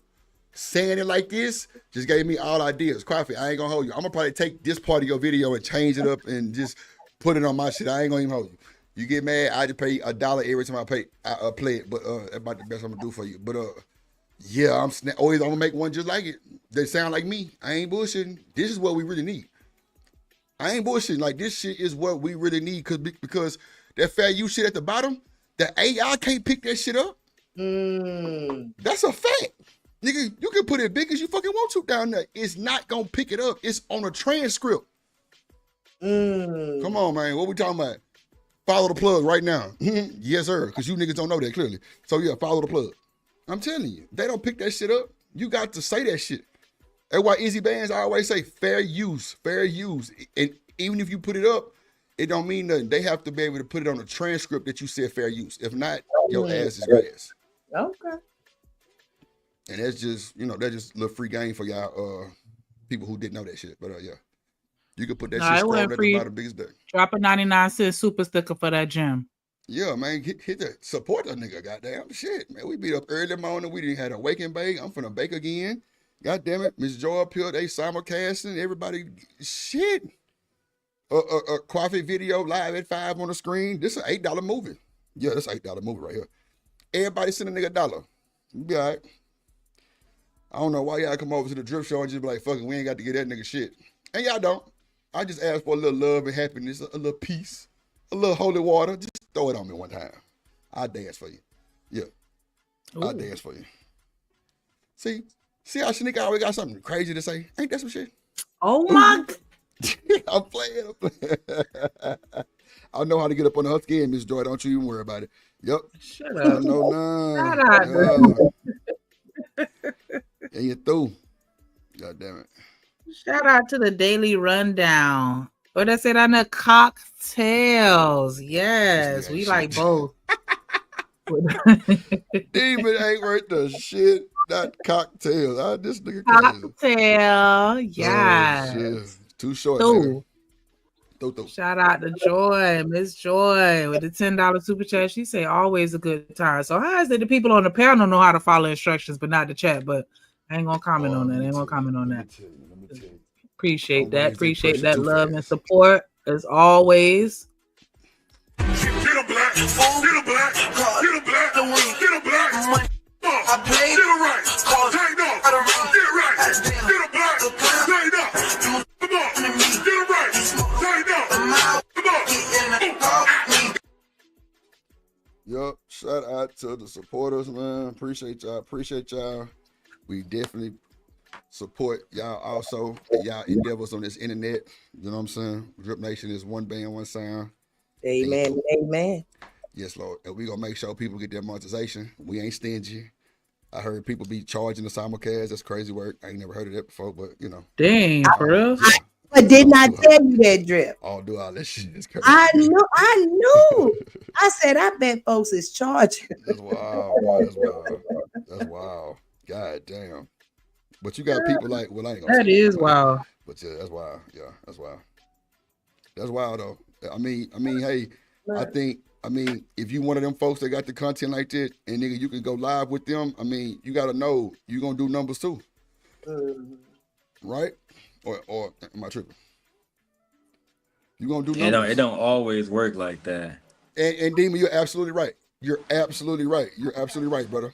Saying it like this just gave me all ideas. Coffee, I ain't gonna hold you. I'm gonna probably take this part of your video and change it up and just put it on my shit. I ain't gonna even hold you. You get mad, I just pay $1 every time I play it. But that's about the best I'm gonna do for you. But yeah, I'm gonna make one just like it. They sound like me. I ain't bullshitting. This is what we really need. I ain't bullshitting. Like, this shit is what we really need because that fair use shit at the bottom, the AI can't pick that shit up. That's a fact. Nigga, you can put it big as you fucking want to down there. It's not gonna pick it up. It's on a transcript. Come on, man. What we talking about? Follow the plug right now. Yes, sir. Because you niggas don't know that clearly. So yeah, follow the plug. I'm telling you, they don't pick that shit up. You got to say that shit. That's why Easy Bands, I always say fair use, fair use. And even if you put it up, it don't mean nothing. They have to be able to put it on a transcript that you said fair use. If not, your ass is grass. Okay. And that's just, that's just a little free game for y'all people who didn't know that shit. But yeah, you could put that shit scrolling at the bottom biggest day. Drop a 99-cent super sticker for that gym. Yeah, man, hit that. Support that nigga, goddamn shit, man. We beat up early morning. We didn't have a wake and bake. I'm finna bake again. God damn it, Miss Joy up here, they simulcasting. Everybody, shit. Coffee video live at 5 on the screen. This is an $8 movie. Yeah, that's an $8 movie right here. Everybody send a nigga $1. You be all right. I don't know why y'all come over to the drip show and just be like, fuck it, we ain't got to get that nigga shit. And y'all don't. I just ask for a little love and happiness, a little peace, a little holy water. Just throw it on me one time. I'll dance for you. Yeah. I'll dance for you. See how Shanika always got something crazy to say? Ain't that some shit? Oh my. I'm playing. I know how to get up on her skin, Miss Joy. Don't you even worry about it. Yep. Shut up. I know none. Shut up. And you're through. God damn it. Shout out to the Daily Rundown. What I said on the cocktails. Yes, we like both. Demon ain't worth the shit. That cocktail. This nigga crazy. Cocktail. Oh shit. Yes. Too short, Through. nigga. Shout out to Joy, Miss Joy, with the $10 super chat. She say always a good time. So how is it the people on the panel know how to follow instructions, but not the chat? But I ain't gonna comment on that. Appreciate that. Appreciate that love and support as always. Get a black, get a black, get a black, get a black. I play get it right, cause take no, get right, get a black, take no, come on, get it right, take no, come on. Yup. Shout out to the supporters, man. Appreciate y'all. We definitely support y'all also. Y'all endeavors on this internet. You know what I'm saying? Drip Nation is one band, one sound. Amen. Amen. Yes, Lord. And we gonna make sure people get their monetization. We ain't stingy. I heard people be charging the simulcast. That's crazy work. I ain't never heard of that before, but you know. Dang, for real? I did not tell you that, Drip. I'll do all that shit. It's crazy. I knew. I said, I bet folks is charging. That's wild, bro. That's wild. God damn. But you got people like, well, I ain't gonna That say is that, wild. But yeah, that's wild. Yeah, that's wild. That's wild though. I mean, hey, I mean, if you one of them folks that got the content like that, and nigga, you can go live with them. I mean, you gotta know you gonna do numbers too, right? Or am I tripping? You gonna do numbers? It don't always work like that. And Demon, you're absolutely right. You're absolutely right, brother.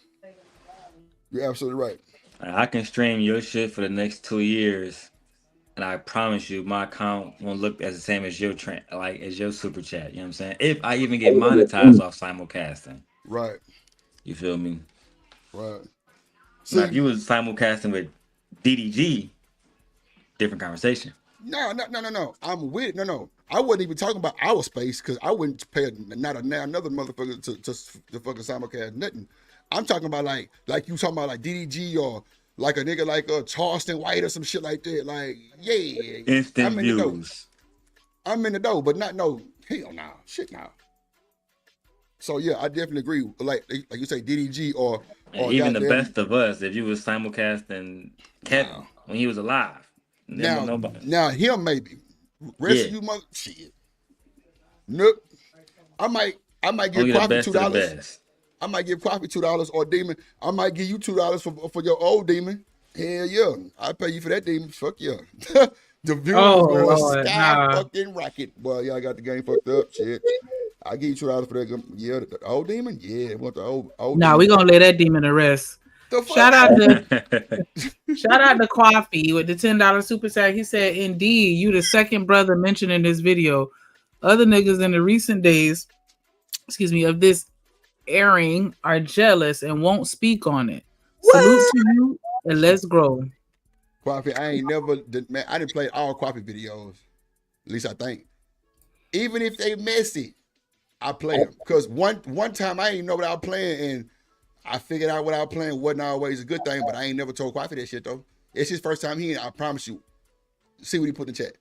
You're absolutely right. I can stream your shit for the next 2 years, and I promise you, my account won't look as the same as your as your super chat. You know what I'm saying? If I even get monetized off simulcasting, right? You feel me? Right. Now, if you was simulcasting with DDG, different conversation. No. I'm with no. I wasn't even talking about our space because I wouldn't pay another motherfucker to fucking simulcast nothing. I'm talking about like you talking about like DDG or like a nigga like Charleston White or some shit like that. Like, yeah. Instant views. I'm in the dough, but not no hell no. Shit no. So yeah, I definitely agree. Like you say DDG or even the best of us, if you was simulcasting Kevin when he was alive. Now him maybe. Rest of you mother shit. Nope. I might give Coffee $2. I might give Coffee $2 or Demon. I might give you $2 for your old Demon. Hell yeah. I pay you for that Demon. Fuck yeah. The viewers going sky fucking rocket. Boy, y'all got the game fucked up. Shit. I give you $2 for that. Yeah, the old Demon? Yeah. Want the old Nah, we gonna let that demon to rest. Shout out to Coffee with the $10 super chat. He said, "Indeed, you the second brother mentioned in this video. Other niggas in the recent days, of this airing are jealous and won't speak on it. Salute to you and let's grow." Coffee, I ain't never man. I didn't play all Coffee videos. At least I think. Even if they messy, I play them. Cause one time I ain't know what I was playing and I figured out what I was playing wasn't always a good thing, but I ain't never told Coffee that shit though. It's his first time hearing. I promise you. See what he put in the chat.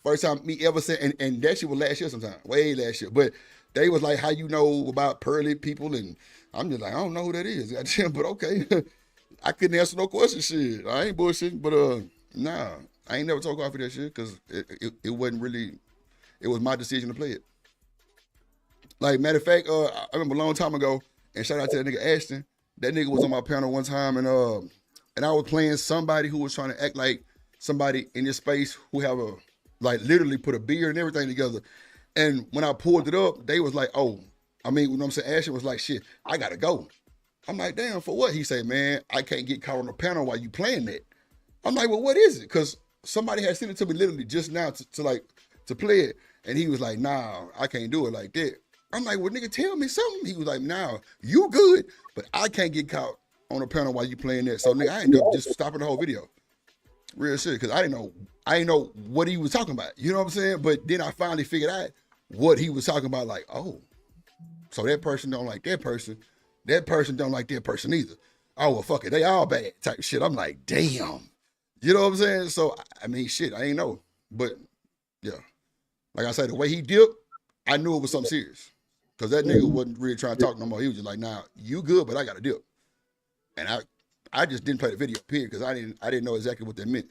First time me ever said, and that shit was last year sometime, way last year. But they was like, how you know about pearly people? And I'm just like, I don't know who that is. But okay. I couldn't answer no question shit. I ain't bullshitting, but nah. I ain't never told Coffee that shit because it wasn't really, it was my decision to play it. Like, matter of fact, I remember a long time ago, and shout out to that nigga Ashton. That nigga was on my panel one time, and I was playing somebody who was trying to act like somebody in this space who have literally put a beer and everything together. And when I pulled it up, they was like, oh, I mean, you know what I'm saying? Ashton was like, shit, I gotta go. I'm like, damn, for what? He said, man, I can't get caught on the panel while you playing that. I'm like, well, what is it? Because somebody had sent it to me literally just now to play it. And he was like, nah, I can't do it like that. I'm like, well, nigga, tell me something. He was like, nah, you good, but I can't get caught on the panel while you playing that. So, nigga, I ended up just stopping the whole video. Real shit, because I didn't know what he was talking about. You know what I'm saying? But then I finally figured out what he was talking about. Like, oh, so that person don't like that person. That person don't like that person either. oh, well, fuck it, they all bad type shit. I'm like, damn. You know what I'm saying? So, I mean, shit, I ain't know. But, yeah. Like I said, the way he dipped, I knew it was something serious. Because that nigga wasn't really trying to talk no more. He was just like, nah, you good, but I got to dip. And I just didn't play the video, period, because I didn't know exactly what that meant.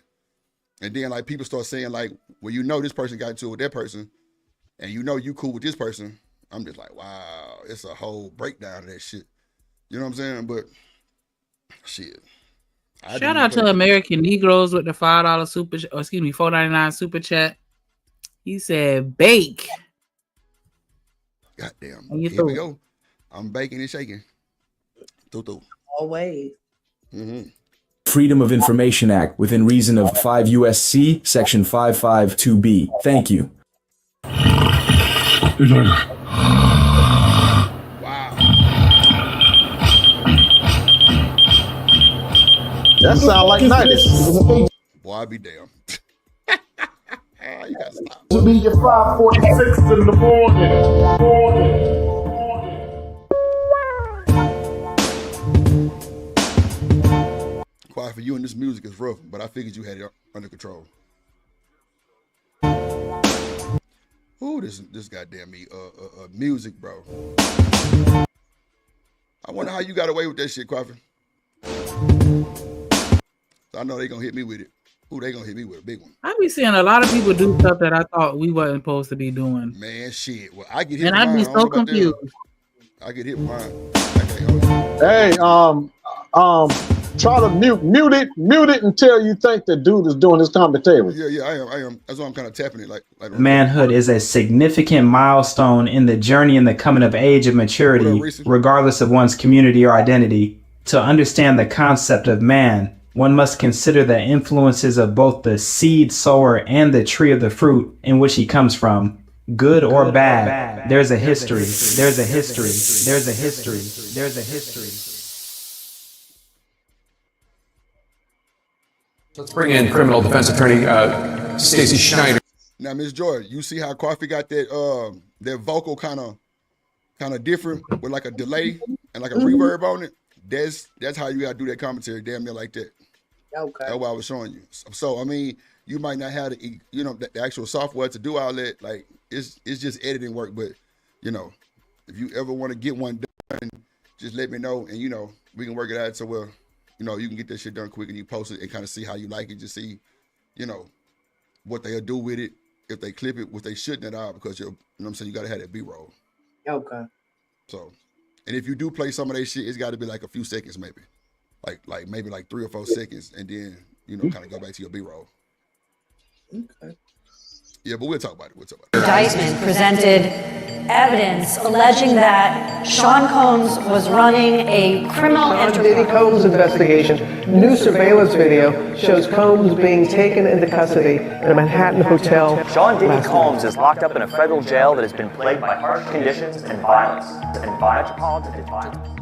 And then, like, people start saying, like, well, you know this person got into it with that person, and you know you cool with this person. I'm just like, wow, it's a whole breakdown of that shit. You know what I'm saying? But, shit. Shout out to American Negroes with the $5 $4.99 super chat. He said, bake. Goddamn. Here we go. I'm baking and shaking. Through. Always. Mm-hmm. Freedom of Information Act within reason of 5 U.S.C. Section 552B. Thank you. That sound like 90s. Boy, I be damn. You gotta stop. To be your 5:46 in the morning. Quiet for you and this music is rough, but I figured you had it under control. Ooh, this goddamn music, bro. I wonder how you got away with that shit, Crawford. I know they gonna hit me with it. Ooh, they gonna hit me with a big one. I be seeing a lot of people do stuff that I thought we wasn't supposed to be doing. Man, shit. Well, I get hit and with I'd mine. be so confused. I get hit with mine. Hey, try to mute it until you think the dude is doing his commentary. Yeah, I am. That's why I'm kind of tapping it like Manhood is a significant milestone in the journey and the coming of age of maturity, regardless of one's community or identity. To understand the concept of man, one must consider the influences of both the seed sower and the tree of the fruit in which he comes from. Good or bad, there's a history, there's a history, there's a history, there's a history. Let's bring in criminal defense attorney Stacey Schneider. Now, Ms. Joy, you see how Coffee got that that vocal kind of different with like a delay and like a reverb on it? That's how you gotta do that commentary, damn near like that. Okay. That's what I was showing you. So I mean, you might not have the actual software to do all that. Like it's just editing work, but if you ever want to get one done, just let me know, and we can work it out so well. You can get that shit done quick and you post it and kind of see how you like it. Just see, what they'll do with it, if they clip it, what they shouldn't at all, because you know what I'm saying, you got to have that B-roll. Okay. So, and if you do play some of that shit, it's got to be like a few seconds maybe. Like maybe like 3 or 4 seconds, and then, kind of go back to your B-roll. Okay. Yeah, but we'll talk about it. Indictment presented evidence alleging that Sean Combs was running a criminal enterprise. Diddy Combs investigation. New surveillance video shows Combs being taken into custody in a Manhattan hotel. Sean Diddy Combs is locked up in a federal jail that has been plagued by harsh conditions and violence. Metropolitan violence.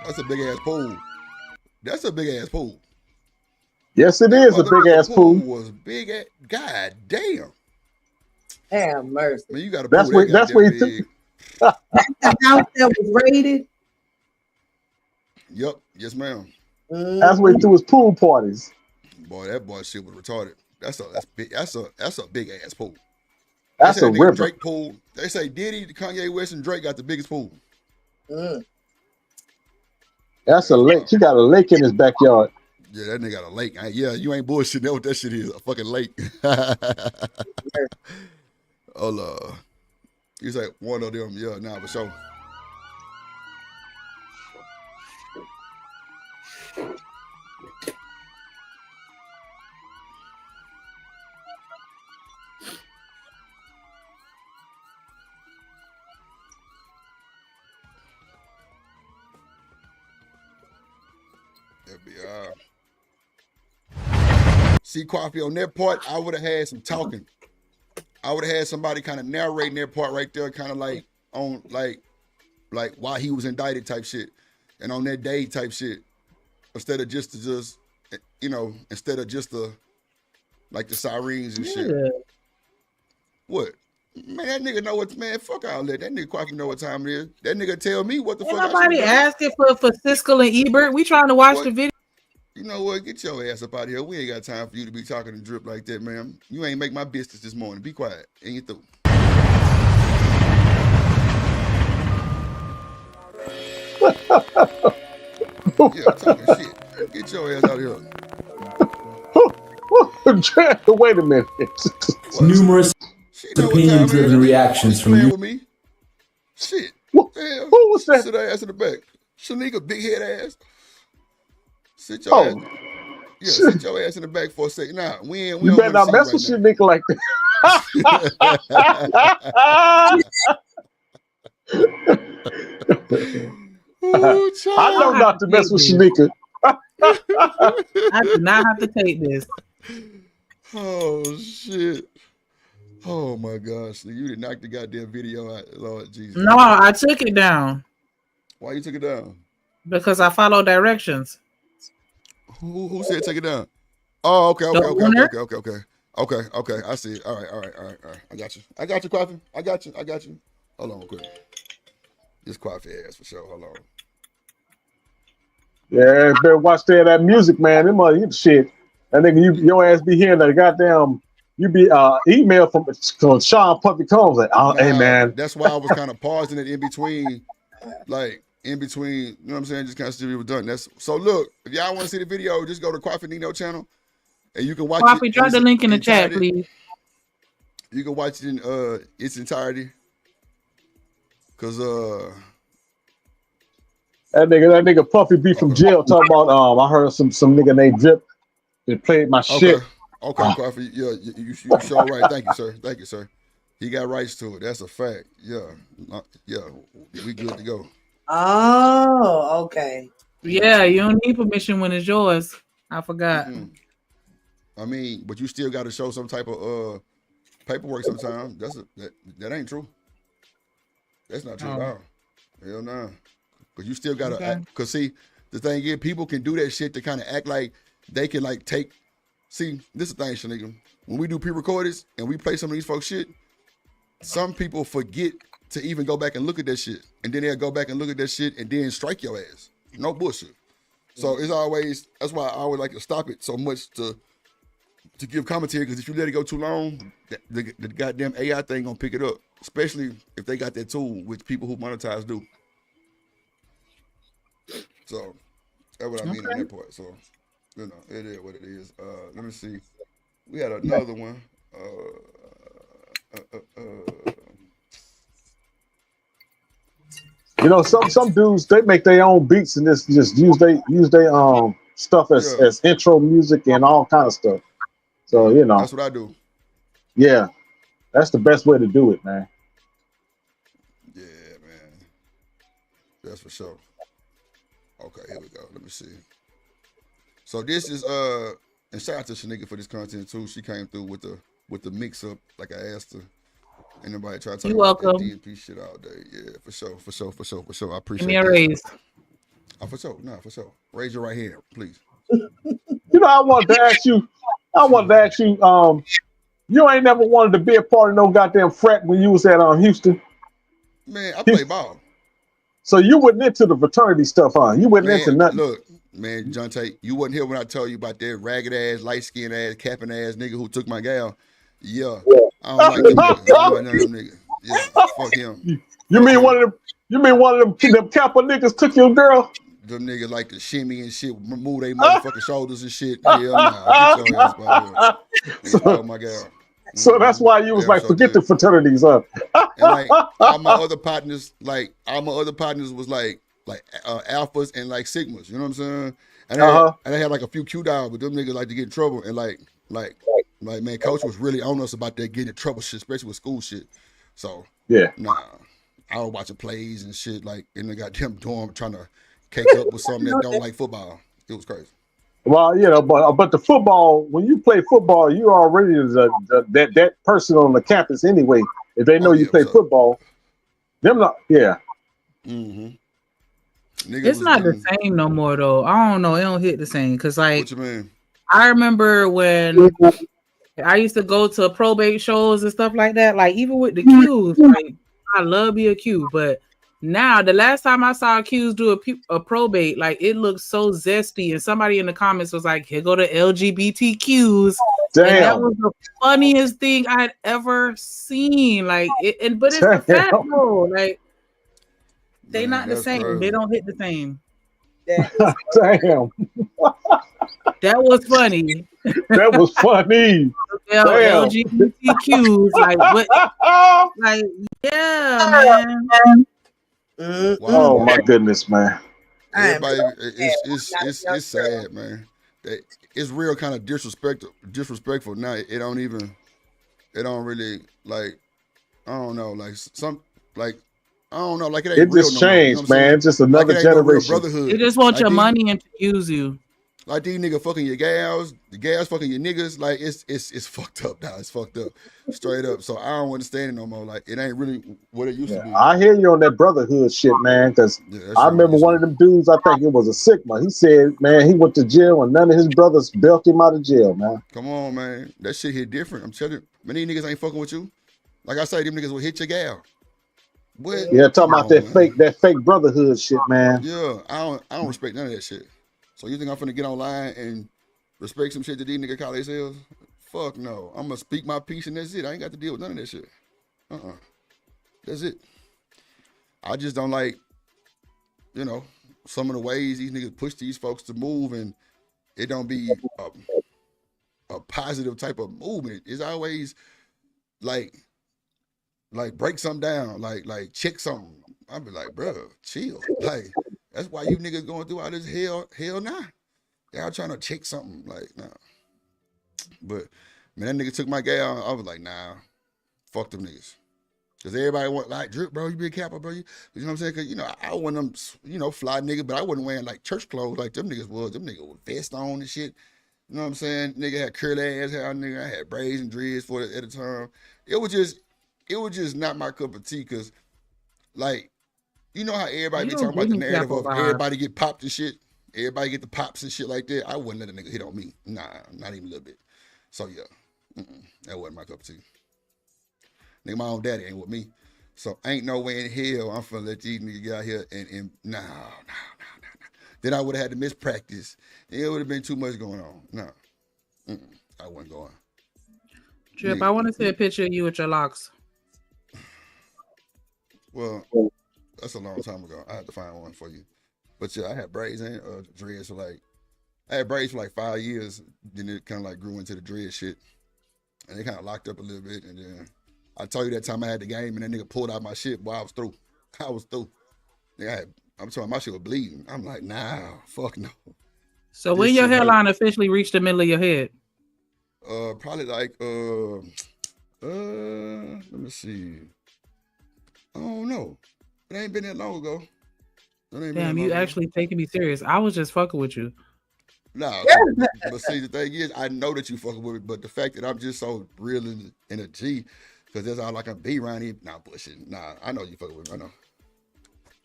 That's a big ass pool. That's a big ass pool. Yes, it is a big ass pool. Was big ass. God damn. Damn mercy. Man, you got a pool. That's where he That's the house that was raided. Yep. Yes, ma'am. That's where he threw his pool parties. Boy, that boy shit was retarded. That's a big ass pool. That's a river. Drake pool. They say Diddy, Kanye West, and Drake got the biggest pool. That's a lake. He got a lake in his backyard. Yeah, that nigga got a lake. Yeah, you ain't bullshitting. That's what that shit is. A fucking lake. Oh, he's like one of them. Yeah, nah, for sure. See, Coffee, on that part, I would have had some talking. I would have had somebody kind of narrating that part right there, kind of like, on like why he was indicted type shit, and on that day type shit, instead of just instead of just the like the sirens and shit. What? Man, that nigga know what, man, fuck all that. That nigga quite know what time it is. That nigga tell me what the Ain't fuck I should nobody do. asking for Siskel and Ebert. We trying to watch the video. You know what? Get your ass up out of here. We ain't got time for you to be talking and drip like that, man. You ain't make my business this morning. Be quiet. And you through. Yeah, talking shit. Get your ass out of here. Wait a minute. Numerous opinion-driven reactions from you. With me. Shit. Who was that? Sit her ass in the back. Shanika, big head ass. Sit your ass. Yeah, sit your ass in the back for a second. Nah, we You better not mess with Shanika like that. Ooh, I know not to mess with Shanika. I do not have to take this. Oh shit. Oh my gosh. You did knock the goddamn video out, Lord Jesus. No, I took it down. Why you took it down? Because I follow directions. Who said take it down? Oh, okay. I see it. All right. I got you, Coffee. I got you. Hold on, quick. This Coffee ass for sure. Hold on. Yeah, better watch that music, man. Them shit. That nigga, your ass be hearing that goddamn. You be email from Sean Puffy Combs like, hey man. That's why I was kind of pausing it in between, you know what I'm saying? Just kind of see what was done. So look, if y'all want to see the video, just go to Coffee Nino channel, and you can watch Coffee, it. drop the link in the chat, please. You can watch it in its entirety. Cause that nigga Puffy be from jail talking about I heard some nigga named Drip that played my shit. Okay, Coffee. Yeah, you sure right. Thank you, sir. He got rights to it. That's a fact. Yeah, we good to go. Oh, okay. Yeah, you don't need permission when it's yours. I forgot. I mean, but you still got to show some type of paperwork sometimes. That ain't true. That's not true at all. Hell no. Because you still got to because see, the thing is, people can do that shit to kind of act like they can take. See, this is the thing, Shanika. When we do pre-recordeds and we play some of these folks shit, some people forget to even go back and look at that shit. And then they'll go back and look at that shit and then strike your ass. No bullshit. So it's always, that's why I always like to stop it so much to give commentary, because if you let it go too long, the goddamn AI thing gonna pick it up. Especially if they got that tool, which people who monetize do. So that's what I mean on that part. So, you know, it is what it is. Let me see. We had another one. You know, some dudes, they make their own beats and just use they stuff as intro music and all kind of stuff. So, you know. That's what I do. Yeah. That's the best way to do it, man. Yeah, man. That's for sure. Okay, here we go. Let me see. So this is and shout out to Shanika for this content too. She came through with the mix up like I asked her. Ain't nobody try to talk about that DNP shit all day. Yeah, for sure. I appreciate it. Give me a raise. Oh, for sure. Raise your right hand, please. You know, I wanted to ask you, you ain't never wanted to be a part of no goddamn frat when you was at Houston? Man, I play ball. So you wasn't into the fraternity stuff, huh? You wasn't into nothing. Look, man, John Tate, you wasn't here when I told you about that ragged ass, light skinned ass, capping ass nigga who took my gal. Yeah. I don't like them niggas. I don't like none of them niggas. Yeah, fuck him. You mean one of them Kappa niggas took your girl? Them niggas like to shimmy and shit, move their motherfucking shoulders and shit. Hell nah. Get your ass out here. Oh my God. So that's why you was like, forget the fraternities, huh? And like all my other partners was like alphas and like sigmas. You know what I'm saying? And I had like a few Q dials, but them niggas like to get in trouble. And like man, coach was really on us about that getting in trouble shit, especially with school shit. So yeah, nah, I was watching plays and shit like in the goddamn dorm trying to cake up with something that don't like football. It was crazy. Well, you know, but the football, when you play football, you already that person on the campus anyway. If they know you play football, Them not, yeah. Mm-hmm. Niggas It's was not the getting. same no more though. I don't know. It don't hit the same because like What you mean? I remember when I used to go to probate shows and stuff like that. Like even with the Qs, like I love be a Q, but now the last time I saw Qs do a probate, like it looked so zesty. And somebody in the comments was like, "Here go the LGBTQs," and that Damn. was the funniest thing I had ever seen. Like it, but it's the Damn. fact though. Like they Man, not the that's same. They crazy. don't hit the same. Damn. That was funny. That was funny. Damn. LGBTQs, like what? Like yeah, man. Oh my goodness, man. Everybody, it's sad, man. It's real kind of disrespectful now. It don't really like. I don't know, like I don't know, like it ain't It real just no more. You know changed, what I'm saying? man. It's just Like another it ain't no real generation. brotherhood. They just want Like your these, money and to use you. like these niggas fucking your gals, the gals fucking your niggas. Like it's fucked up now. It's fucked up, straight up. So I don't understand it no more. Like it ain't really what it used to be. I hear you on that brotherhood shit, man. Because Yeah, that I shit remember used to one of them dudes. I think it was a Sigma. He said, man, he went to jail and none of his brothers bailed him out of jail, man. Come on, man. That shit hit different. I'm telling you, many niggas ain't fucking with you. Like I say, them niggas will hit your gal. What? Yeah, talking Come about on, man. that fake brotherhood shit, man. Yeah, I don't respect none of that shit. So you think I'm finna get online and respect some shit that these niggas call themselves? Fuck no. I'm gonna speak my piece and that's it. I ain't got to deal with none of that shit. That's it. I just don't like, some of the ways these niggas push these folks to move, and it don't be a positive type of movement. It's always like break something down, like check something. I'll be like, bro, chill. Like that's why you niggas going through all this hell now. Y'all trying to check something, like nah. But man, that nigga took my gal. I was like, nah, fuck them niggas. Cause everybody want like Drip, bro. You be a capper, bro. You know what I'm saying? Cause I wasn't them, fly nigga, but I wasn't wearing like church clothes like them niggas was. Them niggas with vest on and shit. You know what I'm saying? Nigga had curly ass hair, nigga. I had braids and dreads for it at the time. It was just not my cup of tea. Cause like, you know how everybody You be don't talking about give the me narrative Capo of vibes. everybody get popped and shit. Everybody get the pops and shit like that. I wouldn't let a nigga hit on me. Nah, not even a little bit. So yeah, that wasn't my cup of tea. Nigga, my own daddy ain't with me. So ain't no way in hell I'm finna let these niggas get out here and no. Then I would have had to miss practice. It would have been too much going on. No. I wasn't going. Drip, Nigga, I want to see a picture of you with your locks. well, that's a long time ago. I had to find one for you. But yeah, I had braids and dreads for I had braids for like 5 years. Then it kind of like grew into the dread shit. And they kind of locked up a little bit. And then I told you that time I had the game and that nigga pulled out my shit. Boy, I was through. I was through. I'm talking my shit was bleeding. I'm like, nah, fuck no. So when your hairline officially reached the middle of your head? Probably like let me see. I don't know. It ain't been that long ago. Damn, you actually taking me serious. I was just fucking with you. Nah, but see, the thing is, I know that you fucking with me, but the fact that I'm just so real in a G, because that's all I can be around here. Nah, bullshit. Nah, I know you fucking with me. I know.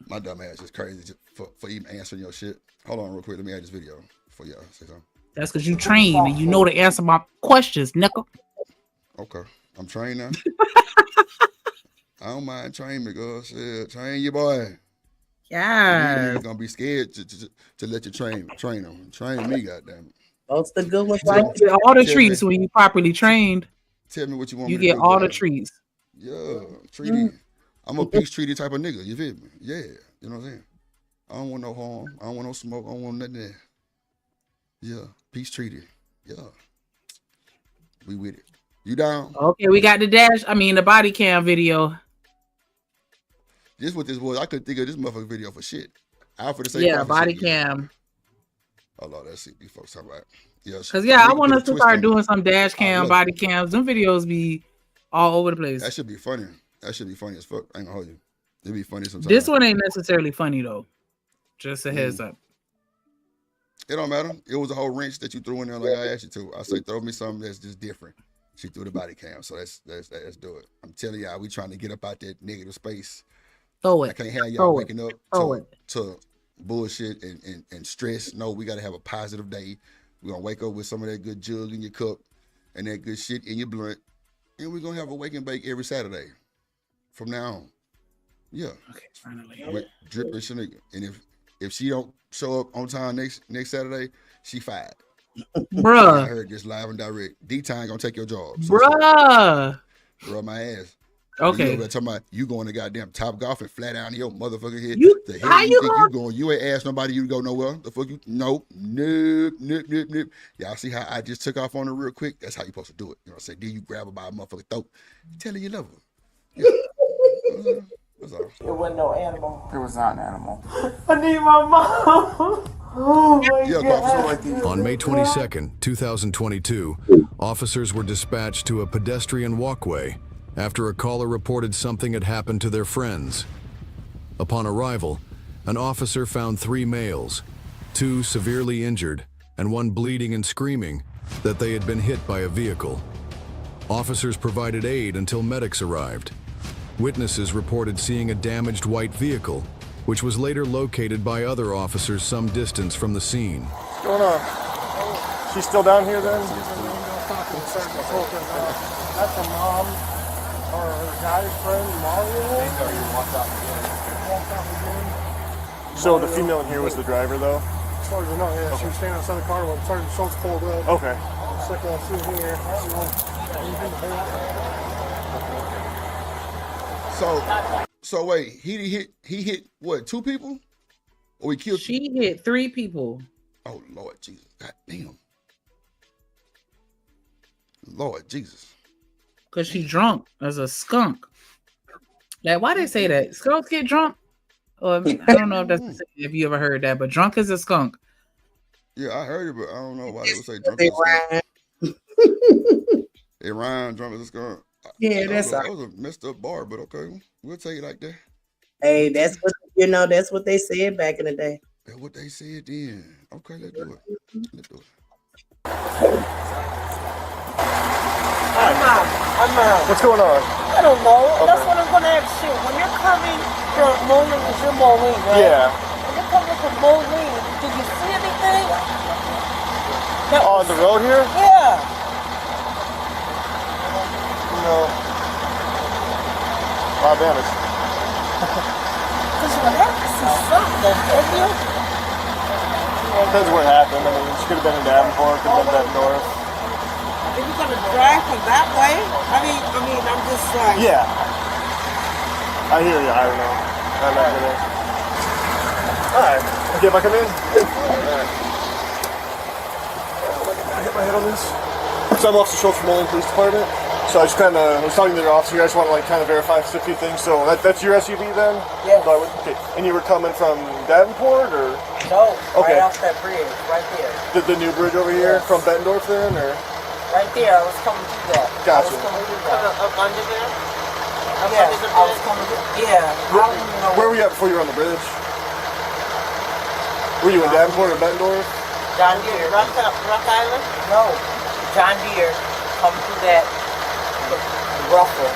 My dumb ass is crazy for even answering your shit. Hold on real quick. Let me add this video for y'all. Say something. That's because you trained and you know to answer my questions, nigga. Okay. I'm trained now. I don't mind training me, girl. Shit, train your boy. Yeah. You're gonna be scared to let you train them. Train me, goddamn it. Those the good ones. You get all the treats when you properly trained. Tell me what you want you me to do. You get all the treats. Yeah, treaty. I'm a peace treaty type of nigga. You feel me? Yeah, you know what I'm saying? I don't want no harm. I don't want no smoke. I don't want nothing there. Yeah, peace treaty. Yeah, we with it. You down? Okay, we got the body cam video. This what this was. I couldn't think of this motherfucking video for shit. Out for the sake of body shit, cam. Oh Lord, that's it. These folks talking about. Cause I want us to start doing some dash cam, body cams. Them videos be all over the place. That should be funny. That should be funny as fuck. I ain't gonna hold you. It'd be funny sometimes. This one ain't necessarily funny though. Just a heads up. It don't matter. It was a whole wrench that you threw in there like I asked you to. I say throw me something that's just different. She threw the body cam, so let's do it. I'm telling y'all, we trying to get up out that negative space Throw I it. can't have y'all Throw it. waking up Throw to bullshit and stress. No, we gotta have a positive day. We're gonna wake up with some of that good jug in your cup and that good shit in your blunt. And we're gonna have a wake and bake every Saturday from now on. Yeah. Okay, finally. With Drip and Shanika. And if she don't show up on time next Saturday, she fired. Bruh. I heard this live and direct. D-Time gonna take your job. So Bruh. Bruh, my ass. Okay. You over there talking about you going to goddamn Top Golf and flat down your motherfucking head. You, the hell how you you think going? you going? You ain't asked nobody you to go nowhere. The fuck you? Nope. Nope. Y'all see how I just took off on her real quick? That's how you supposed to do it. You know what I'm saying? Then you grab her by a motherfucking throat. You tell her you love her. Yeah. That's all. There wasn't no animal. There was not an animal. I need my mom. Oh my God. On May 22nd, 2022, officers were dispatched to a pedestrian walkway after a caller reported something had happened to their friends. Upon arrival, an officer found 3 males, 2 severely injured and 1 bleeding and screaming that they had been hit by a vehicle. Officers provided aid until medics arrived. Witnesses reported seeing a damaged white vehicle, which was later located by other officers some distance from the scene. What's going on? She's still down here then? That's a mom or her guy's friend, Mario. So the female in here was the driver though? As far as I know, yeah. Okay. She was standing outside the car when Sergeant Schultz pulled up. Okay. Second I see here. So wait, he hit what, 2 people? Or he killed? She hit 3 people. Oh Lord Jesus. God damn. Lord Jesus. Cause she drunk as a skunk. Like, why they say that? Skunks get drunk? Or I don't know if that's if you ever heard that, but drunk as a skunk. Yeah, I heard it, but I don't know why they would say drunk as a skunk. It rhyme, drunk as a skunk. Yeah, that's that was a messed up bar, but okay, we'll tell you like that. Hey, that's what that's what they said back in the day. That's what they said then. Okay, let's do it. Let's do it. I'm out. What's going on? I don't know. Okay. That's what I'm gonna ask you. When you're coming from Moline, is your Moline, right? Yeah. When you're coming from Moline, did you see anything? On the road here? Yeah. No. I'll be honest. Because you would have to see something, have you? Depends where it happened. I mean, she could have been in Davenport, could have been up north. If you're gonna drive from that way, I mean, I'm just like. Yeah. I hear you. I don't know. I'm not gonna. Alright. Okay, if I come in? Alright. I hit my head on this. So I'm Officer Schultz from Moline Police Department. So I just kind of was talking to their officer. I just want to kind of verify a few things. So that's your SUV then? Yeah. Okay. And you were coming from Davenport or? No. Okay. Right off that bridge, right there. The new bridge over here from Bettendorf then, or? Right there. I was coming through that. Gotcha. I was coming through that. Up under there? Yeah. I was coming through. Yeah. I don't even know. Where were you at before you were on the bridge? Were you in Davenport or Bettendorf? John Deere. Rock Island? No. John Deere. Coming through that. Rougher.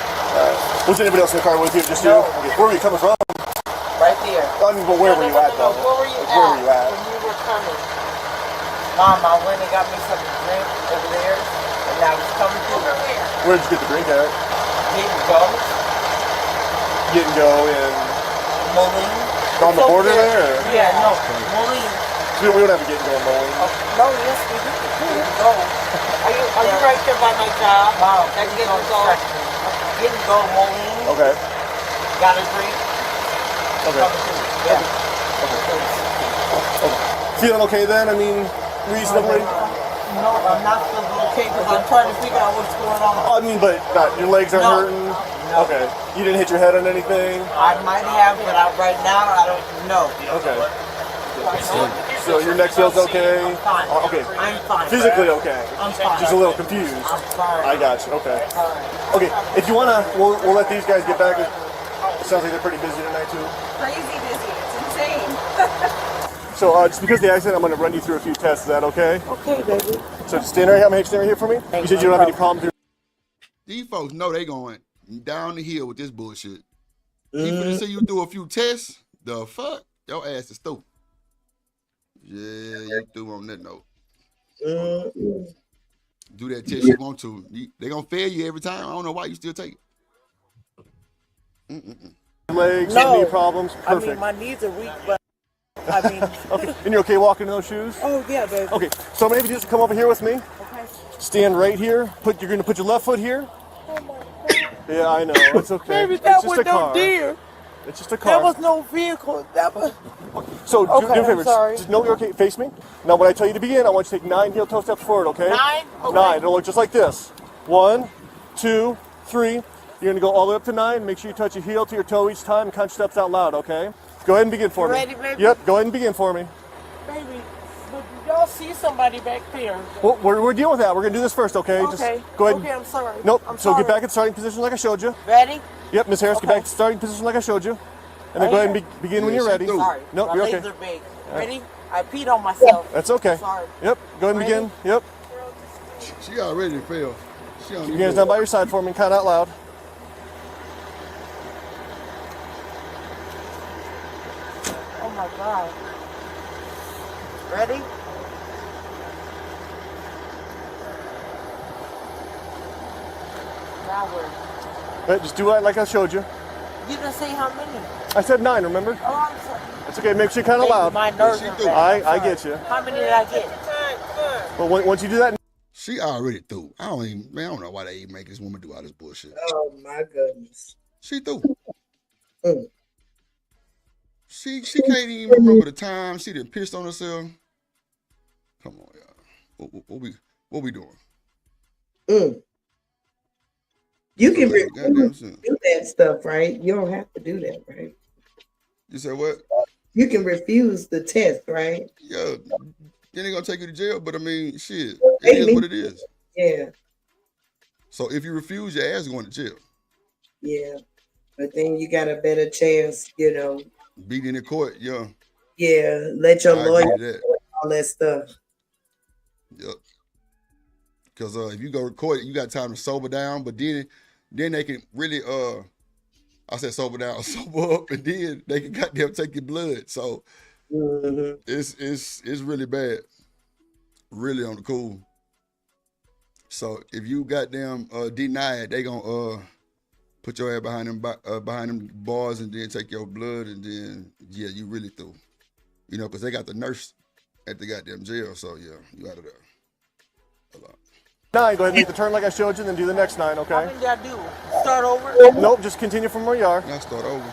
Was anybody else in the car with you? Just you? Okay. Where were you coming from? Right there. I mean, but where were you at though? Where were you Like, at? where were you at? When you were coming? Mom, I went and got me something to drink over there, and I was coming through. Where did you get the drink at? Didn't go. Get and go in Moline. on the border there? Or? Yeah, no. Moline. So we don't have a get and go in Moline. No, yes, we do. Didn't go. Are you right there by my job? Wow. That get and go. Didn't go Moline. Okay. Got a drink. Okay. Yeah. Okay. Feeling okay then? I mean, reasonably? No, I'm not feeling okay because I'm trying to figure out what's going on. I mean, but not, your legs aren't No. hurting? No. Okay. You didn't hit your head on anything? I might have, but right now I don't know. Okay. So your neck feels okay? I'm fine. Okay. I'm fine. Physically okay? I'm fine. Just a little confused? I'm fine. I got you. Okay. Okay. If you wanna, we'll let these guys get back. It sounds like they're pretty busy tonight too. Crazy busy. It's insane. So just because of the accident, I'm gonna run you through a few tests. Is that okay? Okay, baby. So just stand right here. I'm gonna stand right here for me. You said you don't have any problems. These folks know they going down the hill with this bullshit. He finna see you do a few tests. The fuck? Your ass is through. Yeah, you through on that note. Do that test you want to. They gonna fail you every time. I don't know why you still take it. Legs, No. knee problems, I perfect. mean, my knees are weak, but I mean. Okay, and you're okay walking in those shoes? Oh yeah, baby. Okay, so maybe just come over here with me. Okay. Stand right here. You're gonna put your left foot here. Oh my God. Yeah, I know. It's okay. Baby, It's that just was a no car. deer. It's just a car. That was no vehicle. That was. So do Okay, me a favor. I'm sorry. Just know you're okay. Face me. Now, when I tell you to begin, I want you to take 9 heel toe steps forward. Okay? 9? Okay. 9. It'll look just like this. 1, 2, 3. You're gonna go all the way up to 9. Make sure you touch your heel to your toe each time and count steps out loud. Okay? Go ahead and begin for You me. ready, baby? Yep. Go ahead and begin for me. Baby, but y'all see somebody back there. Well, we're dealing with that. We're gonna do this first. Okay? Okay. Just go ahead. Okay, I'm sorry. Nope. I'm So sorry. get back in starting position like I showed you. Ready? Yep, Miss Harris, get Okay. back to starting position like I showed you. And then go ahead and begin when you're ready. Sorry. Nope, my you're legs okay. are big. Ready? I peed on myself. That's okay. Sorry. Yep, go ahead and Ready? begin. Yep. She already failed. She Keep your hands down by your side for me and count out loud. Oh my God. Ready? Now where? Right, just do it like I showed you. You didn't say how many. I said 9, remember? Oh, I'm sorry. It's okay, make sure you count out Baby, loud. my nerves are bad. I get you. How many did I get? But once you do that, she already through. I don't know why they even make this woman do all this bullshit. Oh my goodness. She through. She can't even remember the time. She done pissed on herself. Come on, y'all. What we doing? You can Goddamn sin. do that stuff, right? You don't have to do that, right? You said what? You can refuse the test, right? Yeah. Then they gonna take you to jail, but I mean, shit. It is what it is. Yeah, So if you refuse, your ass going to jail. yeah. But then you got a better chance, you know. Beating in court, yeah. Yeah, let your I lawyer agree with that. do all that stuff. Yep. Because if you go to court, you got time to sober down, but then they can really I said sober down, sober up, and then they can goddamn take your blood. So it's really bad. Really on the cool. So if you goddamn deny it, they gonna put your ass behind them bars and then take your blood, and then yeah, you really through. You know, because they got the nurse at the goddamn jail. So yeah, you out of there. Hold on. 9, go ahead and make the turn like I showed you, then do the next 9, How okay? many did I do? Start over? Nope, just continue from where you are. Now start over.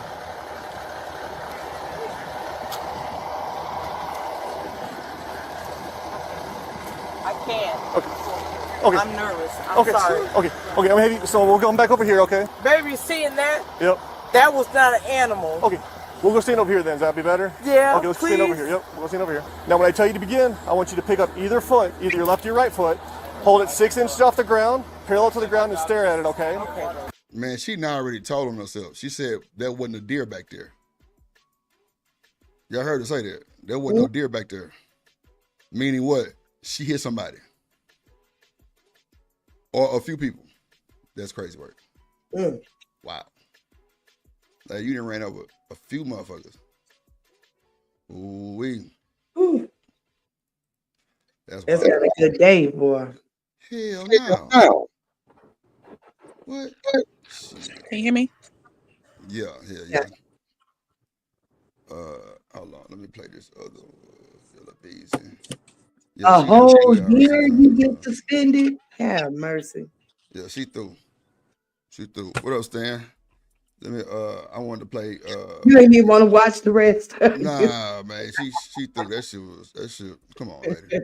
I can't. Okay. I'm nervous. I'm Okay. sorry. Okay. I'm gonna have you. So we're going back over here, okay? Baby, seeing that? Yep. That was not an animal. Okay. We'll go stand over here then. Does that be better? Yeah, Okay, let's stand over please. here. Yep. We'll go stand over here. Now, when I tell you to begin, I want you to pick up either foot, either your left or your right foot. Hold it 6 inches off the ground, parallel to the ground, and stare at it. Okay. Okay. Man, she not already told on herself. She said there wasn't a deer back there. Y'all heard her say that. There wasn't no deer back there. Meaning what? She hit somebody. Or a few people. That's crazy work. Wow. Like you done ran over a few motherfuckers. Ooh-wee. That's got a good day, boy. Hell no. What? Can you hear me? Yeah. Hold on. Let me play this other Philippines. A whole year you get suspended? Have mercy. Yeah, she threw. What up, Stan? Let me I wanted to play You didn't even want to watch the rest. Nah, man. She threw that shit. Come on, lady.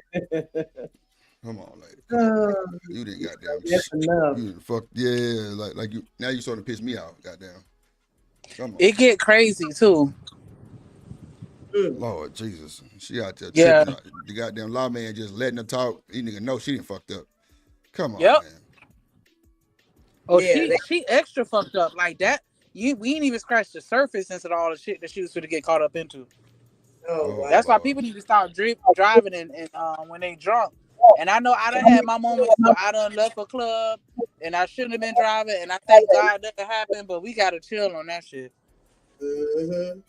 Come on, lady. Come on. You didn't goddamn. That's enough. You fuck yeah, like you now you starting to piss me out, goddamn. Come on. It get crazy too. Lord Jesus. She out there Yeah. tripping. The goddamn lawman just letting her talk. You nigga know she didn't fucked up. Come on, Yep. man. Oh, Yeah, she extra fucked up like that. We ain't even scratched the surface into all the shit that she was going to get caught up into. wow. That's why people need to stop driving and when they drunk. And I know I done had my moments where I done left a club and I shouldn't have been driving, and I thank God that happened, but we gotta chill on that shit.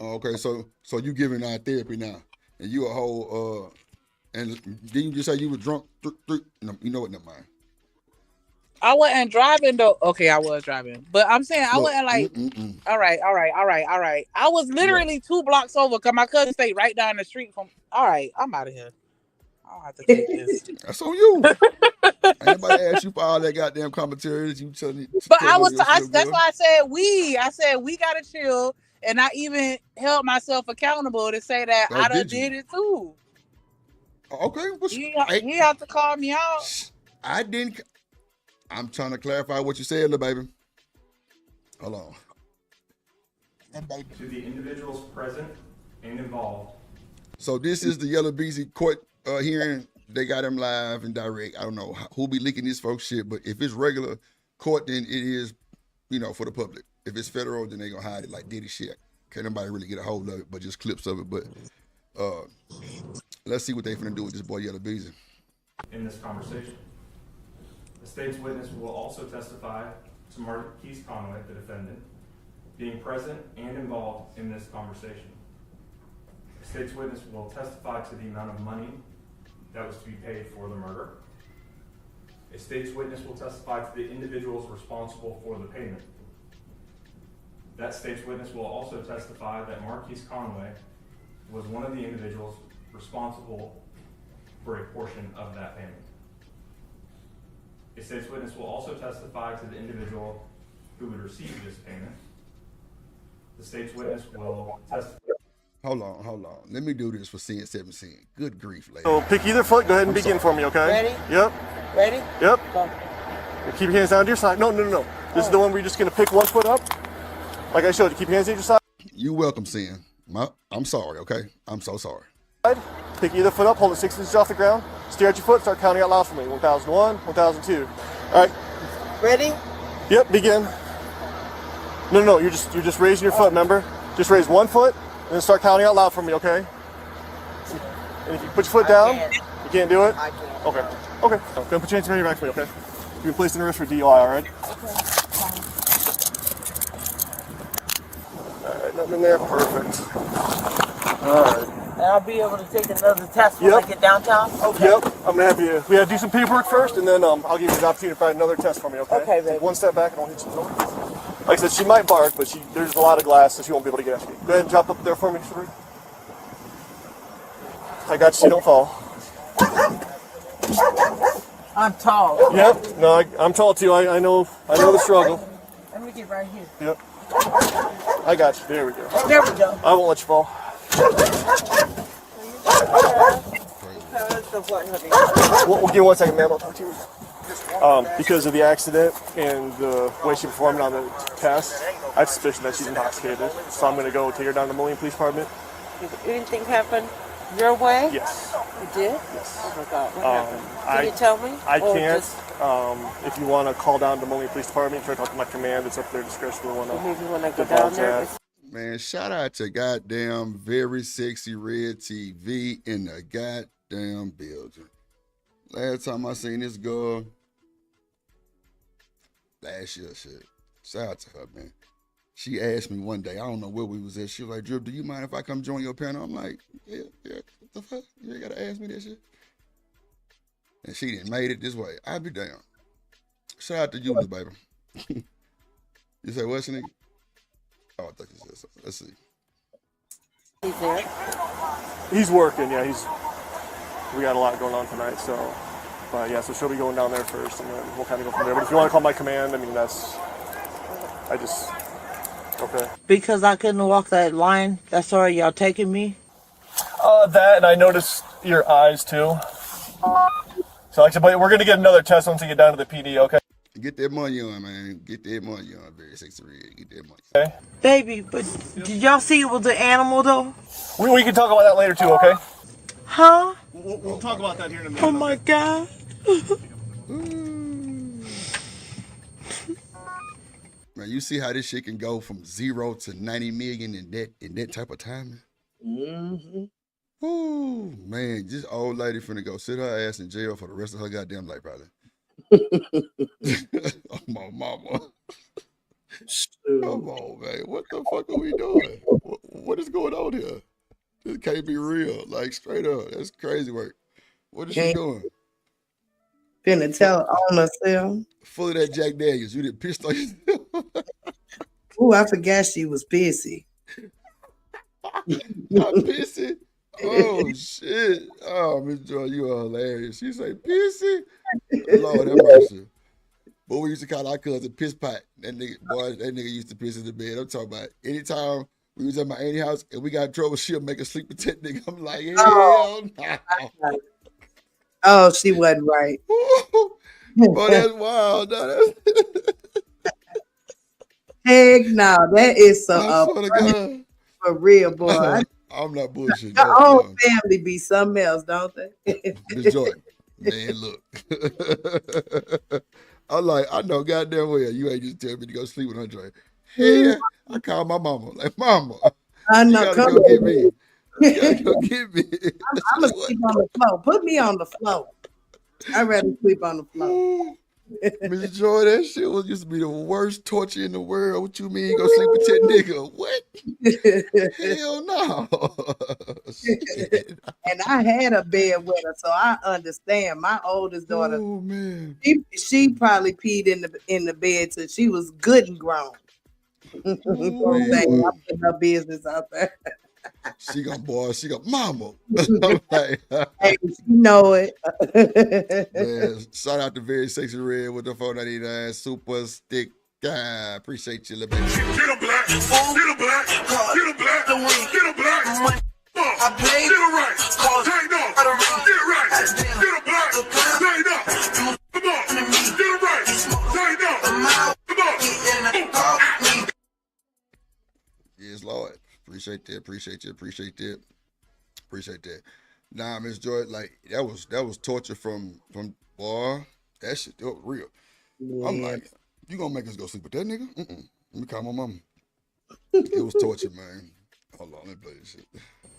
Okay, so you giving out therapy now, and you a whole and didn't you just say you were drunk? No, you know what? Never mind. I wasn't driving though. Okay, I was driving, but I'm saying I Look, wasn't like. All right. I was look. literally 2 blocks over because my cousin stayed right down the street from. All right, I'm out of here. I don't have to take this. That's on you. Anybody ask you for all that goddamn commentary that you telling But on yourself, that's girl? why I said we. I said we gotta chill, and I even held myself accountable to say that Oh, I done did you? did it too. Okay, He have to call me out. I didn't. I'm trying to clarify what you said, little baby. Hold on. To the individuals present and involved. So this is the Yellow Beezy court hearing. They got him live and direct. I don't know who be leaking this folks shit, but if it's regular court, then it is, for the public. If it's federal, then they gonna hide it like Diddy shit. Can't nobody really get a hold of it, but just clips of it. But let's see what they finna do with this boy Yellow Beezy. In this conversation, the state's witness will also testify to Marquise Conway, the defendant, being present and involved in this conversation. The state's witness will testify to the amount of money that was to be paid for the murder. A state's witness will testify to the individuals responsible for the payment. That state's witness will also testify that Marquise Conway was one of the individuals responsible for a portion of that payment. A state's witness will also testify to the individual who would receive this payment. The state's witness will testify. Hold on. Let me do this for seeing 17. Good grief, lady. So pick either foot. Go ahead and begin for me, okay? Ready? Yep. Ready? Yep. Go. Keep your hands down to your side. No. This is the one where you're just going to pick one foot up. Like I showed you. Keep your hands at your side. You welcome, Sin. I'm sorry, okay? I'm so sorry. Pick either foot up. Hold it 6 inches off the ground. Stare at your foot. Start counting out loud for me. 1001, 1002. All right. Ready? Yep. Begin. No. You're just raising your foot. Remember? Just raise one foot and then start counting out loud for me. Okay. And if you put your foot down, you can't do it. I can't. Okay. Go ahead and put your hands behind your back for me. Okay. You've been placed in arrest for DUI. All right. All right. Nothing in there. Perfect. All right. And I'll be able to take another test when I get downtown? Okay. Yep. I'm going to have you. We have to do some paperwork first, and then I'll give you the opportunity to find another test for me, okay? Okay, baby. Take one step back and I'll hit you. Like I said, she might bark, but there's a lot of glass, so she won't be able to get at you. Go ahead and drop up there for me, Sheree. I got you so you don't fall. I'm tall. Yep. No, I'm tall too. I know the struggle. Let me get right here. Yep. I got you. There we go. There we go. I won't let you fall. We'll give 1 second, ma'am. I'll talk to you. Because of the accident and the way she performed on the test, I have suspicion that she's intoxicated. So I'm going to go take her down to the Moline Police Department. Did anything happen your way? Yes. You did? Yes. Oh my God. What happened? Can you tell me? I Or can't. just- If you want to call down to Moline Police Department, try to talk to my command. It's up to their discretion. Maybe when I go down there. Man, shout out to goddamn Very Sexy Red TV in the goddamn building. Last time I seen this girl, last year, shit. Shout out to her, man. She asked me one day, I don't know where we was at. She was like, Drip, do you mind if I come join your panel? I'm like, yeah, what the fuck? You ain't gotta ask me that shit. And she didn't made it this way. I'd be damn. Shout out to you, little baby. You say what, Shanika? Oh, I thought you said something. Let's see. He's there. He's working, yeah. We got a lot going on tonight, so. But yeah, so she'll be going down there first, and then we'll kind of go from there. But if you want to call my command, I mean, okay. Because I couldn't walk that line, that's why y'all taking me? That, and I noticed your eyes too. So like I said, but we're going to get another test once we get down to the PD, okay? Get that money on, man. Get that money on. Very Sexy Red. Get that money. Okay. Baby, but did y'all see it was an animal though? We can talk about that later too, okay? Huh? We'll talk about that here in a minute. Oh my God. Man, you see how this shit can go from 0 to 90 million in that type of time? Mm-hmm. Ooh, man, this old lady finna go sit her ass in jail for the rest of her goddamn life, probably. Oh, my mama. Come on, man. What the fuck are we doing? What is going on here? This can't be real. Like, straight up. That's crazy work. What is she doing? Finna tell on herself. Full of that Jack Daniels. You didn't piss on yourself. Ooh, I forgot she was pissy. Not pissy. Oh shit. Oh, Miss Joy, you are hilarious. She say pissy. Lord have mercy. But we used to call our cousin piss pot. That nigga, boy, that nigga used to piss in the bed. I'm talking about anytime we was at my auntie's house and we got in trouble, she'll make a sleep with that nigga. I'm like, hell no. Oh, she wasn't right. Boy, that's wild. No, Heck no, that is so I swear to God. for real, boy. I'm not bullshitting. Your whole family be something else, don't they? Miss Joy, man, look. I'm like, I know goddamn well you ain't just tell me to go sleep with Andre. Yeah, I called my mama. Like, mama, I know. you gotta go get me. You gotta go get me. I'm gonna sleep on the floor. Put me on the floor. I'd rather sleep on the floor. Miss Joy, that shit used to be the worst torture in the world. What you mean go sleep with that nigga? What? Hell no. And I had a bed with her, so I understand. My oldest daughter, oh man, she probably peed in the bed till she was good and grown. I'm putting her business out there. She got mama. I'm like, hey, you know it. Man, shout out to Very Sexy Red with the 499 super stick. Appreciate you, little baby. Get a black, get a black, get a black, get a black. I played it right, cause take no, get it right, get a black, take no, come on, get it right, take no, come on. Yes, Lord. Appreciate that. Appreciate that. Nah, Miss Joy, like that was torture from boy. That shit was real. Yeah. I'm like, you gonna make us go sleep with that nigga? Let me call my mama. It was torture, man. Hold on, let me play this shit.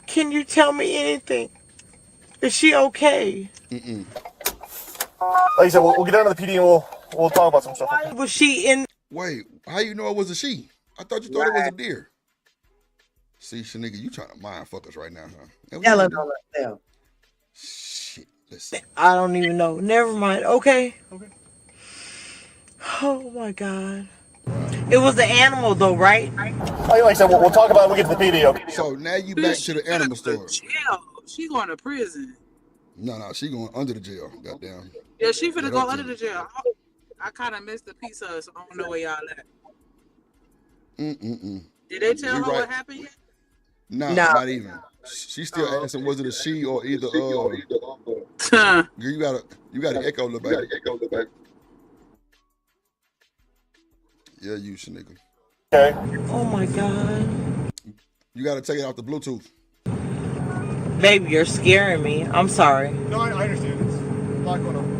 Can you tell me anything? Is she okay? Like I said, we'll get down to the PD and we'll talk about some stuff. Why was she in? Wait, how you know it was a she? I thought you thought it was a deer. See, Shanika, you trying to mind fuck us right now, huh? Tell her on herself. Shit, listen. I don't even know. Never mind. Okay. Oh my God. It was the animal though, right? Like I said, we'll talk about it when we get to the PD, okay? So now you back to the animal story. Jail. She going to prison. No, she going under the jail. Goddamn. Yeah, she finna go under the jail. I kind of missed the piece of it, so I don't know where y'all at. Did they tell her what happened yet? No, not even. She's still asking, was it a she or either you gotta echo the back. Yeah, you Shanika. Okay. Oh my God. You gotta take it off the Bluetooth. Baby, you're scaring me. I'm sorry. No, I understand. It's a lot going on.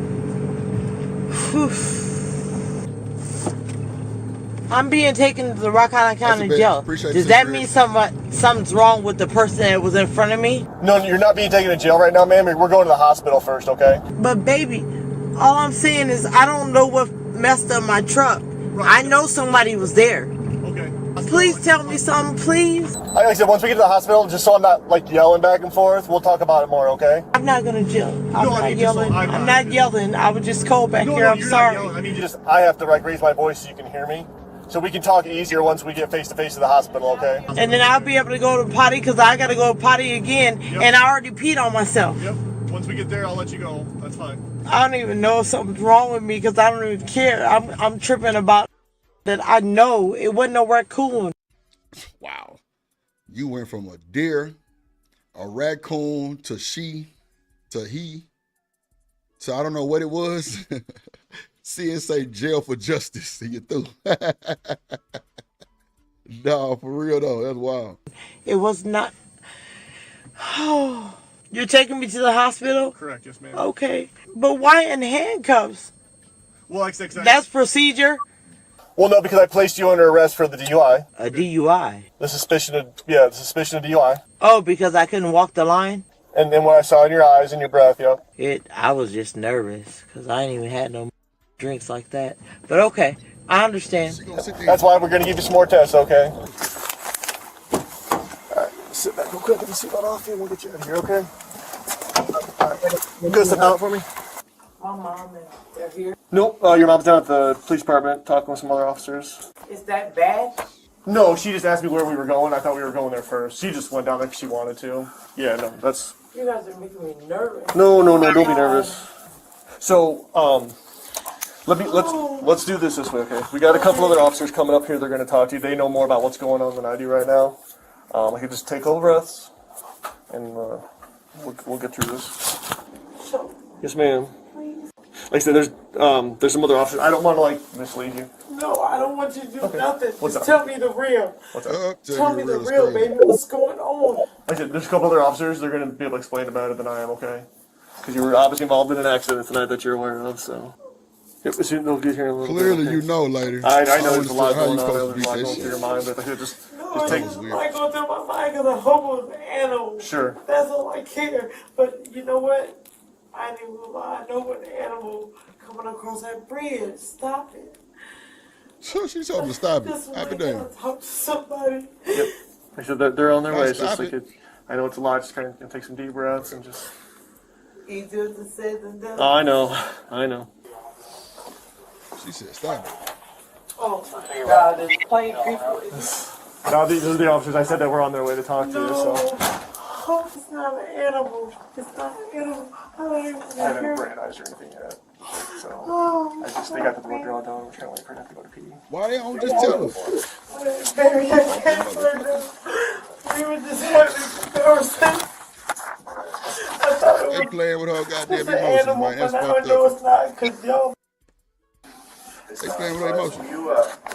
I'm being taken to the Rock Island County Jail. Does that mean something's wrong with the person that was in front of me? No, you're not being taken to jail right now, ma'am. We're going to the hospital first, okay? But baby, all I'm saying is I don't know what messed up my truck. Right. I know somebody was there. Okay. Please tell me something, please. Like I said, once we get to the hospital, just so I'm not like yelling back and forth, we'll talk about it more, okay? I'm not gonna yell. I'm not yelling. I'm not yelling. I was just cold back here. I'm sorry. I mean, I have to like raise my voice so you can hear me. So we can talk easier once we get face to face to the hospital, okay? And then I'll be able to go to potty because I got to go to potty again, and I already peed on myself. Yep. Once we get there, I'll let you go. That's fine. I don't even know if something's wrong with me because I don't even care. I'm tripping about that. I know it wasn't no raccoon. Wow. You went from a deer, a raccoon, to she, to he, to I don't know what it was. See and say jail for justice. See you through. No, for real though. That's wild. It was not. Oh, you're taking me to the hospital? Correct, yes, ma'am. Okay. But why in handcuffs? Well, like that's procedure? Well, no, because I placed you under arrest for the DUI. A DUI? The suspicion of DUI. Oh, because I couldn't walk the line? And then what I saw in your eyes and your breath, I was just nervous because I ain't even had no drinks like that. But okay, I understand. That's why we're gonna give you some more tests, okay? All right, sit back real quick. Get the seatbelt off you, and we'll get you out of here, okay? All right, you gonna step out for me? My mom and they're here. Nope. Your mom's down at the police department talking with some other officers. Is that bad? No, she just asked me where we were going. I thought we were going there first. She just went down there because she wanted to. Yeah, no, that's. You guys are making me nervous. No, don't be nervous. So, let's do this way, okay? We got a couple other officers coming up here. They're going to talk to you. They know more about what's going on than I do right now. I could just take a couple breaths, and we'll get through this. Yes, ma'am. Like I said, there's some other officers. I don't want to mislead you. No, I don't want you to do nothing. What's Just up? tell me the real. What's up? Tell me the real, baby. What's going on? Like I said, there's a couple other officers. They're going to be able to explain it better than I am, okay? Because you were obviously involved in an accident tonight that you're aware of, so. Yep, they'll get here in a little Clearly, bit. you know, lady. I know there's a lot How going you on. supposed to There's a lot beat going this through your shit? mind, but just No, take it's not going through my mind because I hope it was an animal. Sure. That's all I care. But you know what? I ain't even gonna lie. I know what animal coming across that bridge. Stop it. So she told him to stop it. Just when Happy I day. gotta talk to somebody. Yep. Like I said, they're on their way. It's just Stop like I know it's a lot. Just kind of take some deep breaths and just. Easier to say than done. I know. She said stop it. Oh my God, there's plain people. No, these are the officers. I said that we're on their way to talk to you, so. Oh, it's not an animal. It's not an animal. I don't even I haven't hear. brand eyes or anything yet. So Oh, they got the blood draw done. We're just kind of waiting for them to go to pee. Why they don't just tell us? baby, I can't right now. We were just having a conversation. I thought it They was playing with her goddamn just an emotions, animal, man. That's but now I fucked know up. it's not because y'all. They playing with her emotions.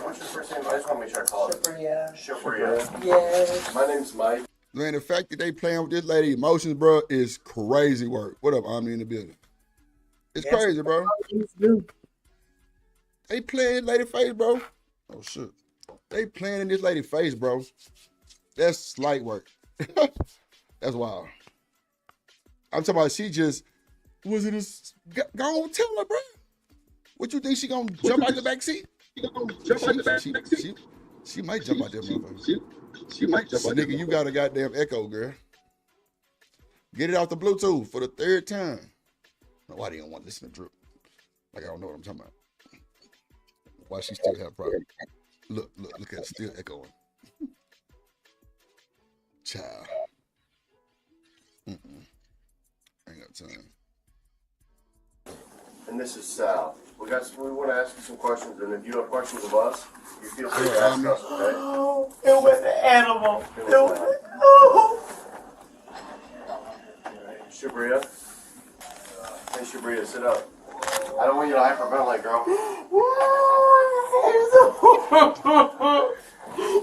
What's your first name? I just want to make sure I call it. Shibria. Shibria. Yes. My name's Mike. Man, the fact that they playing with this lady emotions, bro, is crazy work. What up, Omni in the building? It's crazy, bro. They playing in lady face, bro. Oh shit. They playing in this lady face, bro. That's light work. That's wild. I'm talking about she just was it a go on tell her, bro. What you think she gonna jump out the back seat? She might jump out there, motherfucker. She might jump out there. Nigga, you got a goddamn echo, girl. Get it off the Bluetooth for the third time. No, why do you don't want to listen to drip? Like I don't know what I'm talking about. Why she still have a problem? Look at it, still echoing. Child. Ain't got time. And this is Sal. We want to ask you some questions, and if you have questions of us, you feel free to ask us, okay? Oh, it was an animal. Oh. Shibria. Hey, Shibria, sit up. I don't want you to hyperventilate, girl.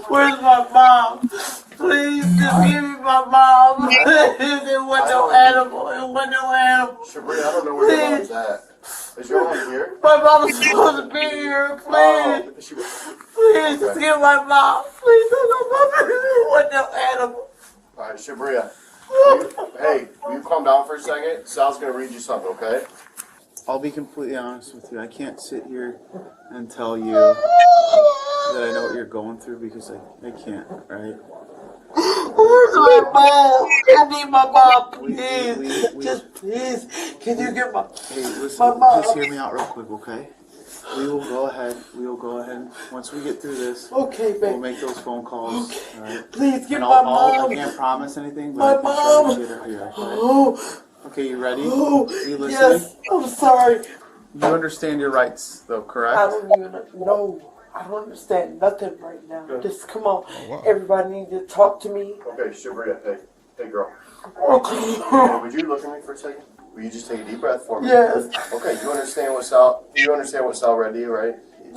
Where's my mom? Please just give me my mom. It wasn't no animal. It wasn't no animal. Shibria, I don't know where your mom's at. Is your mom here? My mom's supposed to be here. Please. Please just give my mom. Please don't my mom. It wasn't no animal. All right, Shibria. Hey, will you calm down for a second? Sal's going to read you something, okay? I'll be completely honest with you. I can't sit here and tell you that I know what you're going through because I can't, right? Where's my mom? I need my mom, please. Just please. Can you get my my mom? Just hear me out real quick, okay? We will go ahead. Once we get through this, okay, babe. We'll make those phone calls. Okay. All right? Please get And my mom. I can't promise anything, My but I can try mom. to get her here. Okay? Oh. Okay, you ready? Oh. You listening? Yes. I'm sorry. You understand your rights, though, correct? I don't even know. I don't understand nothing right now. Just come on. wow. Everybody needs to talk to me. Okay, Shibria, hey, girl. Okay. Hey, would you look at me for a second? Will you just take a deep breath for me? Yes. Okay, you understand what Sal read to you, right?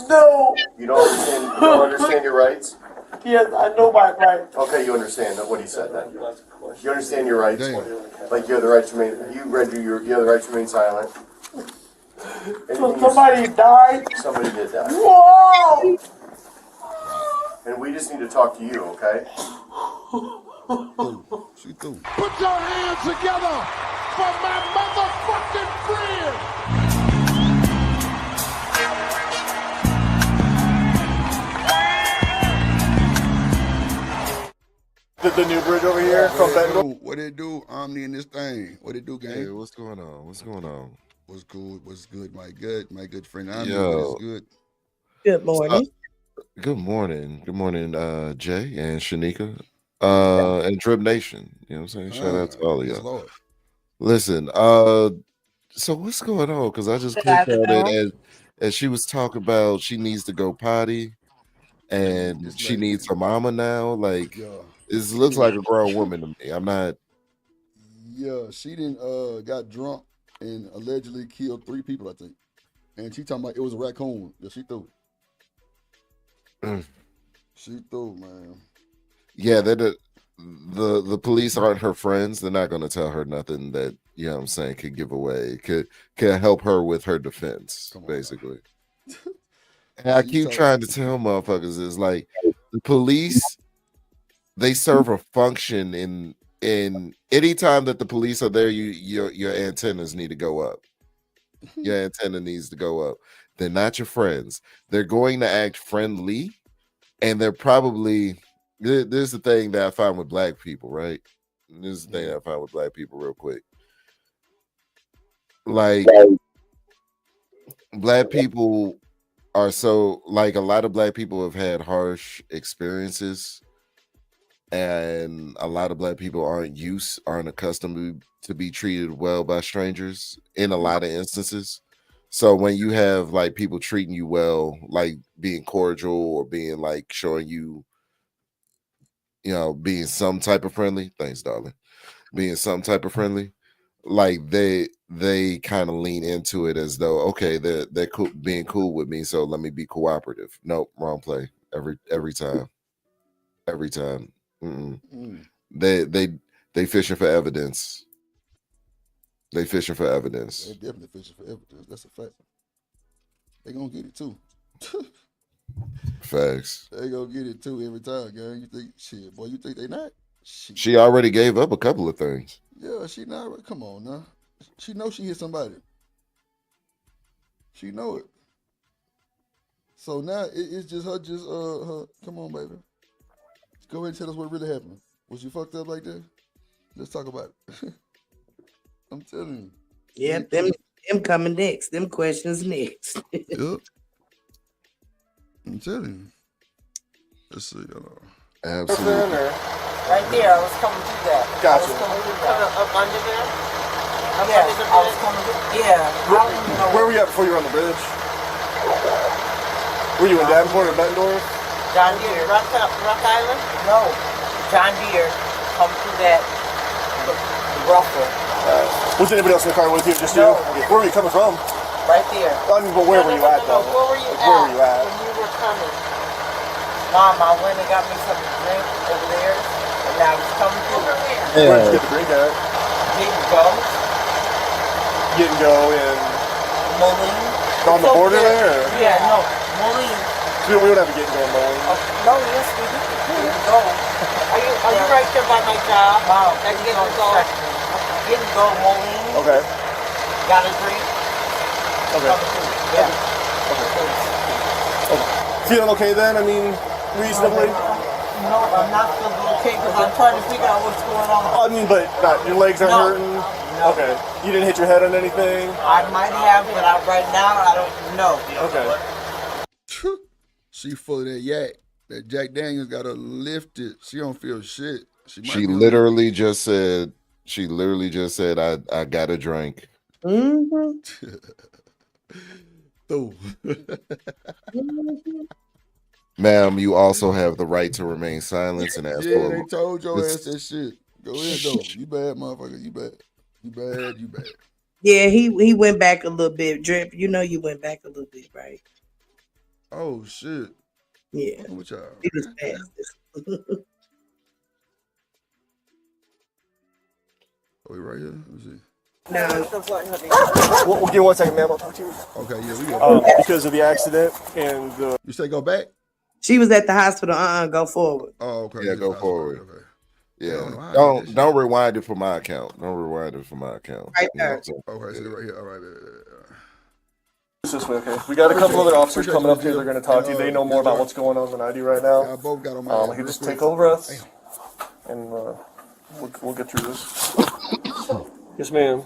No. You don't understand your rights? Yes, I know my rights. Okay, you understand what he said then. You understand your rights. Like you have the right to remain. You have the right to remain silent. So somebody died? Somebody did die. Whoa! And we just need to talk to you, okay? She threw. Put your hands together for my motherfucking friend. The new bridge over here from Bettendorf. What it do? Omni in this thing. What it do, gang? Hey, what's going on? What's going on? What's cool? What's good? My good friend Omni. Yo. What is good? Good morning. Good morning. Good morning, Jay and Shanika. And Drip Nation. You know what I'm saying? Shout out to all of Yes, y'all. Lord. Listen, so what's going on? Because I just clicked on it as she was talking about she needs to go potty and she needs her mama now. Like it looks like a grown woman to me. I'm not. Yeah, she didn't got drunk and allegedly killed 3 people, I think. And she talking about it was a raccoon that she threw. She threw, man. Yeah, the police aren't her friends. They're not going to tell her nothing that, you know what I'm saying, could give away, could help her with her defense, basically. And I keep trying to tell motherfuckers is like the police, they serve a function in any time that the police are there, your antennas need to go up. Your antenna needs to go up. They're not your friends. They're going to act friendly, and they're probably this is the thing that I find with black people, right? This is the thing that I find with black people real quick. Like black people are so like a lot of black people have had harsh experiences, and a lot of black people aren't accustomed to be treated well by strangers in a lot of instances. So when you have like people treating you well, like being cordial or being like showing you, you know, being some type of friendly, thanks, darling, being some type of friendly, like they kind of lean into it as though, okay, they're cool, being cool with me, so let me be cooperative. Nope, wrong play every time. They fishing for evidence. They fishing for evidence. They definitely fishing for evidence. That's a fact. They gonna get it too. Facts. They gonna get it too every time, gang. You think shit, boy? You think they not? Shit. She already gave up a couple of things. Yeah, she not. Come on now. She know she hit somebody. She know it. So now it's just her. Her. Come on, baby. Go ahead and tell us what really happened. Was you fucked up like that? Let's talk about it. I'm telling you. Yeah, them coming next. Them questions next. Yep. I'm telling you. Let's see. Absolutely. Right there, I was coming to that. Gotcha. I was coming to that. Up under there? Yes, I was coming to, yeah. Where were you at before you were on the bridge? Were you in Davenport or Bettendorf? John Deere. Rock Island? No. John Deere. Come through that rougher. Was anybody else in the car with you? Just you? Where were you coming from? Right there. I mean, but where were you at though? Where were you Where were you at? when you were coming? Mom, I went and got me something to drink over there, and I was coming through. Where did you get the drink at? Didn't go. You didn't go in Moline. on the border there? Or? Yeah, no, Moline. We don't have to get going Moline. No, yes, we didn't go. Are you right there by my job? Mom, I didn't go. Didn't go Moline. Okay. Got a drink. Okay. Yeah. Okay. Feeling okay then? I mean, reasonably? No, I'm not feeling okay because I'm trying to figure out what's going on. I mean, but your legs aren't hurting? No. Okay. You didn't hit your head on anything? I might have, but right now I don't know. Okay. She full of that yak. That Jack Daniels got her lifted. She don't feel shit. She literally just said, I got a drink. Mm-hmm. Ma'am, you also have the right to remain silent and ask Yeah, for they told your ass that shit. Go ahead though. You bad, motherfucker. You bad. You bad. You bad. Yeah, he went back a little bit. Drip, you know you went back a little bit, right? Oh shit. Yeah. What y'all? He was past this. Oh, we right here? Let me see. No. Well, give me 1 second, ma'am. I'll talk to you. Okay, yeah, we go. Because of the accident and the... You say go back? She was at the hospital. Go forward. Oh, okay. Yeah, go forward. Okay. Yeah. Don't rewind it for my account. Don't rewind it for my account. Right there. Okay, so right here. All right. This way, okay. We got a couple other officers coming up here. They're going to talk to you. They know more about what's going on than I do right now. I both got on my I can just take over us. and we'll get through this. Yes, ma'am.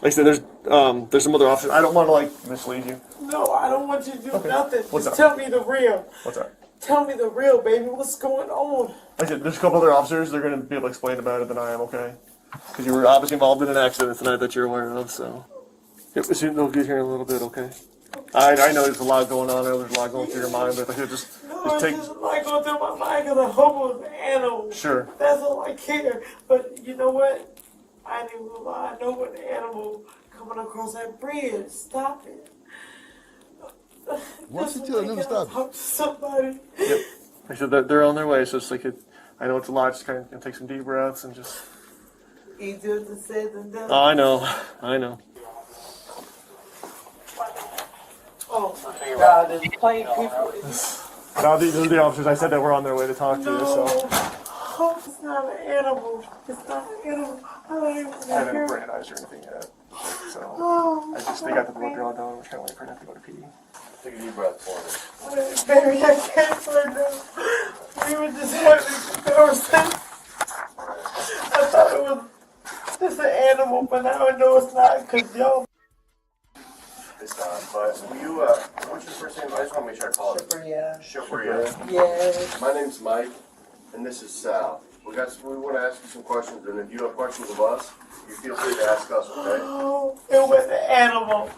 Like I said, there's some other officers. I don't want to like mislead you. No, I don't want you to do nothing. What's Just up? tell me the real. What's that? Tell me the real, baby. What's going on? Like I said, there's a couple other officers. They're going to be able to explain about it than I am. Okay? Because you were obviously involved in an accident tonight that you're aware of. So they'll get here in a little bit. Okay? I know there's a lot going on there. There's a lot going through your mind, but just take. Just like going through my mind because I hope it was an animal. Sure. That's all I care. But you know what? I ain't even gonna lie. I know what animal coming across that bridge. Stop it. Why she telling them to stop it? Talk to somebody. Yep. I said they're on their way, so it's like I know it's a lot. Just kind of take some deep breaths and just. Easier to say than done. Oh, I know. Oh my God, there's plain people. No, these are the officers. I said that we're on their way to talk to you. So. Oh, it's not an animal. It's not an animal. I don't even I haven't hear. brandized or anything yet. So Oh, they got the blood draw done. We're kind of waiting for them to go to pee. Take a deep breath for me. baby, I can't right now. We were just having a conversation. I thought it was just an animal, but now I know it's not because y'all. It's not, but you, what's your first name? I just want to make sure I call it. Shibria. Yes. My name's Mike, and this is Sal. We want to ask you some questions, and if you have questions of us, you feel free to ask us, okay? Oh, it was an animal.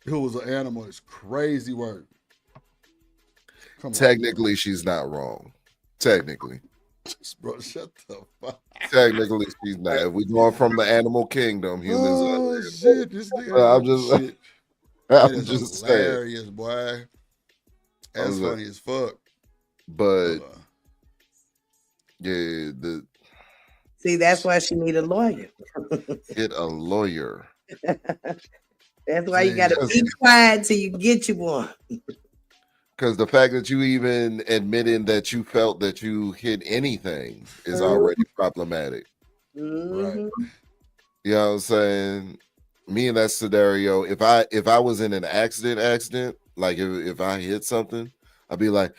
It was an animal. It's crazy word. Technically, she's not wrong. Technically. Bro, shut the fuck. Technically, she's not. If we going from the animal kingdom, humans Oh, are. shit. This nigga. I'm just saying. Hilarious, boy. That's funny as fuck. But yeah, See, that's why she need a lawyer. get a lawyer. That's why you got to be quiet till you get you one. Because the fact that you even admitting that you felt that you hit anything is already problematic. Right. You know what I'm saying? Me in that scenario, if I was in an accident, like if I hit something, I'd be like,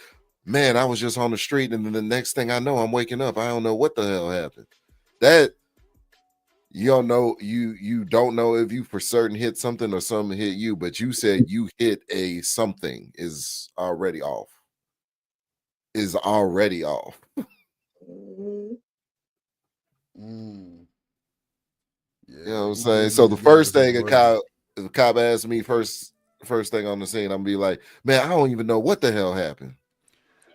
man, I was just on the street, and then the next thing I know, I'm waking up. I don't know what the hell happened. That you don't know, you don't know if you for certain hit something or something hit you, but you said you hit a something is already off. Is already off. Mm. You know what I'm saying? So the first thing a cop asked me first thing on the scene, I'm gonna be like, man, I don't even know what the hell happened.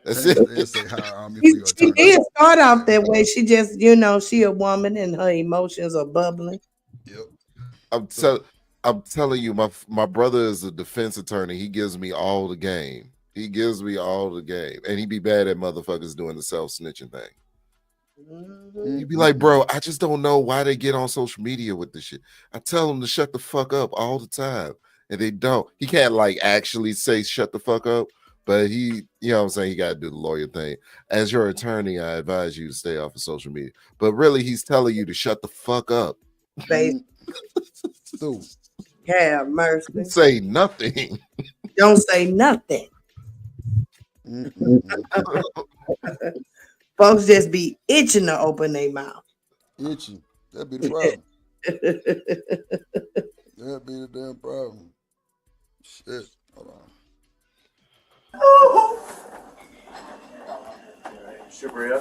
That's it. She did start off that way. She just, she a woman and her emotions are bubbling. I'm telling you, my brother is a defense attorney. He gives me all the game. And he be bad at motherfuckers doing the self-snitching thing. You'd be like, bro, I just don't know why they get on social media with this shit. I tell them to shut the fuck up all the time, and they don't. He can't like actually say shut the fuck up, but he, you know what I'm saying, he got to do the lawyer thing. As your attorney, I advise you to stay off of social media. But really, he's telling you to shut the fuck up. Have mercy. Say nothing. Don't say nothing. Folks just be itching to open their mouth. Itching. That'd be the problem. That'd be the damn problem. Shit. Hold on. Shibria.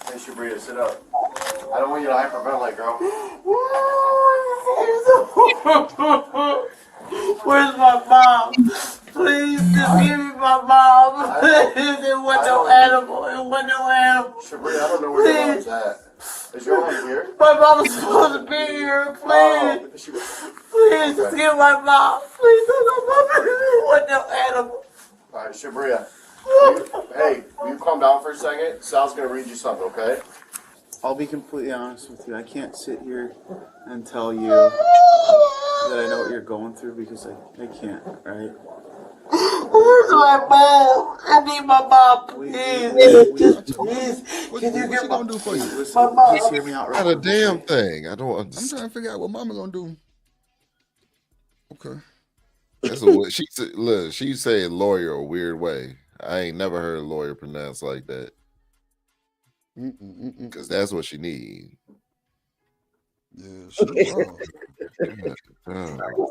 Hey, Shibria, sit up. I don't want you to hyperventilate, girl. Where's my mom? Please, just give me my mom. Please, it wasn't no animal. Shibria, I don't know where your mom's at. Is your mom here? My mom was supposed to be here. Please. Please, just give my mom. Please, don't go. It wasn't no animal. All right, Shibria. Hey, will you calm down for a second? Sal's going to read you something, okay? I'll be completely honest with you. I can't sit here and tell you that I know what you're going through because I can't, right? Where's my mom? I need my mom, please. Just please. Can you get gonna do for you? Listen, my mom? just hear me out right Not a now. damn thing. I don't I'm understand. trying to figure out what mama gonna do. Okay. That's what she said. Look, she said lawyer a weird way. I ain't never heard a lawyer pronounced like that. Because that's what she need. Yeah, she wild.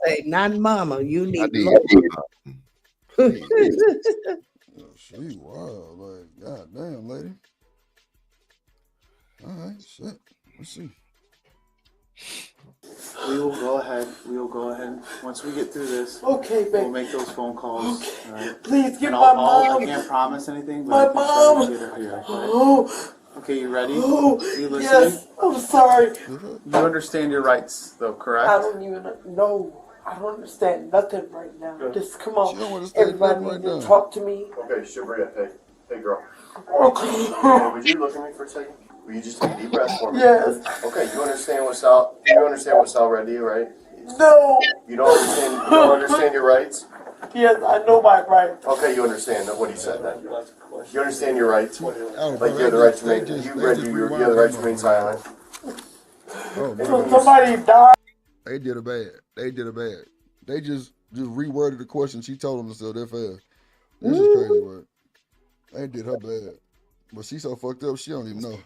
Say, not mama. You I need need love. She wild. Like, goddamn, lady. All right, shit. Let's see. We will go ahead. Once we get through this, Okay, babe. we'll make those phone calls. Okay. All right? Please get And my mom. I can't promise anything, My but I can try mom. to get her here. Okay? Oh. Okay, you ready? Oh. You listening? Yes. I'm sorry. You understand your rights, though, correct? I don't even know. I don't understand nothing right now. Good. Just come on. She don't understand Everybody nothing need right to now. talk to me. Okay, Shabria, hey girl. Okay. Hey, would you look at me for a second? Will you just take a deep breath for me? Yes. Okay, you understand what's out? You understand what's already, right? No. You don't understand. You don't understand your rights. Yes, I know my rights. Okay, you understand what he said then. You understand your rights. Like bro, you have the right to remain. You have the right to remain silent. Oh, my So God. somebody died. They did a bad. They just reworded the question. She told them to sell that fast. This is crazy work. They did her bad. But she so fucked up, she don't even know.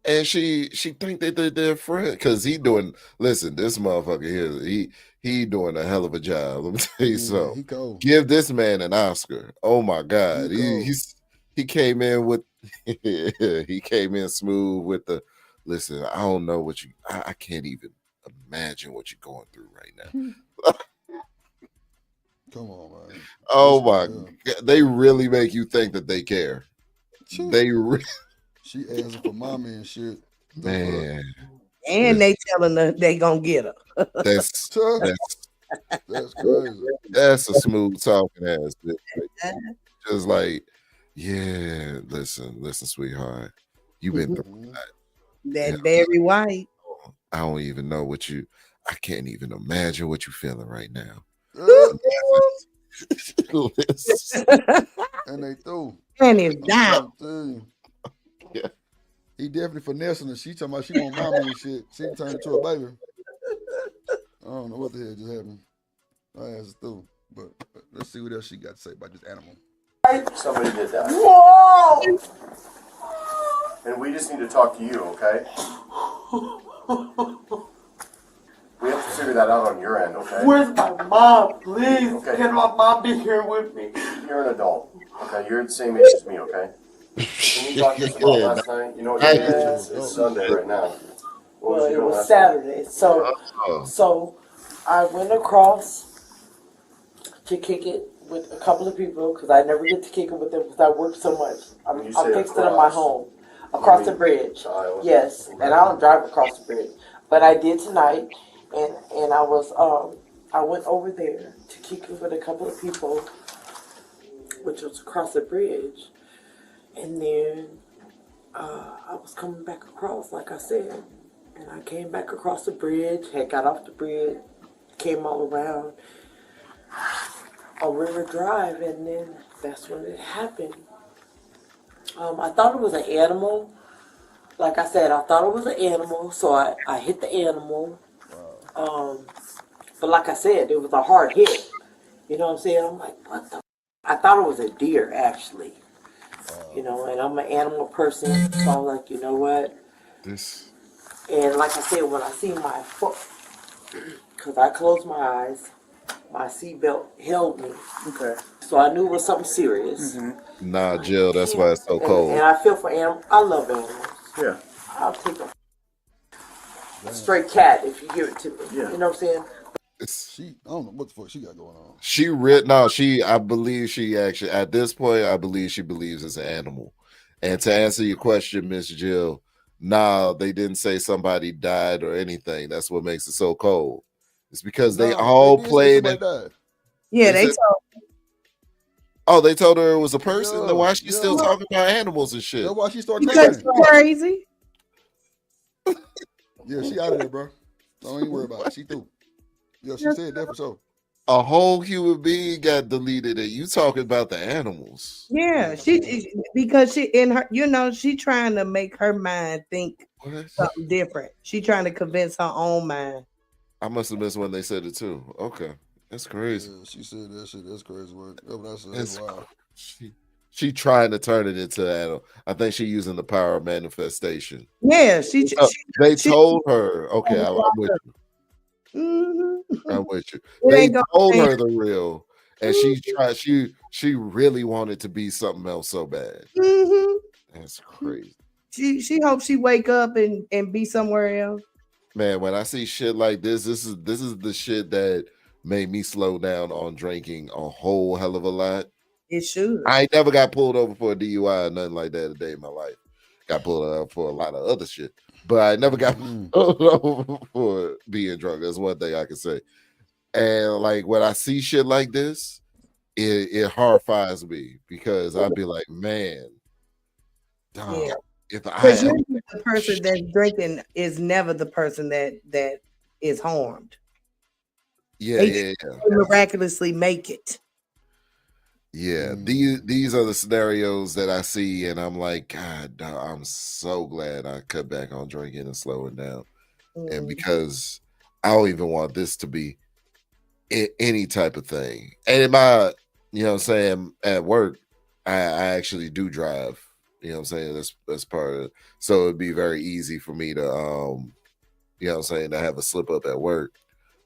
And she think that they're friends because he doing. Listen, this motherfucker here, he doing a hell of a job. Let me tell you something. He cold. Give this man an Oscar. Oh my God, He he came in with he came in smooth with the. Listen, I don't know what you. I can't even imagine what you're going through right now. Come on, man. Oh my God, they really make you think that they care. They. She asking for mommy and shit. Man. And they telling her they gonna get her. That's crazy. That's a smooth talking ass bitch. Just like, yeah, listen, sweetheart. You've been through that Barry White. I don't even know what you. I can't even imagine what you're feeling right now. And they threw. And it's down. Yeah. He definitely finessing her. She talking about she want mommy and shit. She turned into a baby. I don't know what the hell just happened. My ass is through. But let's see what else she got to say about this animal. Somebody did that. Whoa! And we just need to talk to you, okay? We have to figure that out on your end, okay? Where's my mom? Please, Okay. can my mom be here with me? You're an adult, okay? You're the same age as me, okay? When you talked to us about last night, you know what you did? It's Sunday right now. What Well, you it doing was last Saturday. night? So I went across to kick it with a couple of people because I never get to kick it with them because I work so much. I'm fixed it in my home. Across the bridge. Yes, and I don't drive across the bridge. But I did tonight, and I was I went over there to kick it with a couple of people, which was across the bridge. And then I was coming back across, like I said. And I came back across the bridge, had got off the bridge, came all around on River Drive, and then that's when it happened. I thought it was an animal. Like I said, I thought it was an animal, so I hit the animal. But like I said, it was a hard hit. You know what I'm saying? I'm like, what the? I thought it was a deer, actually. You know, and I'm an animal person, so I was like, you know what? And like I said, when I see my foot, because I closed my eyes, my seatbelt held me. Okay. So I knew it was something serious. Nah, Jill, that's why it's so cold. And I feel for animals. I love animals. Yeah. I'll take a stray cat if you give it to me. Yeah. You know what I'm saying? I don't know what the fuck she got going on. I believe she actually, at this point, I believe she believes it's an animal. And to answer your question, Miss Jill, nah, they didn't say somebody died or anything. That's what makes it so cold. It's because they all played. Yeah, they they said- told. Oh, they told her it was a person? Then why is she Yeah. still talking about animals and shit? That's why she started Because crying. she's crazy. Yeah, she out of there, bro. Don't even worry about it. She through. Yeah, she said that for sure. A whole human being got deleted, and you talking about the animals. Yeah, because she in her, you know, she trying to make her mind think something different. She trying to convince her own mind. I must have missed when they said it too. Okay, that's crazy. Yeah, she said that shit. That's crazy work. That's what I said. That's Wow. She trying to turn it into an animal. I think she using the power of manifestation. Yeah, They told her, okay, I'm with you. I'm with you. They told her the real, and she tried. She really wanted to be something else so bad. That's crazy. She hopes she wake up and be somewhere else. Man, when I see shit like this is the shit that made me slow down on drinking a whole hell of a lot. It should. I ain't never got pulled over for a DUI or nothing like that a day in my life. Got pulled over for a lot of other shit, but I never got pulled over for being drunk. That's one thing I can say. And like when I see shit like this, it horrifies me because I'd be like, man, dog, because the person that's drinking is never the person that is harmed. They miraculously make it. Yeah, these are the scenarios that I see, and I'm like, God, dog, I'm so glad I cut back on drinking and slowing down, and because I don't even want this to be any type of thing. And in my, you know what I'm saying, at work, I actually do drive. You know what I'm saying? That's part of it. So it'd be very easy for me to you know what I'm saying, to have a slip up at work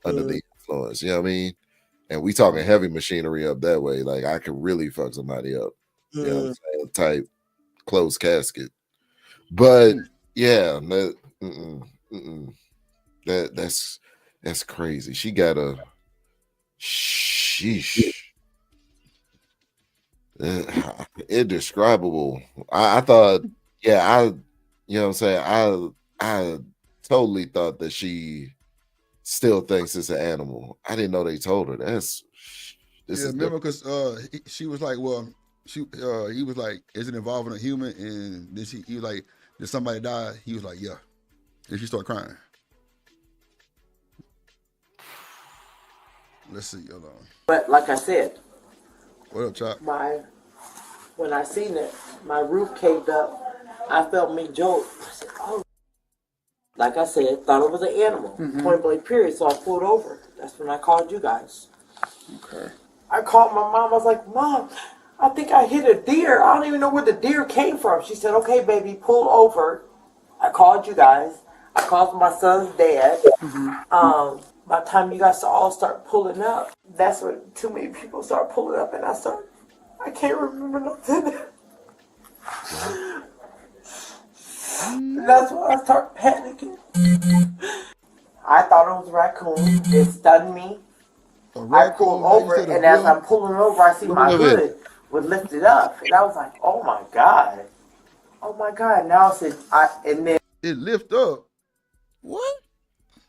under the influence. You know what I mean? And we talking heavy machinery up that way. Like I could really fuck somebody up. You know what I'm saying? Type closed casket. But yeah, that's crazy. She got a sheesh. Indescribable. I thought, yeah, you know what I'm saying? I totally thought that she still thinks it's an animal. I didn't know they told her. Remember because she was like, well, he was like, is it involving a human? And then he was like, did somebody die? He was like, yeah. And she started crying. Let's see, hold on. But like I said, what up, Chop? When I seen it, my roof caved up. I felt me jolt. I said, oh. Like I said, thought it was an animal. Point blank period. So I pulled over. That's when I called you guys. Okay. I called my mom. I was like, Mom, I think I hit a deer. I don't even know where the deer came from. She said, okay, baby, pull over. I called you guys. I called my son's dad. By the time you guys all start pulling up, that's when too many people start pulling up, and I can't remember nothing. That's when I start panicking. I thought it was a raccoon. It stunned me. I pulled over, and as I'm pulling over, I see my hood was lifted up, and I was like, "Oh my god, oh my god!" Now and then it lift up. What?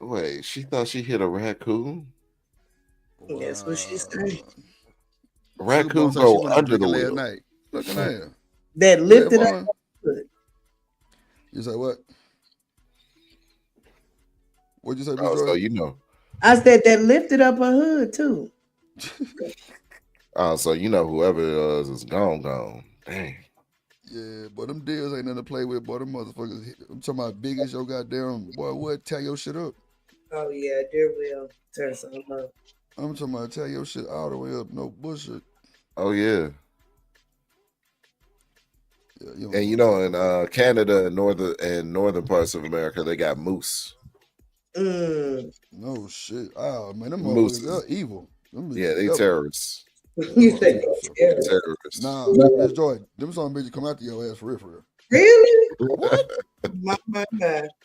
Wait, she thought she hit a raccoon? Wow. That's what she said. Raccoons go under the wheel. Night. Look at that. That lifted up. You say what? What'd you say? So you know. I said that lifted up her hood too. So you know whoever it is gone. Dang. Yeah, but them deals ain't nothing to play with, boy. Them motherfuckers. I'm talking about big as your goddamn boy. What? Tear your shit up. Oh yeah, dear will tear something up. I'm talking about tear your shit all the way up. No bullshit. Oh yeah. And you know, in Canada and northern parts of America, they got moose. No shit. Oh man, them motherfuckers, they're evil. They terrorists. You say terrorists. Nah, Miss Joy, them some bitches come after your ass for real. Really? What? My.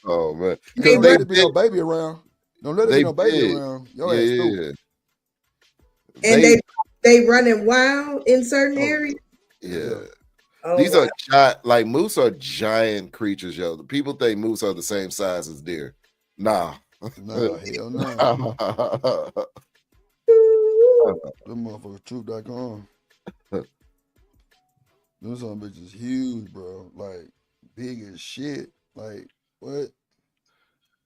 Oh man. Don't let it be no baby around. Don't let it be no baby around. Your ass stupid. And they running wild in certain areas. Yeah. Oh, these are like moose are giant creatures, yo. The people think moose are the same size as deer. Nah. Nah, hell no. Them motherfuckers truth.com. Them some bitches huge, bro. Like big as shit. Like what?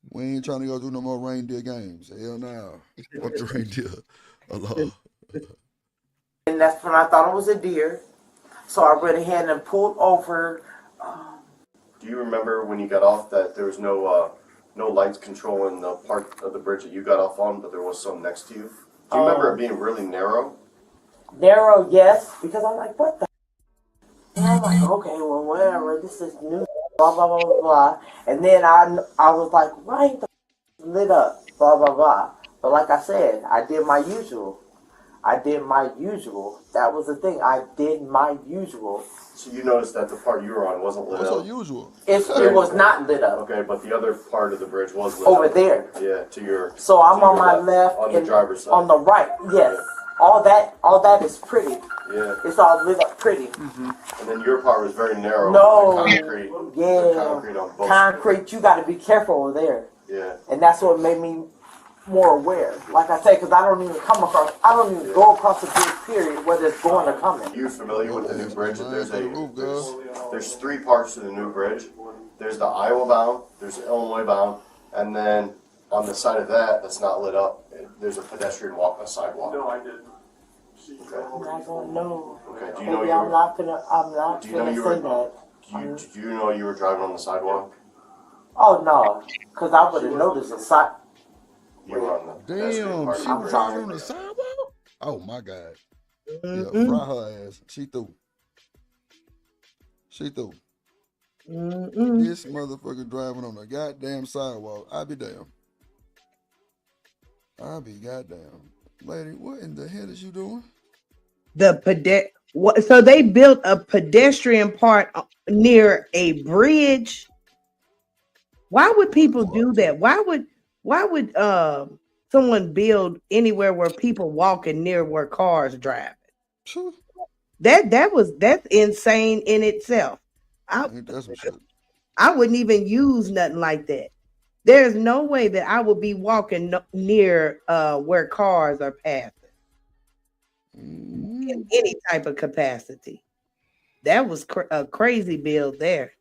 We ain't trying to go through no more reindeer games. Hell no. Fuck the reindeer. Allah. And that's when I thought it was a deer. So I went ahead and pulled over. Do you remember when you got off that there was no lights controlling the part of the bridge that you got off on, but there was some next to you? Do you remember it being really narrow? Narrow, yes, because I'm like, what the? I'm like, okay, well, whatever. This is new. Blah blah blah blah blah. And then I was like, why ain't the lit up? Blah blah blah. But like I said, I did my usual. That was the thing. I did my usual. So you noticed that the part you were on wasn't lit up? What's usual? It was not lit up. Okay, but the other part of the bridge was lit over up. there. Yeah, to your. So I'm on my left. On the driver's side. On the right, yes. All that is pretty. Yeah. It's all lit up pretty. And then your part was very narrow. No. Concrete. Yeah. Concrete on both Concrete. You got to be careful over there. Yeah. And that's what made me more aware. Like I say, because I don't even go across the bridge, period, whether it's going or coming. You familiar with the new bridge? There's three parts to the new bridge. There's the Iowa bound, there's the Illinois bound, and then on the side of that's not lit up, there's a pedestrian walk on a sidewalk. No, I didn't. Okay. I'm not gonna know. Okay. Do you Maybe know you I'm were? not gonna say that. Do you know you were driving on the sidewalk? Oh no, because I would have noticed a side. You were on the pedestrian Damn, part. she was driving on the sidewalk? Oh my God. Yeah, fry her ass. She threw. This motherfucker driving on the goddamn sidewalk. I be damn. Lady, what in the hell is you doing? So they built a pedestrian part near a bridge. Why would people do that? Why would someone build anywhere where people walking near where cars driving? That's insane in itself. I wouldn't even use nothing like that. There's no way that I would be walking near where cars are passing in any type of capacity. That was a crazy build there.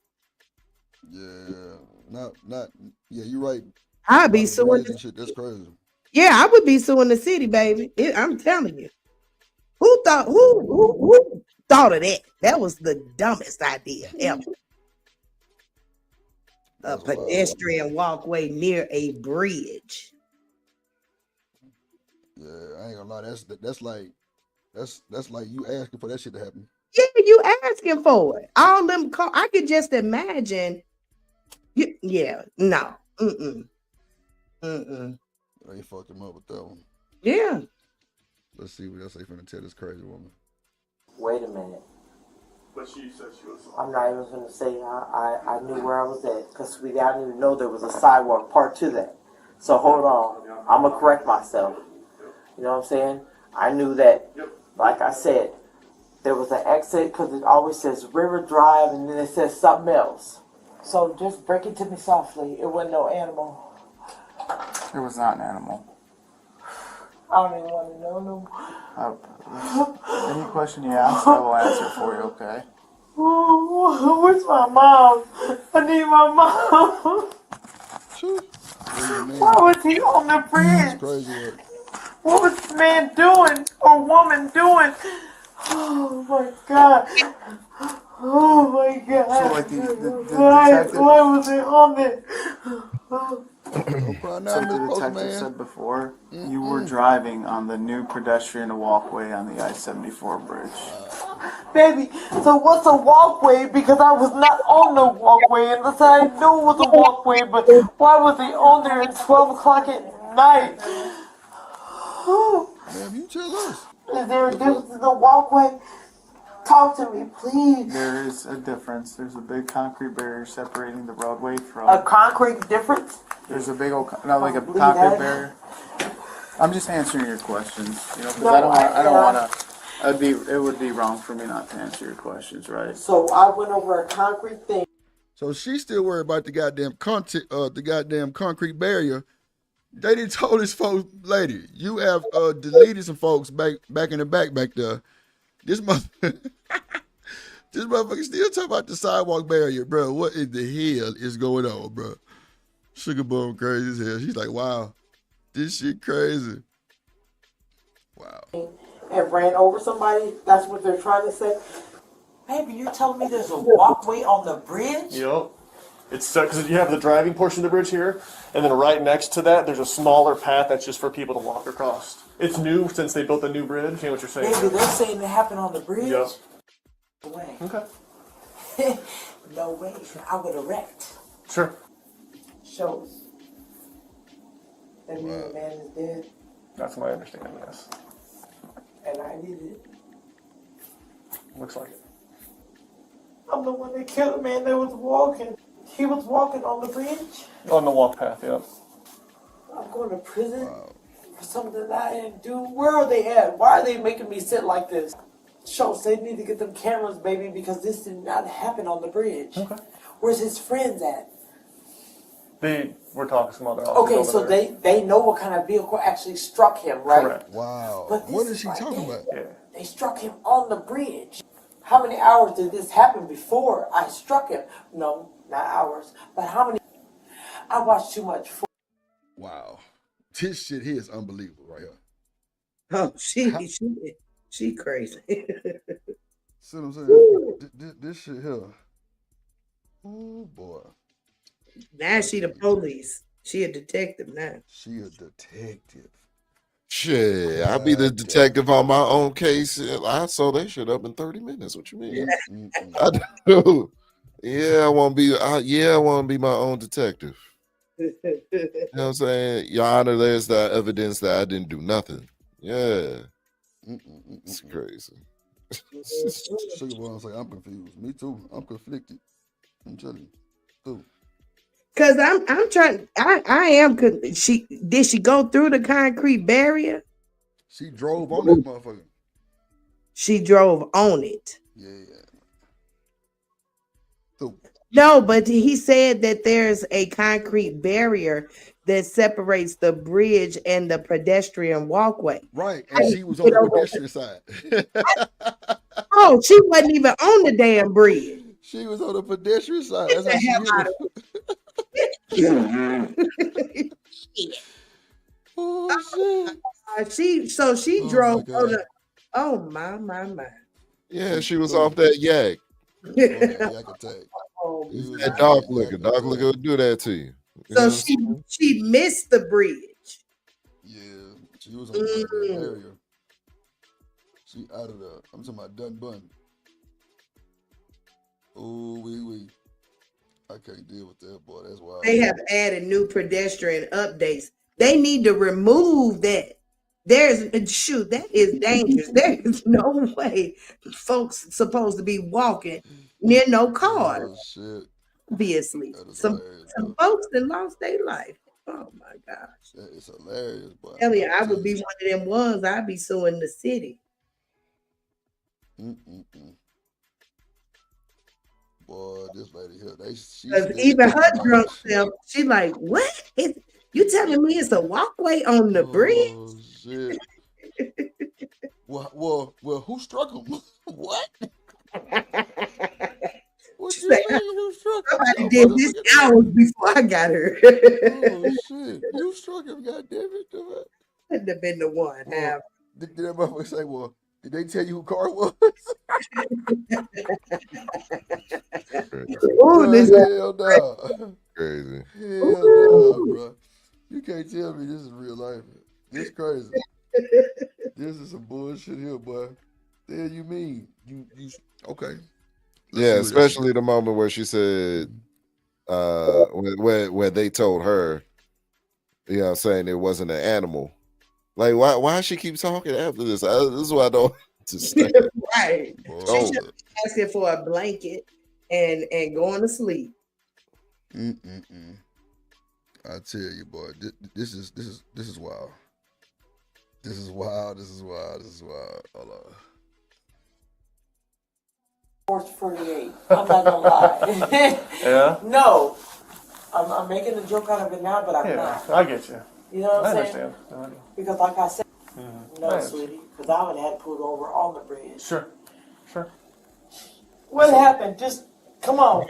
Yeah, yeah, you're right. I'd be suing. Shit, that's crazy. Yeah, I would be suing the city, baby. I'm telling you. Who thought of that? That was the dumbest idea ever. A pedestrian walkway near a bridge. Yeah, I ain't gonna lie. That's like you asking for that shit to happen. Yeah, you asking for it. All them cars. I could just imagine. Yeah, no. They fucked him up with that one. Yeah. Let's see what else they finna tell this crazy woman. Wait a minute. But she said she was. I'm not even going to say I knew where I was at because I didn't even know there was a sidewalk part to that. So hold on. I'm going to correct myself. You know what I'm saying? I knew that, like I said, there was an exit because it always says River Drive and then it says something else. So just break it to me softly. It wasn't no animal. It was not an animal. I don't even want to know no more. Any question you ask, I will answer for you, okay? Where's my mom? I need my mom. Why was he on the bridge? What was the man doing or woman doing? Oh my God. Oh my God. So like the detective... Why was he on there? So the detective said before, you were driving on the new pedestrian walkway on the I-74 bridge. Baby, so what's a walkway? Because I was not on the walkway, and I knew it was a walkway, but why was he on there at 12 o'clock at night? Ma'am, you tell us. Is there a difference in the walkway? Talk to me, please. There is a difference. There's a big concrete barrier separating the roadway from... A concrete difference? There's a big old... Not like a concrete barrier. I'm just answering your questions, you know, because I don't want to... It would be wrong for me not to answer your questions, right? So I went over a concrete thing. So she's still worried about the goddamn concrete barrier. They done told this folks, lady, you have deleted some folks back in the back there. This motherfucker still talking about the sidewalk barrier, bro. What in the hell is going on, bro? Sugar Bone crazy as hell. She's like, wow, this shit crazy. Wow. And ran over somebody. That's what they're trying to say. Baby, you're telling me there's a walkway on the bridge? Yep. It's because you have the driving portion of the bridge here, and then right next to that, there's a smaller path that's just for people to walk across. It's new since they built the new bridge. You know what you're saying? Baby, they're saying it happened on the bridge? Yep. Way. Okay. No way. I would have wrecked. Sure. Shows. That means the man is dead. That's my understanding, yes. And I did it. Looks like it. I'm the one that killed the man that was walking. He was walking on the bridge. On the walk path, yep. I'm going to prison for something that I didn't do. Where are they at? Why are they making me sit like this? Shows they need to get them cameras, baby, because this did not happen on the bridge. Okay. Where's his friends at? We're talking some other officers. Okay, so they know what kind of vehicle actually struck him, right? Correct. Wow. But What this is she right talking there, about? Yeah. They struck him on the bridge. How many hours did this happen before I struck him? No, not hours. But how many? I watched too much. Wow. This shit here is unbelievable right here. Oh, she crazy. See what I'm saying? This shit here. Oh boy. Now she the police. She a detective now. She a detective. Shit, I'll be the detective on my own case. I saw that shit up in 30 minutes. What you mean? I do. Yeah, I want to be my own detective. You know what I'm saying? Your Honor, there's the evidence that I didn't do nothing. Yeah. It's crazy. Sugar Boy was like, I'm confused. Me too. I'm conflicted. I'm telling you. Too. Cause I'm trying. I am. Did she go through the concrete barrier? She drove on that motherfucker. She drove on it. Yeah. No, but he said that there's a concrete barrier that separates the bridge and the pedestrian walkway. Right, and she was on the pedestrian side. Oh, she wasn't even on the damn bridge. She was on the pedestrian side. That's how she hit Shit. Oh shit. She drove on the. Oh my. Yeah, she was off that yak. Yak attack. That dog liquor. Dog liquor will do that to you. So she missed the bridge. Yeah, she was on the area. She out of the. I'm talking about done bun. Oh, we. I can't deal with that, boy. That's wild. They have added new pedestrian updates. They need to remove that. That is dangerous. There is no way folks supposed to be walking near no car. Oh shit. Obviously. Some folks that lost their life. Oh my gosh. That is hilarious, boy. Tell you, I would be one of them ones. I'd be suing the city. Boy, this lady here, Because even her drunk self, she like, what? You telling me it's a walkway on the bridge? Oh shit. well, who struck him? What? What you mean who struck him? Somebody did this hours before I got her. Oh shit. You struck him, goddammit. Couldn't have been the one. Well, did that motherfucker say, well, did they tell you who car it was? Ooh, this hell no. Crazy. Hell no, bro. You can't tell me this is real life. This crazy. This is some bullshit here, boy. The hell you mean? You okay. Yeah, especially the moment where she said where they told her, you know, saying it wasn't an animal. Like, why she keep talking after this? This is why I don't understand. Right. She should be asking for a blanket and going to sleep. I tell you, boy, this is wild. This is wild. Hold on. Force 48. I'm not gonna lie. Yeah? No. I'm making a joke out of it now, but I'm not. I get you. You know what I'm saying? Understand. Because like I said, no, Nice. sweetie, because I would have had pulled over on the bridge. Sure. What happened? Just come on,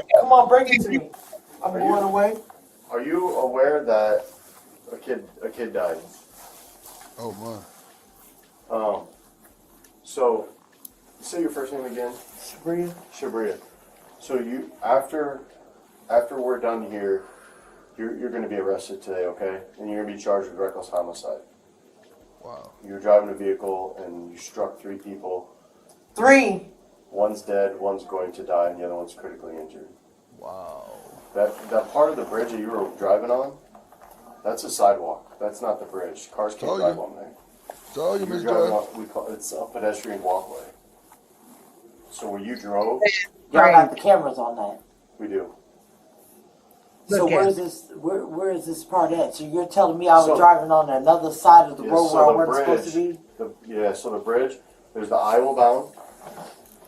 break it to me. I'm going away. Are you aware that a kid died? Oh my. So say your first name again. Shabria. So you after we're done here, you're going to be arrested today, okay? And you're going to be charged with reckless homicide. Wow. You were driving a vehicle and you struck 3 people. 3. One's dead, one's going to die, and the other one's critically injured. Wow. That part of the bridge that you were driving on, that's a sidewalk. That's not the bridge. Cars can't drive on there. Told you, You're Miss driving Joy. on, it's a pedestrian walkway. So where you drove, Y'all got the cameras on that. we do. So Look where at is this? Where is this part at? So you're telling me I was So- driving on another side of the Yeah, road so where I the wasn't supposed to bridge- be? So the bridge, there's the Iowa bound,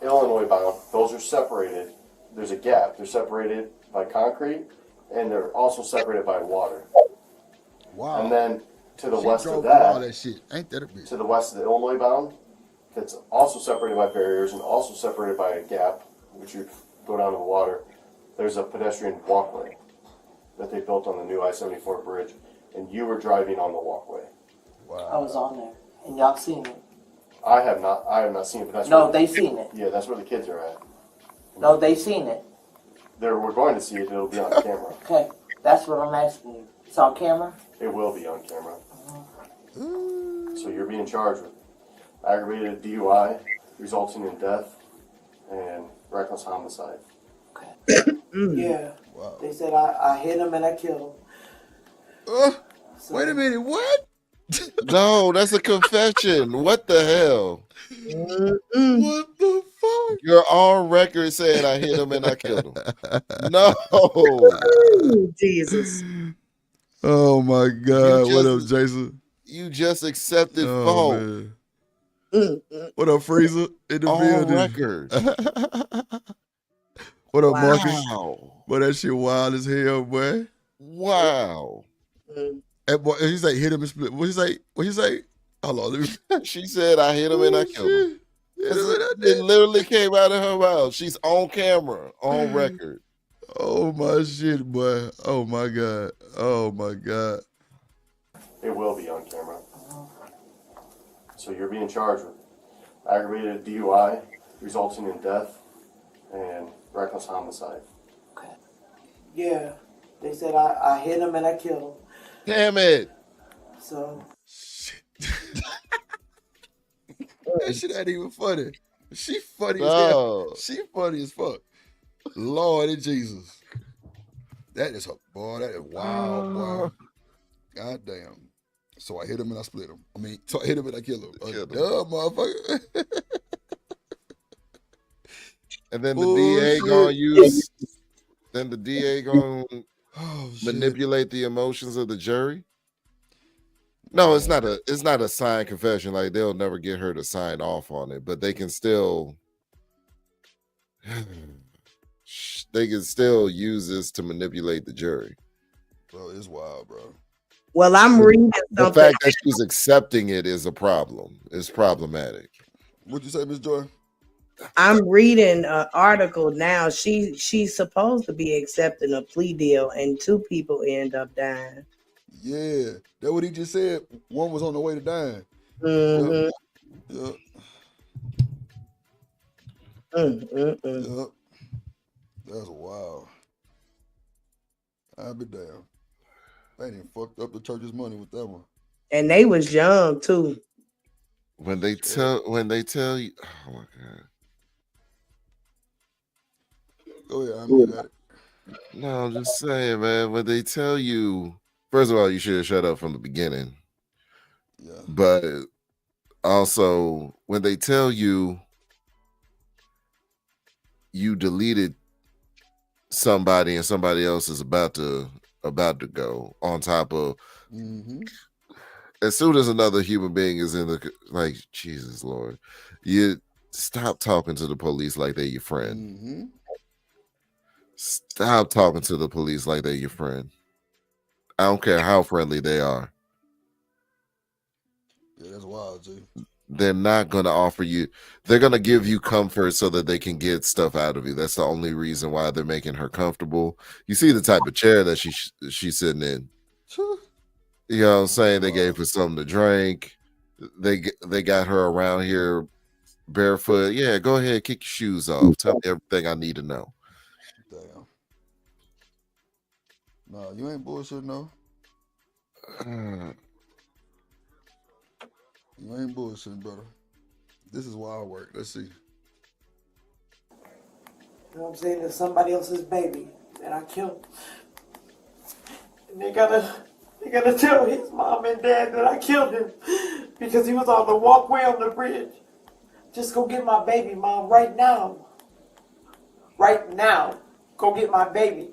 Illinois bound. Those are separated. There's a gap. They're separated by concrete, and they're also separated by water. Wow. And then to the She west drove of through all that, that shit. Ain't that a bitch? to the west of the Illinois bound, that's also separated by barriers and also separated by a gap, which you go down to the water. There's a pedestrian walkway that they built on the new I-74 bridge, and you were driving on the walkway. I was on there, and y'all seen it. I have not seen it, but that's No, where they seen it. Yeah, that's where the kids are at. No, they seen it. We're going to see it. It'll be on camera. Okay, that's what I'm asking you. It's on camera? It will be on camera. So you're being charged with aggravated DUI, resulting in death, and reckless homicide. Yeah. They said I hit him and I killed him. Wait a minute, what? No, that's a confession. What the hell? What the fuck? You're on record saying I hit him and I killed him. No. Jesus. Oh my God. You What just- up, Jason? You just accepted Oh, fault. man. What up, Freezer? In the On building. record. What up, Marcus? Wow. Boy, that shit wild as hell, boy. Wow. And boy, he's like, hit him and split. What he say? What he say? Hold on, let me. She said I hit him and I killed him. It literally came out of her mouth. She's on camera, on record. Oh my shit, boy. Oh my God. Oh my God. It will be on camera. So you're being charged with aggravated DUI, resulting in death, and reckless homicide. Yeah. They said I hit him and I killed him. Damn it. So. That shit ain't even funny. She funny as No. hell. She funny as fuck. Lordy Jesus. That is her, boy. That is wild, boy. God damn. So I hit him and I split him. I mean, so I hit him and I killed him. Dumb motherfucker. And then the DA gonna use. Then the DA gonna manipulate the emotions of the jury. No, it's not a signed confession. Like they'll never get her to sign off on it, but they can still. They can still use this to manipulate the jury. Bro, it's wild, bro. Well, I'm reading The something. fact that she's accepting it is a problem. It's problematic. What'd you say, Miss Joy? I'm reading an article now. She's supposed to be accepting a plea deal, and 2 people end up dying. Yeah, that's what he just said. One was on the way to dying. Mhm. Yep. Yep. That's wild. I'll be damned. They done fucked up the church's money with that one. And they was young too. When they tell you, oh my god. Go ahead, I mean, you got it. No, I'm just saying, man. When they tell you, first of all, you should have shut up from the beginning. Yeah. But also, when they tell you you deleted somebody and somebody else is about to go, on top of, as soon as another human being is in the, like, Jesus Lord, you stop talking to the police like they're your friend. Stop talking to the police like they're your friend. I don't care how friendly they are. Yeah, that's wild, G. They're not going to offer you, they're going to give you comfort so that they can get stuff out of you. That's the only reason why they're making her comfortable. You see the type of chair that she's sitting in. You know what I'm saying? They gave her something to drink. They got her around here barefoot. Yeah, go ahead, kick your shoes off. Tell me everything I need to know. Damn. Nah, you ain't bullshitting, no. You ain't bullshitting, brother. This is wild work. Let's see. You know what I'm saying? It's somebody else's baby, and I killed. And they gotta tell his mom and dad that I killed him because he was on the walkway on the bridge. Just go get my baby, Mom, right now. Right now. Go get my baby.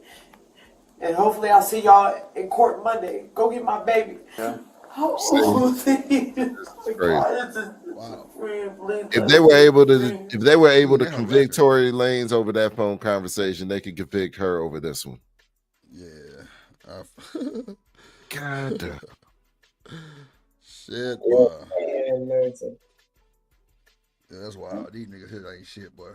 And hopefully I'll see y'all in court Monday. Go get my baby. Yeah. Oh, Crazy. Wow. If they were able to convict Tory Lanez over that phone conversation, they could convict her over this one. Yeah. God damn. Shit, boy. Yeah, that's wild. These niggas here ain't shit, boy.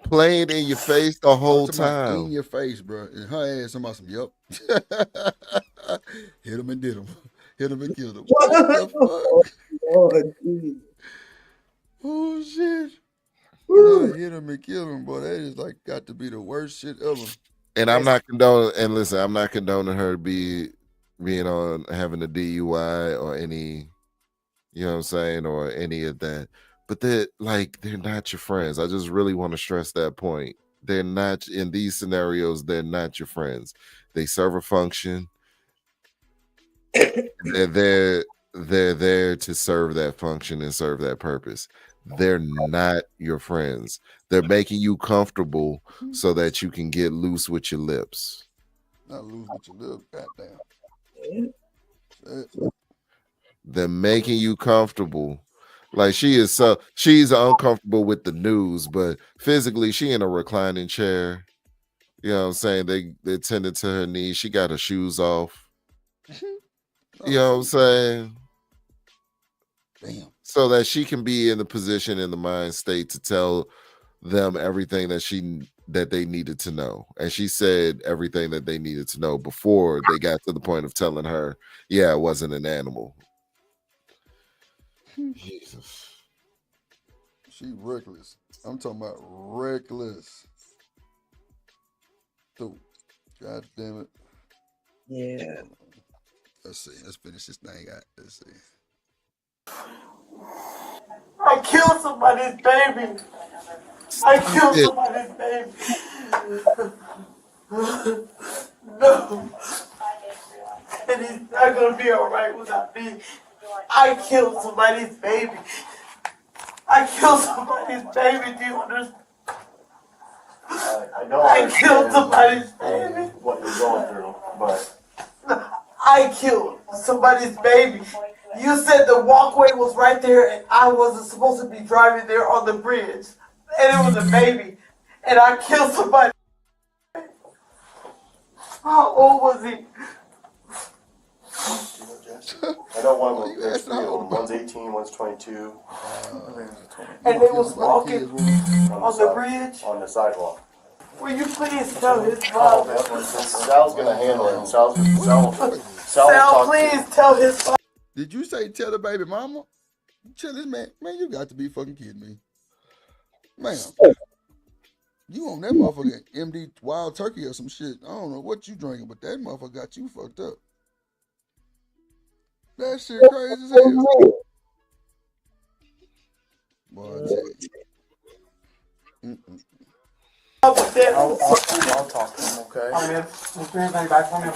Playing in your face the whole In time. your face, bro. And her ass, somebody some, yup. Hit him and did him. Hit him and killed him. What the fuck? Lord Jesus. Oh, shit. No, hit him and kill him, boy. That is like got to be the worst shit ever. And I'm not condoning, and listen, I'm not condoning her being on having a DUI or any, you know what I'm saying, or any of that. But they're not your friends. I just really want to stress that point. They're not, in these scenarios, they're not your friends. They serve a function. They're there to serve that function and serve that purpose. They're not your friends. They're making you comfortable so that you can get loose with your lips. Not loose with your lips, goddamn. They're making you comfortable. Like she's uncomfortable with the news, but physically she in a reclining chair. You know what I'm saying? They tended to her knees. She got her shoes off. You know what I'm saying? Damn. So that she can be in the position, in the mind state to tell them everything that they needed to know. And she said everything that they needed to know before they got to the point of telling her, yeah, it wasn't an animal. Jesus. She reckless. I'm talking about reckless. So, God damn it. Yeah. Let's see. Let's finish this thing out. Let's see. I killed somebody's baby. I killed somebody's baby. No. And he's not gonna be alright without me. I killed somebody's baby. I killed somebody's baby. Do you understand? I killed somebody's baby. What you're going through, but I killed somebody's baby. You said the walkway was right there and I wasn't supposed to be driving there on the bridge. And it was a baby. And I killed somebody. How old was he? I know one of them, there's three of them. One's 18, one's 22. And they was walking on the bridge? On the sidewalk. Will you please tell his mom? Sal's gonna handle it. Sal, please tell his mom. Did you say tell the baby mama? Tell this man. Man, you got to be fucking kidding me. Man. You on that motherfucker MD Wild Turkey or some shit. I don't know what you drinking, but that motherfucker got you fucked up. That shit crazy as hell. Boy, I tell you. I'll talk to him, okay? All right, man. Let's bring everybody back for me.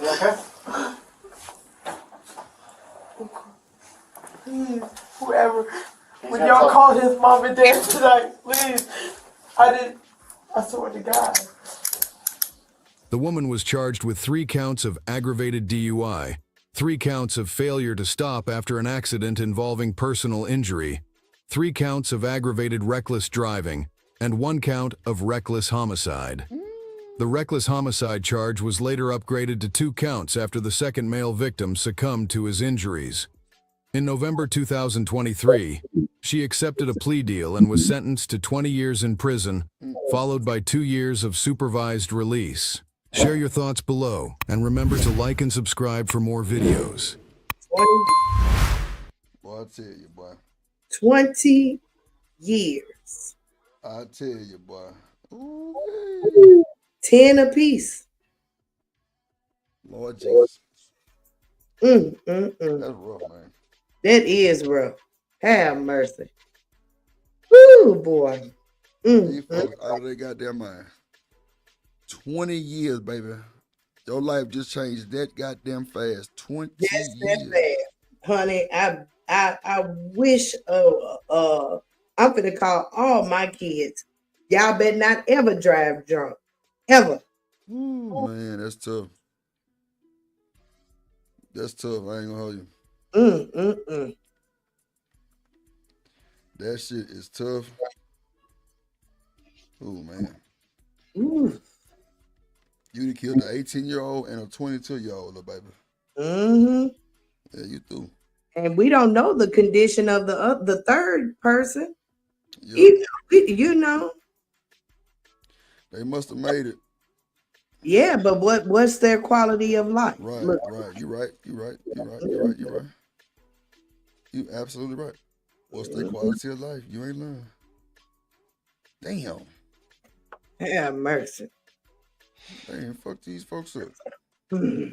Okay? Please, whoever, when y'all call his mom and dad tonight, please. I swear to God. The woman was charged with 3 counts of aggravated DUI, 3 counts of failure to stop after an accident involving personal injury, 3 counts of aggravated reckless driving, and 1 count of reckless homicide. The reckless homicide charge was later upgraded to 2 counts after the second male victim succumbed to his injuries. In November 2023, she accepted a plea deal and was sentenced to 20 years in prison, followed by 2 years of supervised release. Share your thoughts below, and remember to like and subscribe for more videos. Boy, I tell you, boy. 20 years. I tell you, boy. Ooh, 10 apiece. Lord Jesus. That's rough, man. That is rough. Have mercy. Woo, boy. These folks out of their goddamn mind. 20 years, baby. Your life just changed that goddamn fast. 20 Just that years. fast, honey. I wish. I'm gonna call all my kids. Y'all better not ever drive drunk, ever. Ooh, man, that's tough. That's tough. I ain't gonna hold you. That shit is tough. Oh man. Ooh. You done killed an 18-year-old and a 22-year-old, little baby. Mm-hmm. Yeah, you through. And we don't know the condition of the third person. Yep. You know. They must have made it. Yeah, but what's their quality of life? Right, Look. right. You right. You absolutely right. What's their quality of life? You ain't lying. Damn. Have mercy. Damn, fuck these folks up. Hmm.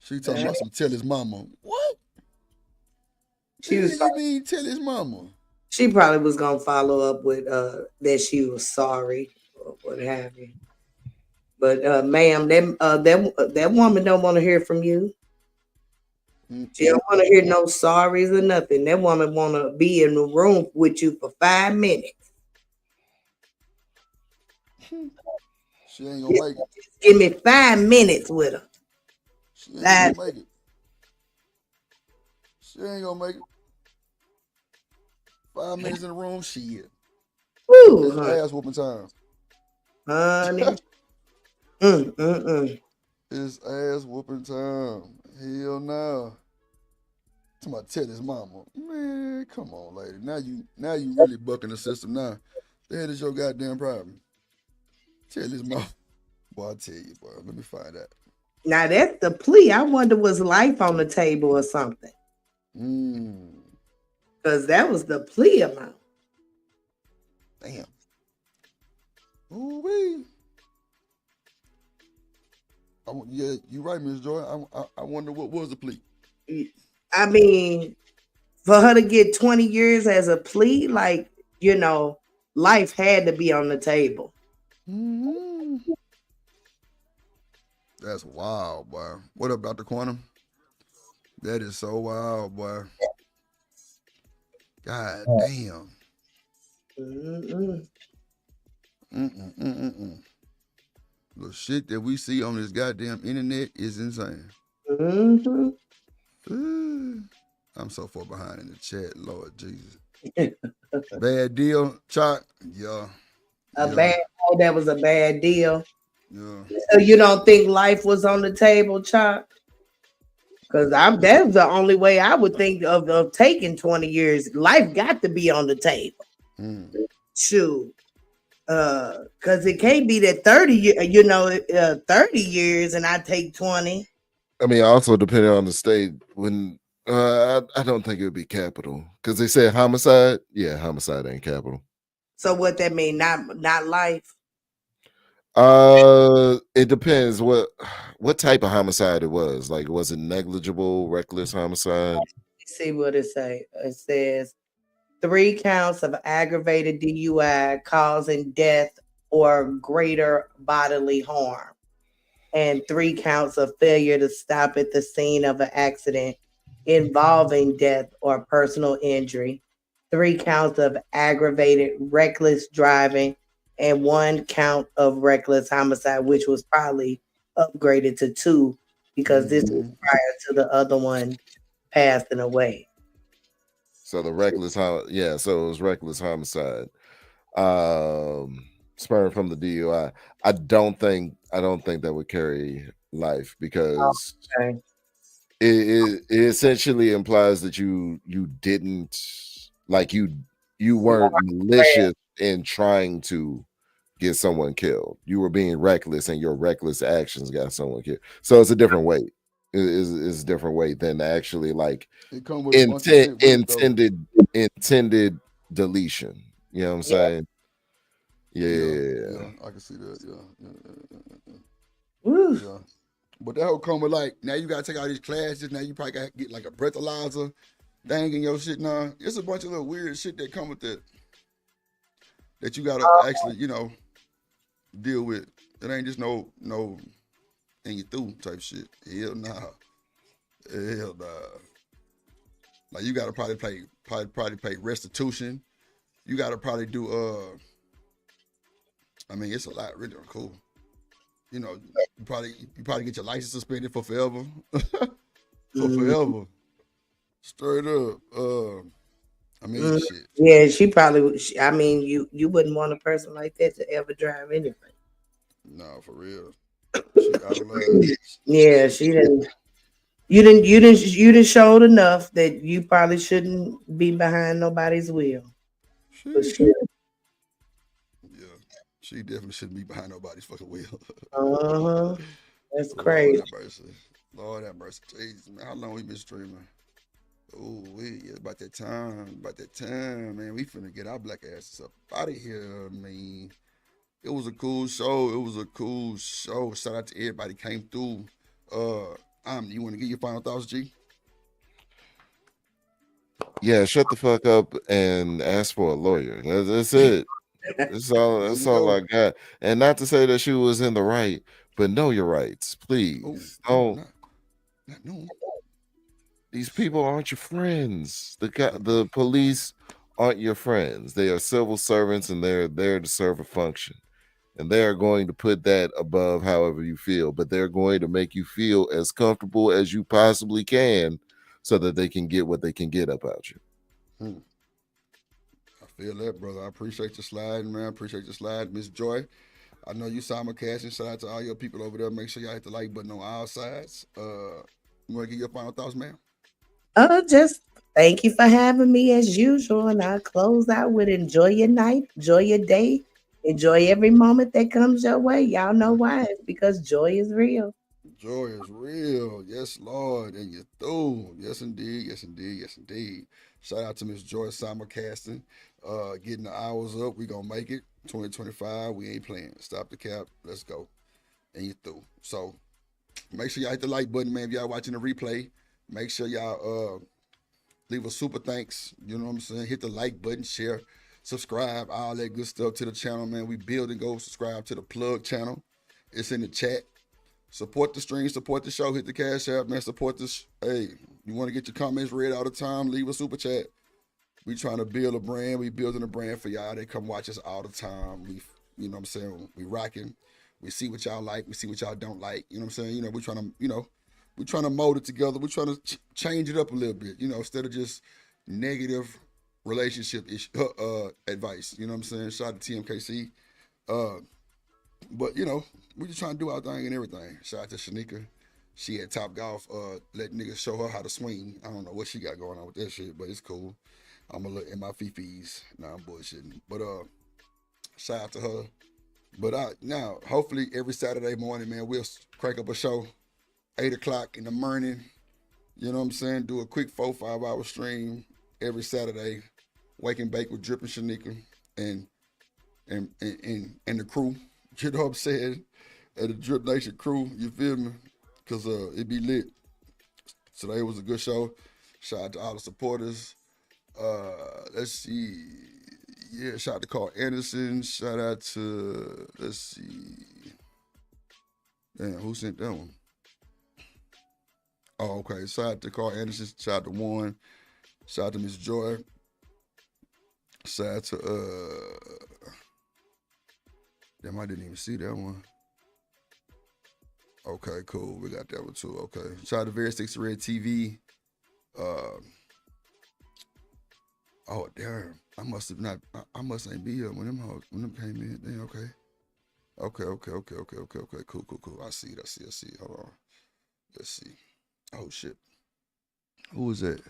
She talking about some tell his mama. What? She was. You mean tell his mama? She probably was gonna follow up with that she was sorry or what have you. But ma'am, that woman don't want to hear from you. She don't want to hear no sorries or nothing. That woman want to be in the room with you for 5 minutes. She ain't gonna make it. Give me 5 minutes with her. She ain't gonna make it. She ain't gonna make it. 5 minutes in the room, shit. Ooh, it's ass whooping time. Honey. It's ass whooping time. Hell no. Somebody tell his mama. Man, come on, lady. Now you really bucking the system now. The hell is your goddamn problem? Tell his mama. Boy, I tell you, boy. Let me find out. Now that's the plea. I wonder was life on the table or something. Because that was the plea amount. Damn. Ooh wee. Yeah, you're right, Miss Joy. I wonder what was the plea. I mean, for her to get 20 years as a plea, like, life had to be on the table. That's wild, boy. What up, Dr. Quantum? That is so wild, boy. God damn. The shit that we see on this goddamn internet is insane. I'm so far behind in the chat, Lord Jesus. Bad deal, Chuck. Yeah. That was a bad deal. Yeah. So you don't think life was on the table, Chuck? Because that's the only way I would think of taking 20 years. Life got to be on the table. Shoot. Because it can't be that 30 years and I take 20. I mean, also depending on the state, when I don't think it would be capital because they said homicide. Yeah, homicide ain't capital. So what that mean? Not life. It depends what type of homicide it was. Like, was it negligible, reckless homicide? Let's see what it say. It says 3 counts of aggravated DUI causing death or greater bodily harm, and 3 counts of failure to stop at the scene of an accident involving death or personal injury, 3 counts of aggravated reckless driving, and 1 count of reckless homicide, which was probably upgraded to 2 because this was prior to the other one passing away. So the reckless, so it was reckless homicide. Spurring from the DUI. I don't think that would carry life because it essentially implies that you didn't, like, you weren't malicious in trying to get someone killed. You were being reckless and your reckless actions got someone killed. So it's a different weight. It's a different weight than actually like intended deletion. You know what I'm saying? Yeah. I can see that. Yeah. But that whole come with, like, now you gotta take all these classes. Now you probably gotta get like a breathalyzer thing in your shit. Now it's a bunch of little weird shit that come with that that you gotta actually, you know, deal with. It ain't just no and you through type shit. Hell nah. Hell nah. Like you gotta probably pay restitution. You gotta probably do I mean it's a lot really cool. You know, you probably get your license suspended for forever. For forever. Straight up. I mean shit. Yeah, she probably would. I mean, you wouldn't want a person like that to ever drive anything. No, for real. She out of line. Yeah, she didn't. You didn't showed enough that you probably shouldn't be behind nobody's wheel. For sure. Yeah. She definitely shouldn't be behind nobody's fucking wheel. That's Lord crazy. have mercy. Lord have mercy. Jesus, man. How long we been streaming? Oh, it's about that time. About that time, man. We finna get our black asses up out of here, man. It was a cool show. It was a cool show. Shout out to everybody came through. You want to get your final thoughts, G? Yeah, shut the fuck up and ask for a lawyer. That's it. That's all I got. And not to say that she was in the right, but know your rights, please. Don't. Not no. These people aren't your friends. The police aren't your friends. They are civil servants, and they're there to serve a function. And they are going to put that above however you feel, but they're going to make you feel as comfortable as you possibly can so that they can get what they can get about you. I feel that, brother. I appreciate your slide, man. I appreciate your slide. Miss Joy, I know you simulcasting. Shout out to all your people over there. Make sure y'all hit the like button on all sides. You want to give your final thoughts, ma'am? Just thank you for having me as usual, and I'll close out with enjoy your night, enjoy your day, enjoy every moment that comes your way. Y'all know why? It's because joy is real. Joy is real. Yes, Lord. And you through. Yes, indeed. Yes, indeed. Yes, indeed. Shout out to Miss Joy simulcasting. Getting the hours up. We gonna make it. 2025. We ain't playing. Stop the cap. Let's go. And you through. So make sure y'all hit the like button, man. If y'all watching the replay, make sure y'all leave a super thanks. You know what I'm saying? Hit the like button, share, subscribe, all that good stuff to the channel, man. We build and go subscribe to the plug channel. It's in the chat. Support the stream, support the show, hit the cash app, man. Support this. Hey, you want to get your comments read all the time, leave a super chat. We trying to build a brand. We building a brand for y'all. They come watch us all the time. You know what I'm saying? We rocking. We see what y'all like. We see what y'all don't like. You know what I'm saying? We trying to mold it together. We're trying to change it up a little bit, instead of just negative relationship advice. You know what I'm saying? Shout out to TMKC. But we just trying to do our thing and everything. Shout out to Shanika. She at Top Golf, let niggas show her how to swing. I don't know what she got going on with that shit, but it's cool. I'm gonna look at my fifis. Nah, I'm bullshitting. But shout out to her. But now, hopefully every Saturday morning, man, we'll crank up a show, 8 o'clock in the morning. You know what I'm saying? Do a quick 4-5 hour stream every Saturday. Wake and Bake with Drip and Shanika and the crew. You know what I'm saying? And the Drip Nation crew, you feel me? Because it be lit. Today was a good show. Shout out to all the supporters. Let's see. Yeah, shout out to Carl Anderson. Shout out to, let's see. Damn, who sent that one? Oh, okay. Shout out to Carl Anderson. Shout out to Warren. Shout out to Miss Joy. Shout out to damn, I didn't even see that one. Okay, cool. We got that one too. Okay. Shout out to Very 60 Red TV. Oh damn. I must ain't be here when them came in. Damn, okay. Okay. Cool. I see it. Hold on. Let's see. Oh shit. Who is that?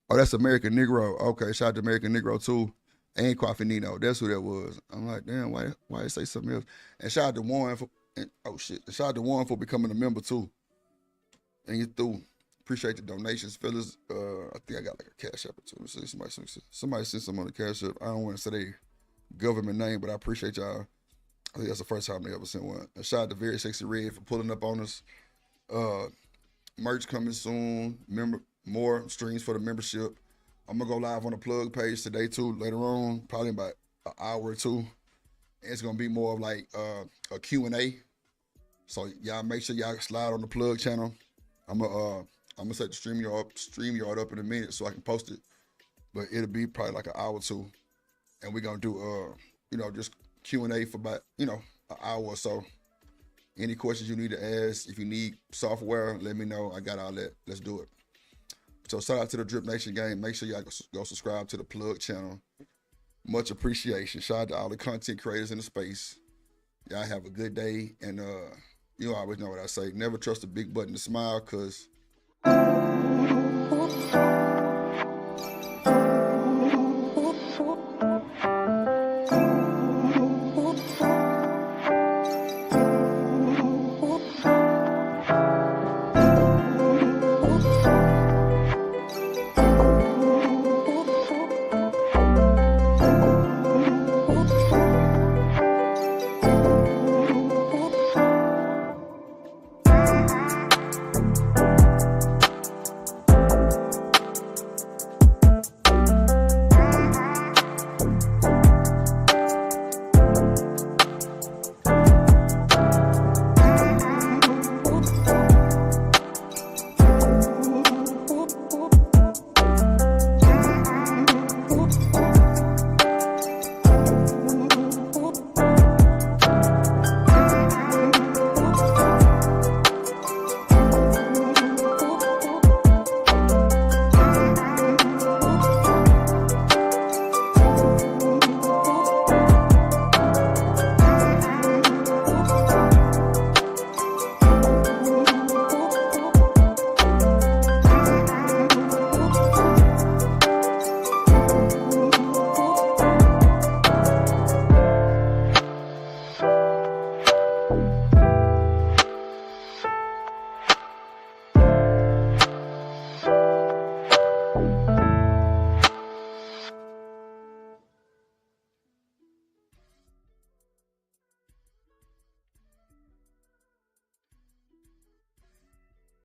Oh, that's American Negro. Okay, shout out to American Negro too. And Coffee Nino. That's who that was. I'm like, damn, why you say something else? And shout out to Warren for shout out to Warren for becoming a member too. And you through. Appreciate the donations, fellas. I think I got like a cash app or two. Somebody sent some on the cash app. I don't want to say their government name, but I appreciate y'all. I think that's the first time they ever sent one. And shout out to Very Sexy Red for pulling up on us. Merch coming soon. More streams for the membership. I'm gonna go live on the plug page today too. Later on, probably about an hour or two. It's gonna be more of like a Q&A. So y'all make sure y'all slide on the plug channel. I'm gonna set the StreamYard up in a minute so I can post it. But it'll be probably like an hour or two, and we're gonna do just Q&A for about an hour or so. Any questions you need to ask, if you need software, let me know. I got all that. Let's do it. So shout out to the Drip Nation gang. Make sure y'all go subscribe to the plug channel. Much appreciation. Shout out to all the content creators in the space. Y'all have a good day, and you always know what I say. Never trust a big button to smile, cause